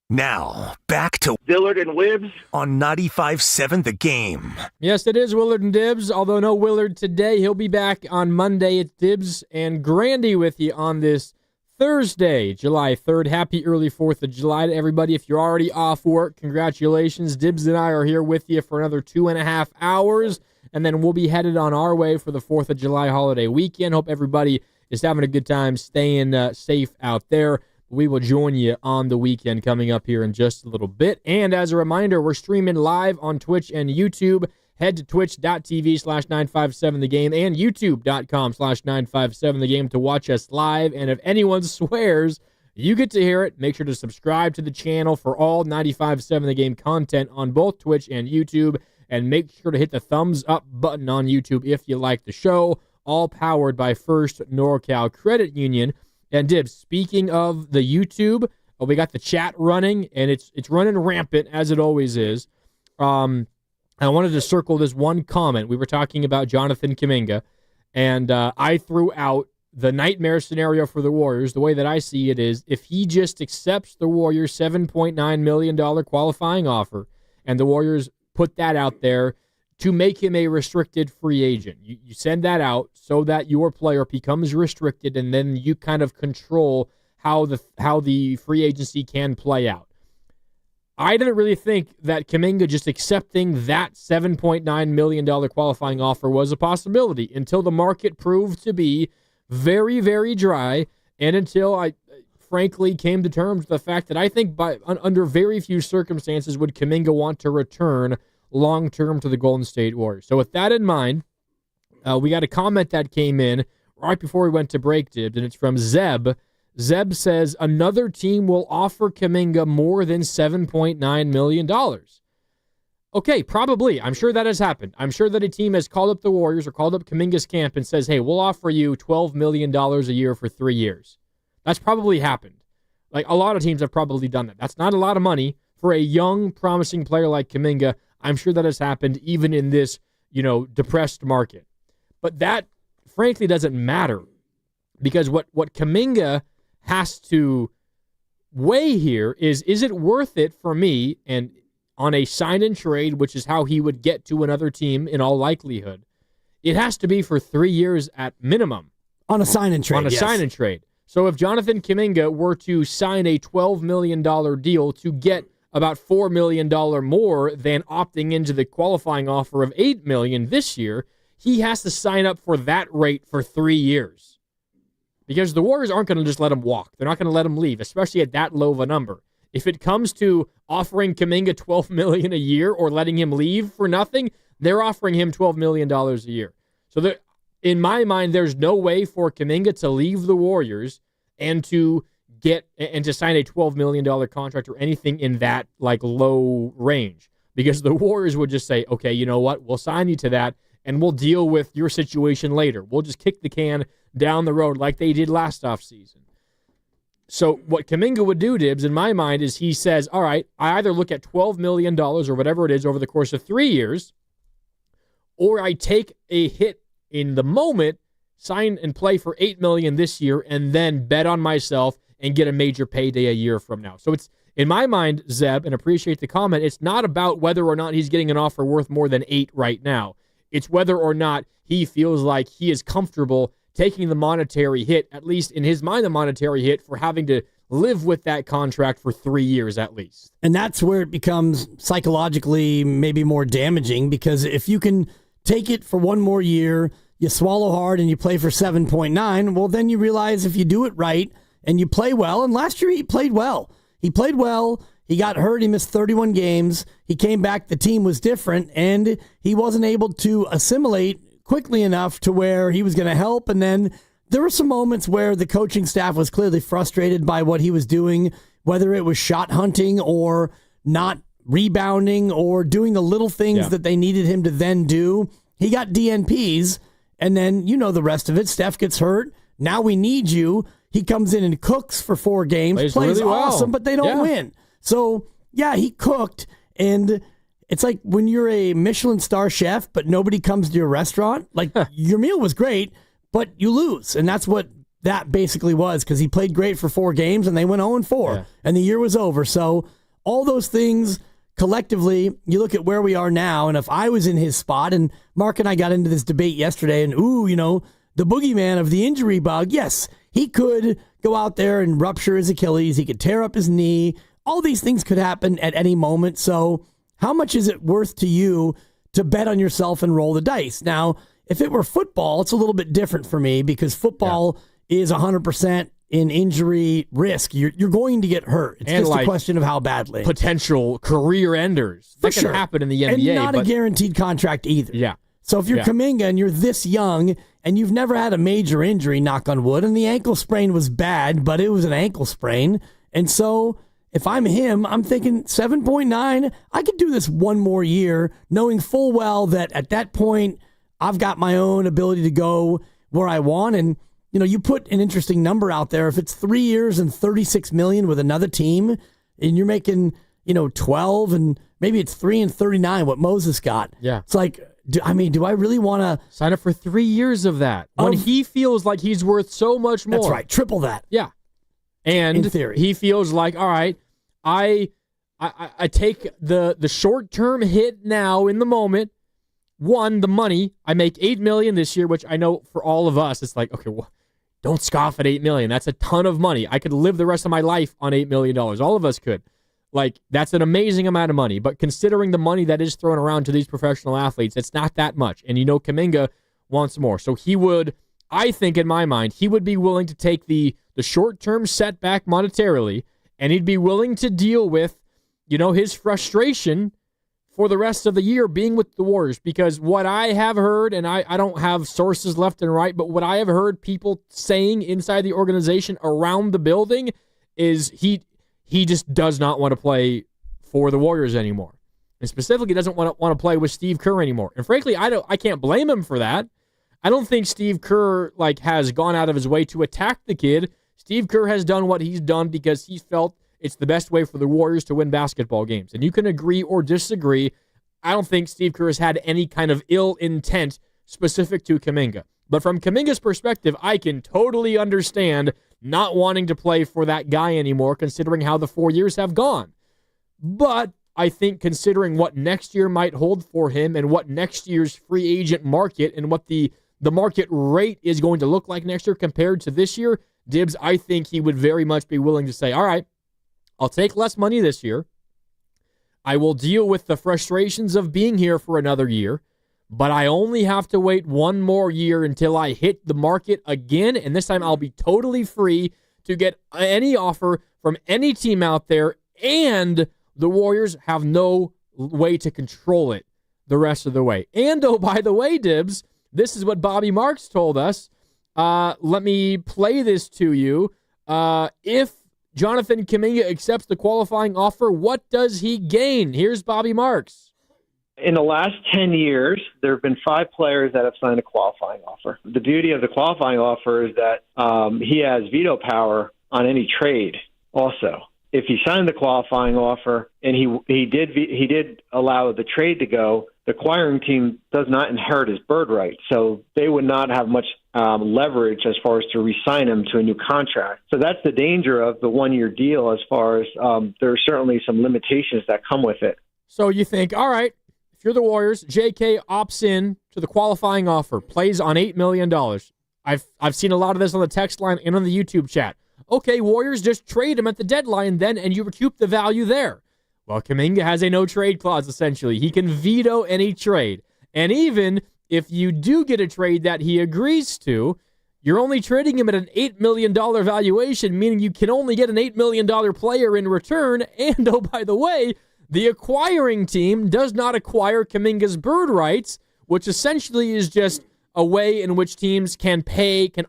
Now, back to Willard and Dibs on 95.7 The Game. Yes, it is Willard and Dibs, although no Willard today. He'll be back on Monday. It's Dibs and Grandy with you on this Thursday, July 3rd. Happy early 4th of July to everybody. If you're already off work, congratulations. Dibs and I are here with you for another 2.5 hours, and then we'll be headed on our way for the 4th of July holiday weekend. Hope everybody is having a good time, staying safe out there. We will join you on the weekend coming up here in just a little bit. And as a reminder, we're streaming live on Twitch and YouTube. Head to twitch.tv/957thegame and youtube.com/957thegame to watch us live. And if anyone swears you get to hear it, make sure to subscribe to the channel for all 95.7 The Game content on both Twitch and YouTube. And make sure to hit the thumbs up button on YouTube if you like the show. All powered by First NorCal Credit Union. And Dibs, speaking of the YouTube, we got the chat running, and it's running rampant, as it always is. I wanted to circle this one comment. We were talking about Jonathan Kuminga, and I threw out the nightmare scenario for the Warriors. The way that I see it is, if he just accepts the Warriors' $7.9 million qualifying offer, and the Warriors put that out there to make him a restricted free agent. You send that out so that your player becomes restricted, and then you kind of control how the free agency can play out. I didn't really think that Kaminga just accepting that $7.9 million qualifying offer was a possibility until the market proved to be very, very dry, and until I frankly came to terms with the fact that I think under very few circumstances would Kaminga want to return long-term to the Golden State Warriors. So with that in mind, we got a comment that came in right before we went to break, Dibs, and it's from Zeb. Zeb says, another team will offer Kaminga more than $7.9 million. Okay, probably. I'm sure that has happened. I'm sure that a team has called up the Warriors or called up Kaminga's camp and says, hey, we'll offer you $12 million a year for 3 years. That's probably happened. Like, a lot of teams have probably done that. That's not a lot of money for a young, promising player like Kaminga. I'm sure that has happened even in this, depressed market. But that, frankly, doesn't matter, because what Kaminga has to weigh here is it worth it for me, and on a sign-and trade, which is how he would get to another team in all likelihood, it has to be for 3 years at minimum. On a sign-and trade, On a sign-and trade. So if Jonathan Kuminga were to sign a $12 million deal to get about $4 million more than opting into the qualifying offer of $8 million this year, he has to sign up for that rate for 3 years. Because the Warriors aren't going to just let him walk. They're not going to let him leave, especially at that low of a number. If it comes to offering Kuminga $12 million a year or letting him leave for nothing, they're offering him $12 million a year. So in my mind, there's no way for Kuminga to leave the Warriors and to sign a $12 million contract or anything in that low range, because the Warriors would just say, okay, you know what? We'll sign you to that and we'll deal with your situation later. We'll just kick the can down the road like they did last offseason. So what Kaminga would do, Dibs, in my mind, is he says, all right, I either look at $12 million or whatever it is over the course of 3 years, or I take a hit in the moment, sign and play for $8 million this year, and then bet on myself and get a major payday a year from now. So it's, in my mind, Zeb, and appreciate the comment, it's not about whether or not he's getting an offer worth more than 8 right now. It's whether or not he feels like he is comfortable taking the monetary hit, at least in his mind, the monetary hit for having to live with that contract for 3 years at least. And that's where it becomes psychologically maybe more damaging, because if you can take it for one more year, you swallow hard and you play for 7.9, well, then you realize if you do it right and you play well, and last year he played well. He played well. He got hurt. He missed 31 games. He came back. The team was different, and he wasn't able to assimilate quickly enough to where he was going to help. And then there were some moments where the coaching staff was clearly frustrated by what he was doing, whether it was shot hunting or not rebounding or doing the little things that they needed him to then do. He got DNPs, and then the rest of it. Steph gets hurt. Now we need you. He comes in and cooks for 4 games, plays really awesome, but they don't win. So, he cooked, and it's like when you're a Michelin star chef, but nobody comes to your restaurant. Like, your meal was great, but you lose, and that's what that basically was, because he played great for 4 games, and they went 0-4, and the year was over. So all those things collectively, you look at where we are now, and if I was in his spot, and Mark and I got into this debate yesterday, and the boogeyman of the injury bug, yes, he could go out there and rupture his Achilles. He could tear up his knee. All these things could happen at any moment. So how much is it worth to you to bet on yourself and roll the dice? Now, if it were football, it's a little bit different for me because football is 100% in injury risk. You're going to get hurt. It's just a question of how badly. Potential career enders. That can happen in the NBA. And not a guaranteed contract either. Yeah. So if you're Kuminga and you're this young and you've never had a major injury, knock on wood, and the ankle sprain was bad, but it was an ankle sprain. And so if I'm him, I'm thinking 7.9, I could do this one more year, knowing full well that at that point, I've got my own ability to go where I want. And, you put an interesting number out there. If it's 3 years and $36 million with another team and you're making, 12 and maybe it's 3 and 39, what Moses got. Yeah. It's like, do I really want to sign up for 3 years of that when he feels like he's worth so much more? That's right. Triple that. Yeah. And in theory, he feels like, all right, I take the short-term hit now in the moment. One, the money. I make $8 million this year, which I know for all of us, it's like, okay, well, don't scoff at $8 million. That's a ton of money. I could live the rest of my life on $8 million. All of us could. Like, that's an amazing amount of money. But considering the money that is thrown around to these professional athletes, it's not that much. And Kuminga wants more. So he would, I think in my mind, he would be willing to take the short-term setback monetarily, and he'd be willing to deal with, his frustration for the rest of the year being with the Warriors. Because what I have heard, and I don't have sources left and right, but what I have heard people saying inside the organization around the building is he just does not want to play for the Warriors anymore. And specifically doesn't want to play with Steve Kerr anymore. And frankly, I can't blame him for that. I don't think Steve Kerr has gone out of his way to attack the kid. Steve Kerr has done what he's done because he felt it's the best way for the Warriors to win basketball games. And you can agree or disagree. I don't think Steve Kerr has had any kind of ill intent specific to Kuminga. But from Kuminga's perspective, I can totally understand not wanting to play for that guy anymore, considering how the 4 years have gone. But I think considering what next year might hold for him and what next year's free agent market and what the market rate is going to look like next year compared to this year, Dibs, I think he would very much be willing to say, all right, I'll take less money this year. I will deal with the frustrations of being here for another year, but I only have to wait one more year until I hit the market again, and this time I'll be totally free to get any offer from any team out there, and the Warriors have no way to control it the rest of the way. And, oh, by the way, Dibs, this is what Bobby Marks told us. Let me play this to you. If Jonathan Kuminga accepts the qualifying offer, what does he gain? Here's Bobby Marks. In the last 10 years, there have been 5 players that have signed a qualifying offer. The beauty of the qualifying offer is that he has veto power on any trade also. If he signed the qualifying offer and he did allow the trade to go, the acquiring team does not inherit his bird right. So they would not have much leverage as far as to re-sign him to a new contract. So that's the danger of the one-year deal as far as there are certainly some limitations that come with it. So you think, all right, if you're the Warriors, JK opts in to the qualifying offer, plays on $8 million. I've seen a lot of this on the text line and on the YouTube chat. Okay, Warriors, just trade him at the deadline then, and you recoup the value there. Well, Kuminga has a no-trade clause, essentially. He can veto any trade. And even if you do get a trade that he agrees to, you're only trading him at an $8 million valuation, meaning you can only get an $8 million player in return. And, oh, by the way, the acquiring team does not acquire Kuminga's bird rights, which essentially is just a way in which teams can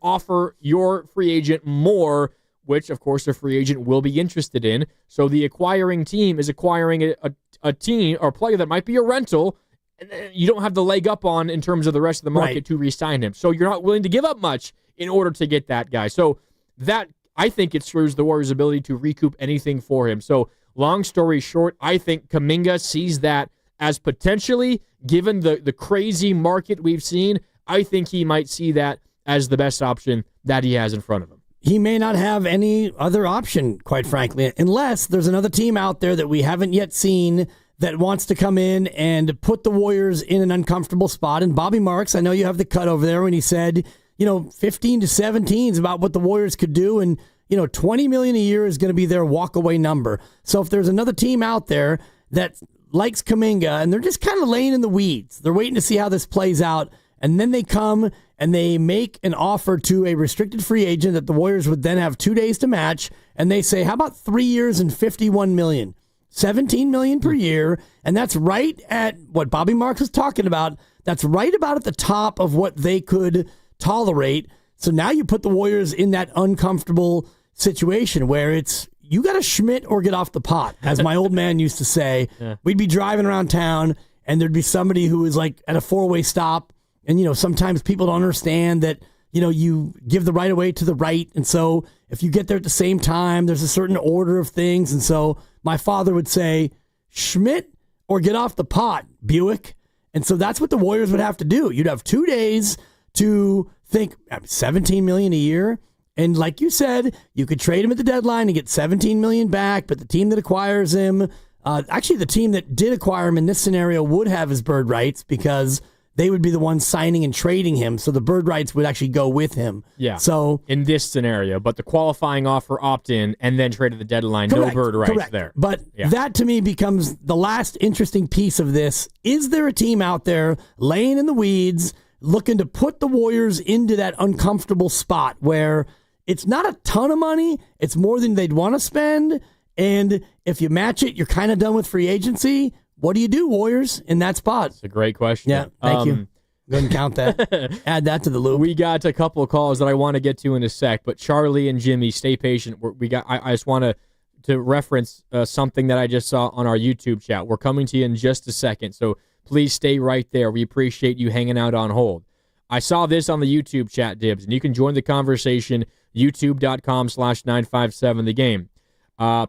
offer your free agent more, which, of course, a free agent will be interested in. So the acquiring team is acquiring a team or player that might be a rental, and you don't have the leg up on in terms of the rest of the market to re-sign him. So you're not willing to give up much in order to get that guy. So that, I think, it screws the Warriors' ability to recoup anything for him. So long story short, I think Kuminga sees that as potentially, given the crazy market we've seen, I think he might see that as the best option that he has in front of him. he may not have any other option, quite frankly, unless there's another team out there that we haven't yet seen that wants to come in and put the Warriors in an uncomfortable spot. And Bobby Marks, I know you have the cut over there when he said, 15 to 17 is about what the Warriors could do. And, $20 million a year is going to be their walkaway number. So if there's another team out there that likes Kuminga and they're just kind of laying in the weeds, they're waiting to see how this plays out, and then they come and they make an offer to a restricted free agent that the Warriors would then have 2 days to match, and they say, how about 3 years and $51 million? $17 million per year, and that's right at what Bobby Marks was talking about. That's right about at the top of what they could tolerate. So now you put the Warriors in that uncomfortable situation where it's, you got to Schmidt or get off the pot, as my old man used to say. Yeah. We'd be driving around town, and there'd be somebody who was like at a four-way stop, and sometimes people don't understand that you give the right of way to the right, and so if you get there at the same time, there's a certain order of things, and so my father would say, Schmidt or get off the pot, Buick. And so that's what the Warriors would have to do. You'd have 2 days to think $17 million a year. And like you said, you could trade him at the deadline and get $17 million back, but the team that acquires him, actually the team that did acquire him in this scenario would have his bird rights because they would be the ones signing and trading him. So the bird rights would actually go with him. Yeah. So in this scenario, but the qualifying offer opt-in and then trade at the deadline, correct, no bird rights correct. there. But that to me becomes the last interesting piece of this. Is there a team out there laying in the weeds, looking to put the Warriors into that uncomfortable spot where it's not a ton of money, it's more than they'd want to spend, and if you match it, you're kind of done with free agency? What do you do, Warriors, in that spot? It's a great question. Yeah, thank you. Go ahead and count that. Add that to the loop. We got a couple of calls that I want to get to in a sec, but Charlie and Jimmy, stay patient. I just want to reference something that I just saw on our YouTube chat. We're coming to you in just a second, so please stay right there. We appreciate you hanging out on hold. I saw this on the YouTube chat, Dibs, and you can join the conversation, youtube.com/957thegame.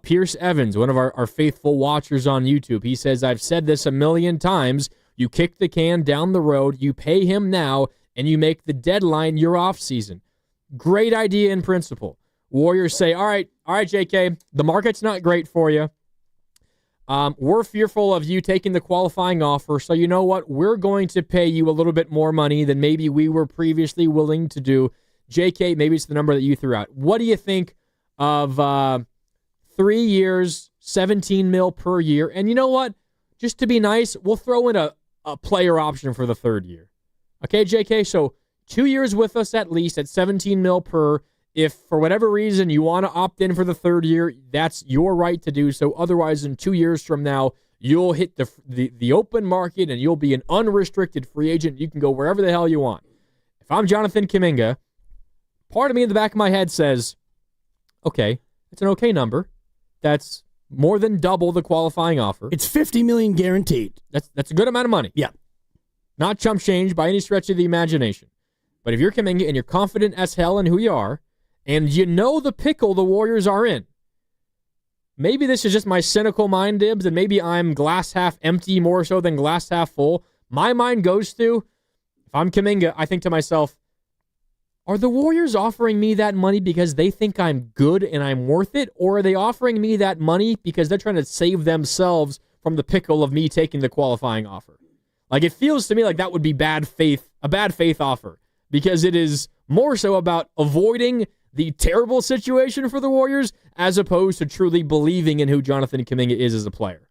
Pierce Evans, one of our faithful watchers on YouTube, he says, I've said this a million times. You kick the can down the road, you pay him now, and you make the deadline your offseason. Great idea in principle. Warriors say, all right, JK, the market's not great for you. We're fearful of you taking the qualifying offer, so you know what? We're going to pay you a little bit more money than maybe we were previously willing to do. JK, maybe it's the number that you threw out. What do you think of 3 years, $17 million per year? And you know what? Just to be nice, we'll throw in a player option for the third year. Okay, JK? So 2 years with us at least at $17 million per. If for whatever reason you want to opt in for the third year, that's your right to do so. Otherwise, in 2 years from now, you'll hit the open market and you'll be an unrestricted free agent. You can go wherever the hell you want. If I'm Jonathan Kuminga, part of me in the back of my head says, okay, it's an okay number. That's more than double the qualifying offer. It's $50 million guaranteed. That's a good amount of money. Yeah. Not chump change by any stretch of the imagination. But if you're Kuminga and you're confident as hell in who you are, and you know the pickle the Warriors are in, maybe this is just my cynical mind, Dibs, and maybe I'm glass half empty more so than glass half full. My mind goes to, if I'm Kuminga, I think to myself, are the Warriors offering me that money because they think I'm good and I'm worth it? Or are they offering me that money because they're trying to save themselves from the pickle of me taking the qualifying offer? Like, it feels to me like that would be a bad faith offer, because it is more so about avoiding the terrible situation for the Warriors as opposed to truly believing in who Jonathan Kuminga is as a player.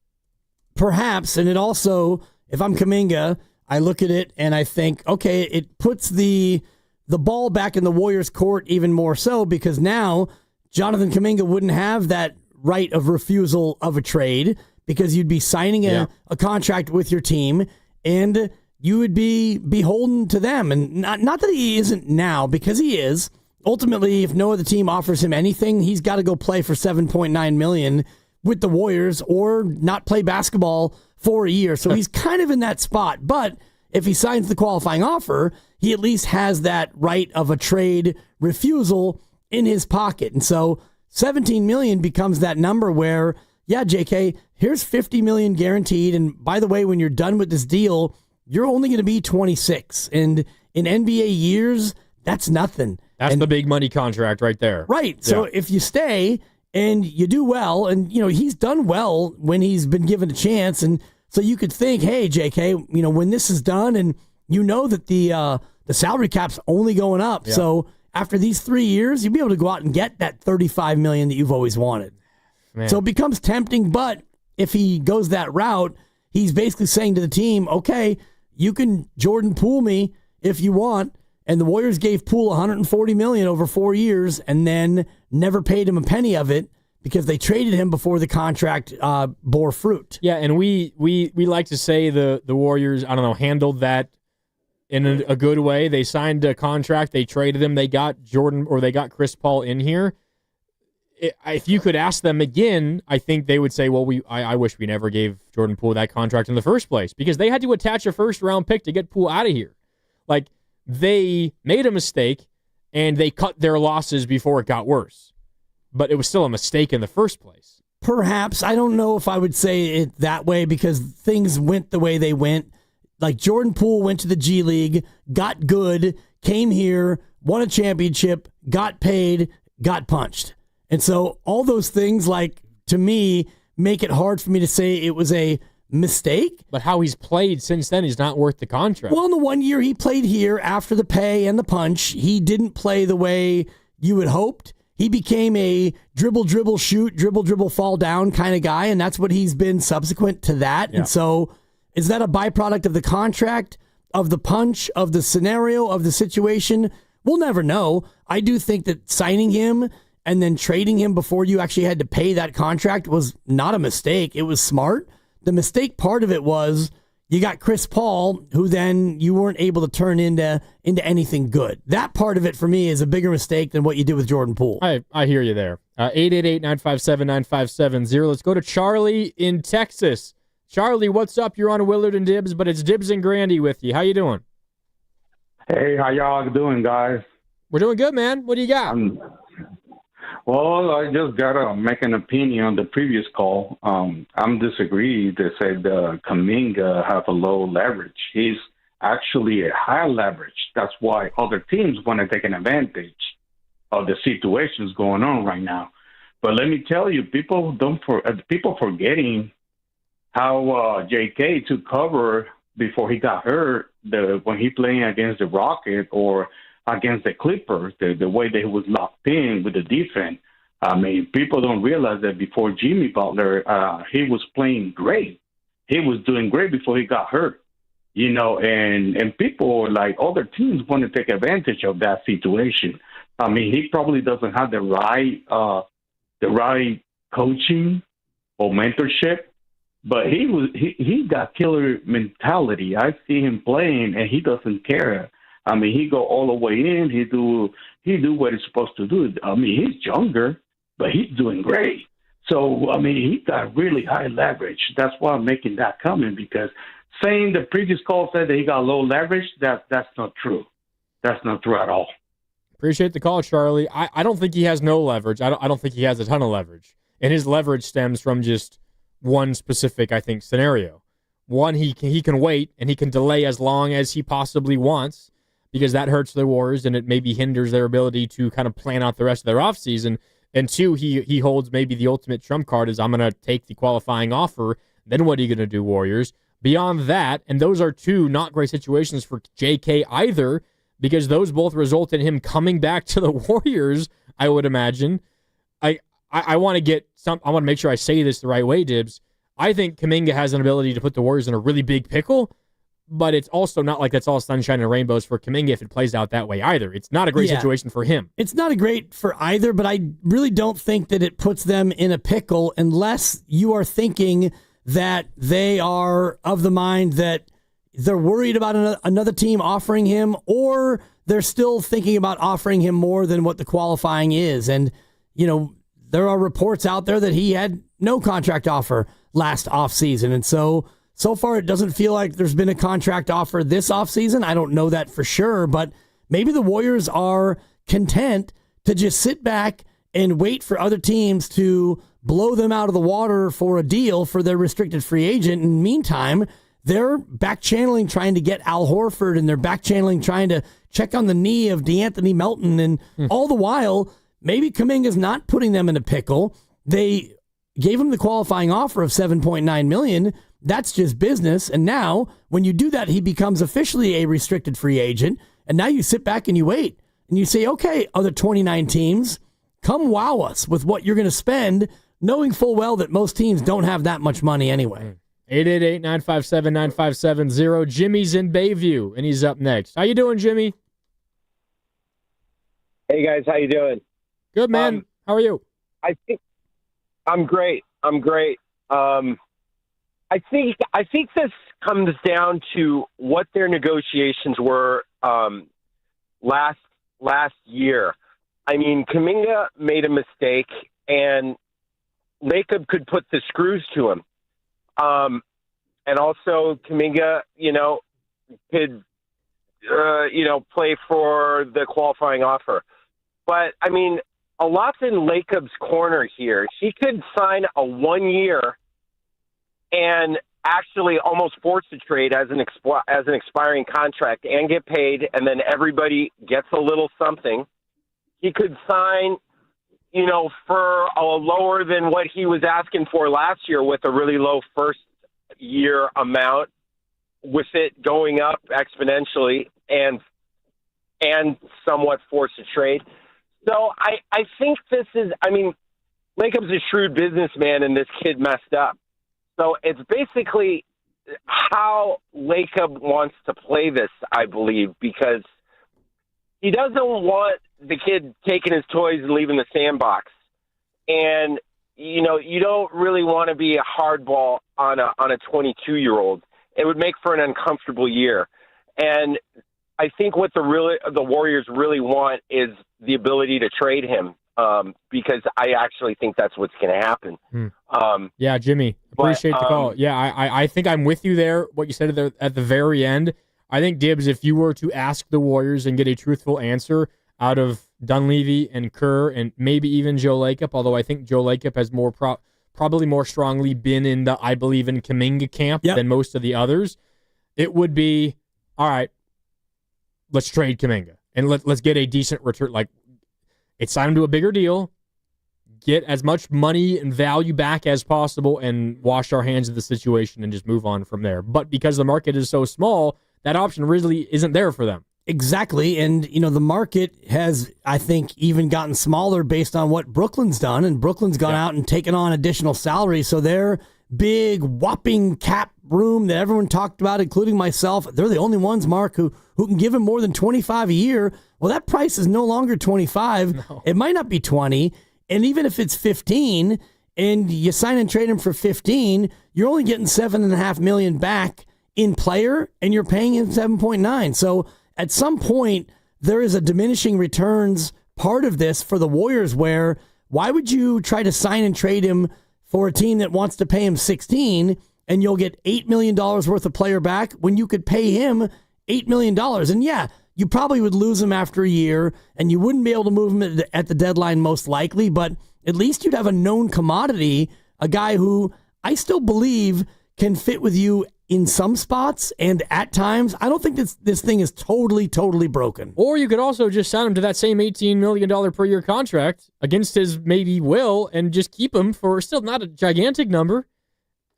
Perhaps, and it also, if I'm Kuminga, I look at it and I think, okay, it puts the ball back in the Warriors' court even more so, because now Jonathan Kuminga wouldn't have that right of refusal of a trade because you'd be signing a contract with your team and you would be beholden to them. And not that he isn't now, because he is. Ultimately, if no other team offers him anything, he's got to go play for $7.9 million with the Warriors or not play basketball for a year. So he's kind of in that spot. But if he signs the qualifying offer, he at least has that right of a trade refusal in his pocket. And so $17 million becomes that number where, yeah, JK, here's $50 million guaranteed. And by the way, when you're done with this deal, you're only going to be 26. And in NBA years, that's nothing. That's the big money contract right there. Right. So if you stay and you do well, and he's done well when he's been given a chance, and so you could think, hey, JK, when this is done, and that the salary cap's only going up, so after these 3 years, you'll be able to go out and get that $35 million that you've always wanted. Man. So it becomes tempting, but if he goes that route, he's basically saying to the team, okay, you can Jordan Poole me if you want. And the Warriors gave Poole $140 million over 4 years and then never paid him a penny of it because they traded him before the contract bore fruit. Yeah, and we like to say the Warriors, handled that in a good way. They signed a contract, they traded him, they got Jordan, or they got Chris Paul in here. If you could ask them again, I think they would say, well, I wish we never gave Jordan Poole that contract in the first place because they had to attach a first-round pick to get Poole out of here. They made a mistake, and they cut their losses before it got worse. But it was still a mistake in the first place. Perhaps. I don't know if I would say it that way because things went the way they went. Jordan Poole went to the G League, got good, came here, won a championship, got paid, got punched. And so all those things, to me, make it hard for me to say it was a mistake. But how he's played since then is not worth the contract. Well, in the 1 year he played here after the pay and the punch, he didn't play the way you had hoped. He became a dribble, shoot, dribble, fall down kind of guy, and that's what he's been subsequent to that. Yeah. And so is that a byproduct of the contract, of the punch, of the scenario, of the situation? We'll never know. I do think that signing him and then trading him before you actually had to pay that contract was not a mistake. It was smart. The mistake part of it was you got Chris Paul, who then you weren't able to turn into anything good. That part of it for me is a bigger mistake than what you did with Jordan Poole. I hear you there. 888-957-9570. Let's go to Charlie in Texas. Charlie, what's up? You're on Willard and Dibs, but it's Dibs and Grandy with you. How you doing? Hey, how y'all doing, guys? We're doing good, man. What do you got? Well, I just got to make an opinion on the previous call. I'm disagree. They said Kaminga have a low leverage. He's actually a high leverage. That's why other teams want to take an advantage of the situations going on right now. But let me tell you, people forgetting how JK took cover before he got hurt when he playing against the Rocket or against the Clippers, the way they was locked in with the defense. I mean, people don't realize that before Jimmy Butler, he was playing great. He was doing great before he got hurt, and people like other teams want to take advantage of that situation. I mean, he probably doesn't have the right coaching or mentorship, but he got killer mentality. I see him playing, and he doesn't care. I mean, he go all the way in. He do what he's supposed to do. I mean, he's younger, but he's doing great. So, I mean, he got really high leverage. That's why I'm making that comment, because saying the previous call said that he got low leverage, that's not true. That's not true at all. Appreciate the call, Charlie. I don't think he has no leverage. I don't think he has a ton of leverage. And his leverage stems from just one specific, I think, scenario. One, he can wait, and he can delay as long as he possibly wants, because that hurts the Warriors and it maybe hinders their ability to kind of plan out the rest of their offseason. And two, he holds maybe the ultimate trump card is I'm going to take the qualifying offer. Then what are you going to do, Warriors? Beyond that, and those are two not great situations for JK either, because those both result in him coming back to the Warriors, I would imagine. I want to make sure I say this the right way, Dibs. I think Kuminga has an ability to put the Warriors in a really big pickle, but it's also not like that's all sunshine and rainbows for Kuminga if it plays out that way either. It's not a great situation for him. It's not a great for either, but I really don't think that it puts them in a pickle unless you are thinking that they are of the mind that they're worried about another team offering him, or they're still thinking about offering him more than what the qualifying is. And, there are reports out there that he had no contract offer last offseason. And so far, it doesn't feel like there's been a contract offer this offseason. I don't know that for sure, but maybe the Warriors are content to just sit back and wait for other teams to blow them out of the water for a deal for their restricted free agent. In the meantime, they're back channeling trying to get Al Horford, and they're back channeling trying to check on the knee of DeAnthony Melton, and all the while, maybe Kuminga's not putting them in a pickle. They gave him the qualifying offer of $7.9 million. That's just business. And now, when you do that, he becomes officially a restricted free agent. And now you sit back and you wait. And you say, okay, other 29 teams, come wow us with what you're going to spend, knowing full well that most teams don't have that much money anyway. 888-957-9570. Jimmy's in Bayview, and he's up next. How you doing, Jimmy? Hey, guys. How you doing? Good, man. How are you? I think I'm great. I think this comes down to what their negotiations were last year. I mean, Kaminga made a mistake, and Lacob could put the screws to him. And also Kaminga, could, play for the qualifying offer. But, I mean, a lot's in Lacob's corner here. He could sign a 1 year and actually almost force a trade as an expiring contract and get paid, and then everybody gets a little something. He could sign, for a lower than what he was asking for last year with a really low first-year amount, with it going up exponentially and somewhat force a trade. So I think this is, Lacob's a shrewd businessman, and this kid messed up. So it's basically how Lacob wants to play this, I believe, because he doesn't want the kid taking his toys and leaving the sandbox. And, you don't really want to be a hardball on a 22-year-old. It would make for an uncomfortable year. And I think what the Warriors really want is the ability to trade him, because I actually think that's what's going to happen. Yeah, Jimmy, appreciate the call. Yeah, I think I'm with you there, what you said at the very end. I think, Dibs, if you were to ask the Warriors and get a truthful answer out of Dunleavy and Kerr and maybe even Joe Lacob, although I think Joe Lacob has probably more strongly been in the I believe in Kaminga camp than most of the others, it would be, all right, let's trade Kaminga and let's get a decent return. Like, it's signed him to a bigger deal, get as much money and value back as possible, and wash our hands of the situation and just move on from there. But because the market is so small, that option really isn't there for them. Exactly. And, the market has, I think, even gotten smaller based on what Brooklyn's done. And Brooklyn's gone out and taken on additional salary. So their big, whopping cap room that everyone talked about, including myself, they're the only ones, Mark, who can give him more than 25 a year. Well, that price is no longer 25. No. It might not be 20. And even if it's 15 and you sign and trade him for 15, you're only getting $7.5 million back in player, and you're paying him 7.9. So at some point, there is a diminishing returns part of this for the Warriors, where why would you try to sign and trade him for a team that wants to pay him 16 and you'll get $8 million worth of player back when you could pay him $8 million? And yeah, you probably would lose him after a year, and you wouldn't be able to move him at the deadline most likely, but at least you'd have a known commodity, a guy who I still believe can fit with you in some spots, and at times, I don't think this thing is totally broken. Or you could also just sign him to that same $18 million per year contract against his maybe will, and just keep him for still not a gigantic number,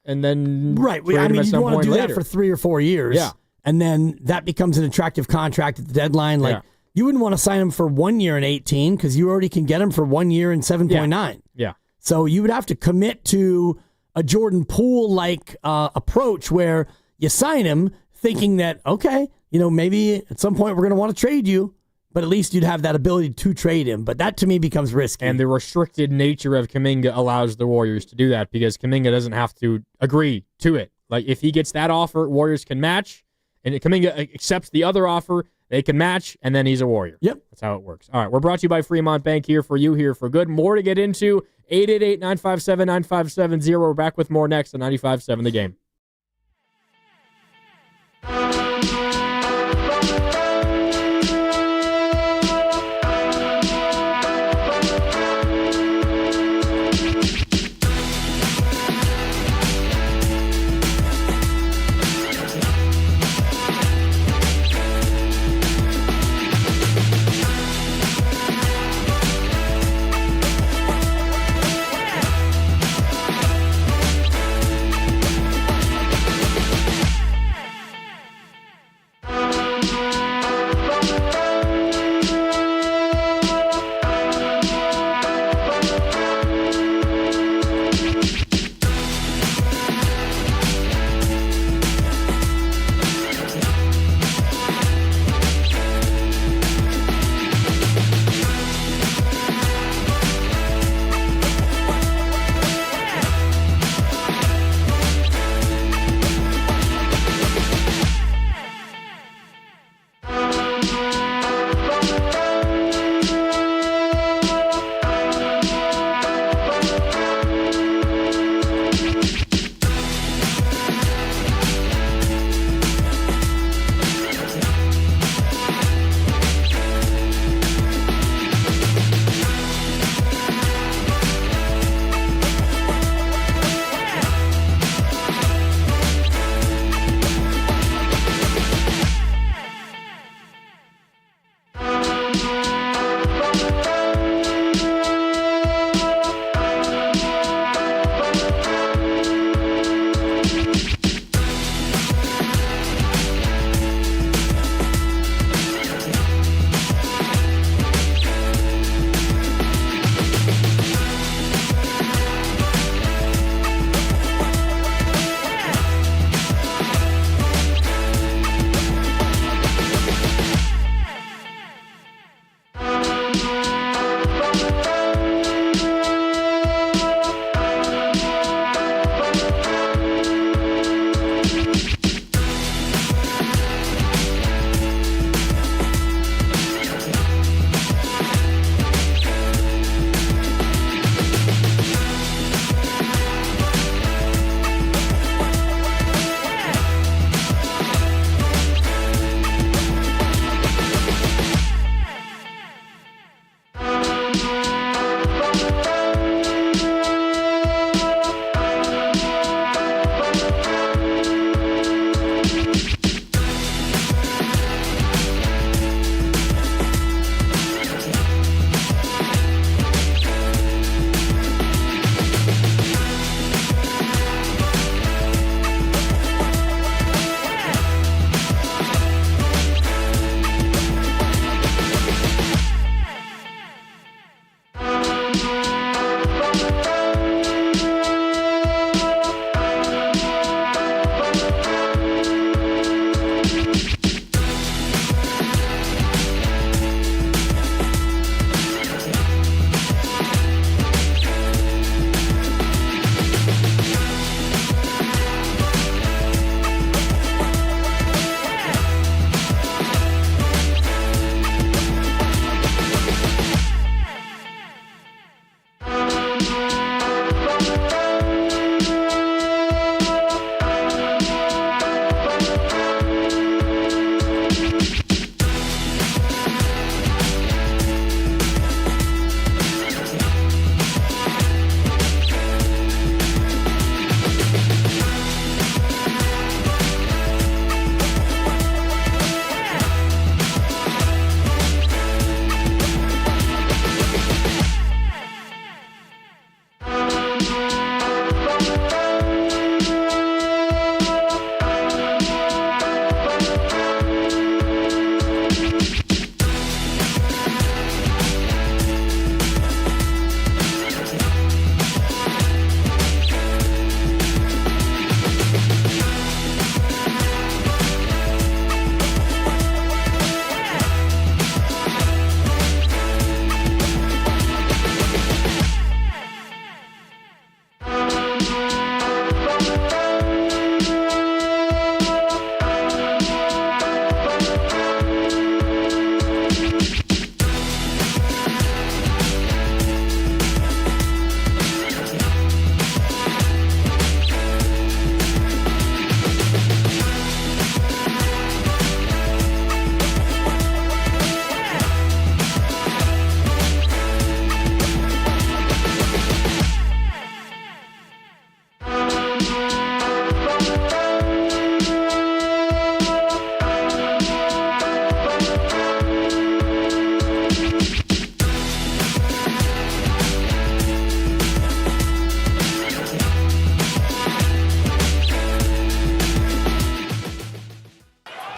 and then right. I mean, you want to do that for 3 or 4 years, yeah, and then that becomes an attractive contract at the deadline. Like you wouldn't want to sign him for 1 year and 18 because you already can get him for 1 year and 7.9. Yeah. So you would have to commit to a Jordan Poole-like approach where you sign him thinking that, okay, maybe at some point we're going to want to trade you, but at least you'd have that ability to trade him. But that to me becomes risky. And the restricted nature of Kaminga allows the Warriors to do that because Kaminga doesn't have to agree to it. Like if he gets that offer, Warriors can match, and if Kaminga accepts the other offer, they can match, and then he's a Warrior. Yep. That's how it works. All right, we're brought to you by Fremont Bank, here for you, here for good. More to get into. 888-957-9570. We're back with more next on 95.7 The Game.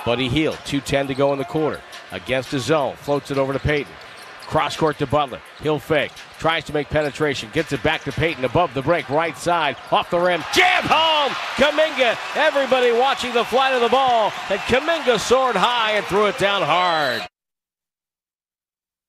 Buddy Hield, 2:10 to go in the quarter. Against his zone, floats it over to Payton. Cross court to Butler. He'll fake. Tries to make penetration. Gets it back to Payton above the break. Right side. Off the rim. Jam home. Kaminga. Everybody watching the flight of the ball. And Kaminga soared high and threw it down hard.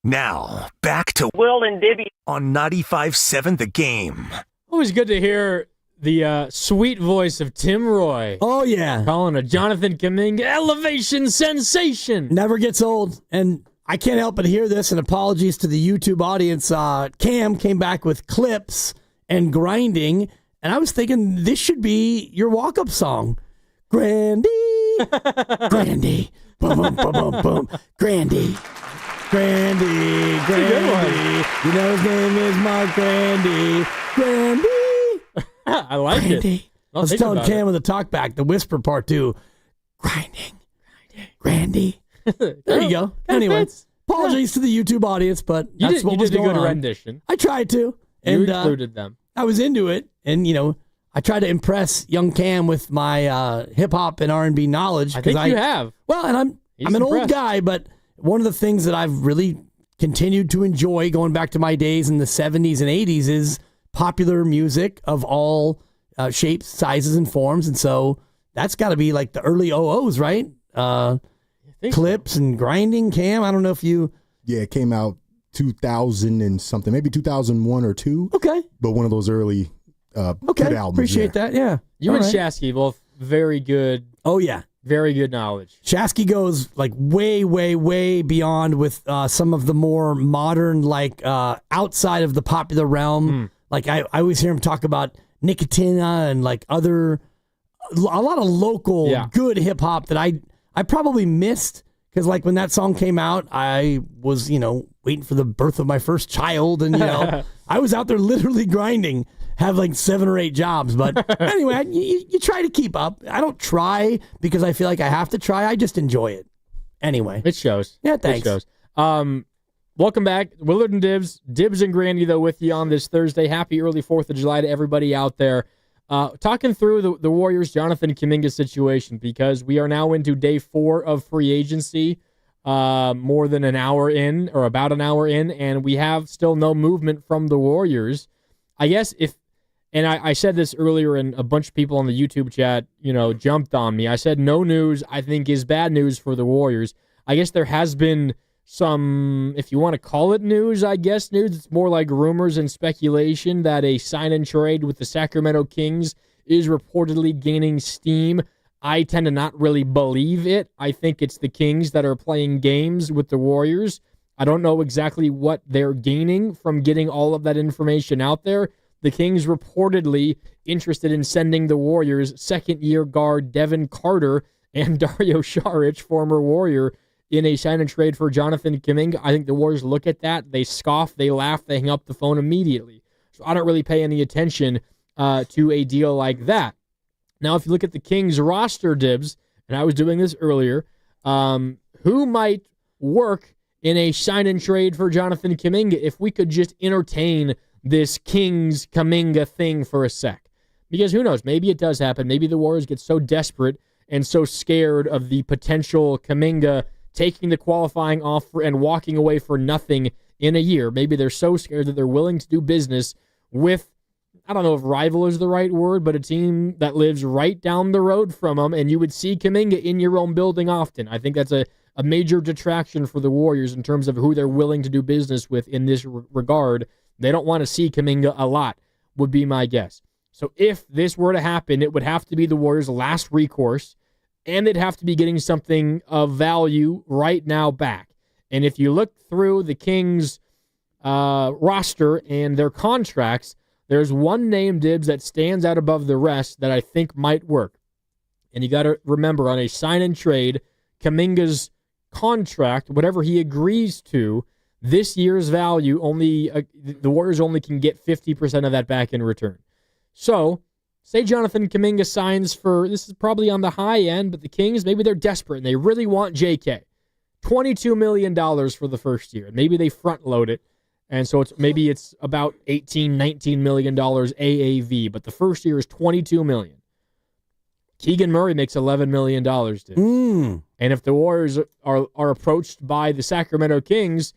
Now, back to Will and Dibby on 95.7 The Game. Always good to hear the sweet voice of Tim Roy. Oh, yeah. Calling a Jonathan Kaminga elevation sensation. Never gets old. And I can't help but hear this, and apologies to the YouTube audience. Cam came back with clips and grinding, and I was thinking this should be your walk-up song. Grandy, Grandy, boom, boom, boom, boom, boom, Grandy, Grandy, Grandy. You know his name is Mark Grandy, Grandy. I like Grandy. it. I was telling Cam with the talkback, the whisper part too. Grinding, Grandy. There you go. Anyway, apologies to the YouTube audience, but that's what was going on. You did a good rendition. I tried to. And, you included them. I was into it, and I tried to impress young Cam with my hip hop and R&B knowledge. I think you have. Well, and I'm an old guy, but one of the things that I've really continued to enjoy going back to my days in the 70s and 80s is popular music of all shapes, sizes, and forms, and so that's got to be like the early 00s, right? Clips and grinding, Cam. I don't know if you. Yeah, it came out 2000 and something, maybe 2001 or 2. Okay. But one of those early good albums. Appreciate that. Yeah. You and Shasky both very good. Oh, yeah. Very good knowledge. Shasky goes like way, way, way beyond with some of the more modern, like outside of the popular realm. Like I always hear him talk about Nicotina and like a lot of local good hip hop that I probably missed because, like, when that song came out, I was, waiting for the birth of my first child. And, I was out there literally grinding, have like 7 or 8 jobs. But anyway, you try to keep up. I don't try because I feel like I have to try. I just enjoy it. Anyway. It shows. Yeah, thanks. It shows. Welcome back. Willard and Dibs. Dibs and Grandy, though, with you on this Thursday. Happy early 4th of July to everybody out there. Talking through the Warriors' Jonathan Kuminga situation, because we are now into day 4 of free agency, more than an hour in, or about an hour in, and we have still no movement from the Warriors. I guess and I said this earlier, and a bunch of people on the YouTube chat, jumped on me. I said no news, I think, is bad news for the Warriors. I guess there has been some, if you want to call it news, it's more like rumors and speculation that a sign-and trade with the Sacramento Kings is reportedly gaining steam. I tend to not really believe it. I think it's the Kings that are playing games with the Warriors. I don't know exactly what they're gaining from getting all of that information out there. The Kings reportedly interested in sending the Warriors second-year guard Devin Carter and Dario Saric, former Warrior, in a sign and trade for Jonathan Kuminga. I think the Warriors look at that, they scoff, they laugh, they hang up the phone immediately. So I don't really pay any attention to a deal like that. Now, if you look at the Kings roster, Dibs, and I was doing this earlier, who might work in a sign and trade for Jonathan Kuminga if we could just entertain this Kings Kaminga thing for a sec? Because who knows, maybe it does happen. Maybe the Warriors get so desperate and so scared of the potential Kaminga taking the qualifying offer and walking away for nothing in a year. Maybe they're so scared that they're willing to do business with, I don't know if rival is the right word, but a team that lives right down the road from them, and you would see Kaminga in your own building often. I think that's a major detraction for the Warriors in terms of who they're willing to do business with in this regard. They don't want to see Kaminga a lot, would be my guess. So if this were to happen, it would have to be the Warriors' last recourse, and they'd have to be getting something of value right now back. And if you look through the Kings' roster and their contracts, there's one name, Dibs, that stands out above the rest that I think might work. And you got to remember, on a sign and trade, Kaminga's contract, whatever he agrees to, this year's value, only the Warriors only can get 50% of that back in return. So, say Jonathan Kuminga signs for, this is probably on the high end, but the Kings, maybe they're desperate and they really want JK. $22 million for the first year. Maybe they front load it, and so maybe it's about $18, $19 million AAV, but the first year is $22 million. Keegan Murray makes $11 million. And if the Warriors are approached by the Sacramento Kings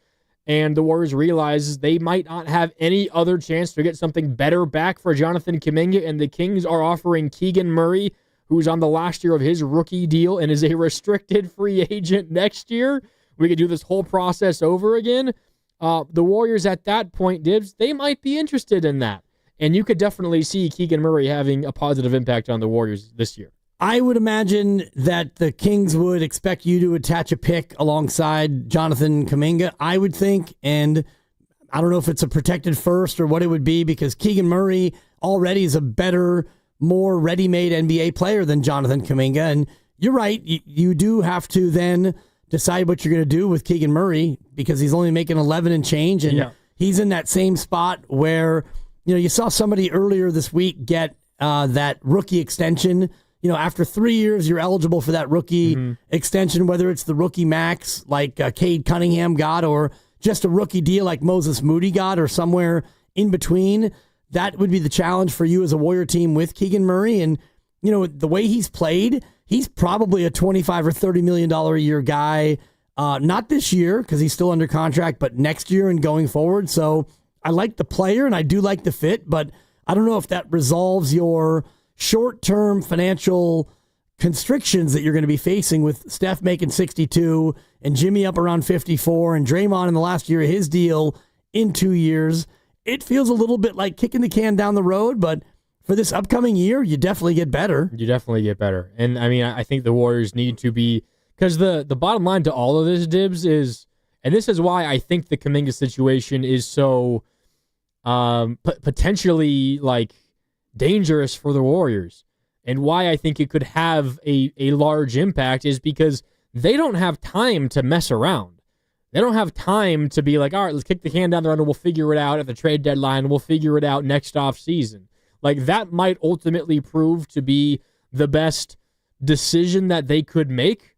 and the Warriors realize they might not have any other chance to get something better back for Jonathan Kuminga, and the Kings are offering Keegan Murray, who's on the last year of his rookie deal and is a restricted free agent next year, we could do this whole process over again. The Warriors at that point, Dibs, they might be interested in that. And you could definitely see Keegan Murray having a positive impact on the Warriors this year. I would imagine that the Kings would expect you to attach a pick alongside Jonathan Kaminga, I would think. And I don't know if it's a protected first or what it would be, because Keegan Murray already is a better, more ready-made NBA player than Jonathan Kaminga. And you're right, you do have to then decide what you're going to do with Keegan Murray, because he's only making 11 and change. And he's in that same spot where, you saw somebody earlier this week get that rookie extension. After 3 years, you're eligible for that rookie extension, whether it's the rookie max like Cade Cunningham got, or just a rookie deal like Moses Moody got, or somewhere in between. That would be the challenge for you as a Warrior team with Keegan Murray. And, the way he's played, he's probably a $25 or $30 million a year guy. Not this year, because he's still under contract, but next year and going forward. So I like the player and I do like the fit, but I don't know if that resolves your short-term financial constrictions that you're going to be facing with Steph making 62 and Jimmy up around 54 and Draymond in the last year of his deal in 2 years. It feels a little bit like kicking the can down the road, but for this upcoming year, you definitely get better. You definitely get better. And, I think the Warriors need to be, because the bottom line to all of this, Dibs, is, and this is why I think the Kuminga situation is so potentially, dangerous for the Warriors, and why I think it could have a large impact, is because they don't have time to mess around. They don't have time to be like, all right, let's kick the can down the road and we'll figure it out at the trade deadline. We'll figure it out next off season. That might ultimately prove to be the best decision that they could make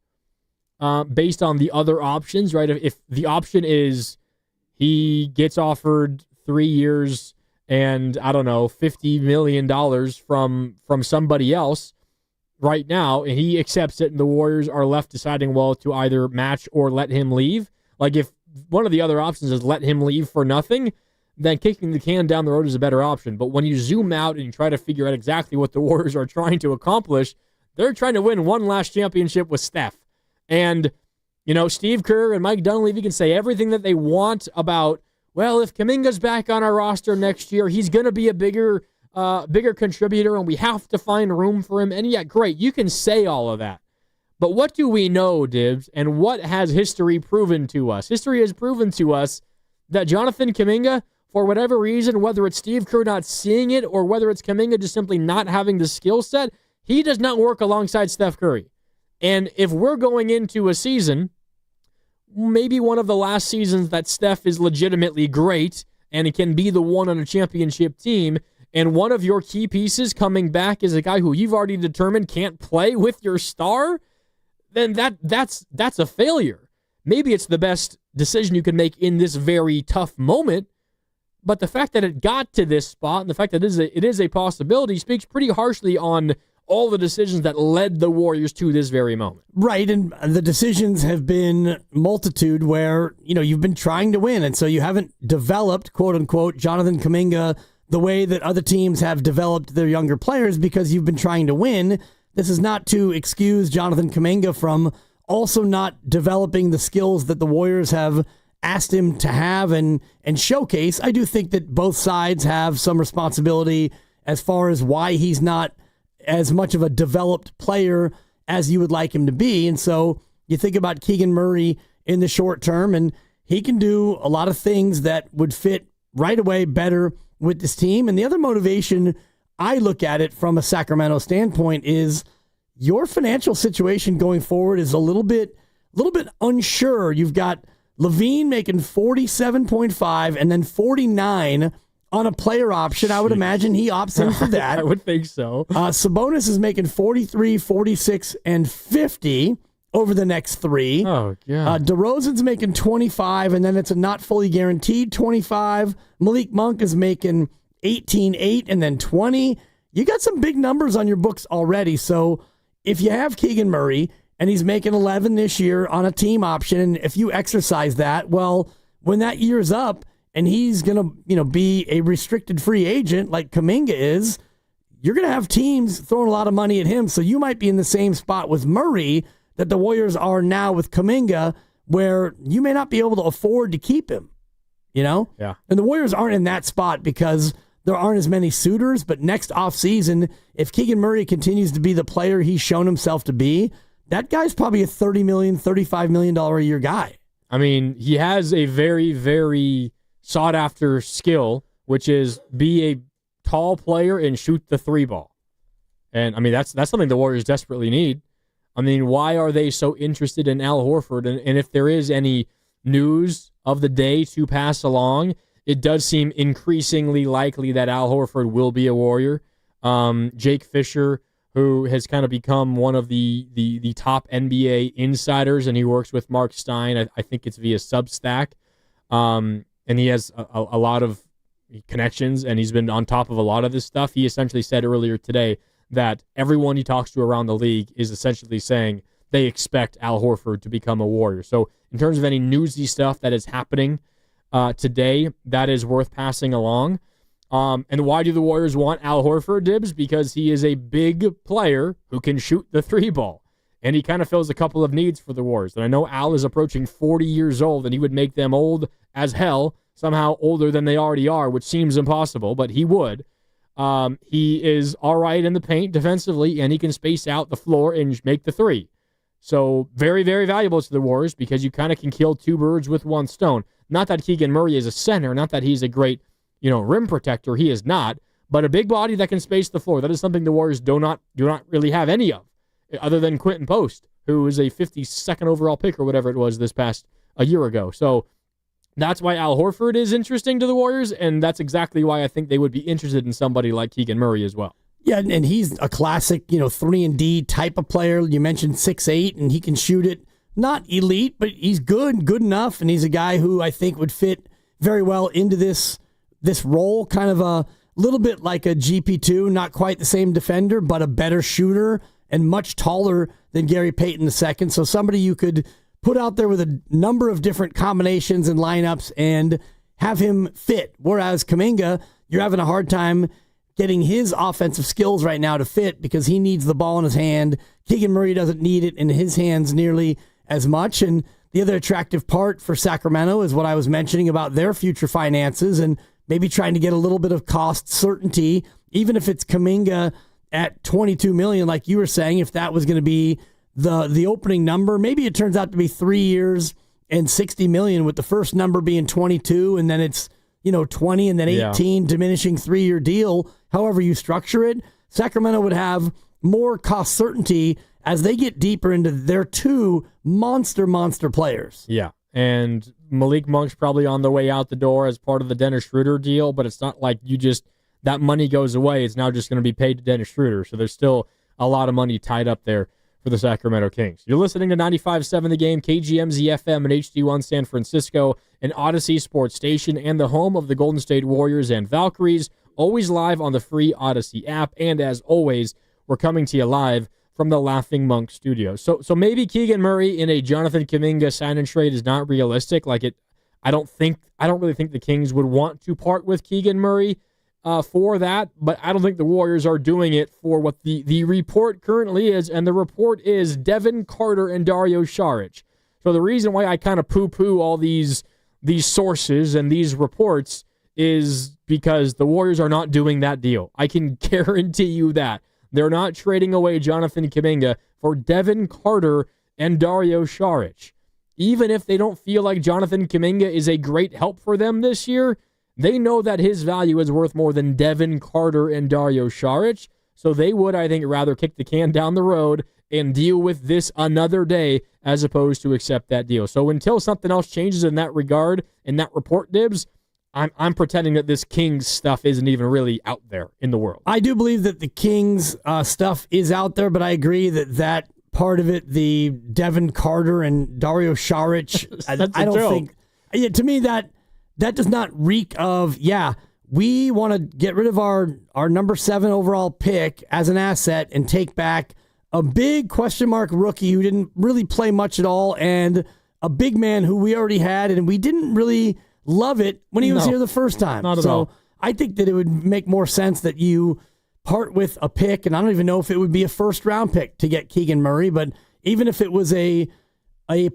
based on the other options, right? If the option is he gets offered 3 years and I don't know, $50 million from somebody else right now, and he accepts it, and the Warriors are left deciding, well, to either match or let him leave. If one of the other options is let him leave for nothing, then kicking the can down the road is a better option. But when you zoom out and you try to figure out exactly what the Warriors are trying to accomplish, they're trying to win one last championship with Steph. And, Steve Kerr and Mike Dunleavy can say everything that they want about, well, if Kuminga's back on our roster next year, he's going to be a bigger contributor, and we have to find room for him. And yeah, great, you can say all of that. But what do we know, Dibs, and what has history proven to us? History has proven to us that Jonathan Kuminga, for whatever reason, whether it's Steve Kerr not seeing it or whether it's Kuminga just simply not having the skill set, he does not work alongside Steph Curry. And if we're going into a season, maybe one of the last seasons that Steph is legitimately great and he can be the one on a championship team, and one of your key pieces coming back is a guy who you've already determined can't play with your star, then that's a failure. Maybe it's the best decision you can make in this very tough moment, but the fact that it got to this spot and the fact that it is a possibility speaks pretty harshly on all the decisions that led the Warriors to this very moment. Right, and the decisions have been multitude where, you've been trying to win, and so you haven't developed, quote-unquote, Jonathan Kuminga the way that other teams have developed their younger players because you've been trying to win. This is not to excuse Jonathan Kuminga from also not developing the skills that the Warriors have asked him to have and showcase. I do think that both sides have some responsibility as far as why he's not as much of a developed player as you would like him to be. And so you think about Keegan Murray in the short term, and he can do a lot of things that would fit right away better with this team. And the other motivation I look at it from a Sacramento standpoint is your financial situation going forward is a little bit unsure. You've got Levine making 47.5 and then 49 on a player option. I would imagine he opts in for that. I would think so. Sabonis is making 43, 46, and 50 over the next three. Oh, God. DeRozan's making 25, and then it's a not fully guaranteed 25. Malik Monk is making 18, 8, and then 20. You got some big numbers on your books already, so if you have Keegan Murray and he's making 11 this year on a team option, and if you exercise that, well, when that year's up and he's going to, be a restricted free agent like Kaminga is, you're going to have teams throwing a lot of money at him. So you might be in the same spot with Murray that the Warriors are now with Kaminga, where you may not be able to afford to keep him, Yeah. And the Warriors aren't in that spot because there aren't as many suitors, but next offseason, if Keegan Murray continues to be the player he's shown himself to be, that guy's probably a $30 million, $35 million a year guy. I mean, he has a very, very sought-after skill, which is be a tall player and shoot the three ball. And, I mean, that's something the Warriors desperately need. I mean, why are they so interested in Al Horford? And if there is any news of the day to pass along, it does seem increasingly likely that Al Horford will be a Warrior. Jake Fisher, who has kind of become one of the top NBA insiders, and he works with Mark Stein. I think it's via Substack. And he has a lot of connections, and he's been on top of a lot of this stuff. He essentially said earlier today that everyone he talks to around the league is essentially saying they expect Al Horford to become a Warrior. So in terms of any newsy stuff that is happening today, that is worth passing along. And why do the Warriors want Al Horford, Dibs? Because he is a big player who can shoot the three ball. And he kind of fills a couple of needs for the Warriors. And I know Al is approaching 40 years old, and he would make them old as hell, somehow older than they already are, which seems impossible, but he would. He is all right in the paint defensively, and he can space out the floor and make the three. So very, very valuable to the Warriors because you kind of can kill two birds with one stone. Not that Keegan Murray is a center, not that he's a great rim protector. He is not, but a big body that can space the floor. That is something the Warriors do not really have any of, other than Quentin Post, who is a 52nd overall pick or whatever it was this past a year ago. So that's why Al Horford is interesting to the Warriors, and that's exactly why I think they would be interested in somebody like Keegan Murray as well. Yeah, and he's a classic, 3-and-D type of player. You mentioned 6'8", and he can shoot it. Not elite, but he's good enough, and he's a guy who I think would fit very well into this role, kind of a little bit like a GP2, not quite the same defender, but a better shooter and much taller than Gary Payton II. So somebody you could put out there with a number of different combinations and lineups and have him fit. Whereas Kaminga, you're having a hard time getting his offensive skills right now to fit because he needs the ball in his hand. Keegan Murray doesn't need it in his hands nearly as much. And the other attractive part for Sacramento is what I was mentioning about their future finances and maybe trying to get a little bit of cost certainty, even if it's Kaminga at $22 million, like you were saying, if that was going to be the opening number. Maybe it turns out to be 3 years and $60 million, with the first number being 22, and then it's 20 and then 18, diminishing 3-year deal. However you structure it, Sacramento would have more cost certainty as they get deeper into their two monster players. Yeah, and Malik Monk's probably on the way out the door as part of the Dennis Schroeder deal, but it's not like that money goes away. It's now just going to be paid to Dennis Schroeder, so there's still a lot of money tied up there for the Sacramento Kings. You're listening to 95.7 The Game, KGMZ FM and HD1 San Francisco, an Odyssey sports station and the home of the Golden State Warriors and Valkyries, always live on the free Odyssey app. And as always, we're coming to you live from the Laughing Monk studio. So maybe Keegan Murray in a Jonathan Kuminga sign and trade is not realistic. I don't really think the Kings would want to part with Keegan Murray for that, but I don't think the Warriors are doing it for what the report currently is, and the report is Devin Carter and Dario Saric. So the reason why I kind of poo-poo all these sources and these reports is because the Warriors are not doing that deal. I can guarantee you that. They're not trading away Jonathan Kuminga for Devin Carter and Dario Saric. Even if they don't feel like Jonathan Kuminga is a great help for them this year, they know that his value is worth more than Devin Carter and Dario Saric, so they would, I think, rather kick the can down the road and deal with this another day as opposed to accept that deal. So until something else changes in that regard, in that report, Dibs, I'm pretending that this Kings stuff isn't even really out there in the world. I do believe that the Kings stuff is out there, but I agree that part of it, the Devin Carter and Dario Saric, I don't think. Yeah, to me, that does not reek of, we want to get rid of our number 7 overall pick as an asset and take back a big question mark rookie who didn't really play much at all, and a big man who we already had, and we didn't really love it when he was here the first time. Not at all. I think that it would make more sense that you part with a pick, and I don't even know if it would be a first-round pick to get Keegan Murray, but even if it was a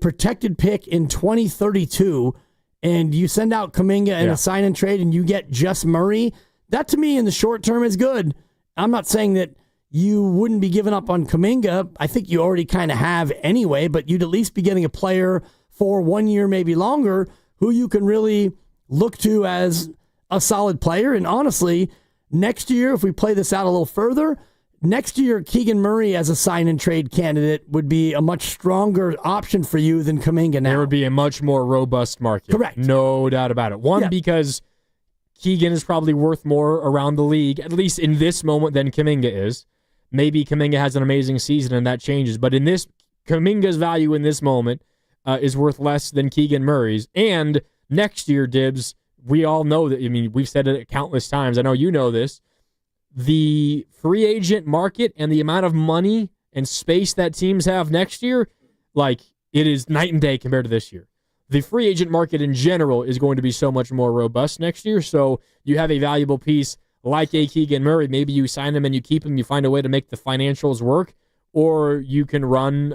protected pick in 2032, and you send out Kuminga and a sign and trade, and you get just Murray, that to me in the short term is good. I'm not saying that you wouldn't be giving up on Kaminga. I think you already kind of have anyway, but you'd at least be getting a player for 1 year, maybe longer, who you can really look to as a solid player. And honestly, next year, if we play this out a little further, next year, Keegan Murray as a sign and trade candidate would be a much stronger option for you than Kaminga now. There would be a much more robust market. Correct. No doubt about it. One, because Keegan is probably worth more around the league, at least in this moment, than Kaminga is. Maybe Kaminga has an amazing season and that changes, but in this, Kaminga's value in this moment is worth less than Keegan Murray's. And next year, Dibs, we all know that, I mean, we've said it countless times. I know you know this. The free agent market and the amount of money and space that teams have next year, like, it is night and day compared to this year. The free agent market in general is going to be so much more robust next year, so you have a valuable piece like a Keegan Murray. Maybe you sign him and you keep him, you find a way to make the financials work, or you can run,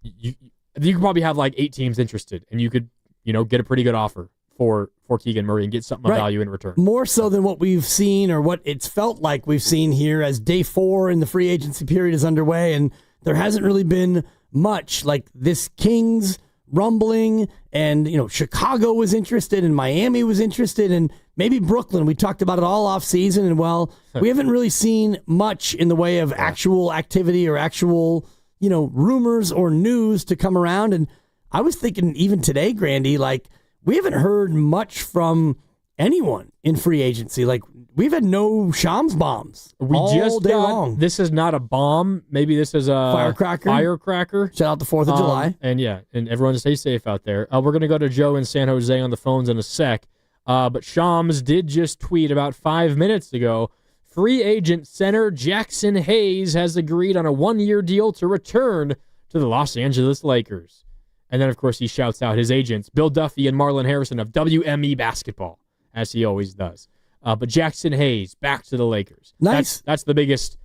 you could probably have like 8 teams interested, and you could, get a pretty good offer for Keegan Murray and get something of value in return. More so than what we've seen or what it's felt like we've seen here as day 4 in the free agency period is underway, and there hasn't really been much. Like this Kings rumbling, and Chicago was interested, and Miami was interested, and maybe Brooklyn. We talked about it all off season, and we haven't really seen much in the way of actual activity or actual rumors or news to come around. And I was thinking even today, Grandy, like we haven't heard much from anyone in free agency. Like we've had no Shams bombs all day long. This is not a bomb. Maybe this is a firecracker. Shout out the 4th of July. And everyone stay safe out there. We're going to go to Joe in San Jose on the phones in a sec. But Shams did just tweet about 5 minutes ago, free agent center Jackson Hayes has agreed on a 1-year deal to return to the Los Angeles Lakers. And then, of course, he shouts out his agents, Bill Duffy and Marlon Harrison of WME Basketball, as he always does. But Jackson Hayes back to the Lakers. Nice. That's the biggest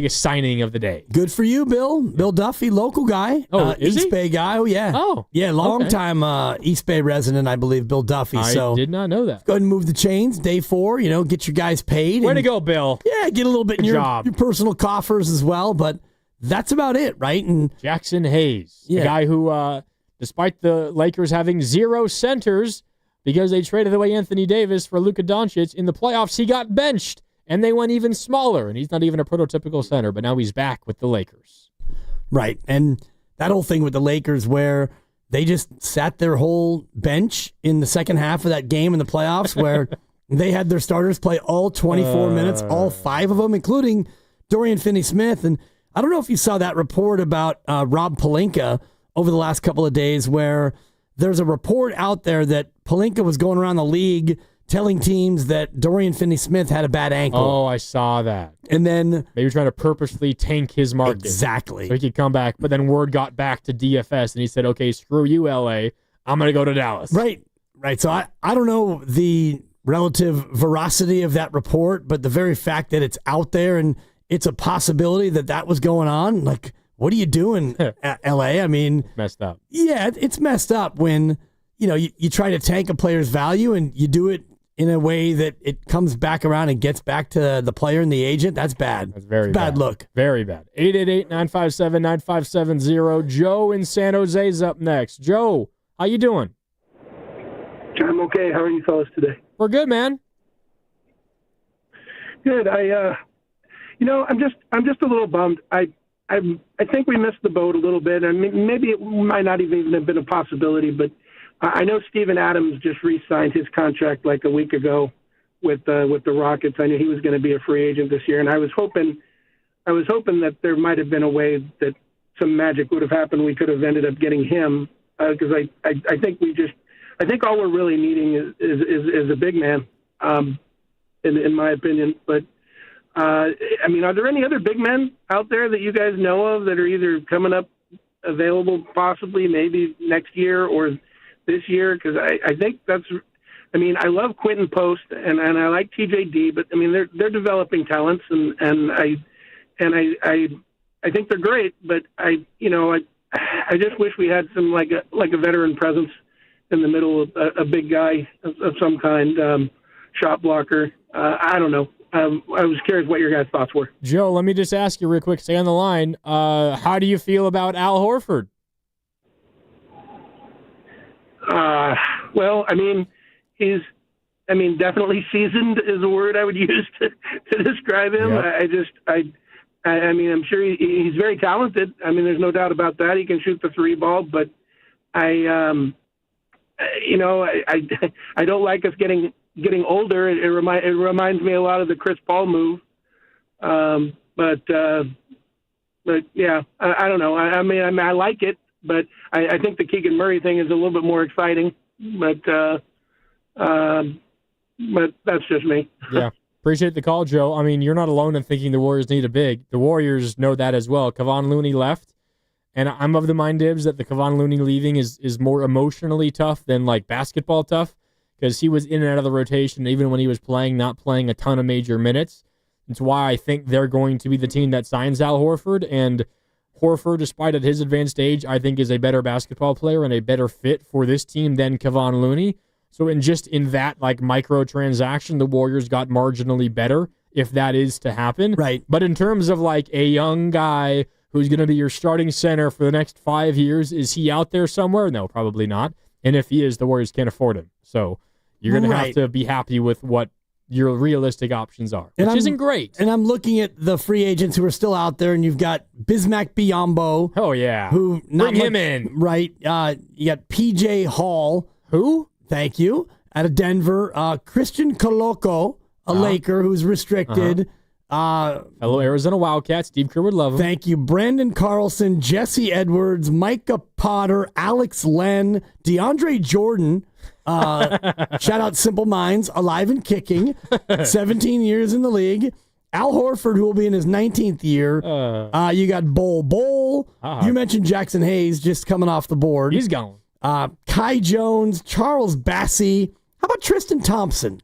signing of the day. Good for you, Bill. Bill Duffy, local guy. East Bay guy. Oh, yeah. Long time East Bay resident, I believe, Bill Duffy. I did not know that. Go ahead and move the chains. Day 4, get your guys paid. Way to go, Bill. Yeah, get a little bit in your personal coffers as well, but that's about it, right? And Jackson Hayes, the guy who, despite the Lakers having 0 centers because they traded away Anthony Davis for Luka Doncic, in the playoffs he got benched. And they went even smaller, and he's not even a prototypical center, but now he's back with the Lakers. Right, and that whole thing with the Lakers where they just sat their whole bench in the second half of that game in the playoffs where they had their starters play all 24 minutes, all 5 of them, including Dorian Finney-Smith. And I don't know if you saw that report about Rob Pelinka over the last couple of days where there's a report out there that Pelinka was going around the league telling teams that Dorian Finney-Smith had a bad ankle. Oh, I saw that. And then they were trying to purposely tank his market. Exactly. So he could come back. But then word got back to DFS, and he said, okay, screw you, LA. I'm going to go to Dallas. Right. So I don't know the relative veracity of that report, but the very fact that it's out there and it's a possibility that was going on, like, what are you doing at LA? I mean, messed up. Yeah, it's messed up when, you try to tank a player's value and you do it in a way that it comes back around and gets back to the player and the agent. That's bad. That's very bad look. Very bad. 888-957-9570. Joe in San Jose is up next. Joe, how you doing? I'm okay. How are you fellas today? We're good, man. Good. I'm just a little bummed. I think we missed the boat a little bit. I mean, maybe it might not even have been a possibility, but I know Steven Adams just re-signed his contract like a week ago with the Rockets. I knew he was going to be a free agent this year, and I was hoping that there might have been a way that some magic would have happened. We could have ended up getting him because I think all we're really needing is a big man, in my opinion. But I mean, are there any other big men out there that you guys know of that are either coming up available possibly maybe next year or this year? Because I think that's – I mean, I love Quentin Post and I like TJD, but, I mean, they're developing talents, and I think they're great, but I just wish we had some like a veteran presence in the middle of a big guy of some kind, shot blocker. I don't know. I was curious what your guys' thoughts were. Joe, let me just ask you real quick. Stay on the line. How do you feel about Al Horford? Well, I mean, he's definitely seasoned is a word I would use to describe him. Yep. I mean, I'm sure he's very talented. I mean, there's no doubt about that. He can shoot the three ball, but I don't like us getting older. It reminds me a lot of the Chris Paul move. But yeah, I don't know. I mean, I like it, but I think the Keegan Murray thing is a little bit more exciting. But that's just me. Yeah. Appreciate the call, Joe. I mean, you're not alone in thinking the Warriors need a big. The Warriors know that as well. Kevon Looney left, and I'm of the mind, Dibs, that the Kevon Looney leaving is more emotionally tough than like basketball tough, because he was in and out of the rotation even when he was playing, not playing a ton of major minutes. It's why I think they're going to be the team that signs Al Horford, and Horford, despite at his advanced age, I think is a better basketball player and a better fit for this team than Kevon Looney. So in that like micro transaction, the Warriors got marginally better, if that is to happen. Right. But in terms of like a young guy who's going to be your starting center for the next 5 years, is he out there somewhere? No, probably not. And if he is, the Warriors can't afford him. So you're going to have to be happy with what your realistic options are, which isn't great. And I'm looking at the free agents who are still out there, and you've got Bismack Biyombo. Oh, yeah. Who Bring him in. Right. You got P.J. Hall. Who? Thank you. Out of Denver. Christian Koloko, a Laker who's restricted. Hello, Arizona Wildcats. Steve Kerr would love him. Thank you. Brandon Carlson, Jesse Edwards, Micah Potter, Alex Len, DeAndre Jordan. Shout out Simple Minds, alive and kicking. 17 years in the league. Al Horford, who will be in his 19th year. You got Bol. You mentioned Jackson Hayes just coming off the board. He's gone. Kai Jones, Charles Bassey. How about Tristan Thompson?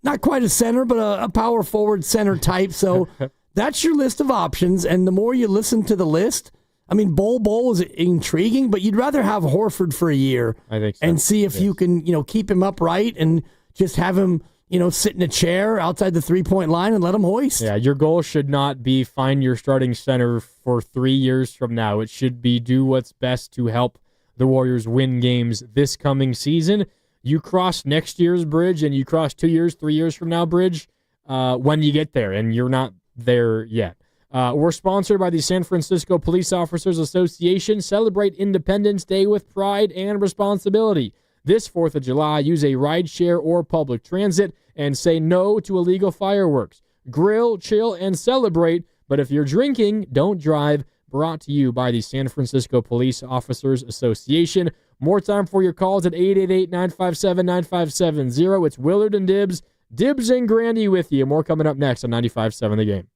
Not quite a center, but a power forward center type. So that's your list of options. And the more you listen to the list, I mean, Bol is intriguing, but you'd rather have Horford for a year, I think so. And see if you can, keep him upright and just have him, sit in a chair outside the 3-point line and let him hoist. Yeah, your goal should not be find your starting center for 3 years from now. It should be do what's best to help the Warriors win games this coming season. You cross next year's bridge and you cross 2 years, 3 years from now bridge when you get there, and you're not there yet. We're sponsored by the San Francisco Police Officers Association. Celebrate Independence Day with pride and responsibility. This 4th of July, use a rideshare or public transit and say no to illegal fireworks. Grill, chill, and celebrate, but if you're drinking, don't drive. Brought to you by the San Francisco Police Officers Association. More time for your calls at 888-957-9570. It's Willard and Dibs. Dibs and Grandy with you. More coming up next on 95.7 The Game.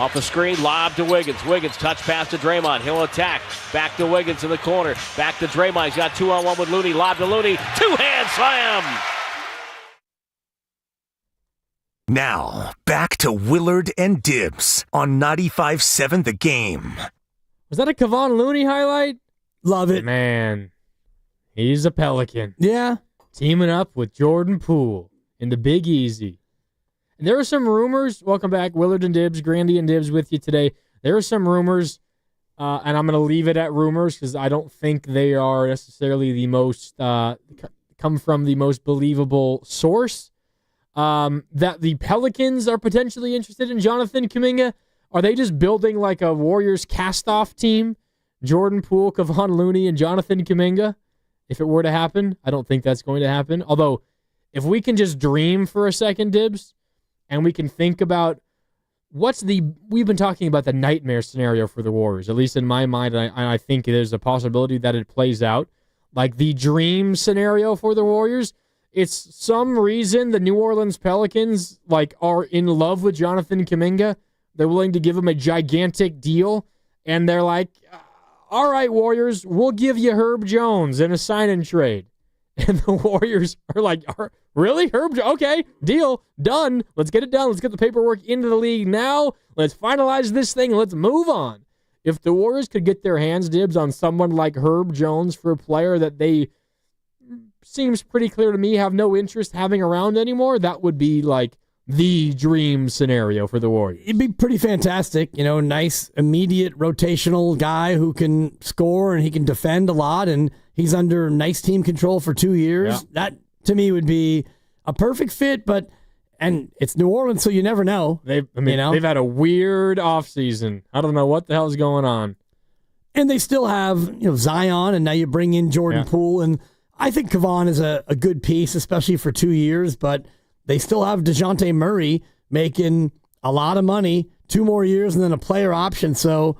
Off the screen, lob to Wiggins. Wiggins, touch pass to Draymond. He'll attack. Back to Wiggins in the corner. Back to Draymond. He's got 2-on-1 with Looney. Lob to Looney. Two-hand slam. Now, back to Willard and Dibs on 95.7 The Game. Was that a Kevon Looney highlight? Love it. Man, he's a Pelican. Yeah. Teaming up with Jordan Poole in the Big Easy. And there are some rumors. Welcome back, Willard and Dibs, Grandy and Dibs with you today. There are some rumors, and I'm going to leave it at rumors because I don't think they are necessarily the most, come from the most believable source. That the Pelicans are potentially interested in Jonathan Kuminga. Are they just building like a Warriors cast-off team? Jordan Poole, Kevon Looney, and Jonathan Kuminga? If it were to happen, I don't think that's going to happen. Although, if we can just dream for a second, Dibs, and we can think about we've been talking about the nightmare scenario for the Warriors, at least in my mind, and I think there's a possibility that it plays out. Like the dream scenario for the Warriors, it's some reason the New Orleans Pelicans are in love with Jonathan Kuminga. They're willing to give him a gigantic deal, and they're like, all right, Warriors, we'll give you Herb Jones in a sign-and trade. And the Warriors are like, really? Herb Jones? Okay, deal, done. Let's get it done. Let's get the paperwork into the league now. Let's finalize this thing. Let's move on. If the Warriors could get their hands, Dibs, on someone like Herb Jones for a player that they, seems pretty clear to me, have no interest having around anymore, that would be like the dream scenario for the Warriors. It'd be pretty fantastic. Nice, immediate, rotational guy who can score and he can defend a lot, and he's under nice team control for 2 years. Yeah. That, to me, would be a perfect fit, and it's New Orleans, so you never know. They've had a weird offseason. I don't know what the hell is going on. And they still have, Zion, and now you bring in Jordan Poole, and I think Kevon is a good piece, especially for 2 years, but they still have DeJounte Murray making a lot of money, 2 more years, and then a player option. So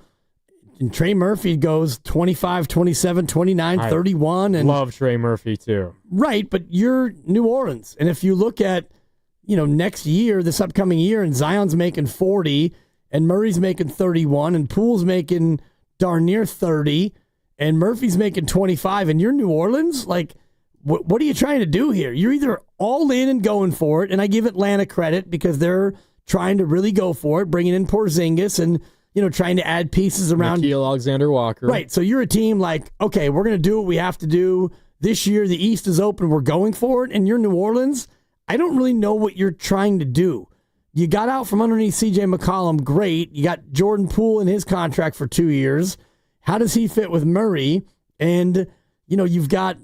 and Trey Murphy goes 25, 27, 29, 31. And love Trey Murphy, too. Right, but you're New Orleans. And if you look at, next year, this upcoming year, and Zion's making 40, and Murray's making 31, and Poole's making darn near 30, and Murphy's making 25, and you're New Orleans, what are you trying to do here? You're either all in and going for it, and I give Atlanta credit because they're trying to really go for it, bringing in Porzingis and, trying to add pieces around. Nickeil Alexander-Walker. Right, so you're a team okay, we're going to do what we have to do. This year, the East is open. We're going for it, and you're New Orleans. I don't really know what you're trying to do. You got out from underneath C.J. McCollum, great. You got Jordan Poole in his contract for 2 years. How does he fit with Murray? And, you've got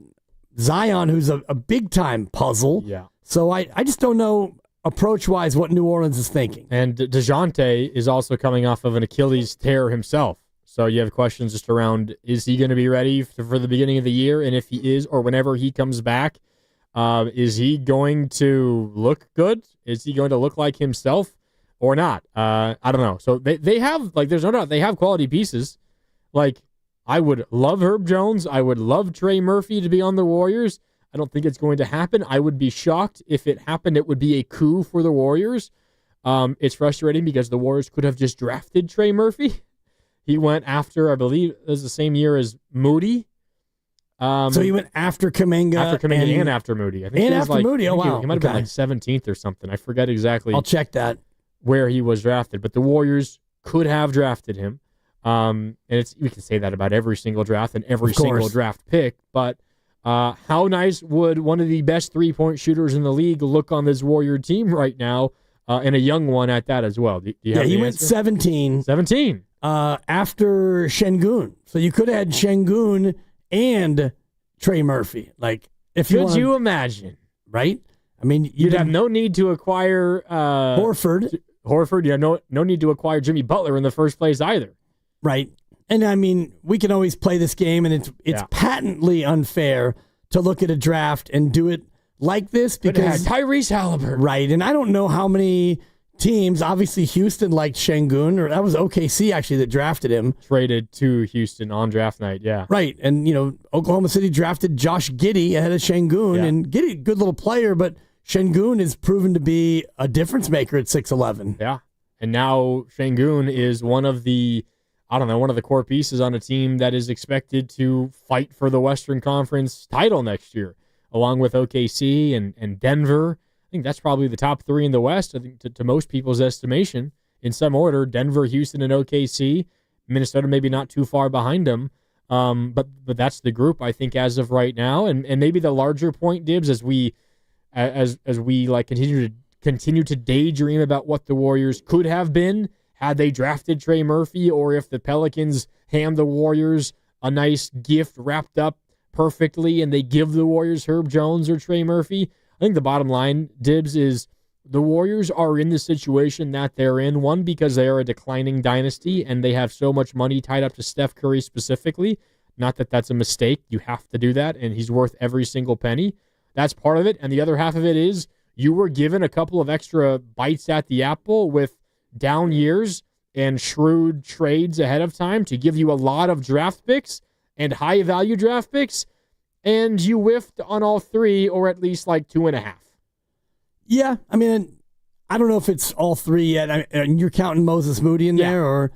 Zion, who's a big-time puzzle. Yeah. So I just don't know, approach-wise, what New Orleans is thinking. And DeJounte is also coming off of an Achilles tear himself. So you have questions just around, is he going to be ready for the beginning of the year? And if he is, or whenever he comes back, is he going to look good? Is he going to look like himself or not? I don't know. So they have, there's no doubt, they have quality pieces. I would love Herb Jones. I would love Trey Murphy to be on the Warriors. I don't think it's going to happen. I would be shocked if it happened. It would be a coup for the Warriors. It's frustrating because the Warriors could have just drafted Trey Murphy. He went after, I believe, it was the same year as Moody. So he went after Kaminga. And after Moody. I think and after Moody, oh wow. He might have been 17th or something. I forget exactly. I'll check that. Where he was drafted. But the Warriors could have drafted him. And we can say that about every single draft and every single draft pick, but how nice would one of the best three-point shooters in the league look on this Warrior team right now, and a young one at that as well? Do you have he the went answer? 17. 17. After Şengün. So you could have had Şengün and Trey Murphy. Could you imagine? Right? I mean, you'd have no need to acquire Horford. You have no need to acquire Jimmy Butler in the first place either. Right. And I mean, we can always play this game, and it's patently unfair to look at a draft and do it like this because Tyrese Halliburton. Right. And I don't know how many teams, obviously Houston liked Şengün, or that was OKC actually that drafted him. Traded to Houston on draft night, yeah. Right. And, Oklahoma City drafted Josh Giddey ahead of Şengün, and Giddey, good little player, but Şengün is proven to be a difference maker at 6'11". Yeah. And now Şengün is one of the core pieces on a team that is expected to fight for the Western Conference title next year, along with OKC and Denver. I think that's probably the top three in the West, I think, to most people's estimation. In some order, Denver, Houston, and OKC. Minnesota maybe not too far behind them. But that's the group, I think, as of right now. And maybe the larger point, Dibs, as we like continue to daydream about what the Warriors could have been had they drafted Trey Murphy, or if the Pelicans hand the Warriors a nice gift wrapped up perfectly and they give the Warriors Herb Jones or Trey Murphy. I think the bottom line, Dibs, is the Warriors are in the situation that they're in, one, because they are a declining dynasty and they have so much money tied up to Steph Curry specifically. Not that that's a mistake. You have to do that, and he's worth every single penny. That's part of it. And the other half of it is you were given a couple of extra bites at the apple with down years and shrewd trades ahead of time to give you a lot of draft picks and high-value draft picks, and you whiffed on all three, or at least like 2.5. Yeah, I mean, I don't know if it's all three yet. And you're counting Moses Moody in there, or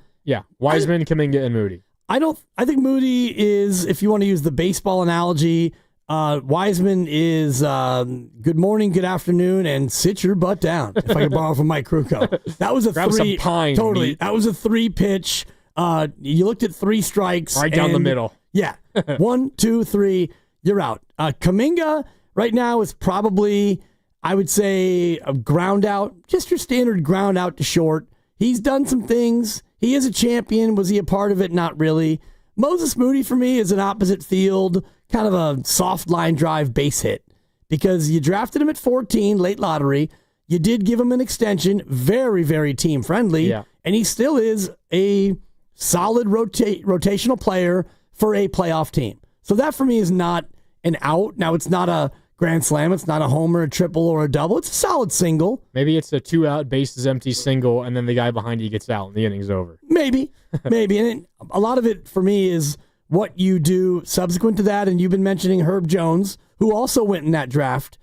Wiseman, Kuminga, and Moody. I think Moody is, if you want to use the baseball analogy, Wiseman is good morning, good afternoon, and sit your butt down. If I can borrow from Mike Krukow, that was a Grab three. Some pine, totally, meat. that was a 3-pitch. You looked at 3 strikes, right down the middle. Yeah, 1, 2, 3, you're out. Kuminga right now is probably, I would say, a ground out, just your standard ground out to short. He's done some things. He is a champion. Was he a part of it? Not really. Moses Moody, for me, is an opposite field, kind of a soft line drive base hit, because you drafted him at 14, late lottery. You did give him an extension, very, very team friendly, and he still is a solid rotational player for a playoff team. So that, for me, is not an out. Now, it's not a grand slam. It's not a homer, a triple, or a double. It's a solid single. Maybe it's a 2-out, bases empty single, and then the guy behind you gets out and the inning's over. Maybe. And a lot of it, for me, is what you do subsequent to that. And you've been mentioning Herb Jones, who also went in that draft,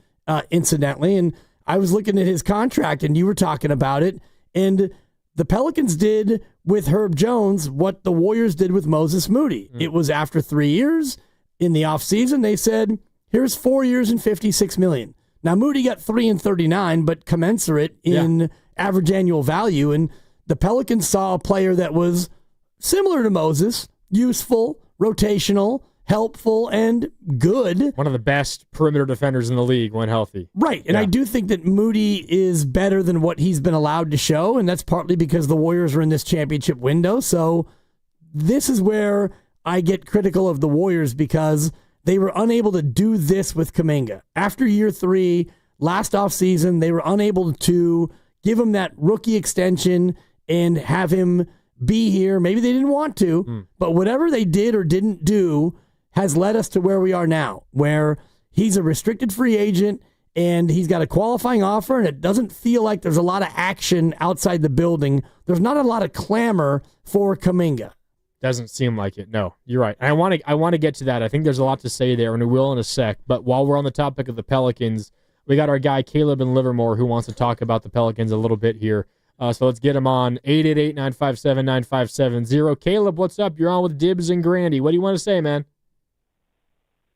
incidentally. And I was looking at his contract, and you were talking about it. And the Pelicans did with Herb Jones what the Warriors did with Moses Moody. It was after 3 years in the offseason. They said, here's 4 years and $56 million. Now, Moody got 3 and 39, but commensurate in average annual value. And the Pelicans saw a player that was similar to Moses, useful, rotational, helpful, and good. One of the best perimeter defenders in the league when healthy. Right. And I do think that Moody is better than what he's been allowed to show. And that's partly because the Warriors are in this championship window. So this is where I get critical of the Warriors, because they were unable to do this with Kaminga. After year 3, last offseason, they were unable to give him that rookie extension and have him be here. Maybe they didn't want to, but whatever they did or didn't do has led us to where we are now, where he's a restricted free agent and he's got a qualifying offer, and it doesn't feel like there's a lot of action outside the building. There's not a lot of clamor for Kaminga. Doesn't seem like it. No, you're right. I want to get to that. I think there's a lot to say there, and we will in a sec. But while we're on the topic of the Pelicans, we got our guy Caleb in Livermore who wants to talk about the Pelicans a little bit here. So let's get him on. 888-957-9570. Caleb, what's up? You're on with Dibs and Grandy. What do you want to say, man?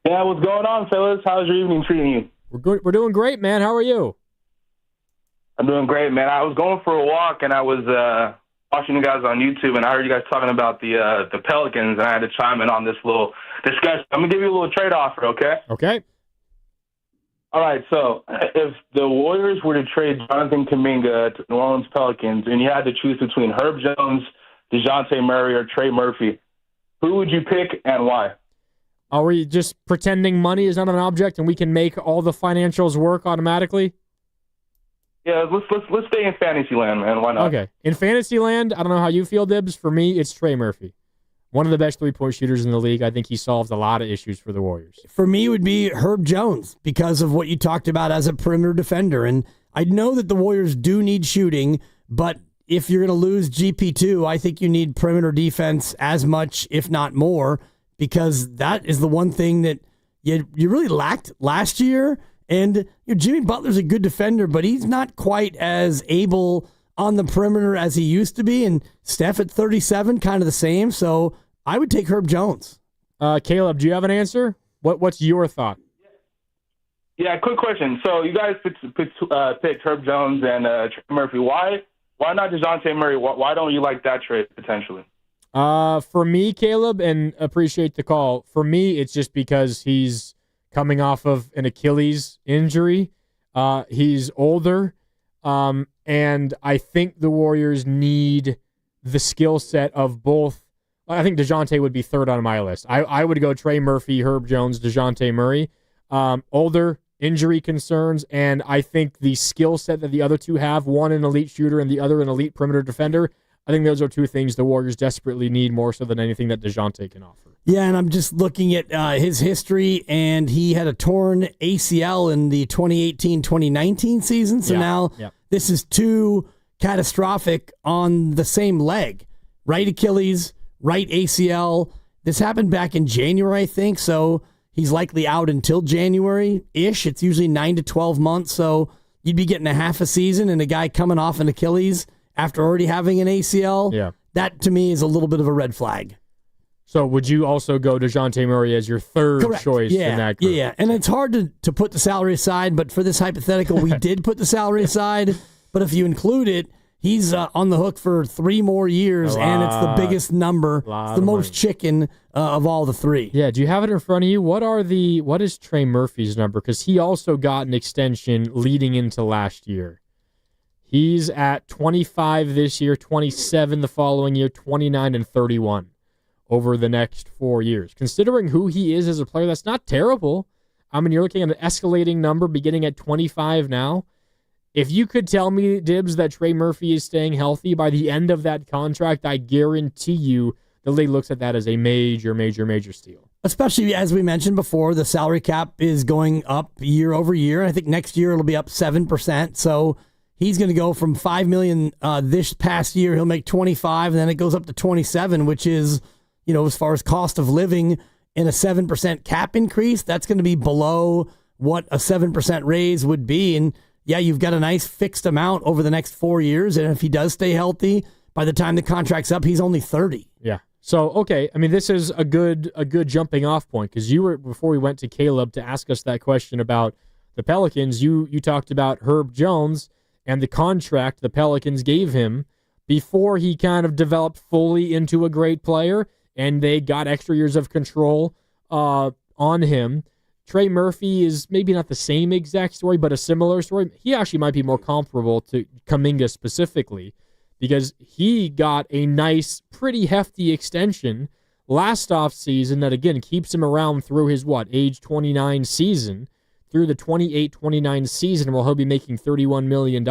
Yeah, what's going on, fellas? How's your evening treating you? We're good. We're doing great, man. How are you? I'm doing great, man. I was going for a walk, and I was watching you guys on YouTube, and I heard you guys talking about the Pelicans, and I had to chime in on this little discussion. I'm going to give you a little trade offer, okay? Okay. All right, so if the Warriors were to trade Jonathan Kuminga to New Orleans Pelicans, and you had to choose between Herb Jones, DeJounte Murray, or Trey Murphy, who would you pick and why? Are we just pretending money is not an object and we can make all the financials work automatically? Yeah, let's stay in fantasy land, man. Why not? Okay. In fantasy land, I don't know how you feel, Dibs. For me, it's Trey Murphy. One of the best three-point shooters in the league. I think he solves a lot of issues for the Warriors. For me, it would be Herb Jones because of what you talked about as a perimeter defender. And I know that the Warriors do need shooting, but if you're going to lose GP2, I think you need perimeter defense as much, if not more, because that is the one thing that you really lacked last year. And Jimmy Butler's a good defender, but he's not quite as able on the perimeter as he used to be, and Steph at 37, kind of the same. So I would take Herb Jones. Caleb, do you have an answer? What's your thought? Yeah, quick question. So you guys picked Herb Jones and Trey Murphy. Why not DeJounte Murray? Why don't you like that trade potentially? For me, Caleb, and appreciate the call. For me, it's just because he's coming off of an Achilles injury. He's older, and I think the Warriors need the skill set of both. I think DeJounte would be third on my list. I would go Trey Murphy, Herb Jones, DeJounte Murray. Older, injury concerns, and I think the skill set that the other two have, one an elite shooter and the other an elite perimeter defender, I think those are two things the Warriors desperately need more so than anything that DeJounte can offer. Yeah, and I'm just looking at his history, and he had a torn ACL in the 2018-2019 season, so now this is too catastrophic on the same leg. Right Achilles, right ACL. This happened back in January, I think, so he's likely out until January-ish. It's usually 9 to 12 months, so you'd be getting a half a season, and a guy coming off an Achilles after already having an ACL, that to me is a little bit of a red flag. So would you also go DeJounte Murray as your third choice in that group? Yeah, and it's hard to put the salary aside, but for this hypothetical, we did put the salary aside. But if you include it, he's on the hook for 3 more years, and it's the biggest number. It's the most chicken of all the 3. Yeah, do you have it in front of you? What is Trey Murphy's number? Because he also got an extension leading into last year. He's at 25 this year, 27 the following year, 29 and 31 over the next 4 years. Considering who he is as a player, that's not terrible. I mean, you're looking at an escalating number beginning at 25 now. If you could tell me, Dibs, that Trey Murphy is staying healthy by the end of that contract, I guarantee you the league looks at that as a major, major, major steal. Especially, as we mentioned before, the salary cap is going up year over year. I think next year it'll be up 7%. So he's going to go from $5 million this past year. He'll make 25, and then it goes up to 27, which is, as far as cost of living in a 7% cap increase, that's going to be below what a 7% raise would be. And yeah, you've got a nice fixed amount over the next 4 years. And if he does stay healthy, by the time the contract's up, he's only 30. Yeah. So, okay. I mean, this is a good jumping off point, because you were, before we went to Caleb to ask us that question about the Pelicans, you talked about Herb Jones and the contract the Pelicans gave him before he kind of developed fully into a great player, and they got extra years of control on him. Trey Murphy is maybe not the same exact story, but a similar story. He actually might be more comparable to Kaminga specifically, because he got a nice, pretty hefty extension last offseason that, again, keeps him around through his, age 29 season, through the 28-29 season, where he'll be making $31 million.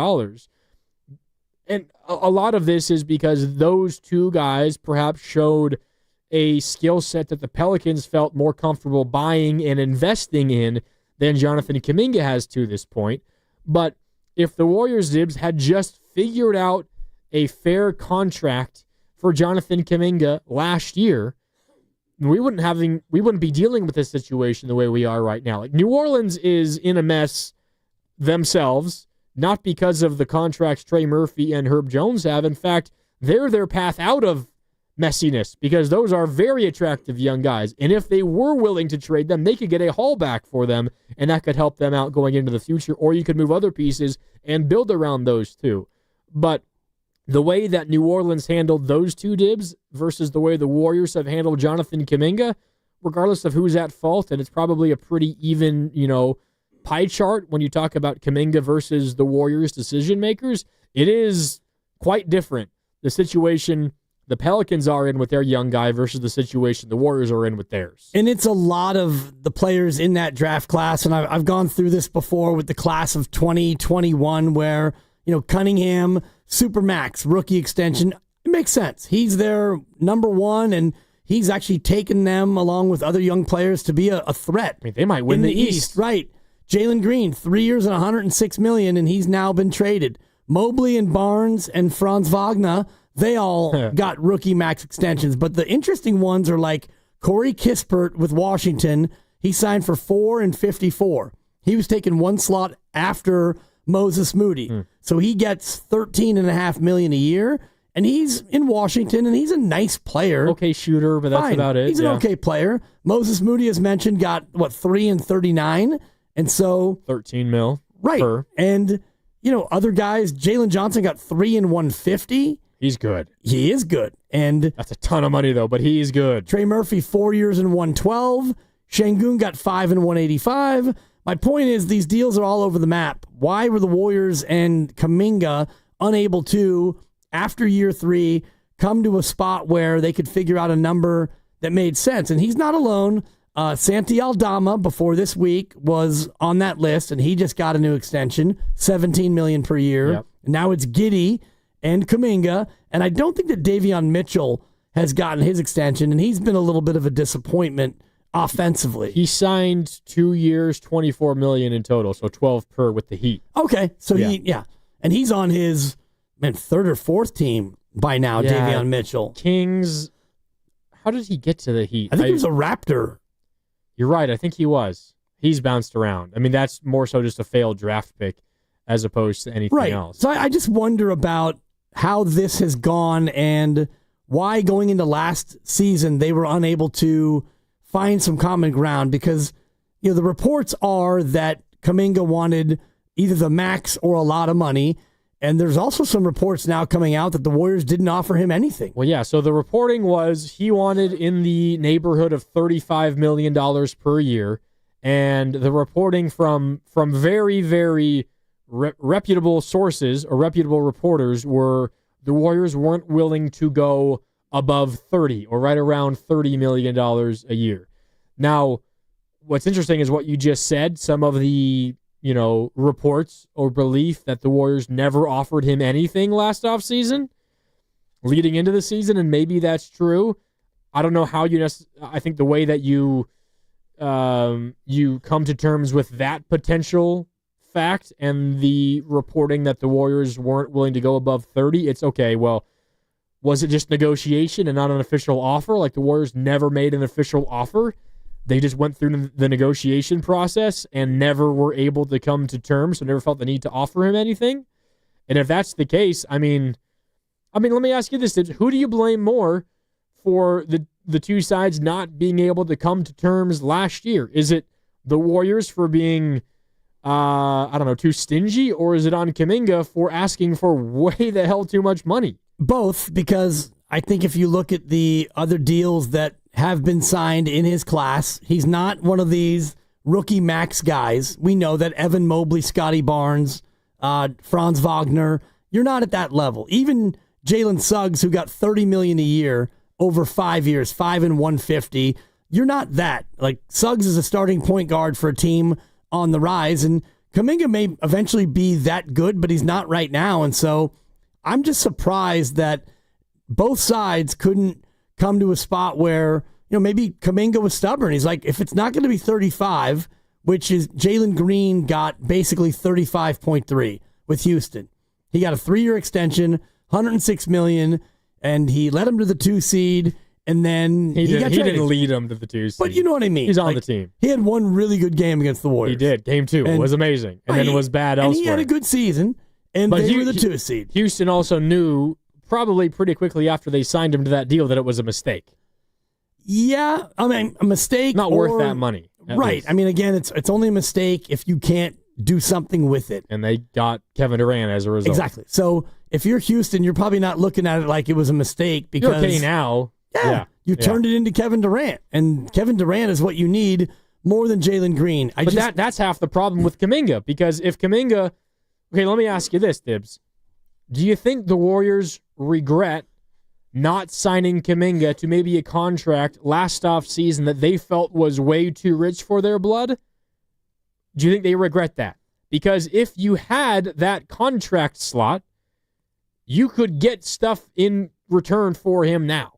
And a lot of this is because those two guys perhaps showed a skill set that the Pelicans felt more comfortable buying and investing in than Jonathan Kuminga has to this point. But if the Warriors, Dibs, had just figured out a fair contract for Jonathan Kuminga last year, we wouldn't be dealing with this situation the way we are right now. Like, New Orleans is in a mess themselves, not because of the contracts Trey Murphy and Herb Jones have. In fact, they're their path out of messiness, because those are very attractive young guys. And if they were willing to trade them, they could get a haul back for them, and that could help them out going into the future. Or you could move other pieces and build around those two. But the way that New Orleans handled those two, Dibs, versus the way the Warriors have handled Jonathan Kuminga, regardless of who's at fault, and it's probably a pretty even, pie chart when you talk about Kuminga versus the Warriors decision makers, it is quite different. The situation the Pelicans are in with their young guy versus the situation the Warriors are in with theirs. And it's a lot of the players in that draft class, and I've gone through this before with the class of 2021 where, Cunningham, Supermax, rookie extension, it makes sense. He's their number one, and he's actually taken them along with other young players to be a threat. I mean, they might win in the East. Right. Jalen Green, 3 years and $106 million, and he's now been traded. Mobley and Barnes and Franz Wagner, they all got rookie max extensions. But the interesting ones are like Corey Kispert with Washington. He signed for $4 and $54. He was taken one slot after Moses Moody. So he gets $13.5 million a year, and he's in Washington, and he's a nice player. Okay shooter, but that's about it. He's an okay player. Moses Moody, as mentioned, got, 3 and 39, and so... 13 mil. Right. Per. And, other guys, Jalen Johnson got 3 and 150. He's good. He is good. And that's a ton of money, though, but he's good. Trey Murphy, 4 years and 112. Şengün got 5 and 185. My point is these deals are all over the map. Why were the Warriors and Kaminga unable to, after year 3, come to a spot where they could figure out a number that made sense? And he's not alone. Santi Aldama, before this week, was on that list, and he just got a new extension, $17 million per year. Yep. Now it's Giddey and Kuminga, and I don't think that Davion Mitchell has gotten his extension, and he's been a little bit of a disappointment offensively. He signed 2 years, $24 million in total, so 12 per with the Heat. Okay, so and he's on his third or fourth team by now. Davion Mitchell, Kings. How did he get to the Heat? I think he was a Raptor. You're right. I think he was. He's bounced around. I mean, that's more so just a failed draft pick as opposed to anything else. So I just wonder about how this has gone and why going into last season they were unable to find some common ground, because the reports are that Kaminga wanted either the max or a lot of money, and there's also some reports now coming out that the Warriors didn't offer him anything. Well, yeah, so the reporting was he wanted in the neighborhood of $35 million per year, and the reporting from very, very reputable sources or reputable reporters were the Warriors weren't willing to go above 30 or right around $30 million a year. Now, what's interesting is what you just said. Some of the, reports or belief that the Warriors never offered him anything last offseason leading into the season, and maybe that's true. I don't know how I think the way that you come to terms with that potential fact and the reporting that the Warriors weren't willing to go above 30, it's okay. Well, was it just negotiation and not an official offer? Like the Warriors never made an official offer. They just went through the negotiation process and never were able to come to terms, so never felt the need to offer him anything. And if that's the case, I mean, let me ask you this. Who do you blame more for the two sides not being able to come to terms last year? Is it the Warriors for being, too stingy, or is it on Kaminga for asking for way the hell too much money? Both, because I think if you look at the other deals that have been signed in his class, he's not one of these rookie max guys. We know that Evan Mobley, Scotty Barnes, Franz Wagner, you're not at that level. Even Jalen Suggs, who got $30 million a year over 5 years, 5 and 150, you're not that. Like, Suggs is a starting point guard for a team on the rise, and Kuminga may eventually be that good, but he's not right now. And so I'm just surprised that both sides couldn't come to a spot where, maybe Kuminga was stubborn. He's like, if it's not going to be 35, which is Jalen Green got basically 35.3 with Houston. He got a 3-year extension, $106 million, and he led him to the 2 seed, and then he didn't lead him to the 2 seed. But you know what I mean. He's on the team. He had one really good game against the Warriors. He did. Game 2 was amazing, and then it was bad elsewhere. And he had a good season, and they were the 2 seed. Houston also knew probably pretty quickly after they signed him to that deal that it was a mistake. Yeah, I mean, a mistake. Not worth that money. Right. Least. I mean, again, it's only a mistake if you can't do something with it. And they got Kevin Durant as a result. Exactly. So if you're Houston, you're probably not looking at it like it was a mistake because you're okay now. Yeah. You turned it into Kevin Durant, and Kevin Durant is what you need more than Jalen Green. That's half the problem with Kaminga, because if Kaminga, okay, let me ask you this, Dibs. Do you think the Warriors regret not signing Kaminga to maybe a contract last off season that they felt was way too rich for their blood? Do you think they regret that? Because if you had that contract slot, you could get stuff in return for him now.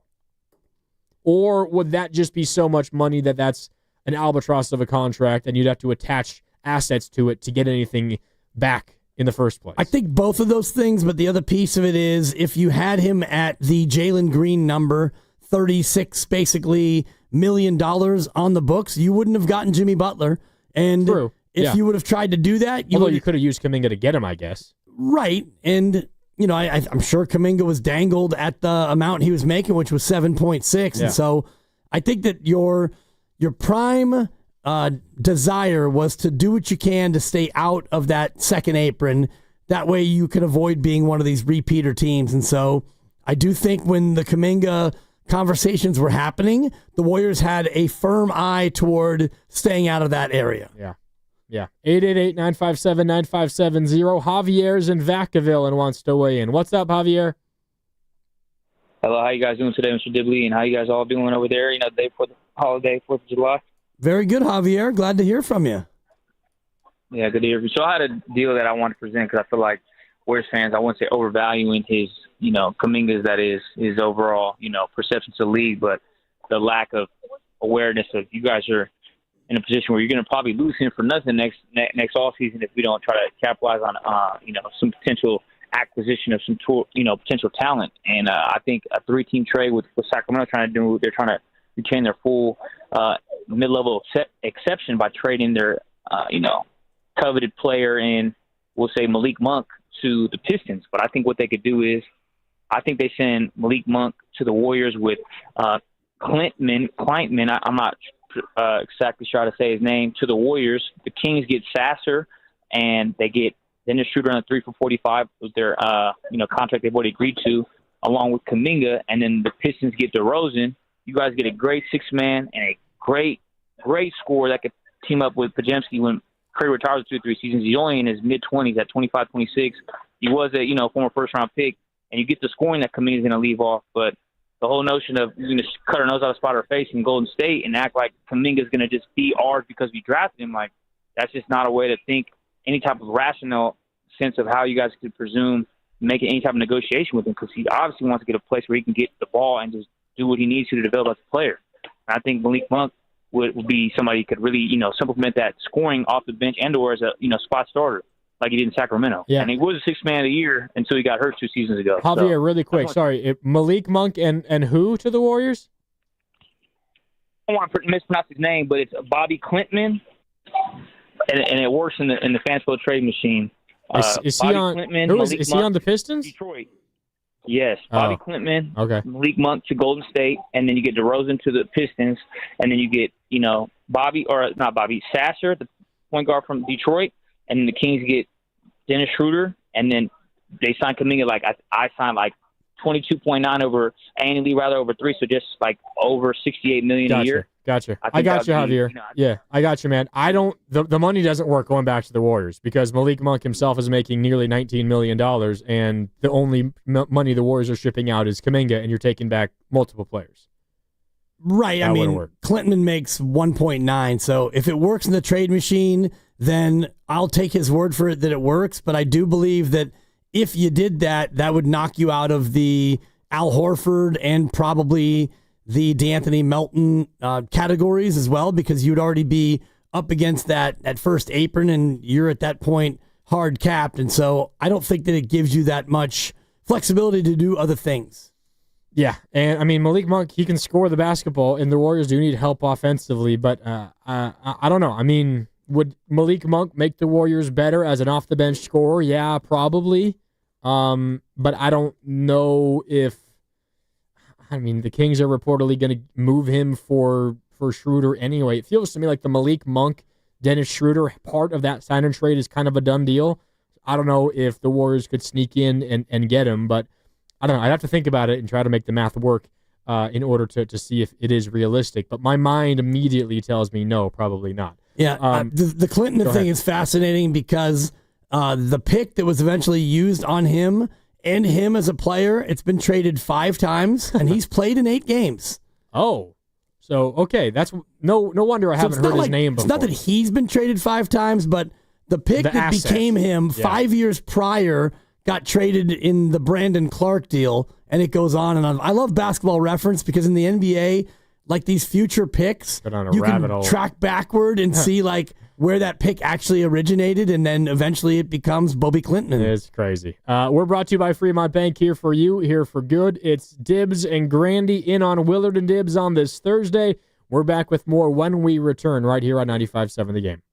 Or would that just be so much money that that's an albatross of a contract and you'd have to attach assets to it to get anything back in the first place? I think both of those things, but the other piece of it is if you had him at the Jalen Green number, $36 basically $1 million on the books, you wouldn't have gotten Jimmy Butler. And True. if you would have tried to do that. Although you could have used Kaminga to get him, I guess. Right. And, I'm sure Kuminga was dangled at the amount he was making, which was 7.6. Yeah. And so I think that your prime desire was to do what you can to stay out of that second apron. That way you can avoid being one of these repeater teams. And so I do think when the Kaminga conversations were happening, the Warriors had a firm eye toward staying out of that area. Yeah. 888-957-9570. Javier's in Vacaville and wants to weigh in. What's up, Javier? Hello, how you guys doing today, Mr. Dibley, and how you guys all doing over there, the day before the holiday, 4th of July? Very good, Javier. Glad to hear from you. Yeah, good to hear from you. So I had a deal that I want to present because I feel like Warriors fans, I wouldn't say overvaluing his, Kaminga's, that is, his overall, perception to the league, but the lack of awareness of you guys are in a position where you're going to probably lose him for nothing next offseason if we don't try to capitalize on, some potential acquisition of some potential talent. And I think a 3-team trade with Sacramento trying to do, they're trying to retain their full mid-level exception by trading their, coveted player in, we'll say, Malik Monk to the Pistons. But I think what they could do is, I think they send Malik Monk to the Warriors with Klintman. I'm not exactly sure how to say his name, to the Warriors. The Kings get Sasser, and they get Dennis Schroeder on a 3 for $45 with their contract they've already agreed to, along with Kaminga, and then the Pistons get DeRozan. You guys get a great 6-man and a great scorer that could team up with Podziemski when Kerr retires in 2 or 3 seasons. He's only in his mid-20s at 25, 26. He was a former first-round pick, and you get the scoring that Kaminga's going to leave off, but the whole notion of you're going to cut our nose out of spot our face in Golden State and act like Kaminga's going to just be ours because we drafted him, like, that's just not a way to think any type of rational sense of how you guys could presume making any type of negotiation with him, because he obviously wants to get a place where he can get the ball and just do what he needs to develop as a player. And I think Malik Monk would be somebody who could really, supplement that scoring off the bench and or as a, spot starter like he did in Sacramento. Yeah. And he was a 6th man of the year until he got hurt 2 seasons ago. Javier, really quick, sorry. Malik Monk and who to the Warriors? I don't want to mispronounce his name, but it's Bobby Klintman, and it works in the Fansville trade machine. Is he on? Klintman, Is he on the Pistons? Detroit. Yes, Bobby Klintman, Malik Monk to Golden State, and then you get DeRozan to the Pistons, and then you get Sasser, the point guard from Detroit, and then the Kings get Dennis Schroeder, and then they sign Kaminga like I signed like 22.9 annually over 3, so just like over $68 million a year. Gotcha. I got you, Javier. Yeah, I got you, man. The money doesn't work going back to the Warriors because Malik Monk himself is making nearly $19 million, and the only money the Warriors are shipping out is Kaminga, and you're taking back multiple players. Right. That wouldn't work. Clinton makes 1.9, so if it works in the trade machine, then I'll take his word for it that it works, but I do believe that if you did that, that would knock you out of the Al Horford and probably the DeAnthony Melton categories as well, because you'd already be up against that first apron, and you're at that point hard capped. And so I don't think that it gives you that much flexibility to do other things. Yeah, and I mean, Malik Monk, he can score the basketball, and the Warriors do need help offensively, but I don't know. I mean, would Malik Monk make the Warriors better as an off-the-bench scorer? Yeah, probably. But I don't know if, I mean, the Kings are reportedly going to move him for Schroeder anyway. It feels to me like the Malik Monk, Dennis Schroeder part of that sign and trade is kind of a done deal. I don't know if the Warriors could sneak in and get him, but I don't know. I'd have to think about it and try to make the math work in order to see if it is realistic. But my mind immediately tells me no, probably not. Yeah, the Clinton thing is fascinating because the pick that was eventually used on him and him as a player, it's been traded 5 times, and he's played in 8 games. Oh, so okay, that's no wonder I haven't heard his name before. It's not that he's been traded 5 times, but the pick that became him 5 years prior got traded in the Brandon Clark deal, and it goes on and on. I love Basketball Reference because in the NBA, like these future picks, you can track backward and see like where that pick actually originated, and then eventually it becomes Bobby Clinton. It's crazy. We're brought to you by Fremont Bank, here for you, here for good. It's Dibs and Grandy in on Willard and Dibs on this Thursday. We're back with more when we return right here on 95.7 The Game.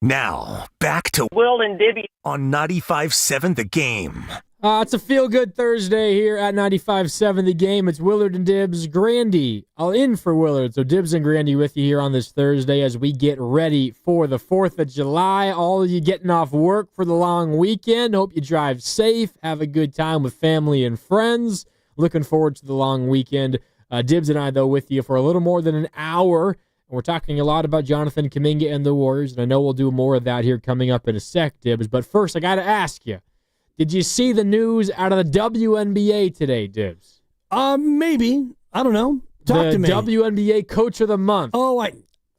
Now, back to Will and Dibby on 95.7 The Game. It's a feel-good Thursday here at 95.7 The Game. It's Willard and Dibs. Grandy, I'll in for Willard. So Dibs and Grandy with you here on this Thursday as we get ready for the 4th of July. All of you getting off work for the long weekend. Hope you drive safe. Have a good time with family and friends. Looking forward to the long weekend. Dibs and I, though, with you for a little more than an hour. We're talking a lot about Jonathan Kuminga and the Warriors, and I know we'll do more of that here coming up in a sec, Dibs. But first, I got to ask you, did you see the news out of the WNBA today, Dibs? Maybe. I don't know. Talk to me. WNBA Coach of the Month. Oh,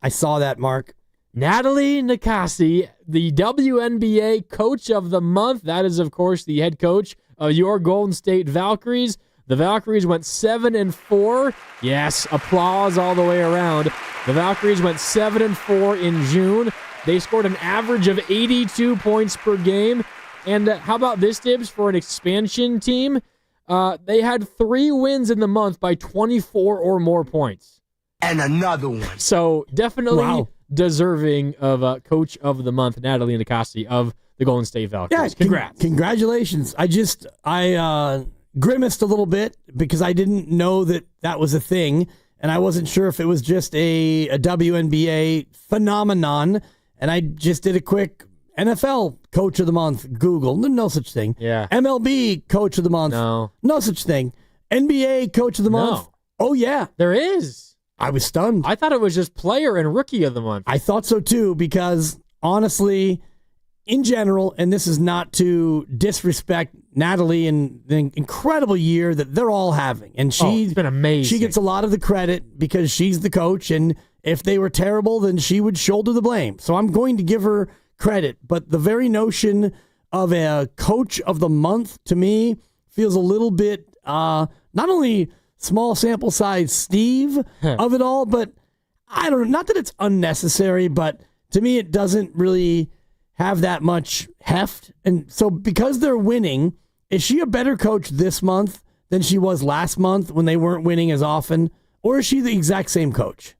I saw that, Mark. Natalie Nakasi, the WNBA Coach of the Month. That is, of course, the head coach of your Golden State Valkyries. The Valkyries went 7-4. Yes, applause all the way around. The Valkyries went 7-4 in June. They scored an average of 82 points per game. And how about this, Dibs, for an expansion team? They had 3 wins in the month by 24 or more points. and another one. So definitely deserving of Coach of the Month, Natalie Nakasi of the Golden State Valkyries. Yeah, congrats. Congratulations. I grimaced a little bit because I didn't know that was a thing, and I wasn't sure if it was just a WNBA phenomenon, and I just did a quick NFL Coach of the Month Google. No such thing. Yeah. MLB Coach of the Month. No such thing. NBA Coach of the Month. Oh, yeah. There is. I was stunned. I thought it was just Player and Rookie of the Month. I thought so too, because honestly, in general, and this is not to disrespect Natalie and the incredible year that they're all having. And it's been amazing. She gets a lot of the credit because she's the coach, and if they were terrible, then she would shoulder the blame. So I'm going to give her credit. But the very notion of a Coach of the Month, to me, feels a little bit, not only small sample size Steve of it all, but I don't know, not that it's unnecessary, but to me it doesn't really have that much heft. And so because they're winning, is she a better coach this month than she was last month when they weren't winning as often? Or is she the exact same coach?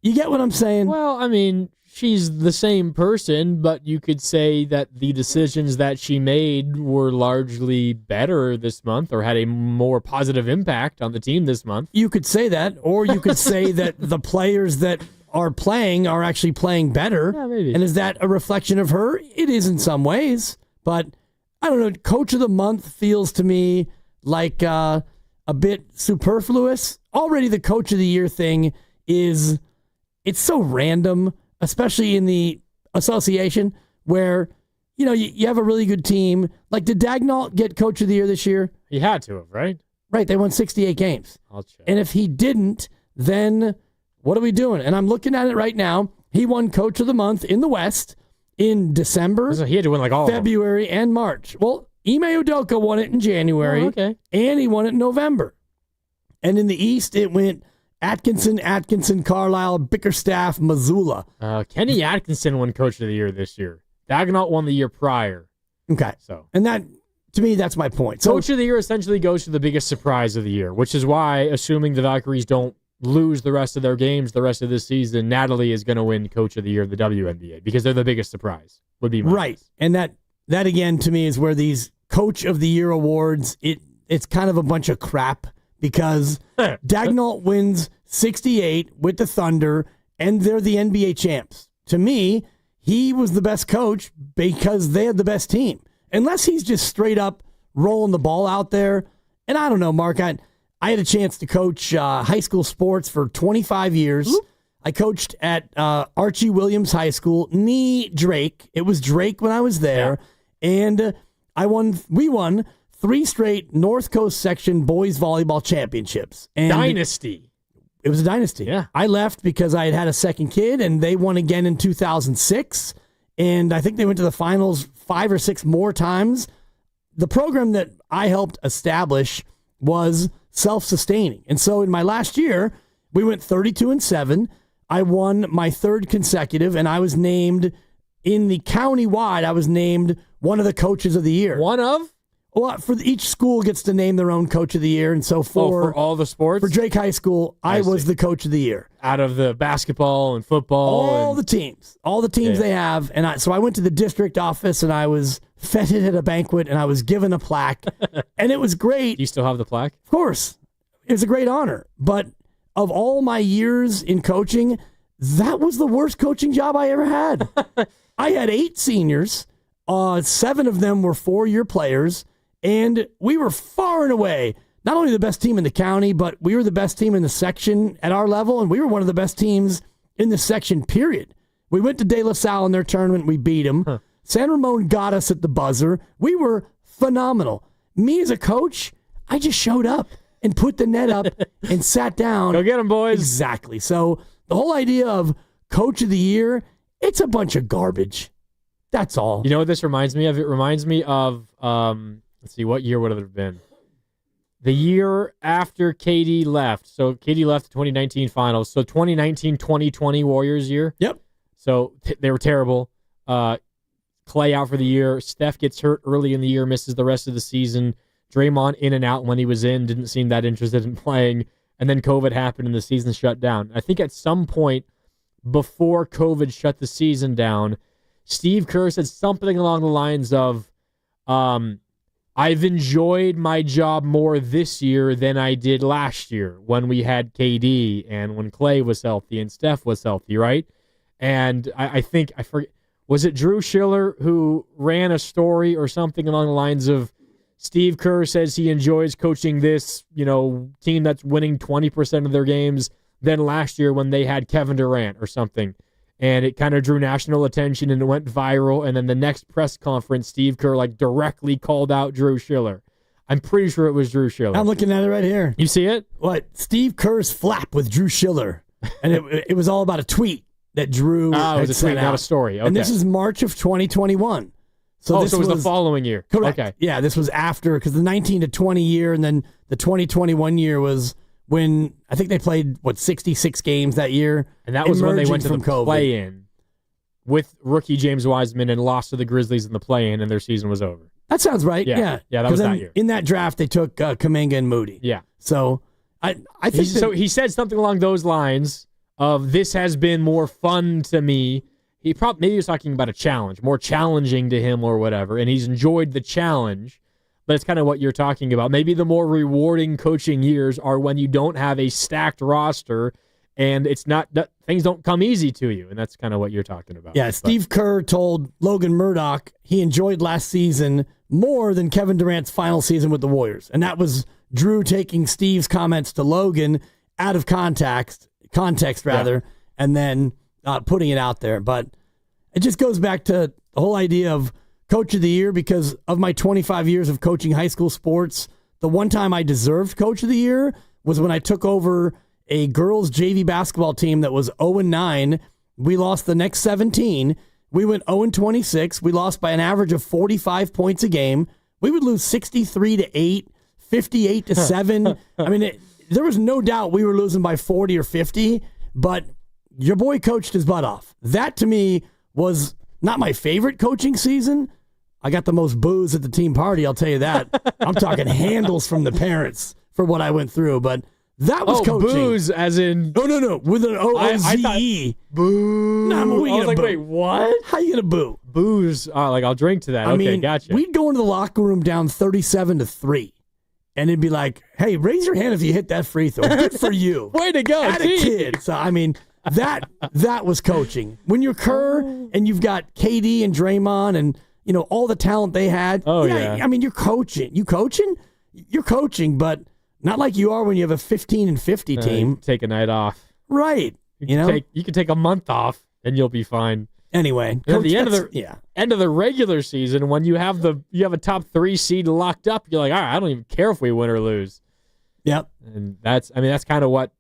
You get what I'm saying? Well, I mean, she's the same person, but you could say that the decisions that she made were largely better this month or had a more positive impact on the team this month. You could say that, or you could say that the players that are playing are actually playing better. Yeah, maybe. And is that a reflection of her? It is in some ways, but I don't know. Coach of the Month feels to me like a bit superfluous. Already the Coach of the Year thing it's so random, especially in the association where, you have a really good team. Like, did Dagnall get Coach of the Year this year? He had to have, right? Right. They won 68 games. I'll check. And if he didn't, then what are we doing? And I'm looking at it right now. He won Coach of the Month in the West in December. So he had to win like all February, and March. Well, Ime Udoka won it in January. Oh, okay. And he won it in November. And in the East, it went Atkinson, Carlisle, Bickerstaff, Missoula. Kenny Atkinson won Coach of the Year this year. Dagnall won the year prior. Okay. And that, to me, that's my point. So, Coach of the Year essentially goes to the biggest surprise of the year, which is why, assuming the Valkyries don't lose the rest of their games the rest of this season, Natalie is going to win Coach of the Year of the WNBA because they're the biggest surprise, would be my guess. And that again, to me, is where these Coach of the Year awards, it's kind of a bunch of crap. Because Dagnall wins 68 with the Thunder, and they're the NBA champs. To me, he was the best coach because they had the best team. Unless he's just straight up rolling the ball out there. And I don't know, Mark, I had a chance to coach high school sports for 25 years. Ooh. I coached at Archie Williams High School, Drake. It was Drake when I was there. Yeah. And we won 3 straight North Coast section boys volleyball championships. And Dynasty. It was a dynasty. Yeah. I left because I had a second kid, and they won again in 2006. And I think they went to the finals 5 or 6 more times. The program that I helped establish was self-sustaining. And so in my last year, we went 32-7. I won my 3rd consecutive, and I was named in the county-wide, I was named one of the coaches of the year. One of? Well, each school gets to name their own coach of the year, and so for all the sports? For Drake High School, I was the coach of the year. Out of the basketball and football. All the teams they have. And so I went to the district office, and I was feted at a banquet, and I was given a plaque, and it was great. Do you still have the plaque? Of course. It was a great honor. But of all my years in coaching, that was the worst coaching job I ever had. I had 8 seniors. 7 of them were 4-year players. And we were far and away not only the best team in the county, but we were the best team in the section at our level, and we were one of the best teams in the section, period. We went to De La Salle in their tournament. We beat them. San Ramon got us at the buzzer. We were phenomenal. Me as a coach, I just showed up and put the net up and sat down. Go get them, boys. Exactly. So the whole idea of coach of the year, it's a bunch of garbage. That's all. You know what this reminds me of? It reminds me of... let's see, what year would it have been? The year after KD left. So KD left the 2019 finals. So 2019-2020 Warriors year. Yep. So they were terrible. Clay out for the year. Steph gets hurt early in the year, misses the rest of the season. Draymond in and out when he was in, didn't seem that interested in playing. And then COVID happened and the season shut down. I think at some point before COVID shut the season down, Steve Kerr said something along the lines of, I've enjoyed my job more this year than I did last year when we had KD and when Clay was healthy and Steph was healthy, right? And I think, I forget, was it Drew Schiller who ran a story or something along the lines of Steve Kerr says he enjoys coaching this, team that's winning 20% of their games than last year when they had Kevin Durant or something. And it kind of drew national attention and it went viral. And then the next press conference, Steve Kerr directly called out Drew Schiller. I'm pretty sure it was Drew Schiller. I'm looking at it right here. You see it? What? Steve Kerr's flap with Drew Schiller. And it was all about a tweet that Drew it was a tweet, out. not a story. Okay. And this is March of 2021. So it was the following year. Correct. Okay. Yeah, this was after, because the 19 to 20 year and then the 2021 year was when I think they played, 66 games that year. And that was when they went to the COVID. play-in with rookie James Wiseman and lost to the Grizzlies in the play-in, and their season was over. That sounds right. Yeah, that was that year. In that draft, they took Kaminga and Moody. Yeah. So I think so he said something along those lines of, this has been more fun to me. Maybe he was talking about a challenge, more challenging to him or whatever, and he's enjoyed the challenge. But it's kind of what you're talking about. Maybe the more rewarding coaching years are when you don't have a stacked roster and it's not, things don't come easy to you. And that's kind of what you're talking about. Yeah, Steve Kerr told Logan Murdoch he enjoyed last season more than Kevin Durant's final season with the Warriors. And that was Drew taking Steve's comments to Logan out of context, and then putting it out there. But it just goes back to the whole idea of Coach of the Year, because of my 25 years of coaching high school sports, the one time I deserved Coach of the Year was when I took over a girls' JV basketball team that was 0-9. We lost the next 17. We went 0-26. We lost by an average of 45 points a game. We would lose 63-8, 58-7. I mean, there was no doubt we were losing by 40 or 50, but your boy coached his butt off. That, to me, was not my favorite coaching season. I got the most booze at the team party, I'll tell you that. I'm talking handles from the parents for what I went through, but that was coaching. Booze as in... No, with an O-O-Z-E. Boo. No, I was like, boo. wait, what? How you going to boo? Booze. I'll drink to that. I mean, gotcha. We'd go into the locker room down 37-3, and it'd be like, hey, raise your hand if you hit that free throw. Good for you. Way to go, Had a kid. So, I mean... That was coaching. When you're Kerr and you've got KD and Draymond and all the talent they had. Yeah. I mean, you're coaching. You're coaching, but not like you are when you have a 15-50 team. Take a night off. Right. You can take a month off and you'll be fine. Anyway, at the end of the regular season, when you have a top 3 seed locked up, you're like, all right, I don't even care if we win or lose. Yep. And that's kind of what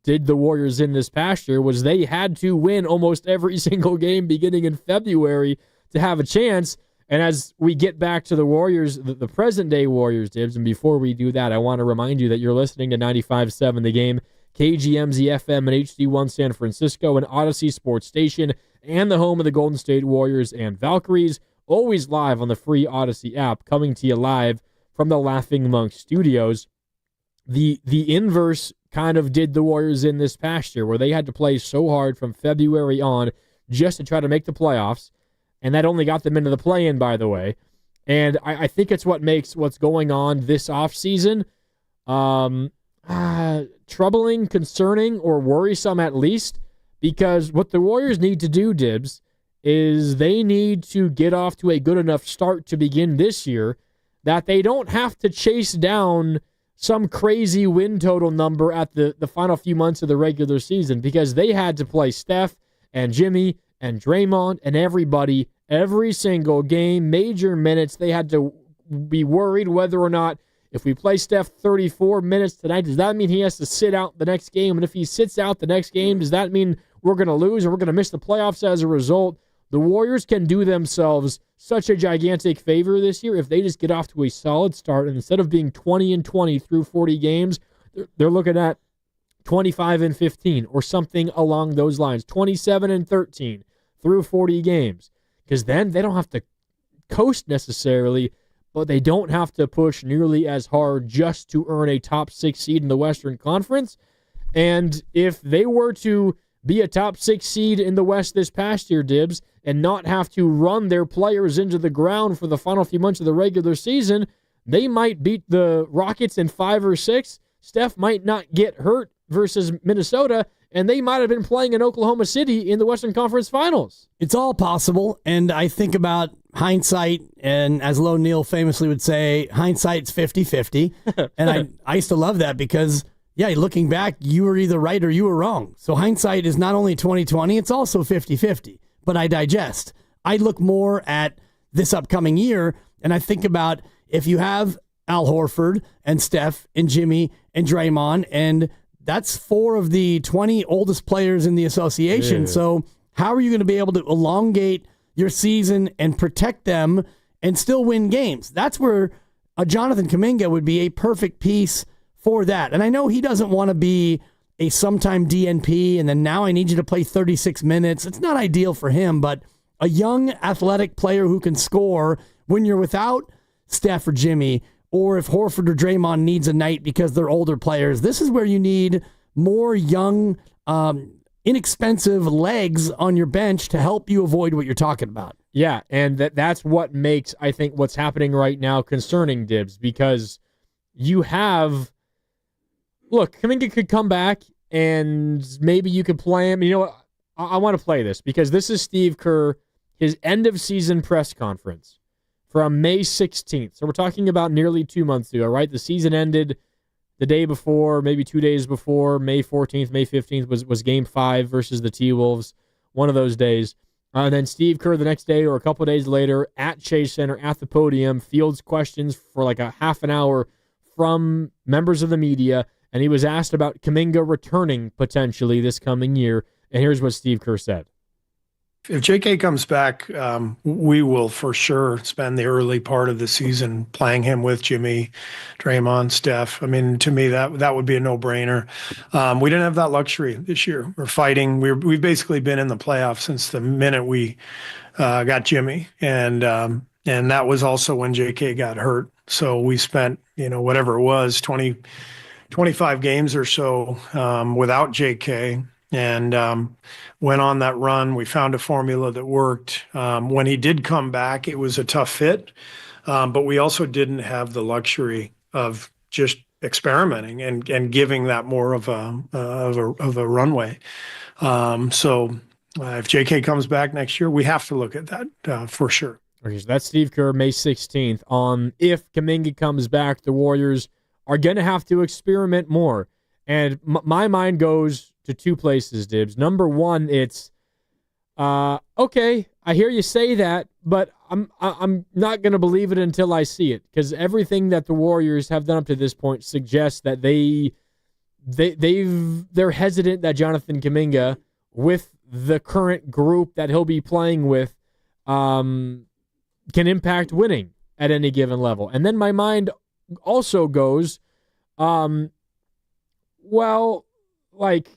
did the Warriors in this past year was they had to win almost every single game beginning in February to have a chance. And as we get back to the Warriors, the present-day Warriors, Dibs, and before we do that, I want to remind you that you're listening to 95.7 The Game, KGMZ FM and HD1 San Francisco, and Odyssey Sports Station, and the home of the Golden State Warriors and Valkyries, always live on the free Odyssey app, coming to you live from the Laughing Monk Studios. The inverse kind of did the Warriors in this past year, where they had to play so hard from February on just to try to make the playoffs, and that only got them into the play-in, by the way. And I think it's what makes what's going on this offseason troubling, concerning, or worrisome at least, because what the Warriors need to do, Dibs, is they need to get off to a good enough start to begin this year that they don't have to chase down some crazy win total number at the final few months of the regular season, because they had to play Steph and Jimmy and Draymond and everybody every single game, major minutes. They had to be worried whether or not, if we play Steph 34 minutes tonight, does that mean he has to sit out the next game? And if he sits out the next game, does that mean we're going to lose or we're going to miss the playoffs as a result? The Warriors can do themselves such a gigantic favor this year if they just get off to a solid start, and instead of being 20-20 through 40 games, they're looking at 25-15 or something along those lines, 27-13 through 40 games, because then they don't have to coast necessarily, but they don't have to push nearly as hard just to earn a top 6 seed in the Western Conference. And if they were to be a top 6 seed in the West this past year, Dibs, and not have to run their players into the ground for the final few months of the regular season, they might beat the Rockets in 5 or 6. Steph might not get hurt versus Minnesota, and they might have been playing in Oklahoma City in the Western Conference Finals. It's all possible, and I think about hindsight, and as Lo Neal famously would say, hindsight's 50-50, and I used to love that because, yeah, looking back, you were either right or you were wrong. So hindsight is not only 20/20, it's also 50-50. But I digest. I look more at this upcoming year, and I think about if you have Al Horford and Steph and Jimmy and Draymond, and that's 4 of the 20 oldest players in the association. Yeah. So how are you going to be able to elongate your season and protect them and still win games? That's where a Jonathan Kuminga would be a perfect piece for that. And I know he doesn't want to be a sometime DNP, and then now I need you to play 36 minutes. It's not ideal for him, but a young athletic player who can score when you're without Steph or Jimmy, or if Horford or Draymond needs a night because they're older players, this is where you need more young, inexpensive legs on your bench to help you avoid what you're talking about. Yeah, and that's what makes, I think, what's happening right now concerning, Dibs, because you have... Look, Kaminga could come back, and maybe you could play him. You know what? I want to play this because this is Steve Kerr, his end-of-season press conference from May 16th. So we're talking about nearly 2 months ago, right? The season ended the day before, maybe 2 days before, May 14th, May 15th was Game 5 versus the T-Wolves, one of those days. And then Steve Kerr the next day or a couple of days later at Chase Center at the podium fields questions for like a half an hour from members of the media, and he was asked about Kaminga returning potentially this coming year. And here's what Steve Kerr said. If JK comes back, we will for sure spend the early part of the season playing him with Jimmy, Draymond, Steph. I mean, to me, that would be a no-brainer. We didn't have that luxury this year. We're fighting. We've basically been in the playoffs since the minute we got Jimmy, and that was also when JK got hurt. So we spent, whatever it was, 25 games or so without JK, and went on that run. We found a formula that worked. When he did come back, it was a tough fit, but we also didn't have the luxury of just experimenting and giving that more of a runway. So if JK comes back next year, we have to look at that for sure. Okay, so that's Steve Kerr, May 16th. On if Kaminga comes back, the Warriors are going to have to experiment more. And my mind goes to two places, Dibs. Number one, it's, okay, I hear you say that, but I'm not going to believe it until I see it, because everything that the Warriors have done up to this point suggests that they're hesitant that Jonathan Kuminga, with the current group that he'll be playing with, can impact winning at any given level. And then my mind also goes, well, like,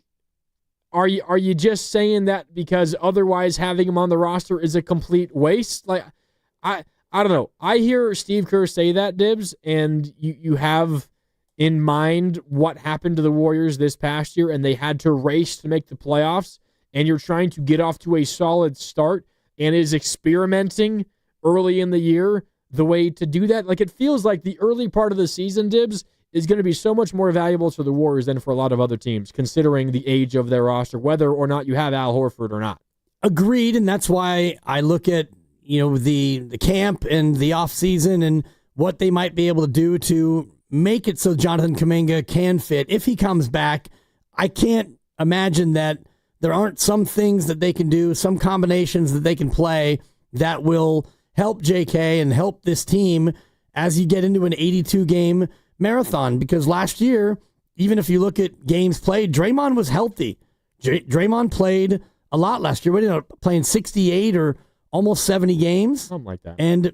are you just saying that because otherwise having him on the roster is a complete waste? Like, I I don't know. I hear Steve Kerr say that, Dibs, and you have in mind what happened to the Warriors this past year, and they had to race to make the playoffs, and you're trying to get off to a solid start, and is experimenting early in the year the way to do that. Like, it feels like the early part of the season, Dibs, is going to be so much more valuable to the Warriors than for a lot of other teams, considering the age of their roster, whether or not you have Al Horford or not. Agreed, and that's why I look at the camp and the offseason and what they might be able to do to make it so Jonathan Kuminga can fit. If he comes back, I can't imagine that there aren't some things that they can do, some combinations that they can play that will help JK and help this team as you get into an 82-game marathon. Because last year, even if you look at games played, Draymond was healthy. Draymond played a lot last year. What, playing 68 or almost 70 games? Something like that. And,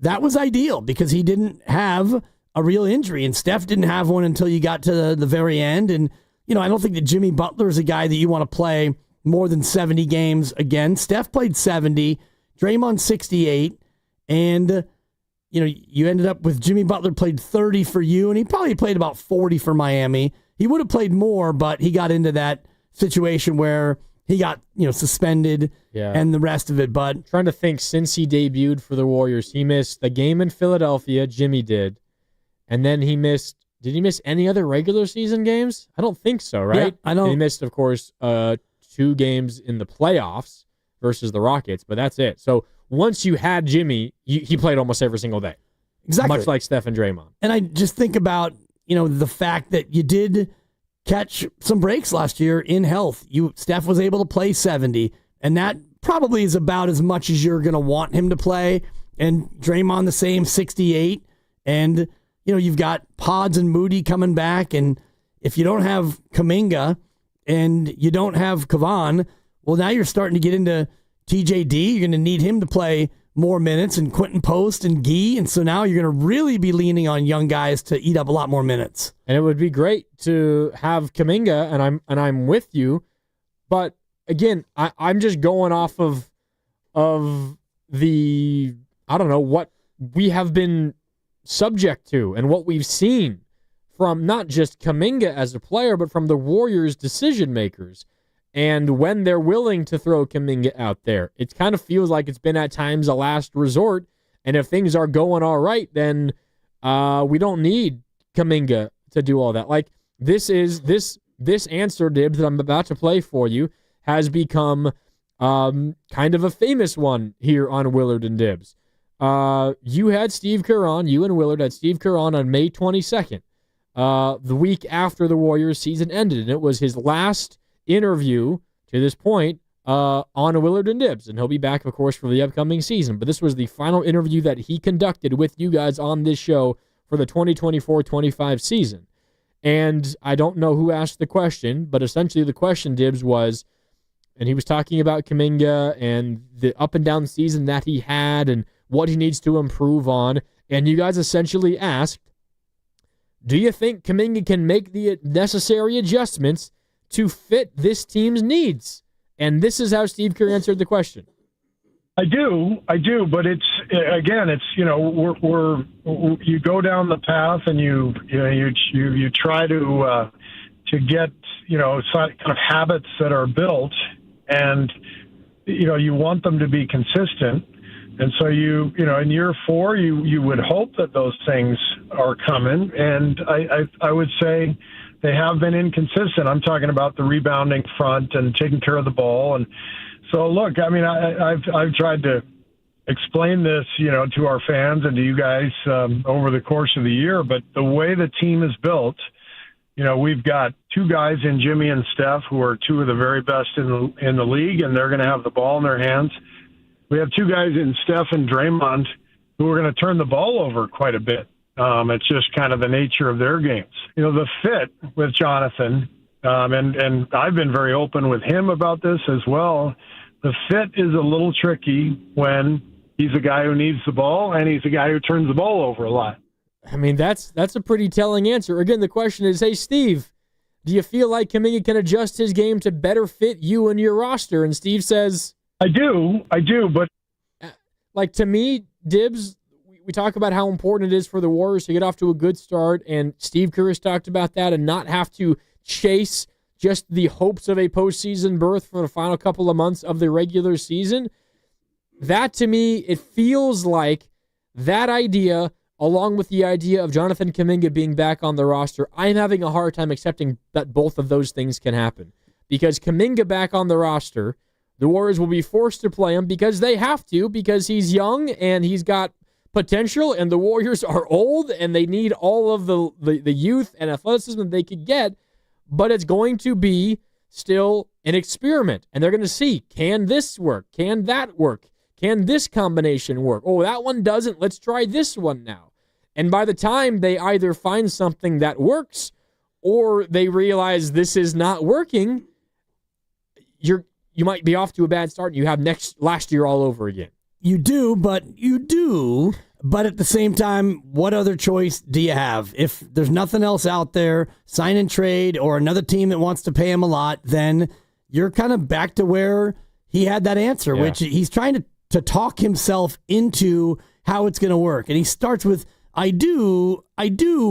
that was ideal because he didn't have a real injury, and Steph didn't have one until you got to the very end. And, I don't think that Jimmy Butler is a guy that you want to play more than 70 games again. Steph played 70, Draymond 68, and, you ended up with Jimmy Butler played 30 for you, and he probably played about 40 for Miami. He would have played more, but he got into that situation where he got, suspended and the rest of it. But I'm trying to think, since he debuted for the Warriors, he missed the game in Philadelphia, Jimmy did, and then did he miss any other regular season games? I don't think so, right? Yeah, I don't. He missed, of course, 2 games in the playoffs versus the Rockets, but that's it. So once you had Jimmy, he played almost every single day. Exactly. Much like Steph and Draymond. And I just think about, the fact that you did catch some breaks last year in health. Steph was able to play 70, and that probably is about as much as you're going to want him to play. And Draymond the same, 68. And, you've got Pods and Moody coming back. And if you don't have Kaminga and you don't have Kavan, well, now you're starting to get into TJD. You're going to need him to play more minutes, and Quentin Post and Gee. And so now you're going to really be leaning on young guys to eat up a lot more minutes. And it would be great to have Kaminga, and I'm with you. But again, I'm just going off of the, I don't know, what we have been subject to and what we've seen from not just Kaminga as a player, but from the Warriors' decision makers. And when they're willing to throw Kaminga out there, it kind of feels like it's been at times a last resort. And if things are going all right, then we don't need Kaminga to do all that. Like, this answer, Dibs, that I'm about to play for you has become kind of a famous one here on Willard and Dibs. You had Steve Kerr on, you and Willard had Steve Kerr on May 22nd, the week after the Warriors season ended. And it was his last interview to this point on Willard and Dibs, and he'll be back, of course, for the upcoming season. But this was the final interview that he conducted with you guys on this show for the 2024-25 season. And I don't know who asked the question, but essentially the question, Dibs, was, and he was talking about Kaminga and the up and down season that he had and what he needs to improve on. And you guys essentially asked, do you think Kaminga can make the necessary adjustments to fit this team's needs? And this is how Steve Kerr answered the question. I do, but it's you go down the path and you try to get kind of habits that are built, and you want them to be consistent, and so in year 4 you would hope that those things are coming, and I would say they have been inconsistent. I'm talking about the rebounding front and taking care of the ball. And so, look, I mean, I've tried to explain this, to our fans and to you guys over the course of the year. But the way the team is built, we've got 2 guys in Jimmy and Steph who are 2 of the very best in the league, and they're going to have the ball in their hands. We have 2 guys in Steph and Draymond who are going to turn the ball over quite a bit. It's just kind of the nature of their games. The fit with Jonathan, and I've been very open with him about this as well. The fit is a little tricky when he's a guy who needs the ball and he's a guy who turns the ball over a lot. I mean, that's a pretty telling answer. Again, the question is, hey, Steve, do you feel like Kaminga can adjust his game to better fit you and your roster? And Steve says, I do, but Like, to me, Dibs, we talk about how important it is for the Warriors to get off to a good start, and Steve Kerr has talked about that, and not have to chase just the hopes of a postseason berth for the final couple of months of the regular season. That, to me, it feels like that idea, along with the idea of Jonathan Kuminga being back on the roster, I'm having a hard time accepting that both of those things can happen. Because Kuminga back on the roster, the Warriors will be forced to play him because they have to, because he's young and he's got potential, and the Warriors are old and they need all of the youth and athleticism that they could get, but it's going to be still an experiment, and they're going to see, can this work? Can that work? Can this combination work? Oh, that one doesn't. Let's try this one now. And by the time they either find something that works or they realize this is not working, you might be off to a bad start and you have last year all over again. You do. But at the same time, what other choice do you have? If there's nothing else out there, sign and trade, or another team that wants to pay him a lot, then you're kind of back to where he had that answer, which he's trying to talk himself into how it's going to work. And he starts with, I do,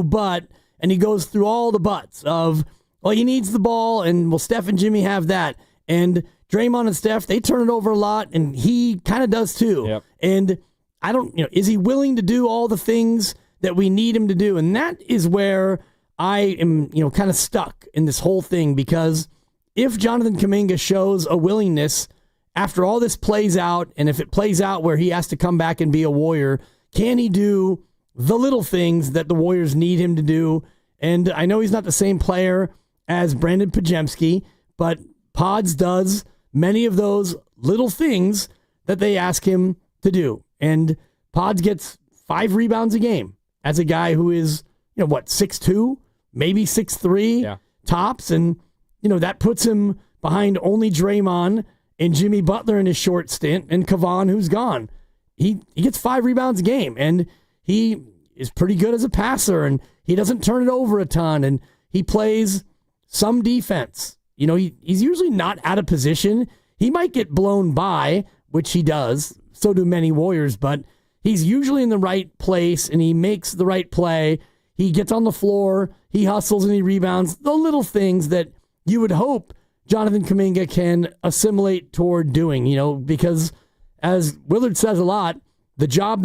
but, and he goes through all the buts of, well, he needs the ball, and well, Steph and Jimmy have that. And Draymond and Steph, they turn it over a lot, and he kind of does too. Yep. And I don't, is he willing to do all the things that we need him to do? And that is where I am, kind of stuck in this whole thing, because if Jonathan Kuminga shows a willingness after all this plays out, and if it plays out where he has to come back and be a Warrior, can he do the little things that the Warriors need him to do? And I know he's not the same player as Brandon Podziemski, but Pods does many of those little things that they ask him to do. And Pods gets 5 rebounds a game as a guy who is, 6'2", maybe 6'3", tops. And, that puts him behind only Draymond and Jimmy Butler in his short stint, and Kavan, who's gone. He gets 5 rebounds a game, and he is pretty good as a passer, and he doesn't turn it over a ton, and he plays some defense. He's usually not out of position. He might get blown by, which he does. So do many Warriors, but he's usually in the right place, and he makes the right play. He gets on the floor, he hustles, and he rebounds. The little things that you would hope Jonathan Kuminga can assimilate toward doing, because as Willard says a lot, the job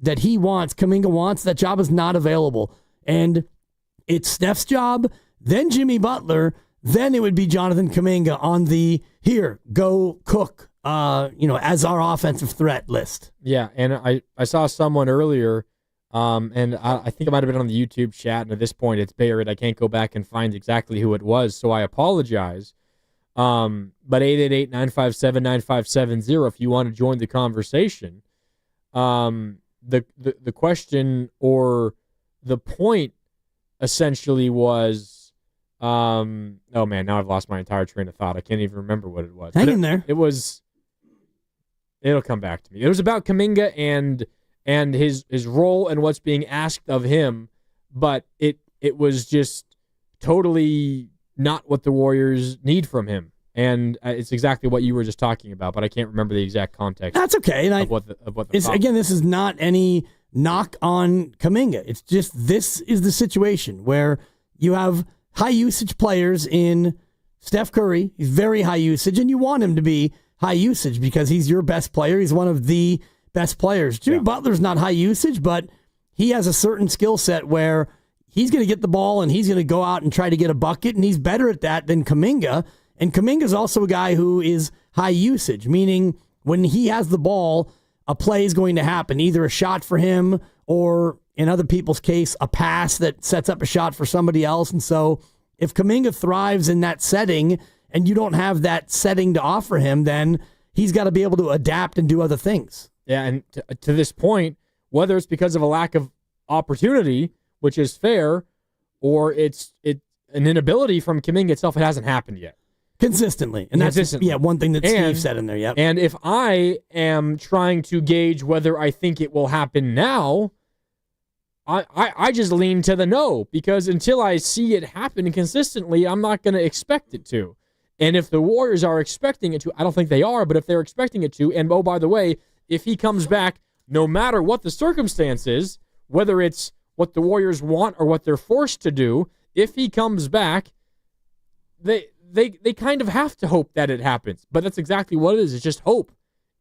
that he wants, Kuminga wants, that job is not available. And it's Steph's job, then Jimmy Butler, then it would be Jonathan Kuminga on the here, go cook, as our offensive threat list. Yeah, and I saw someone earlier, and I think it might have been on the YouTube chat, and at this point it's buried. I can't go back and find exactly who it was, so I apologize. But 888-957-9570 if you want to join the conversation. The question or the point essentially was, oh man, now I've lost my entire train of thought. I can't even remember what it was. Hang in there. It'll come back to me. It was about Kaminga and his role and what's being asked of him, but it was just totally not what the Warriors need from him. And it's exactly what you were just talking about, but I can't remember the exact context. That's okay. And again, this is not any knock on Kaminga. It's just this is the situation where you have high usage players in Steph Curry. He's very high usage, and you want him to be high usage because he's your best player. He's one of the best players. Jimmy Butler's not high usage, but he has a certain skill set where he's going to get the ball and he's going to go out and try to get a bucket, and he's better at that than Kaminga. And Kuminga's also a guy who is high usage, meaning when he has the ball, a play is going to happen, either a shot for him or, in other people's case, a pass that sets up a shot for somebody else. And so if Kuminga thrives in that setting and you don't have that setting to offer him, then he's got to be able to adapt and do other things. Yeah, and to this point, whether it's because of a lack of opportunity, which is fair, or it's an inability from Kuminga itself, it hasn't happened yet. Consistently. And that's one thing that Steve said in there. Yep. And if I am trying to gauge whether I think it will happen now, I just lean to the no, because until I see it happen consistently, I'm not going to expect it to. And if the Warriors are expecting it to, I don't think they are, but if they're expecting it to, and oh, by the way, if he comes back, no matter what the circumstances, whether it's what the Warriors want or what they're forced to do, if he comes back, they kind of have to hope that it happens. But that's exactly what it is. It's just hope.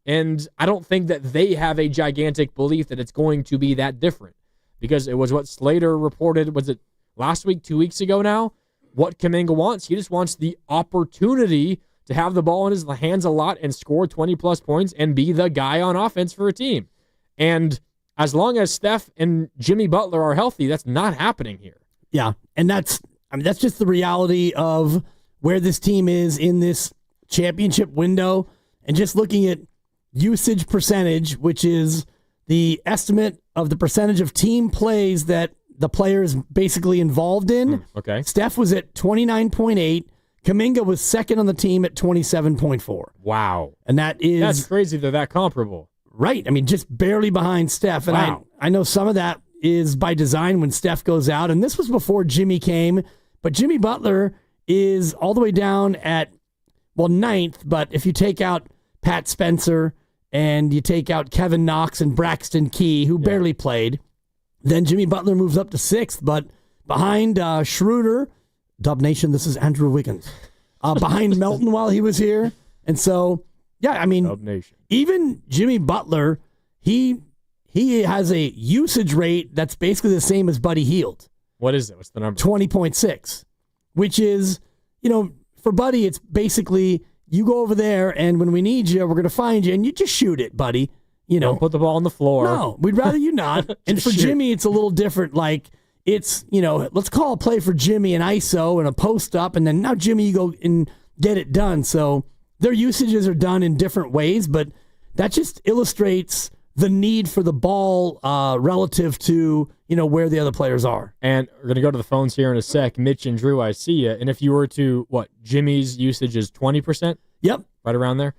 And I don't think that they have a gigantic belief that it's going to be that different. Because it was what Slater reported, was it last week, 2 weeks ago now? What Kuminga wants. He just wants the opportunity to have the ball in his hands a lot and score 20-plus points and be the guy on offense for a team. And as long as Steph and Jimmy Butler are healthy, that's not happening here. Yeah, and that's just the reality of where this team is in this championship window. And just looking at usage percentage, which is the estimate of the percentage of team plays that the player is basically involved in. Okay. Steph was at 29.8. Kaminga was second on the team at 27.4. Wow. And that's crazy they're that comparable. Right. I mean, just barely behind Steph. And Wow. I know some of that is by design when Steph goes out. And this was before Jimmy came. But Jimmy Butler is all the way down at, ninth. But if you take out Pat Spencer and you take out Kevin Knox and Braxton Key, who barely played, then Jimmy Butler moves up to sixth. But behind Schroeder, Dub Nation, this is Andrew Wiggins, behind Melton while he was here. And so, yeah, I mean, Dub Nation. Even Jimmy Butler, he has a usage rate that's basically the same as Buddy Hield. What is it? What's the number? 20.6, which is, for Buddy, it's basically you go over there and when we need you, we're going to find you and you just shoot it, buddy. Don't put the ball on the floor. No, we'd rather you not. And for Jimmy, it's a little different. Like, it's, let's call a play for Jimmy, an ISO and a post up, and then now Jimmy, you go and get it done. So their usages are done in different ways, but that just illustrates the need for the ball relative to, where the other players are. And we're going to go to the phones here in a sec. Mitch and Drew, I see you. And if you were to, Jimmy's usage is 20%? Yep. Right around there.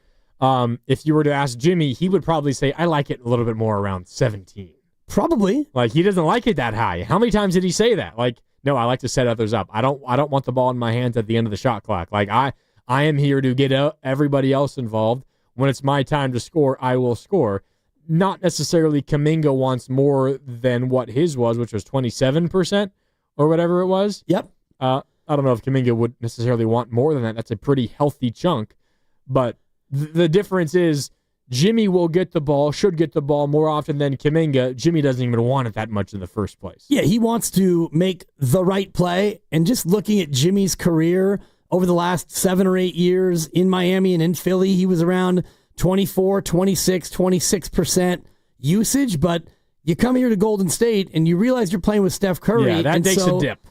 If you were to ask Jimmy, he would probably say, I like it a little bit more around 17. Probably. Like, he doesn't like it that high. How many times did he say that? Like, no, I like to set others up. I don't want the ball in my hands at the end of the shot clock. Like, I am here to get everybody else involved. When it's my time to score, I will score. Not necessarily Kaminga wants more than what his was, which was 27% or whatever it was. Yep. I don't know if Kaminga would necessarily want more than that. That's a pretty healthy chunk. But the difference is Jimmy will get the ball, should get the ball more often than Kaminga. Jimmy doesn't even want it that much in the first place. Yeah, he wants to make the right play. And just looking at Jimmy's career over the last 7 or 8 years in Miami and in Philly, he was around 24, 26, 26% usage. But you come here to Golden State and you realize you're playing with Steph Curry. Yeah, that takes a dip.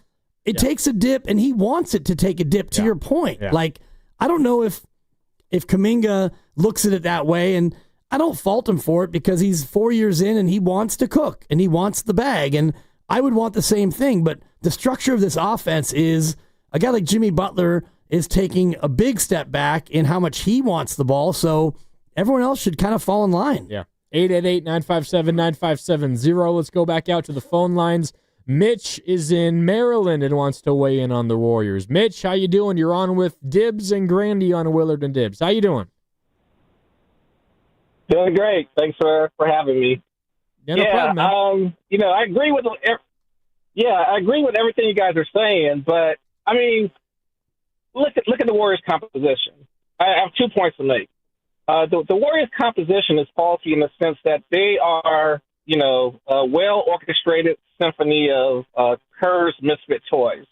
It takes a dip, and he wants it to take a dip, to your point. Yeah. Like, I don't know if Kuminga looks at it that way, and I don't fault him for it because he's 4 years in and he wants to cook and he wants the bag, and I would want the same thing. But the structure of this offense is a guy like Jimmy Butler is taking a big step back in how much he wants the ball, so everyone else should kind of fall in line. Yeah. 888-957-9570. Let's go back out to the phone lines. Mitch is in Maryland and wants to weigh in on the Warriors. Mitch, how you doing? You're on with Dibs and Grandy on Willard and Dibs. How you doing? Doing great. Thanks for having me. Yeah, no problem, man. I agree with everything you guys are saying, but I mean, look at the Warriors' composition. I have 2 points to make. The Warriors' composition is faulty in the sense that they are, a well-orchestrated symphony of Kerr's misfit toys.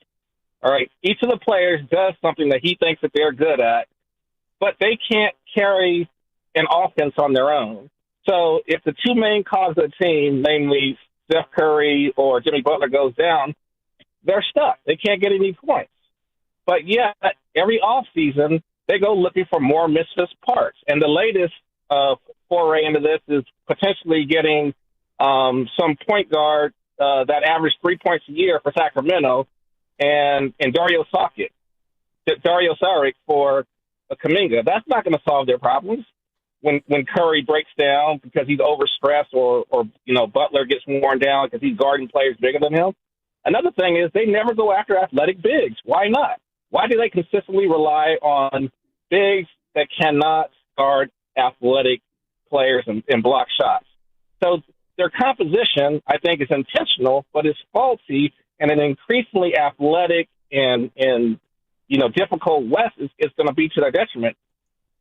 All right, each of the players does something that he thinks that they're good at, but they can't carry an offense on their own. So if the two main cogs of the team, namely Steph Curry or Jimmy Butler, goes down, they're stuck. They can't get any points. But yet, every offseason, they go looking for more misfit parts. And the latest foray into this is potentially getting some point guard that averaged 3 points a year for Sacramento and Dario Saric for Kaminga. That's not going to solve their problems when Curry breaks down because he's overstressed or Butler gets worn down because he's guarding players bigger than him. Another thing is they never go after athletic bigs. Why not? Why do they consistently rely on bigs that cannot guard athletic players and block shots. So their composition, I think, is intentional, but it's faulty, and an increasingly athletic and difficult West is going to be to their detriment.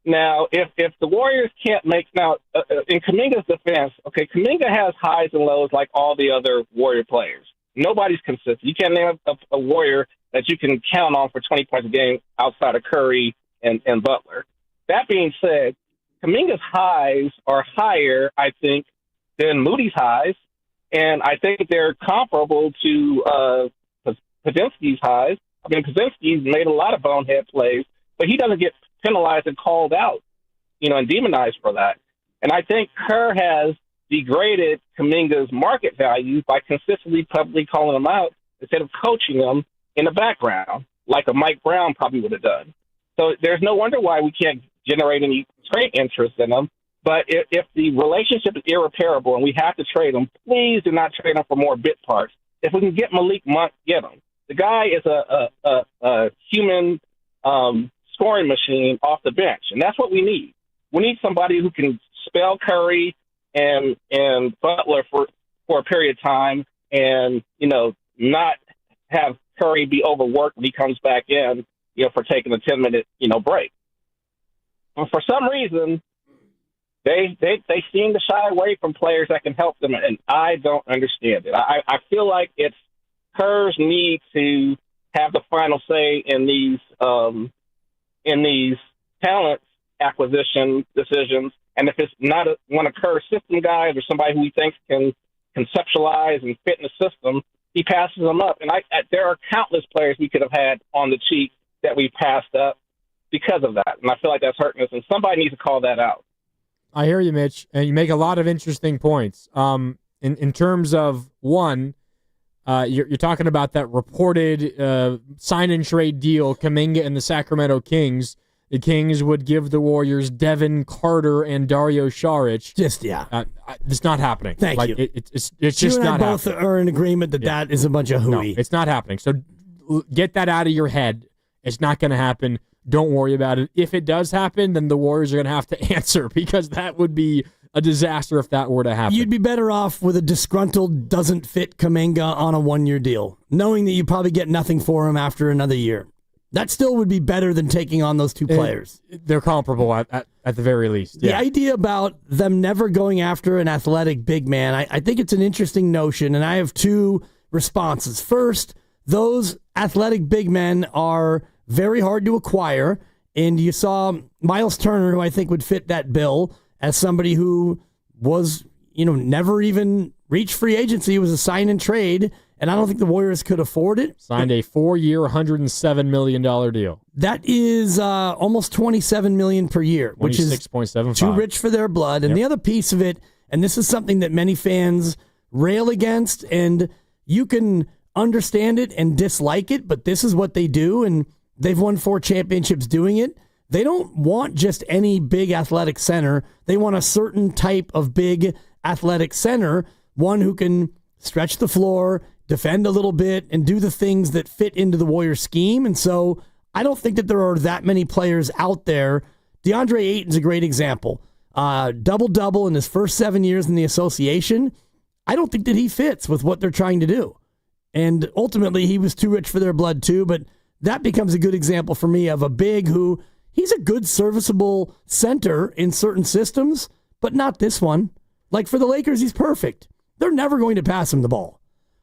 Now, if the Warriors can't make in Kaminga's defense, okay, Kaminga has highs and lows like all the other Warrior players. Nobody's consistent. You can't name a Warrior that you can count on for 20 points a game outside of Curry and Butler. That being said, Kaminga's highs are higher, I think, than Moody's highs, and I think they're comparable to Podziemski's highs. I mean, Podziemski's made a lot of bonehead plays, but he doesn't get penalized and called out, and demonized for that. And I think Kerr has degraded Kaminga's market value by consistently publicly calling him out instead of coaching him in the background, like a Mike Brown probably would have done. So there's no wonder why we can't generate any trade interest in him. But if the relationship is irreparable and we have to trade him, please do not trade him for more bit parts. If we can get Malik Monk, get him. The guy is a human scoring machine off the bench, and that's what we need. We need somebody who can spell Curry and Butler for a period of time, and not have Curry be overworked when he comes back in, for taking a 10-minute break. And for some reason, they seem to shy away from players that can help them, and I don't understand it. I feel like it's Kerr's need to have the final say in these talent acquisition decisions, and if it's not one of Kerr's system guys or somebody who he thinks can conceptualize and fit in the system, he passes them up. And there are countless players we could have had on the cheap that we passed up because of that, and I feel like that's hurting us, and somebody needs to call that out. I hear you, Mitch, and you make a lot of interesting points. In terms of one, you're talking about that reported sign-and-trade deal, Kaminga and the Sacramento Kings. The Kings would give the Warriors Devin Carter and Dario Saric. It's not happening. Thank you. It's just not happening. Both are in agreement that is a bunch of hooey. No, it's not happening. So get that out of your head. It's not going to happen. Don't worry about it. If it does happen, then the Warriors are going to have to answer, because that would be a disaster if that were to happen. You'd be better off with a disgruntled, doesn't fit Kuminga on a 1-year deal, knowing that you probably get nothing for him after another year. That still would be better than taking on those two players. They're comparable at the very least. The idea about them never going after an athletic big man, I think it's an interesting notion, and I have two responses. First, those athletic big men are very hard to acquire, and you saw Miles Turner, who I think would fit that bill, as somebody who was, never even reached free agency. He was a sign and trade, and I don't think the Warriors could afford it. Signed a 4-year, $107 million deal. That is almost $27 million per year, which is 26.75. Too rich for their blood. And the other piece of it, and this is something that many fans rail against, and you can understand it and dislike it, but this is what they do, and they've won 4 championships doing it. They don't want just any big athletic center. They want a certain type of big athletic center, one who can stretch the floor, defend a little bit, and do the things that fit into the Warriors scheme. And so I don't think that there are that many players out there. DeAndre Ayton's a great example. Double-double in his first 7 years in the association. I don't think that he fits with what they're trying to do. And ultimately, he was too rich for their blood too, but that becomes a good example for me of a big who, he's a good serviceable center in certain systems, but not this one. Like for the Lakers, he's perfect. They're never going to pass him the ball.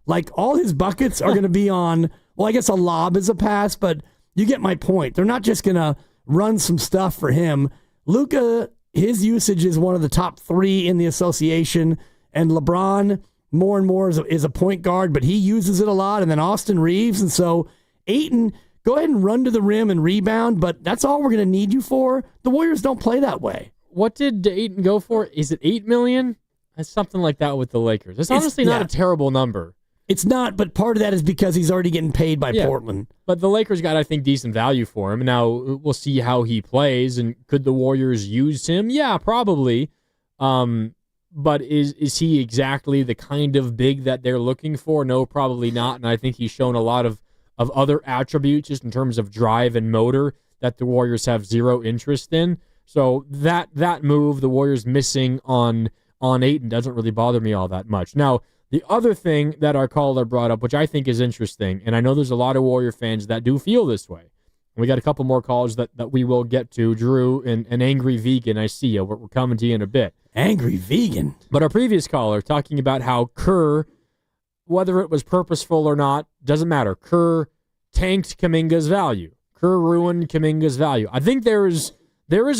Like all his buckets are going to be on, well, I guess a lob is a pass, but you get my point. They're not just going to run some stuff for him. Luka, his usage is one of the top 3 in the association, and LeBron more and more is a point guard, but he uses it a lot, and then Austin Reeves. And so Ayton, go ahead and run to the rim and rebound, but that's all we're going to need you for. The Warriors don't play that way. What did Ayton go for? Is it $8 million? It's something like that with the Lakers. It's honestly not a terrible number. It's not, but part of that is because he's already getting paid by Portland. But the Lakers got, I think, decent value for him. Now, we'll see how he plays, and could the Warriors use him? Yeah, probably. But is he exactly the kind of big that they're looking for? No, probably not. And I think he's shown a lot of other attributes just in terms of drive and motor that the Warriors have zero interest in. So that move, the Warriors missing on Ayton, doesn't really bother me all that much. Now, the other thing that our caller brought up, which I think is interesting, and I know there's a lot of Warrior fans that do feel this way. We got a couple more calls that we will get to. Drew and an angry vegan, I see you. We're coming to you in a bit. Angry vegan. But our previous caller talking about how Kerr, whether it was purposeful or not, doesn't matter. Kerr tanked Kuminga's value. Kerr ruined Kuminga's value. I think there is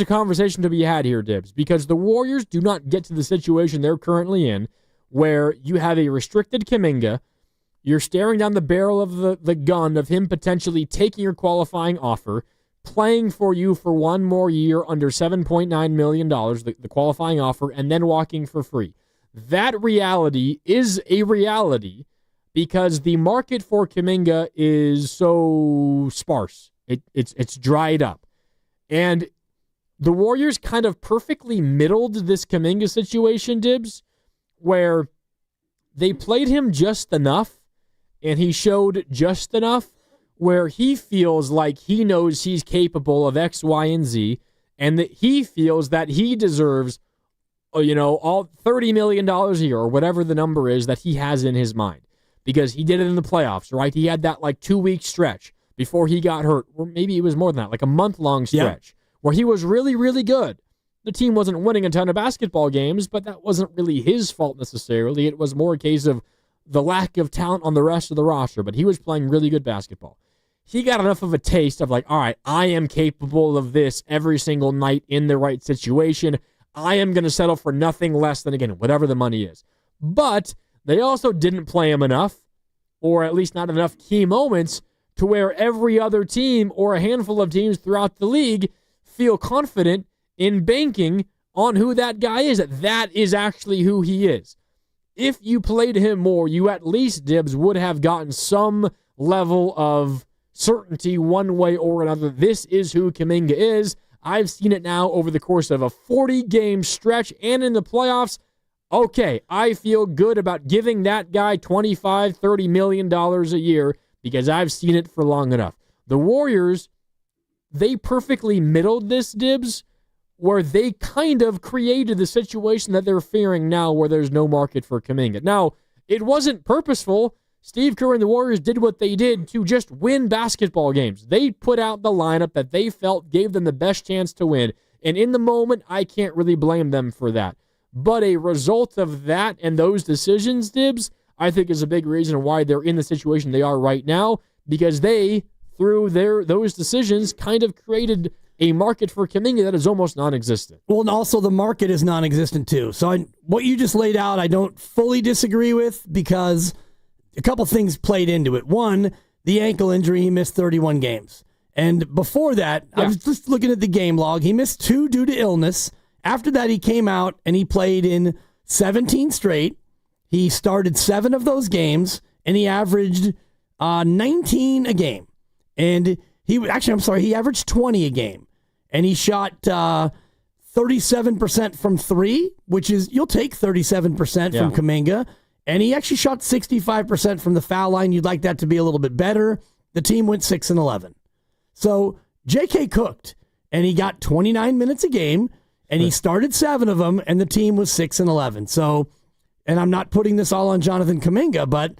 a conversation to be had here, Dibs, because the Warriors do not get to the situation they're currently in where you have a restricted Kuminga, you're staring down the barrel of the gun of him potentially taking your qualifying offer, playing for you for one more year under $7.9 million, the qualifying offer, and then walking for free. That reality is a reality because the market for Kuminga is so sparse. It's dried up. And the Warriors kind of perfectly middled this Kuminga situation, Dibs, where they played him just enough and he showed just enough where he feels like he knows he's capable of X, Y, and Z, and that he feels that he deserves, all $30 million a year or whatever the number is that he has in his mind. Because he did it in the playoffs, right? He had that 2-week stretch before he got hurt, or maybe it was more than that, like a month-long stretch, where he was really, really good. The team wasn't winning a ton of basketball games, but that wasn't really his fault necessarily. It was more a case of the lack of talent on the rest of the roster, but he was playing really good basketball. He got enough of a taste of all right, I am capable of this every single night in the right situation. I am going to settle for nothing less than, again, whatever the money is. But they also didn't play him enough, or at least not enough key moments, to where every other team or a handful of teams throughout the league feel confident in banking on who that guy is. That is actually who he is. If you played him more, you at least, Dibs, would have gotten some level of certainty one way or another. This is who Kaminga is. I've seen it now over the course of a 40-game stretch and in the playoffs. Okay, I feel good about giving that guy $25, $30 million a year because I've seen it for long enough. The Warriors, they perfectly middled this, Dibs, where they kind of created the situation that they're fearing now where there's no market for Kuminga. Now, it wasn't purposeful. Steve Kerr and the Warriors did what they did to just win basketball games. They put out the lineup that they felt gave them the best chance to win, and in the moment, I can't really blame them for that. But a result of that and those decisions, Dibs, I think is a big reason why they're in the situation they are right now, because they, through those decisions, kind of created a market for Kaminga that is almost non-existent. Well, and also the market is non-existent too. So what you just laid out, I don't fully disagree with because a couple things played into it. One, the ankle injury, he missed 31 games. And before that, I was just looking at the game log. He missed 2 due to illness. After that, he came out and he played in 17 straight. He started 7 of those games, and he averaged 19 a game. And he averaged 20 a game. And he shot 37% from 3, which is, you'll take 37% from Kuminga. And he actually shot 65% from the foul line. You'd like that to be a little bit better. The team went 6-11. So JK cooked, and he got 29 minutes a game, and he started 7 of them, and the team was 6-11. So, and I'm not putting this all on Jonathan Kuminga, but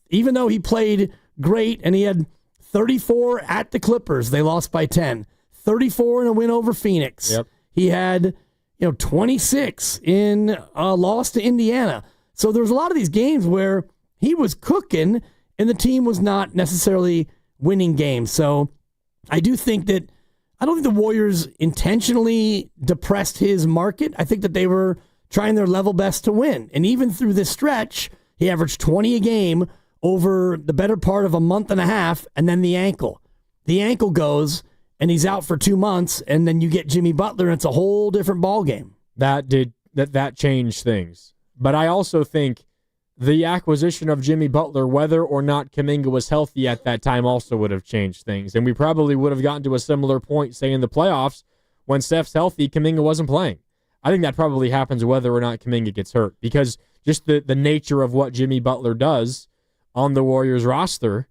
even though he played great, and he had 34 at the Clippers, they lost by 10. 34 in a win over Phoenix. Yep. He had, 26 in a loss to Indiana. So there was a lot of these games where he was cooking and the team was not necessarily winning games. So I don't think the Warriors intentionally depressed his market. I think that they were trying their level best to win. And even through this stretch, he averaged 20 a game over the better part of a month and a half, and then the ankle. The ankle goes, and he's out for 2 months, and then you get Jimmy Butler, and it's a whole different ballgame. That changed things. But I also think the acquisition of Jimmy Butler, whether or not Kaminga was healthy at that time, also would have changed things. And we probably would have gotten to a similar point, say, in the playoffs, when Steph's healthy, Kaminga wasn't playing. I think that probably happens whether or not Kaminga gets hurt, because just the nature of what Jimmy Butler does on the Warriors roster,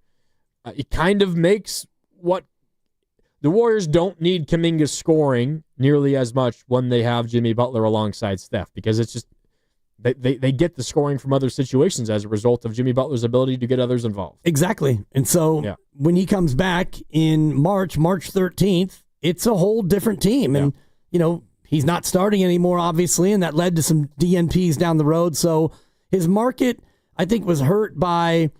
it kind of makes The Warriors don't need Kuminga scoring nearly as much when they have Jimmy Butler alongside Steph, because it's just they get the scoring from other situations as a result of Jimmy Butler's ability to get others involved. Exactly. And so when he comes back in March 13th, it's a whole different team. And, he's not starting anymore, obviously, and that led to some DNPs down the road. So his market, I think, was hurt by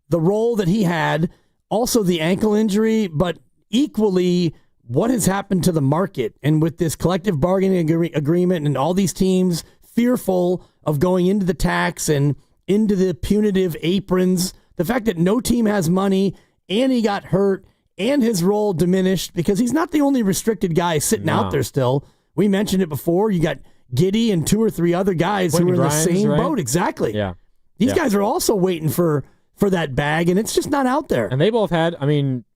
the role that he had, also the ankle injury, but equally what has happened to the market. And with this collective bargaining agreement and all these teams fearful of going into the tax and into the punitive aprons, the fact that no team has money and he got hurt and his role diminished, because he's not the only restricted guy sitting out there still. We mentioned it before. You got Giddey and 2 or 3 other guys who are in the same boat. Exactly. Yeah. These guys are also waiting for that bag, and it's just not out there. And they both had,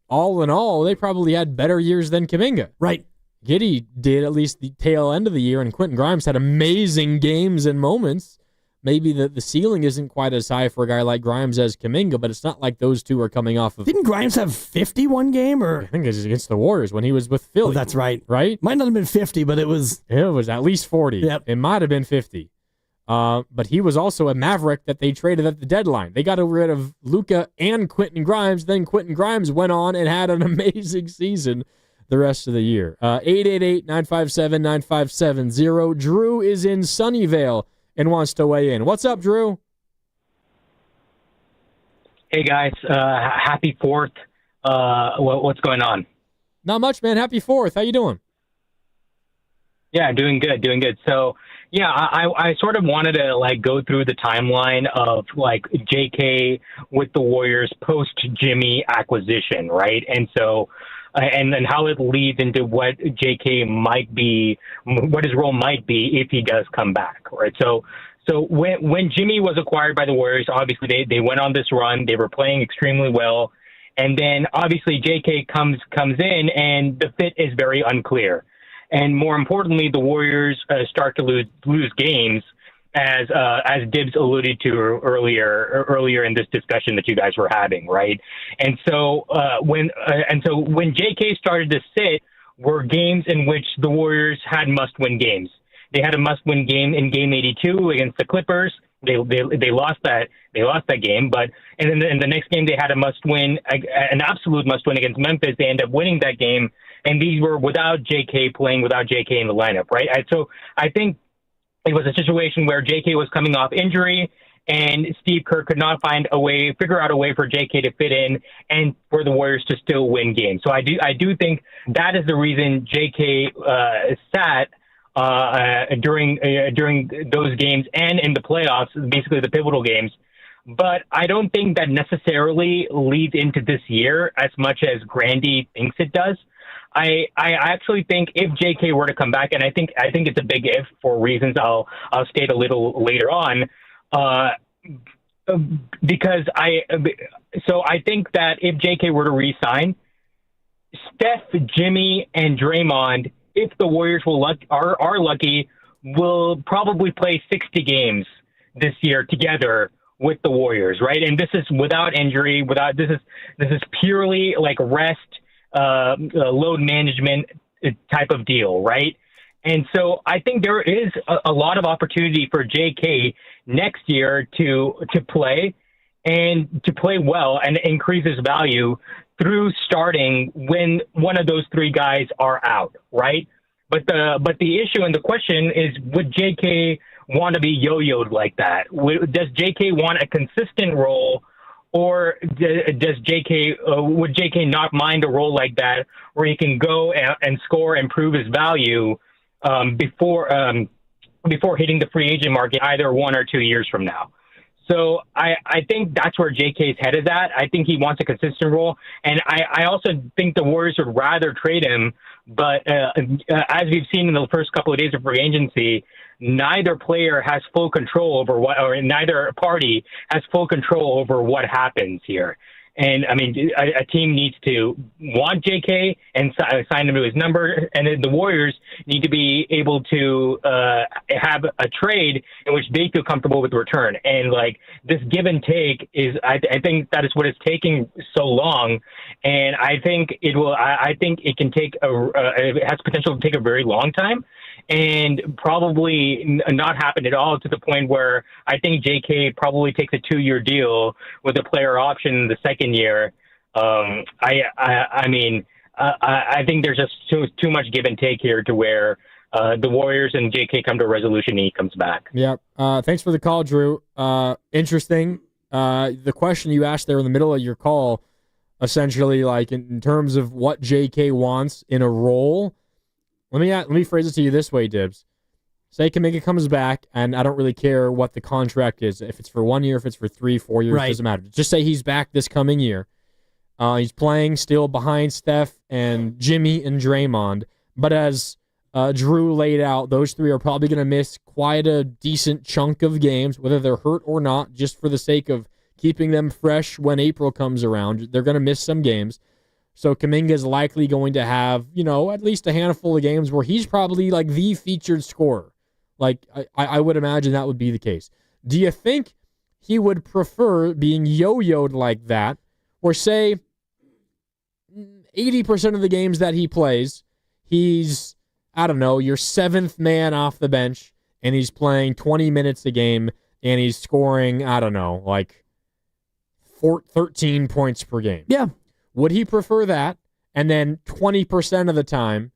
all in all, they probably had better years than Kuminga. Right. Giddey did, at least the tail end of the year, and Quentin Grimes had amazing games and moments. Maybe the ceiling isn't quite as high for a guy like Grimes as Kuminga, but it's not like those two are coming off of... Didn't Grimes have 50 one game? Or I think it was against the Warriors when he was with Philly. Oh, that's right. Right? Might not have been 50, but it was... It was at least 40. Yep. It might have been 50. But he was also a Maverick that they traded at the deadline. They got rid of Luka and Quentin Grimes. Then Quentin Grimes went on and had an amazing season the rest of the year. 888-957-9570. Drew is in Sunnyvale and wants to weigh in. What's up, Drew? Hey, guys. Happy 4th. What's going on? Not much, man. Happy 4th. How you doing? Yeah, doing good. So, yeah, I sort of wanted to, go through the timeline of, JK with the Warriors post-Jimmy acquisition, right? And so... and then how it leads into what JK might be, what his role might be if he does come back, right? So when Jimmy was acquired by the Warriors, obviously they went on this run. They were playing extremely well. And then obviously JK comes in and the fit is very unclear. And more importantly, the Warriors start to lose games, as Dibs alluded to earlier in this discussion that you guys were having, right? And so when JK started to sit, were games in which the Warriors had must-win games. They had a must-win game in Game 82 against the Clippers. They lost that game, but in the next game they had a must-win, an absolute must-win against Memphis. They ended up winning that game, and these were without JK playing, without JK in the lineup, right? So I think it was a situation where JK was coming off injury, and Steve Kerr could not figure out a way for JK to fit in and for the Warriors to still win games. So I do think that is the reason JK sat during those games and in the playoffs, basically the pivotal games. But I don't think that necessarily leads into this year as much as Grandy thinks it does. I actually think if JK were to come back, and I think it's a big if for reasons I'll state a little later on, because I think that if JK were to re-sign, Steph, Jimmy, and Draymond, if the Warriors are lucky, will probably play 60 games this year together with the Warriors, right? And this is without injury, this is purely like rest. Load management type of deal, right? And so I think there is a lot of opportunity for JK next year to play and to play well and increase his value through starting when one of those 3 guys are out, right? But the issue and the question is, would JK want to be yo-yoed like that? Does JK want a consistent role? Or does would JK not mind a role like that where he can go and score and prove his value before hitting the free agent market either 1 or 2 years from now? So I think that's where JK's head is at. I think he wants a consistent role. And I also think the Warriors would rather trade him. But as we've seen in the first couple of days of free agency, neither player has full control over neither party has full control over what happens here. And I mean, a team needs to want JK and sign him to his number, and then the Warriors need to be able to have a trade in which they feel comfortable with the return. And like this give and take is, I think that is what is taking so long. And I think it will. I think it can take it has potential to take a very long time, and probably not happen at all to the point where I think JK probably takes a 2-year deal with a player option in the second year. I mean, I think there's just too much give and take here to where the Warriors and JK come to a resolution and he comes back. Yep. Thanks for the call, Drew. Interesting. The question you asked there in the middle of your call, essentially, like in terms of what JK wants in a role. Let me phrase it to you this way, Dibs. Say Kaminga comes back, and I don't really care what the contract is. If it's for 1 year, if it's for 3, 4 years, Right. doesn't matter. Just say he's back this coming year. He's playing still behind Steph and Jimmy and Draymond. But as Drew laid out, those three are probably going to miss quite a decent chunk of games, whether they're hurt or not, just for the sake of keeping them fresh when April comes around. They're going to miss some games. So Kuminga is likely going to have, at least a handful of games where he's probably like the featured scorer. Like, I would imagine that would be the case. Do you think he would prefer being yo-yoed like that, or say 80% of the games that he plays, he's, I don't know, your seventh man off the bench, and he's playing 20 minutes a game, and he's scoring, I don't know, like 13 points per game? Yeah. Would he prefer that, and then 20% of the time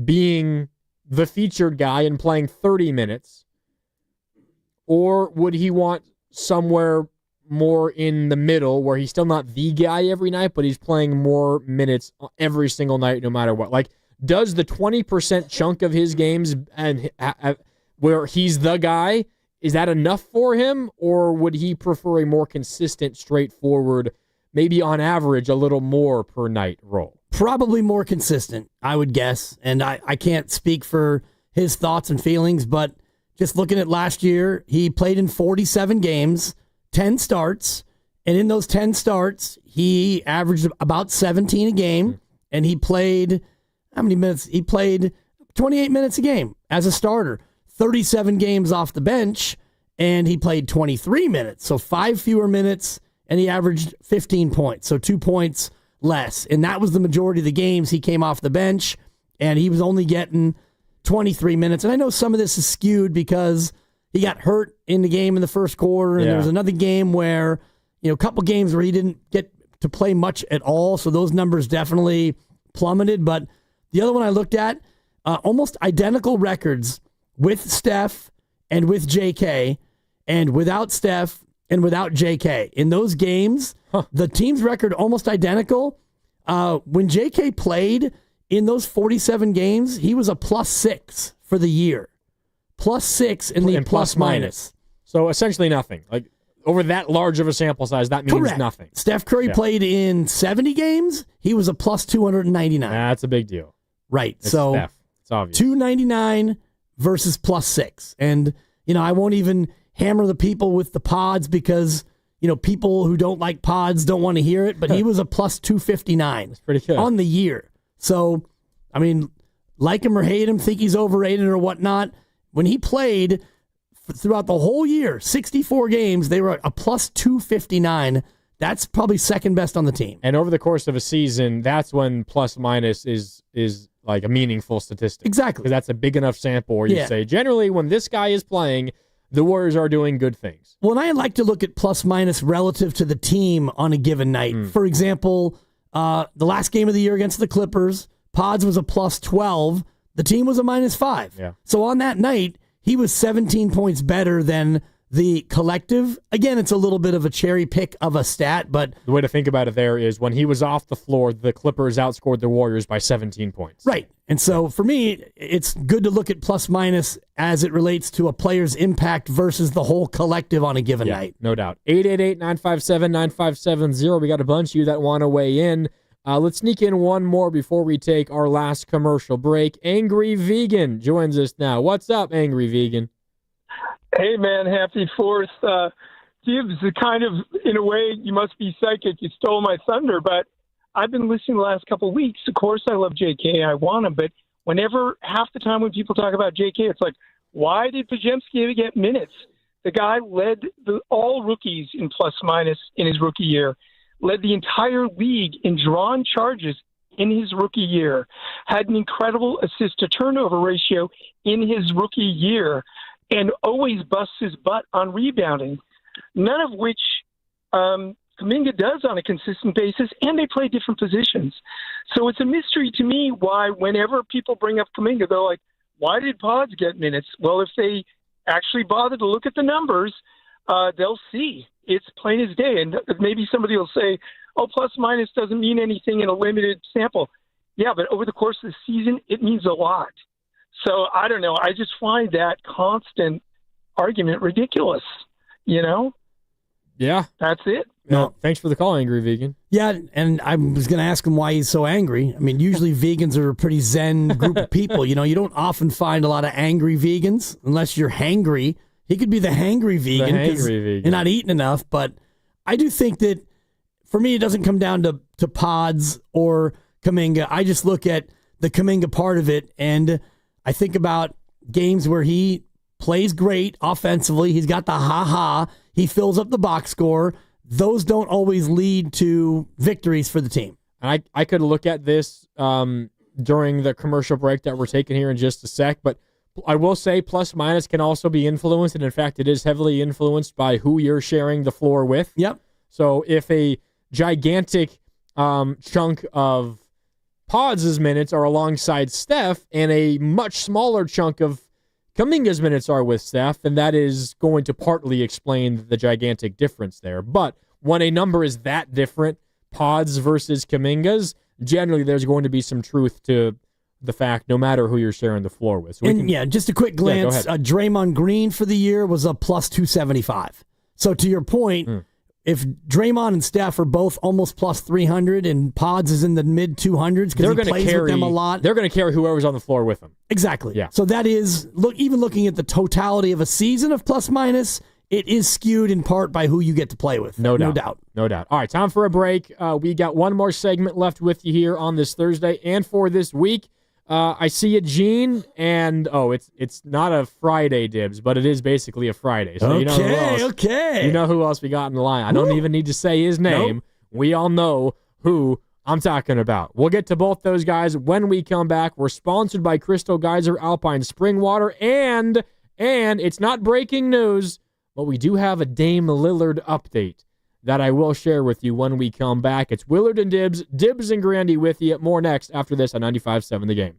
being the featured guy and playing 30 minutes? Or would he want somewhere more in the middle where he's still not the guy every night, but he's playing more minutes every single night no matter what? Like, does the 20% chunk of his games and where he's the guy, is that enough for him? Or would he prefer a more consistent, straightforward, maybe on average a little more per night role? Probably more consistent, I would guess. And I can't speak for his thoughts and feelings, but just looking at last year, he played in 47 games, 10 starts, and in those 10 starts, he averaged about 17 a game, and he played, how many minutes? He played 28 minutes a game as a starter, 37 games off the bench, and he played 23 minutes, so 5 fewer minutes, and he averaged 15 points, so 2 points less. And that was the majority of the games he came off the bench, and he was only getting 23 minutes. And I know some of this is skewed because he got hurt in the game in the first quarter, and there was another game where, a couple games where he didn't get to play much at all, so those numbers definitely plummeted. But the other one I looked at, almost identical records with Steph and with JK, and without Steph and without JK. In those games, the team's record almost identical. When JK played in those 47 games, he was a +6 for the year. +6 in the plus minus. So essentially nothing. Like, over that large of a sample size, that means Correct. nothing. Steph Curry played in 70 games. He was a +299. That's a big deal. Right. It's so Steph. It's obvious. 299 versus +6. And, I won't even hammer the people with the pods because, people who don't like pods don't want to hear it, but he was a +259. That's pretty good. On the year. So, I mean, like him or hate him, think he's overrated or whatnot, when he played throughout the whole year, 64 games, they were a +259. That's probably second best on the team. And over the course of a season, that's when plus minus is like a meaningful statistic. Exactly. Because that's a big enough sample where you say, generally, when this guy is playing, the Warriors are doing good things. Well, and I like to look at plus minus relative to the team on a given night. For example, the last game of the year against the Clippers, Pods was a +12. The team was a -5. Yeah. So on that night, he was 17 points better than the collective. Again, it's a little bit of a cherry pick of a stat, but the way to think about it there is when he was off the floor, the Clippers outscored the Warriors by 17 points. Right. And so for me, it's good to look at plus minus as it relates to a player's impact versus the whole collective on a given night. No doubt. 888-957-9570. We got a bunch of you that want to weigh in. Let's sneak in one more before we take our last commercial break. Angry Vegan joins us now. What's up, Angry Vegan? Hey, man, happy 4th. Dibs, the kind of, in a way, you must be psychic. You stole my thunder, but I've been listening the last couple of weeks. Of course, I love JK. I want him, but whenever, half the time when people talk about JK, it's like, why did Podziemski get minutes? The guy led all rookies in plus minus in his rookie year, led the entire league in drawn charges in his rookie year, had an incredible assist-to-turnover ratio in his rookie year, and always busts his butt on rebounding, none of which Kaminga does on a consistent basis, and they play different positions. So it's a mystery to me why whenever people bring up Kaminga, they're like, why did Pods get minutes? Well, if they actually bother to look at the numbers, they'll see. It's plain as day. And maybe somebody will say, oh, plus minus doesn't mean anything in a limited sample. Yeah, but over the course of the season, it means a lot. So I don't know. I just find that constant argument ridiculous, Yeah. That's it. No, thanks for the call, Angry Vegan. Yeah, and I was going to ask him why he's so angry. I mean, usually vegans are a pretty zen group of people. You don't often find a lot of angry vegans unless you're hangry. He could be the hangry vegan because you're not eating enough. But I do think that, for me, it doesn't come down to Pods or Kaminga. I just look at the Kaminga part of it, and I think about games where he plays great offensively. He's got the ha-ha. He fills up the box score. Those don't always lead to victories for the team. And I could look at this during the commercial break that we're taking here in just a sec, but I will say plus minus can also be influenced, and in fact, it is heavily influenced by who you're sharing the floor with. Yep. So if a gigantic chunk of Pods' minutes are alongside Steph and a much smaller chunk of Kuminga's minutes are with Steph, and that is going to partly explain the gigantic difference there. But when a number is that different, Pods versus Kuminga's, generally there's going to be some truth to the fact no matter who you're sharing the floor with. So just a quick glance, Draymond Green for the year was a plus 275. So to your point, if Draymond and Steph are both almost plus 300 and Pods is in the mid 200s because he plays with them a lot, they're going to carry whoever's on the floor with them. Exactly. Yeah. So that is, even looking at the totality of a season of plus minus, it is skewed in part by who you get to play with. No doubt. All right, time for a break. We got one more segment left with you here on this Thursday and for this week. I see you, Gene, and it's not a Friday, Dibs, but it is basically a Friday. So you know who else? Okay. You know who else we got in the line. I don't even need to say his name. Nope. We all know who I'm talking about. We'll get to both those guys when we come back. We're sponsored by Crystal Geyser Alpine Spring Water, and it's not breaking news, but we do have a Dame Lillard update that I will share with you when we come back. It's Willard and Dibs, Dibs and Grandy with you. More next after this on 95.7 The Game.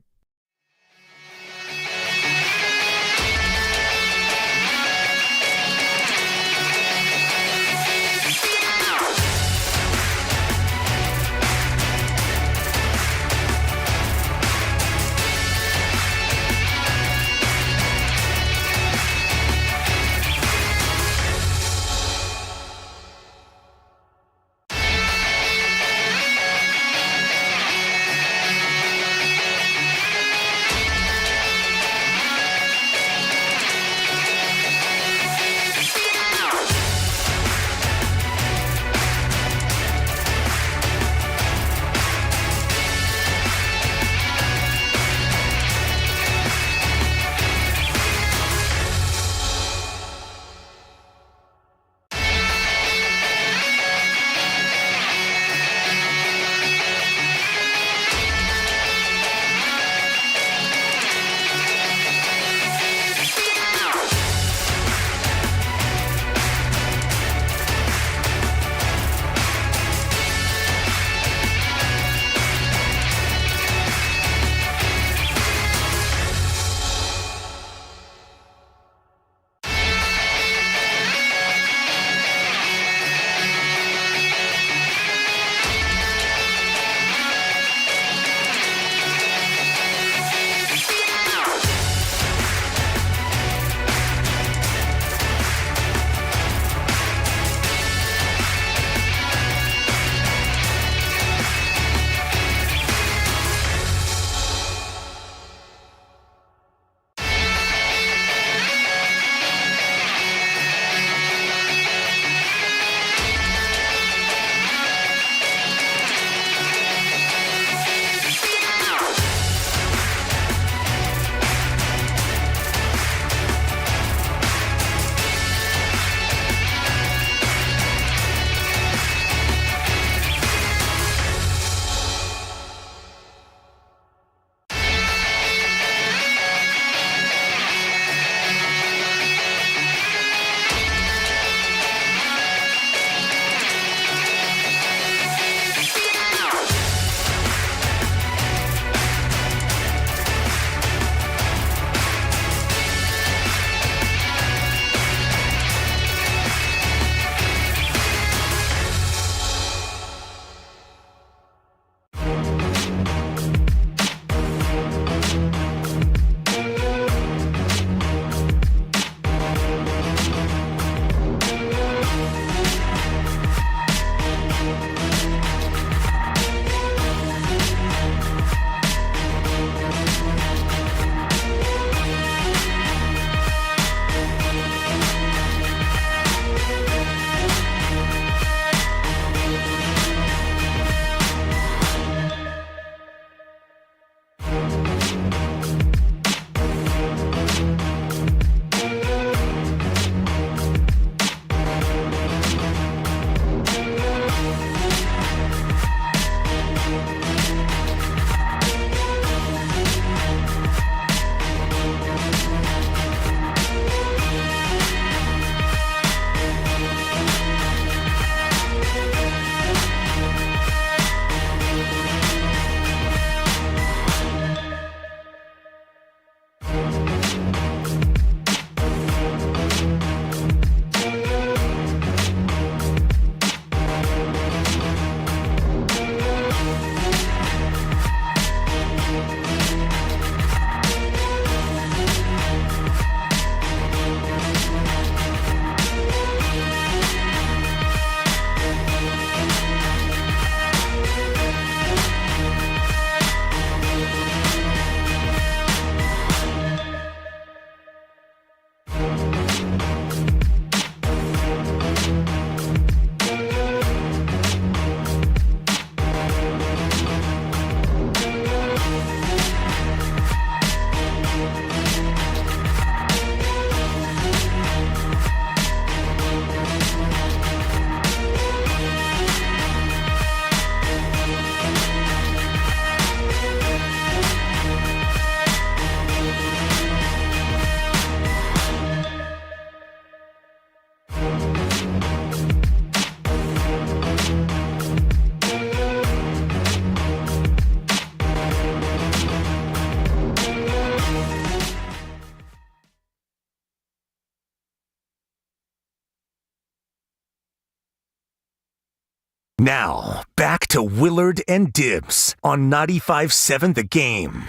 Now, back to Willard and Dibs on 95.7 The Game.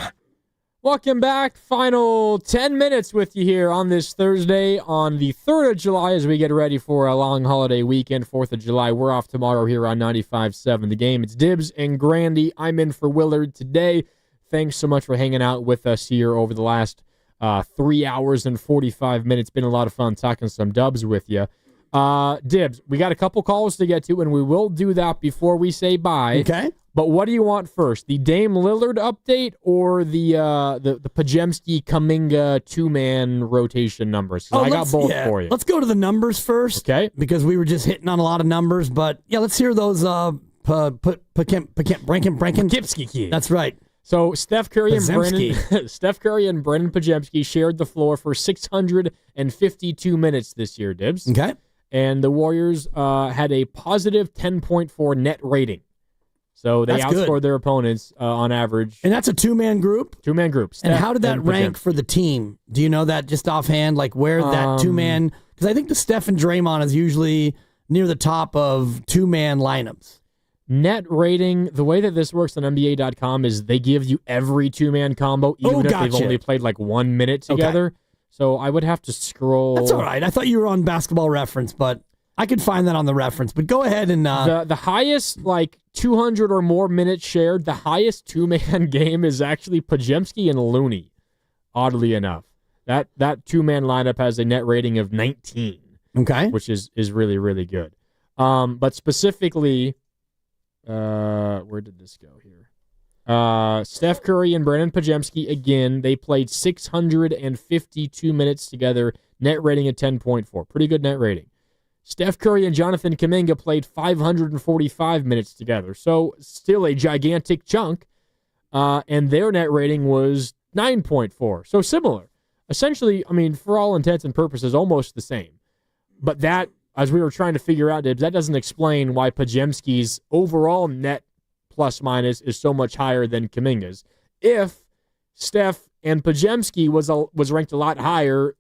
Welcome back. Final 10 minutes with you here on this Thursday on the 3rd of July as we get ready for a long holiday weekend, 4th of July. We're off tomorrow here on 95.7 The Game. It's Dibs and Grandy. I'm in for Willard today. Thanks so much for hanging out with us here over the last 3 hours and 45 minutes. Been a lot of fun talking some dubs with you. Dibs, we got a couple calls to get to, and we will do that before we say bye. Okay. But what do you want first, the Dame Lillard update or the Podziemski Kaminga two-man rotation numbers? I got both for you. Let's go to the numbers first. Okay. Because we were just hitting on a lot of numbers. But, yeah, let's hear those Poudziemski kids. That's right. So Steph Curry and Brennan Podziemski shared the floor for 652 minutes this year, Dibs. Okay. And the Warriors had a positive 10.4 net rating. So they outscored their opponents on average. And that's a two-man group? Two-man group. And how did that rank for the team? Do you know that just offhand? Like where that two-man... Because I think the Steph and Draymond is usually near the top of two-man lineups. Net rating, the way that this works on NBA.com is they give you every two-man combo, even if they've only played like 1 minute together. Okay. So I would have to scroll. That's all right. I thought you were on Basketball Reference, but I could find that on the reference. But go ahead and... The highest, 200 or more minutes shared, the highest two-man game is actually Podziemski and Looney, oddly enough. That two-man lineup has a net rating of 19. Okay. Which is really, really good. But specifically... where did this go here? Steph Curry and Brennan Podziemski, again, they played 652 minutes together, net rating at 10.4. Pretty good net rating. Steph Curry and Jonathan Kuminga played 545 minutes together, so still a gigantic chunk, and their net rating was 9.4, so similar. Essentially, I mean, for all intents and purposes, almost the same. But that, as we were trying to figure out, Dibs, that doesn't explain why Podziemski's overall net plus-minus is so much higher than Kuminga's. If Steph and Podziemski was ranked a lot higher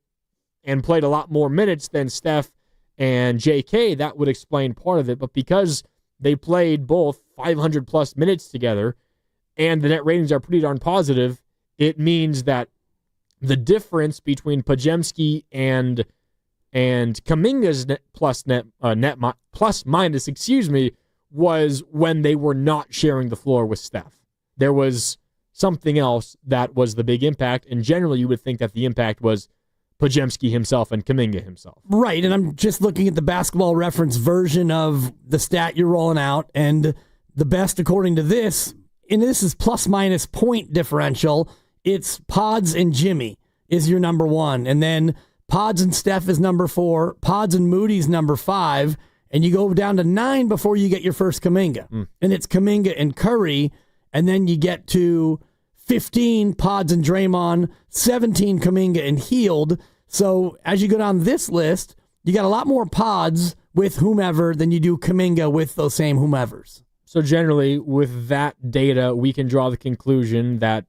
and played a lot more minutes than Steph and JK, that would explain part of it. But because they played both 500-plus minutes together and the net ratings are pretty darn positive, it means that the difference between Podziemski and Kaminga's plus minus, was when they were not sharing the floor with Steph. There was something else that was the big impact, and generally you would think that the impact was Podziemski himself and Kaminga himself. Right, and I'm just looking at the Basketball Reference version of the stat you're rolling out, and the best according to this, and this is plus-minus point differential, it's Pods and Jimmy is your number one, and then Pods and Steph is number 4, Pods and Moody's number 5, and you go down to 9 before you get your first Kaminga. And it's Kaminga and Curry, and then you get to 15 Pods and Draymond, 17 Kaminga and Hield. So as you go down this list, you got a lot more Pods with whomever than you do Kaminga with those same whomevers. So generally, with that data, we can draw the conclusion that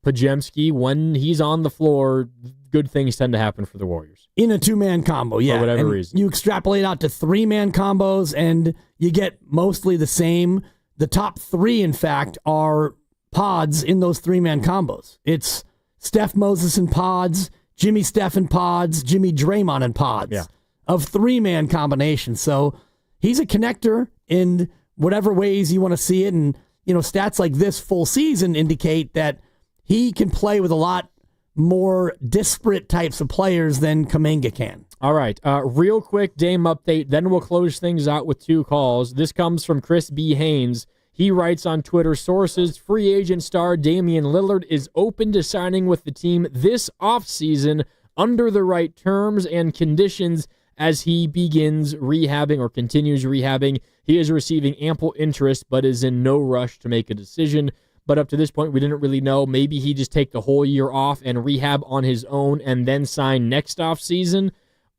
Podziemski, when he's on the floor, good things tend to happen for the Warriors. In a two-man combo, yeah. For whatever reason. You extrapolate out to three-man combos, and you get mostly the same. The top 3, in fact, are Pods in those three-man combos. It's Steph Moses and Pods, Jimmy Steph and Pods, Jimmy Draymond and Pods of three-man combinations. So he's a connector in whatever ways you want to see it. And, stats like this full season indicate that he can play with a lot more disparate types of players than Kaminga can. All right. Real quick Dame update, then we'll close things out with 2 calls. This comes from Chris B. Haynes. He writes on Twitter, sources, free agent star Damian Lillard is open to signing with the team this offseason under the right terms and conditions as he begins rehabbing or continues rehabbing. He is receiving ample interest but is in no rush to make a decision. But up to this point, we didn't really know. Maybe he just take the whole year off and rehab on his own and then sign next offseason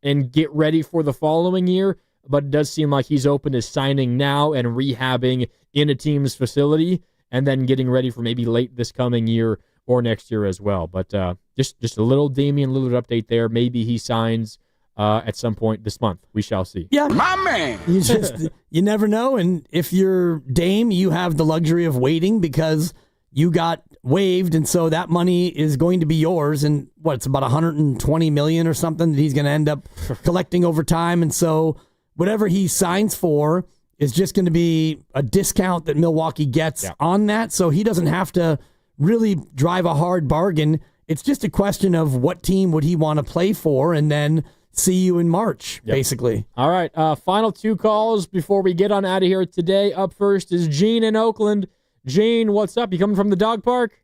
and get ready for the following year. But it does seem like he's open to signing now and rehabbing in a team's facility and then getting ready for maybe late this coming year or next year as well. But just a little Damian Lillard update there. Maybe he signs at some point this month. We shall see. Yeah. My man. You never know. And if you're Dame, you have the luxury of waiting because you got waived. And so that money is going to be yours. And it's about $120 million or something that he's going to end up collecting over time. And so whatever he signs for is just going to be a discount that Milwaukee gets on that. So he doesn't have to really drive a hard bargain. It's just a question of what team would he want to play for, and then see you in March, basically. All right, final 2 calls before we get on out of here today. Up first is Gene in Oakland. Gene, what's up? You coming from the dog park?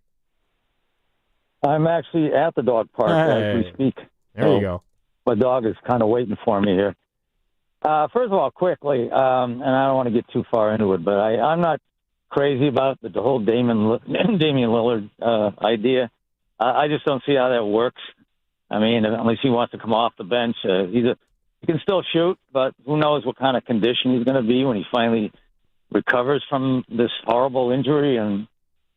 I'm actually at the dog park as we speak. There you go. My dog is kind of waiting for me here. First of all, quickly, and I don't want to get too far into it, but I'm not crazy about the whole Damian Lillard idea. I just don't see how that works. I mean, unless he wants to come off the bench, he can still shoot, but who knows what kind of condition he's going to be when he finally recovers from this horrible injury and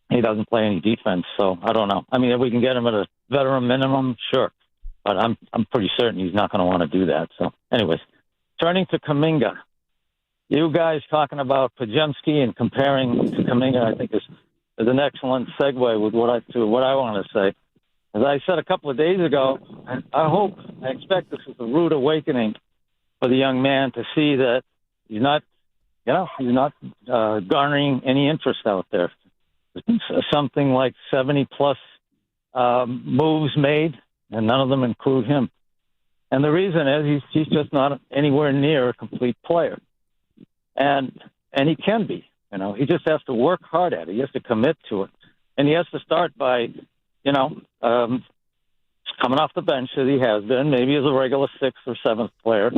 he doesn't play any defense. So I don't know. I mean, if we can get him at a veteran minimum, sure, but I'm pretty certain he's not going to want to do that. So, anyways, turning to Kaminga, you guys talking about Podziemski and comparing to Kaminga, I think is an excellent segue with what I want to say. As I said a couple of days ago, I expect this is a rude awakening for the young man to see that he's not garnering any interest out there. Something like 70-plus moves made, and none of them include him. And the reason is he's just not anywhere near a complete player. And he can be. He just has to work hard at it. He has to commit to it. And he has to start by, coming off the bench as he has been, maybe as a regular 6th or 7th player,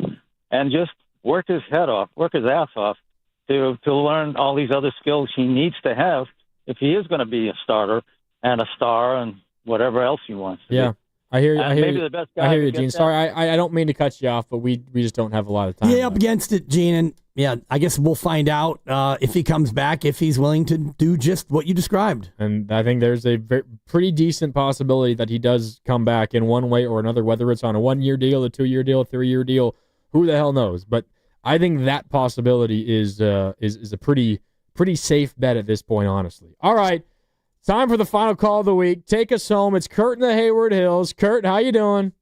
and just work his ass off to learn all these other skills he needs to have if he is going to be a starter and a star and whatever else he wants to be. I hear you. I hear you, Gene. That. Sorry, I don't mean to cut you off, but we just don't have a lot of time. Yeah, up against it, Gene. And I guess we'll find out if he comes back, if he's willing to do just what you described. And I think there's a pretty decent possibility that he does come back in one way or another, whether it's on a 1-year deal, a 2-year deal, a 3-year deal. Who the hell knows? But I think that possibility is a pretty safe bet at this point, honestly. All right. Time for the final call of the week. Take us home. It's Kurt in the Hayward Hills. Kurt, how you doing?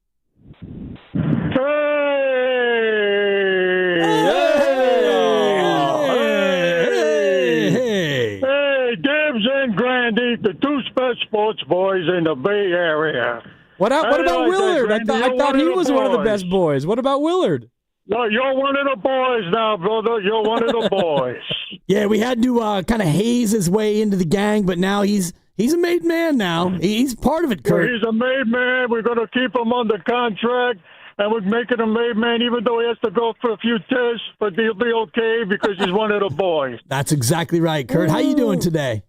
Hey, Dibs and Grandy, the 2 Spec Sports boys in the Bay Area. What about Willard? I thought he was one of the best boys. What about Willard? No, you're one of the boys now, brother. You're one of the boys. Yeah, we had to kind of haze his way into the gang, but now he's a made man now. He's part of it, Kurt. He's a made man. We're going to keep him under contract, and we're making him a made man, even though he has to go for a few tests, but he'll be okay because he's one of the boys. That's exactly right, Kurt. How you doing today?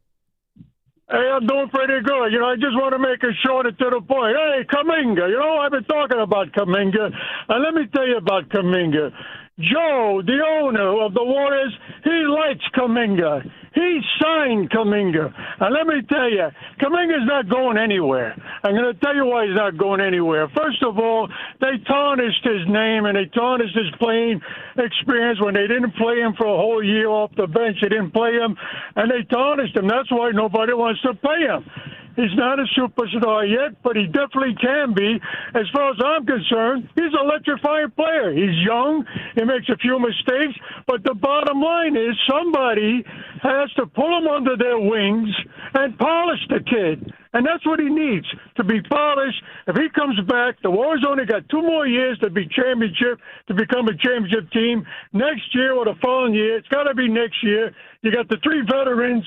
Hey, I'm doing pretty good. I just want to make it short and to the point. Hey, Kaminga, I've been talking about Kaminga, and let me tell you about Kaminga. Joe, the owner of the Warriors, he likes Kaminga. He signed Kaminga. And let me tell you, Kaminga's not going anywhere. I'm going to tell you why he's not going anywhere. First of all, they tarnished his name and they tarnished his playing experience when they didn't play him for a whole year off the bench. They didn't play him, and they tarnished him. That's why nobody wants to pay him. He's not a superstar yet, but he definitely can be. As far as I'm concerned, he's an electrifying player. He's young. He makes a few mistakes. But the bottom line is somebody has to pull him under their wings and polish the kid. And that's what he needs, to be polished. If he comes back, the Warriors only got 2 more years to become a championship team. Next year or the following year, it's got to be next year. You got the 3 veterans.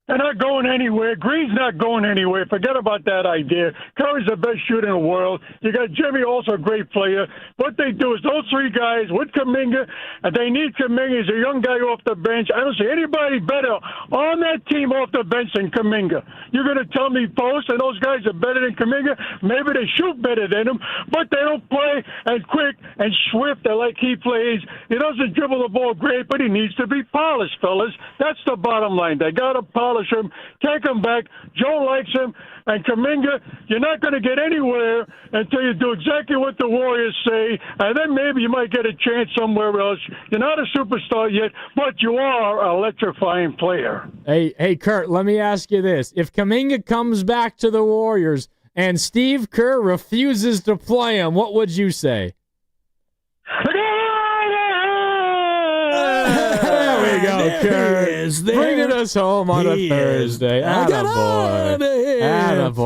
They're not going anywhere. Green's not going anywhere. Forget about that idea. Curry's the best shooter in the world. You got Jimmy, also a great player. What they do is those 3 guys with Kaminga, and they need Kaminga. He's a young guy off the bench. I don't see anybody better on that team off the bench than Kaminga. You're going to tell me Post and those guys are better than Kaminga? Maybe they shoot better than him, but they don't play and quick and swift like he plays. He doesn't dribble the ball great, but he needs to be polished, fellas. That's the bottom line. They got to polish demolish him, take him back. Joe likes him. And Kaminga, you're not going to get anywhere until you do exactly what the Warriors say, and then maybe you might get a chance somewhere else. You're not a superstar yet, but you are an electrifying player. Hey, Kurt, let me ask you this. If Kaminga comes back to the Warriors and Steve Kerr refuses to play him, what would you say? There we go, Kurt. Bringing us home on a Thursday. Attaboy.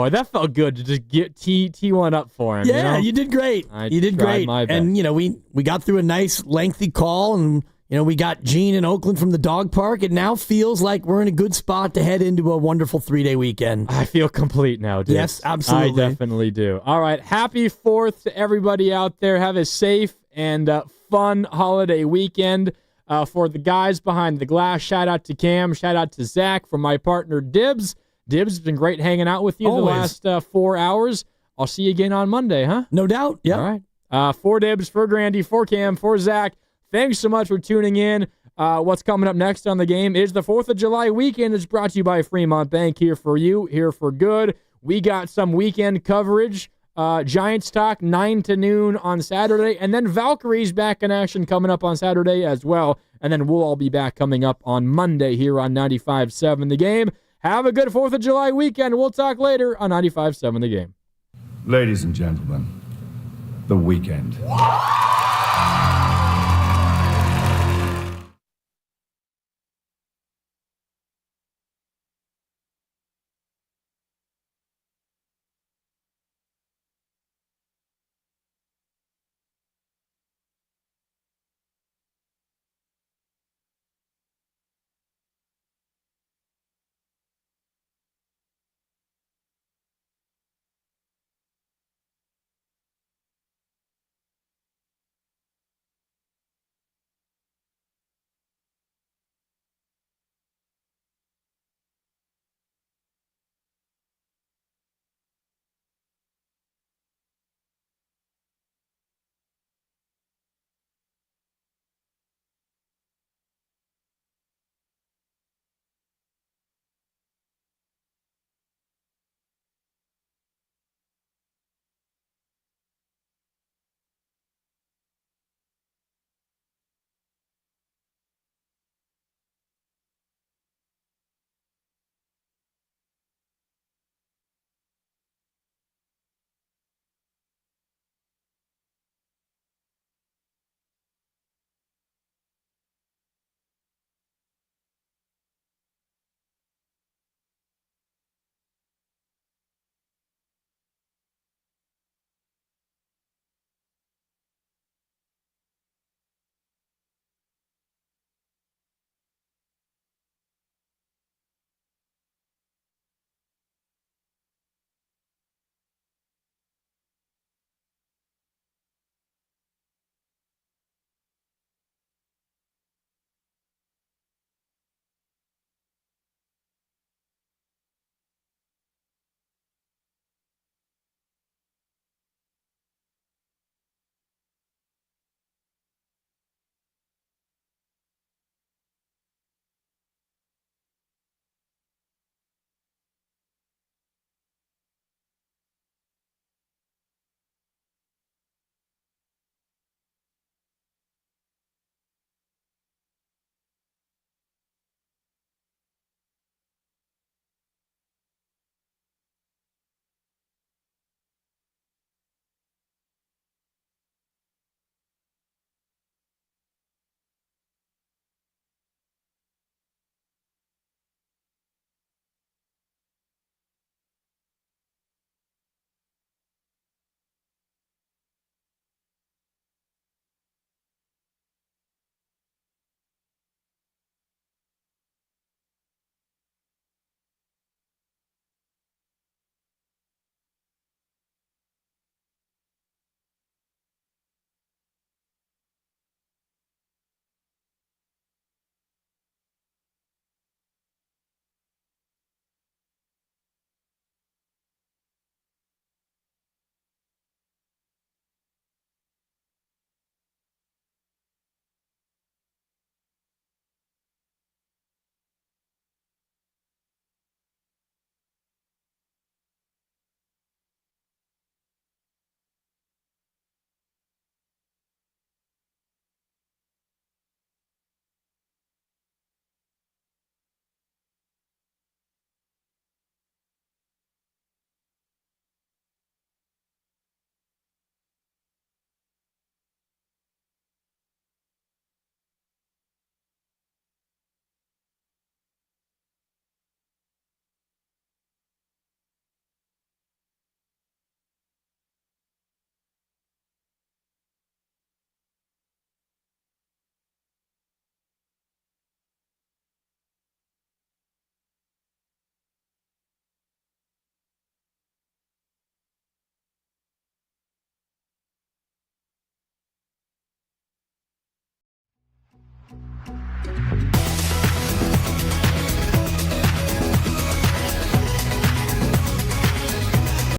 That felt good to just get tee one up for him. Yeah, you did great. You did great. And, we got through a nice, lengthy call, and, we got Gene in Oakland from the dog park. It now feels like we're in a good spot to head into a wonderful 3-day weekend. I feel complete now, dude. Yes, absolutely. I definitely do. All right, happy 4th to everybody out there. Have a safe and fun holiday weekend. For the guys behind the glass, shout out to Cam, shout out to Zach, for my partner Dibs. Dibs, has been great hanging out with you the last 4 hours. I'll see you again on Monday, huh? No doubt. Yeah. All right. For Dibs, for Grandy, for Cam, for Zach, thanks so much for tuning in. What's coming up next on the game is the 4th of July weekend. It's brought to you by Fremont Bank, here for you, here for good. We got some weekend coverage. Giants talk 9 to noon on Saturday, and then Valkyries back in action coming up on Saturday as well. And then we'll all be back coming up on Monday here on 95.7 The Game. Have a good 4th of July weekend. We'll talk later on 95.7 The Game. Ladies and gentlemen, the weekend.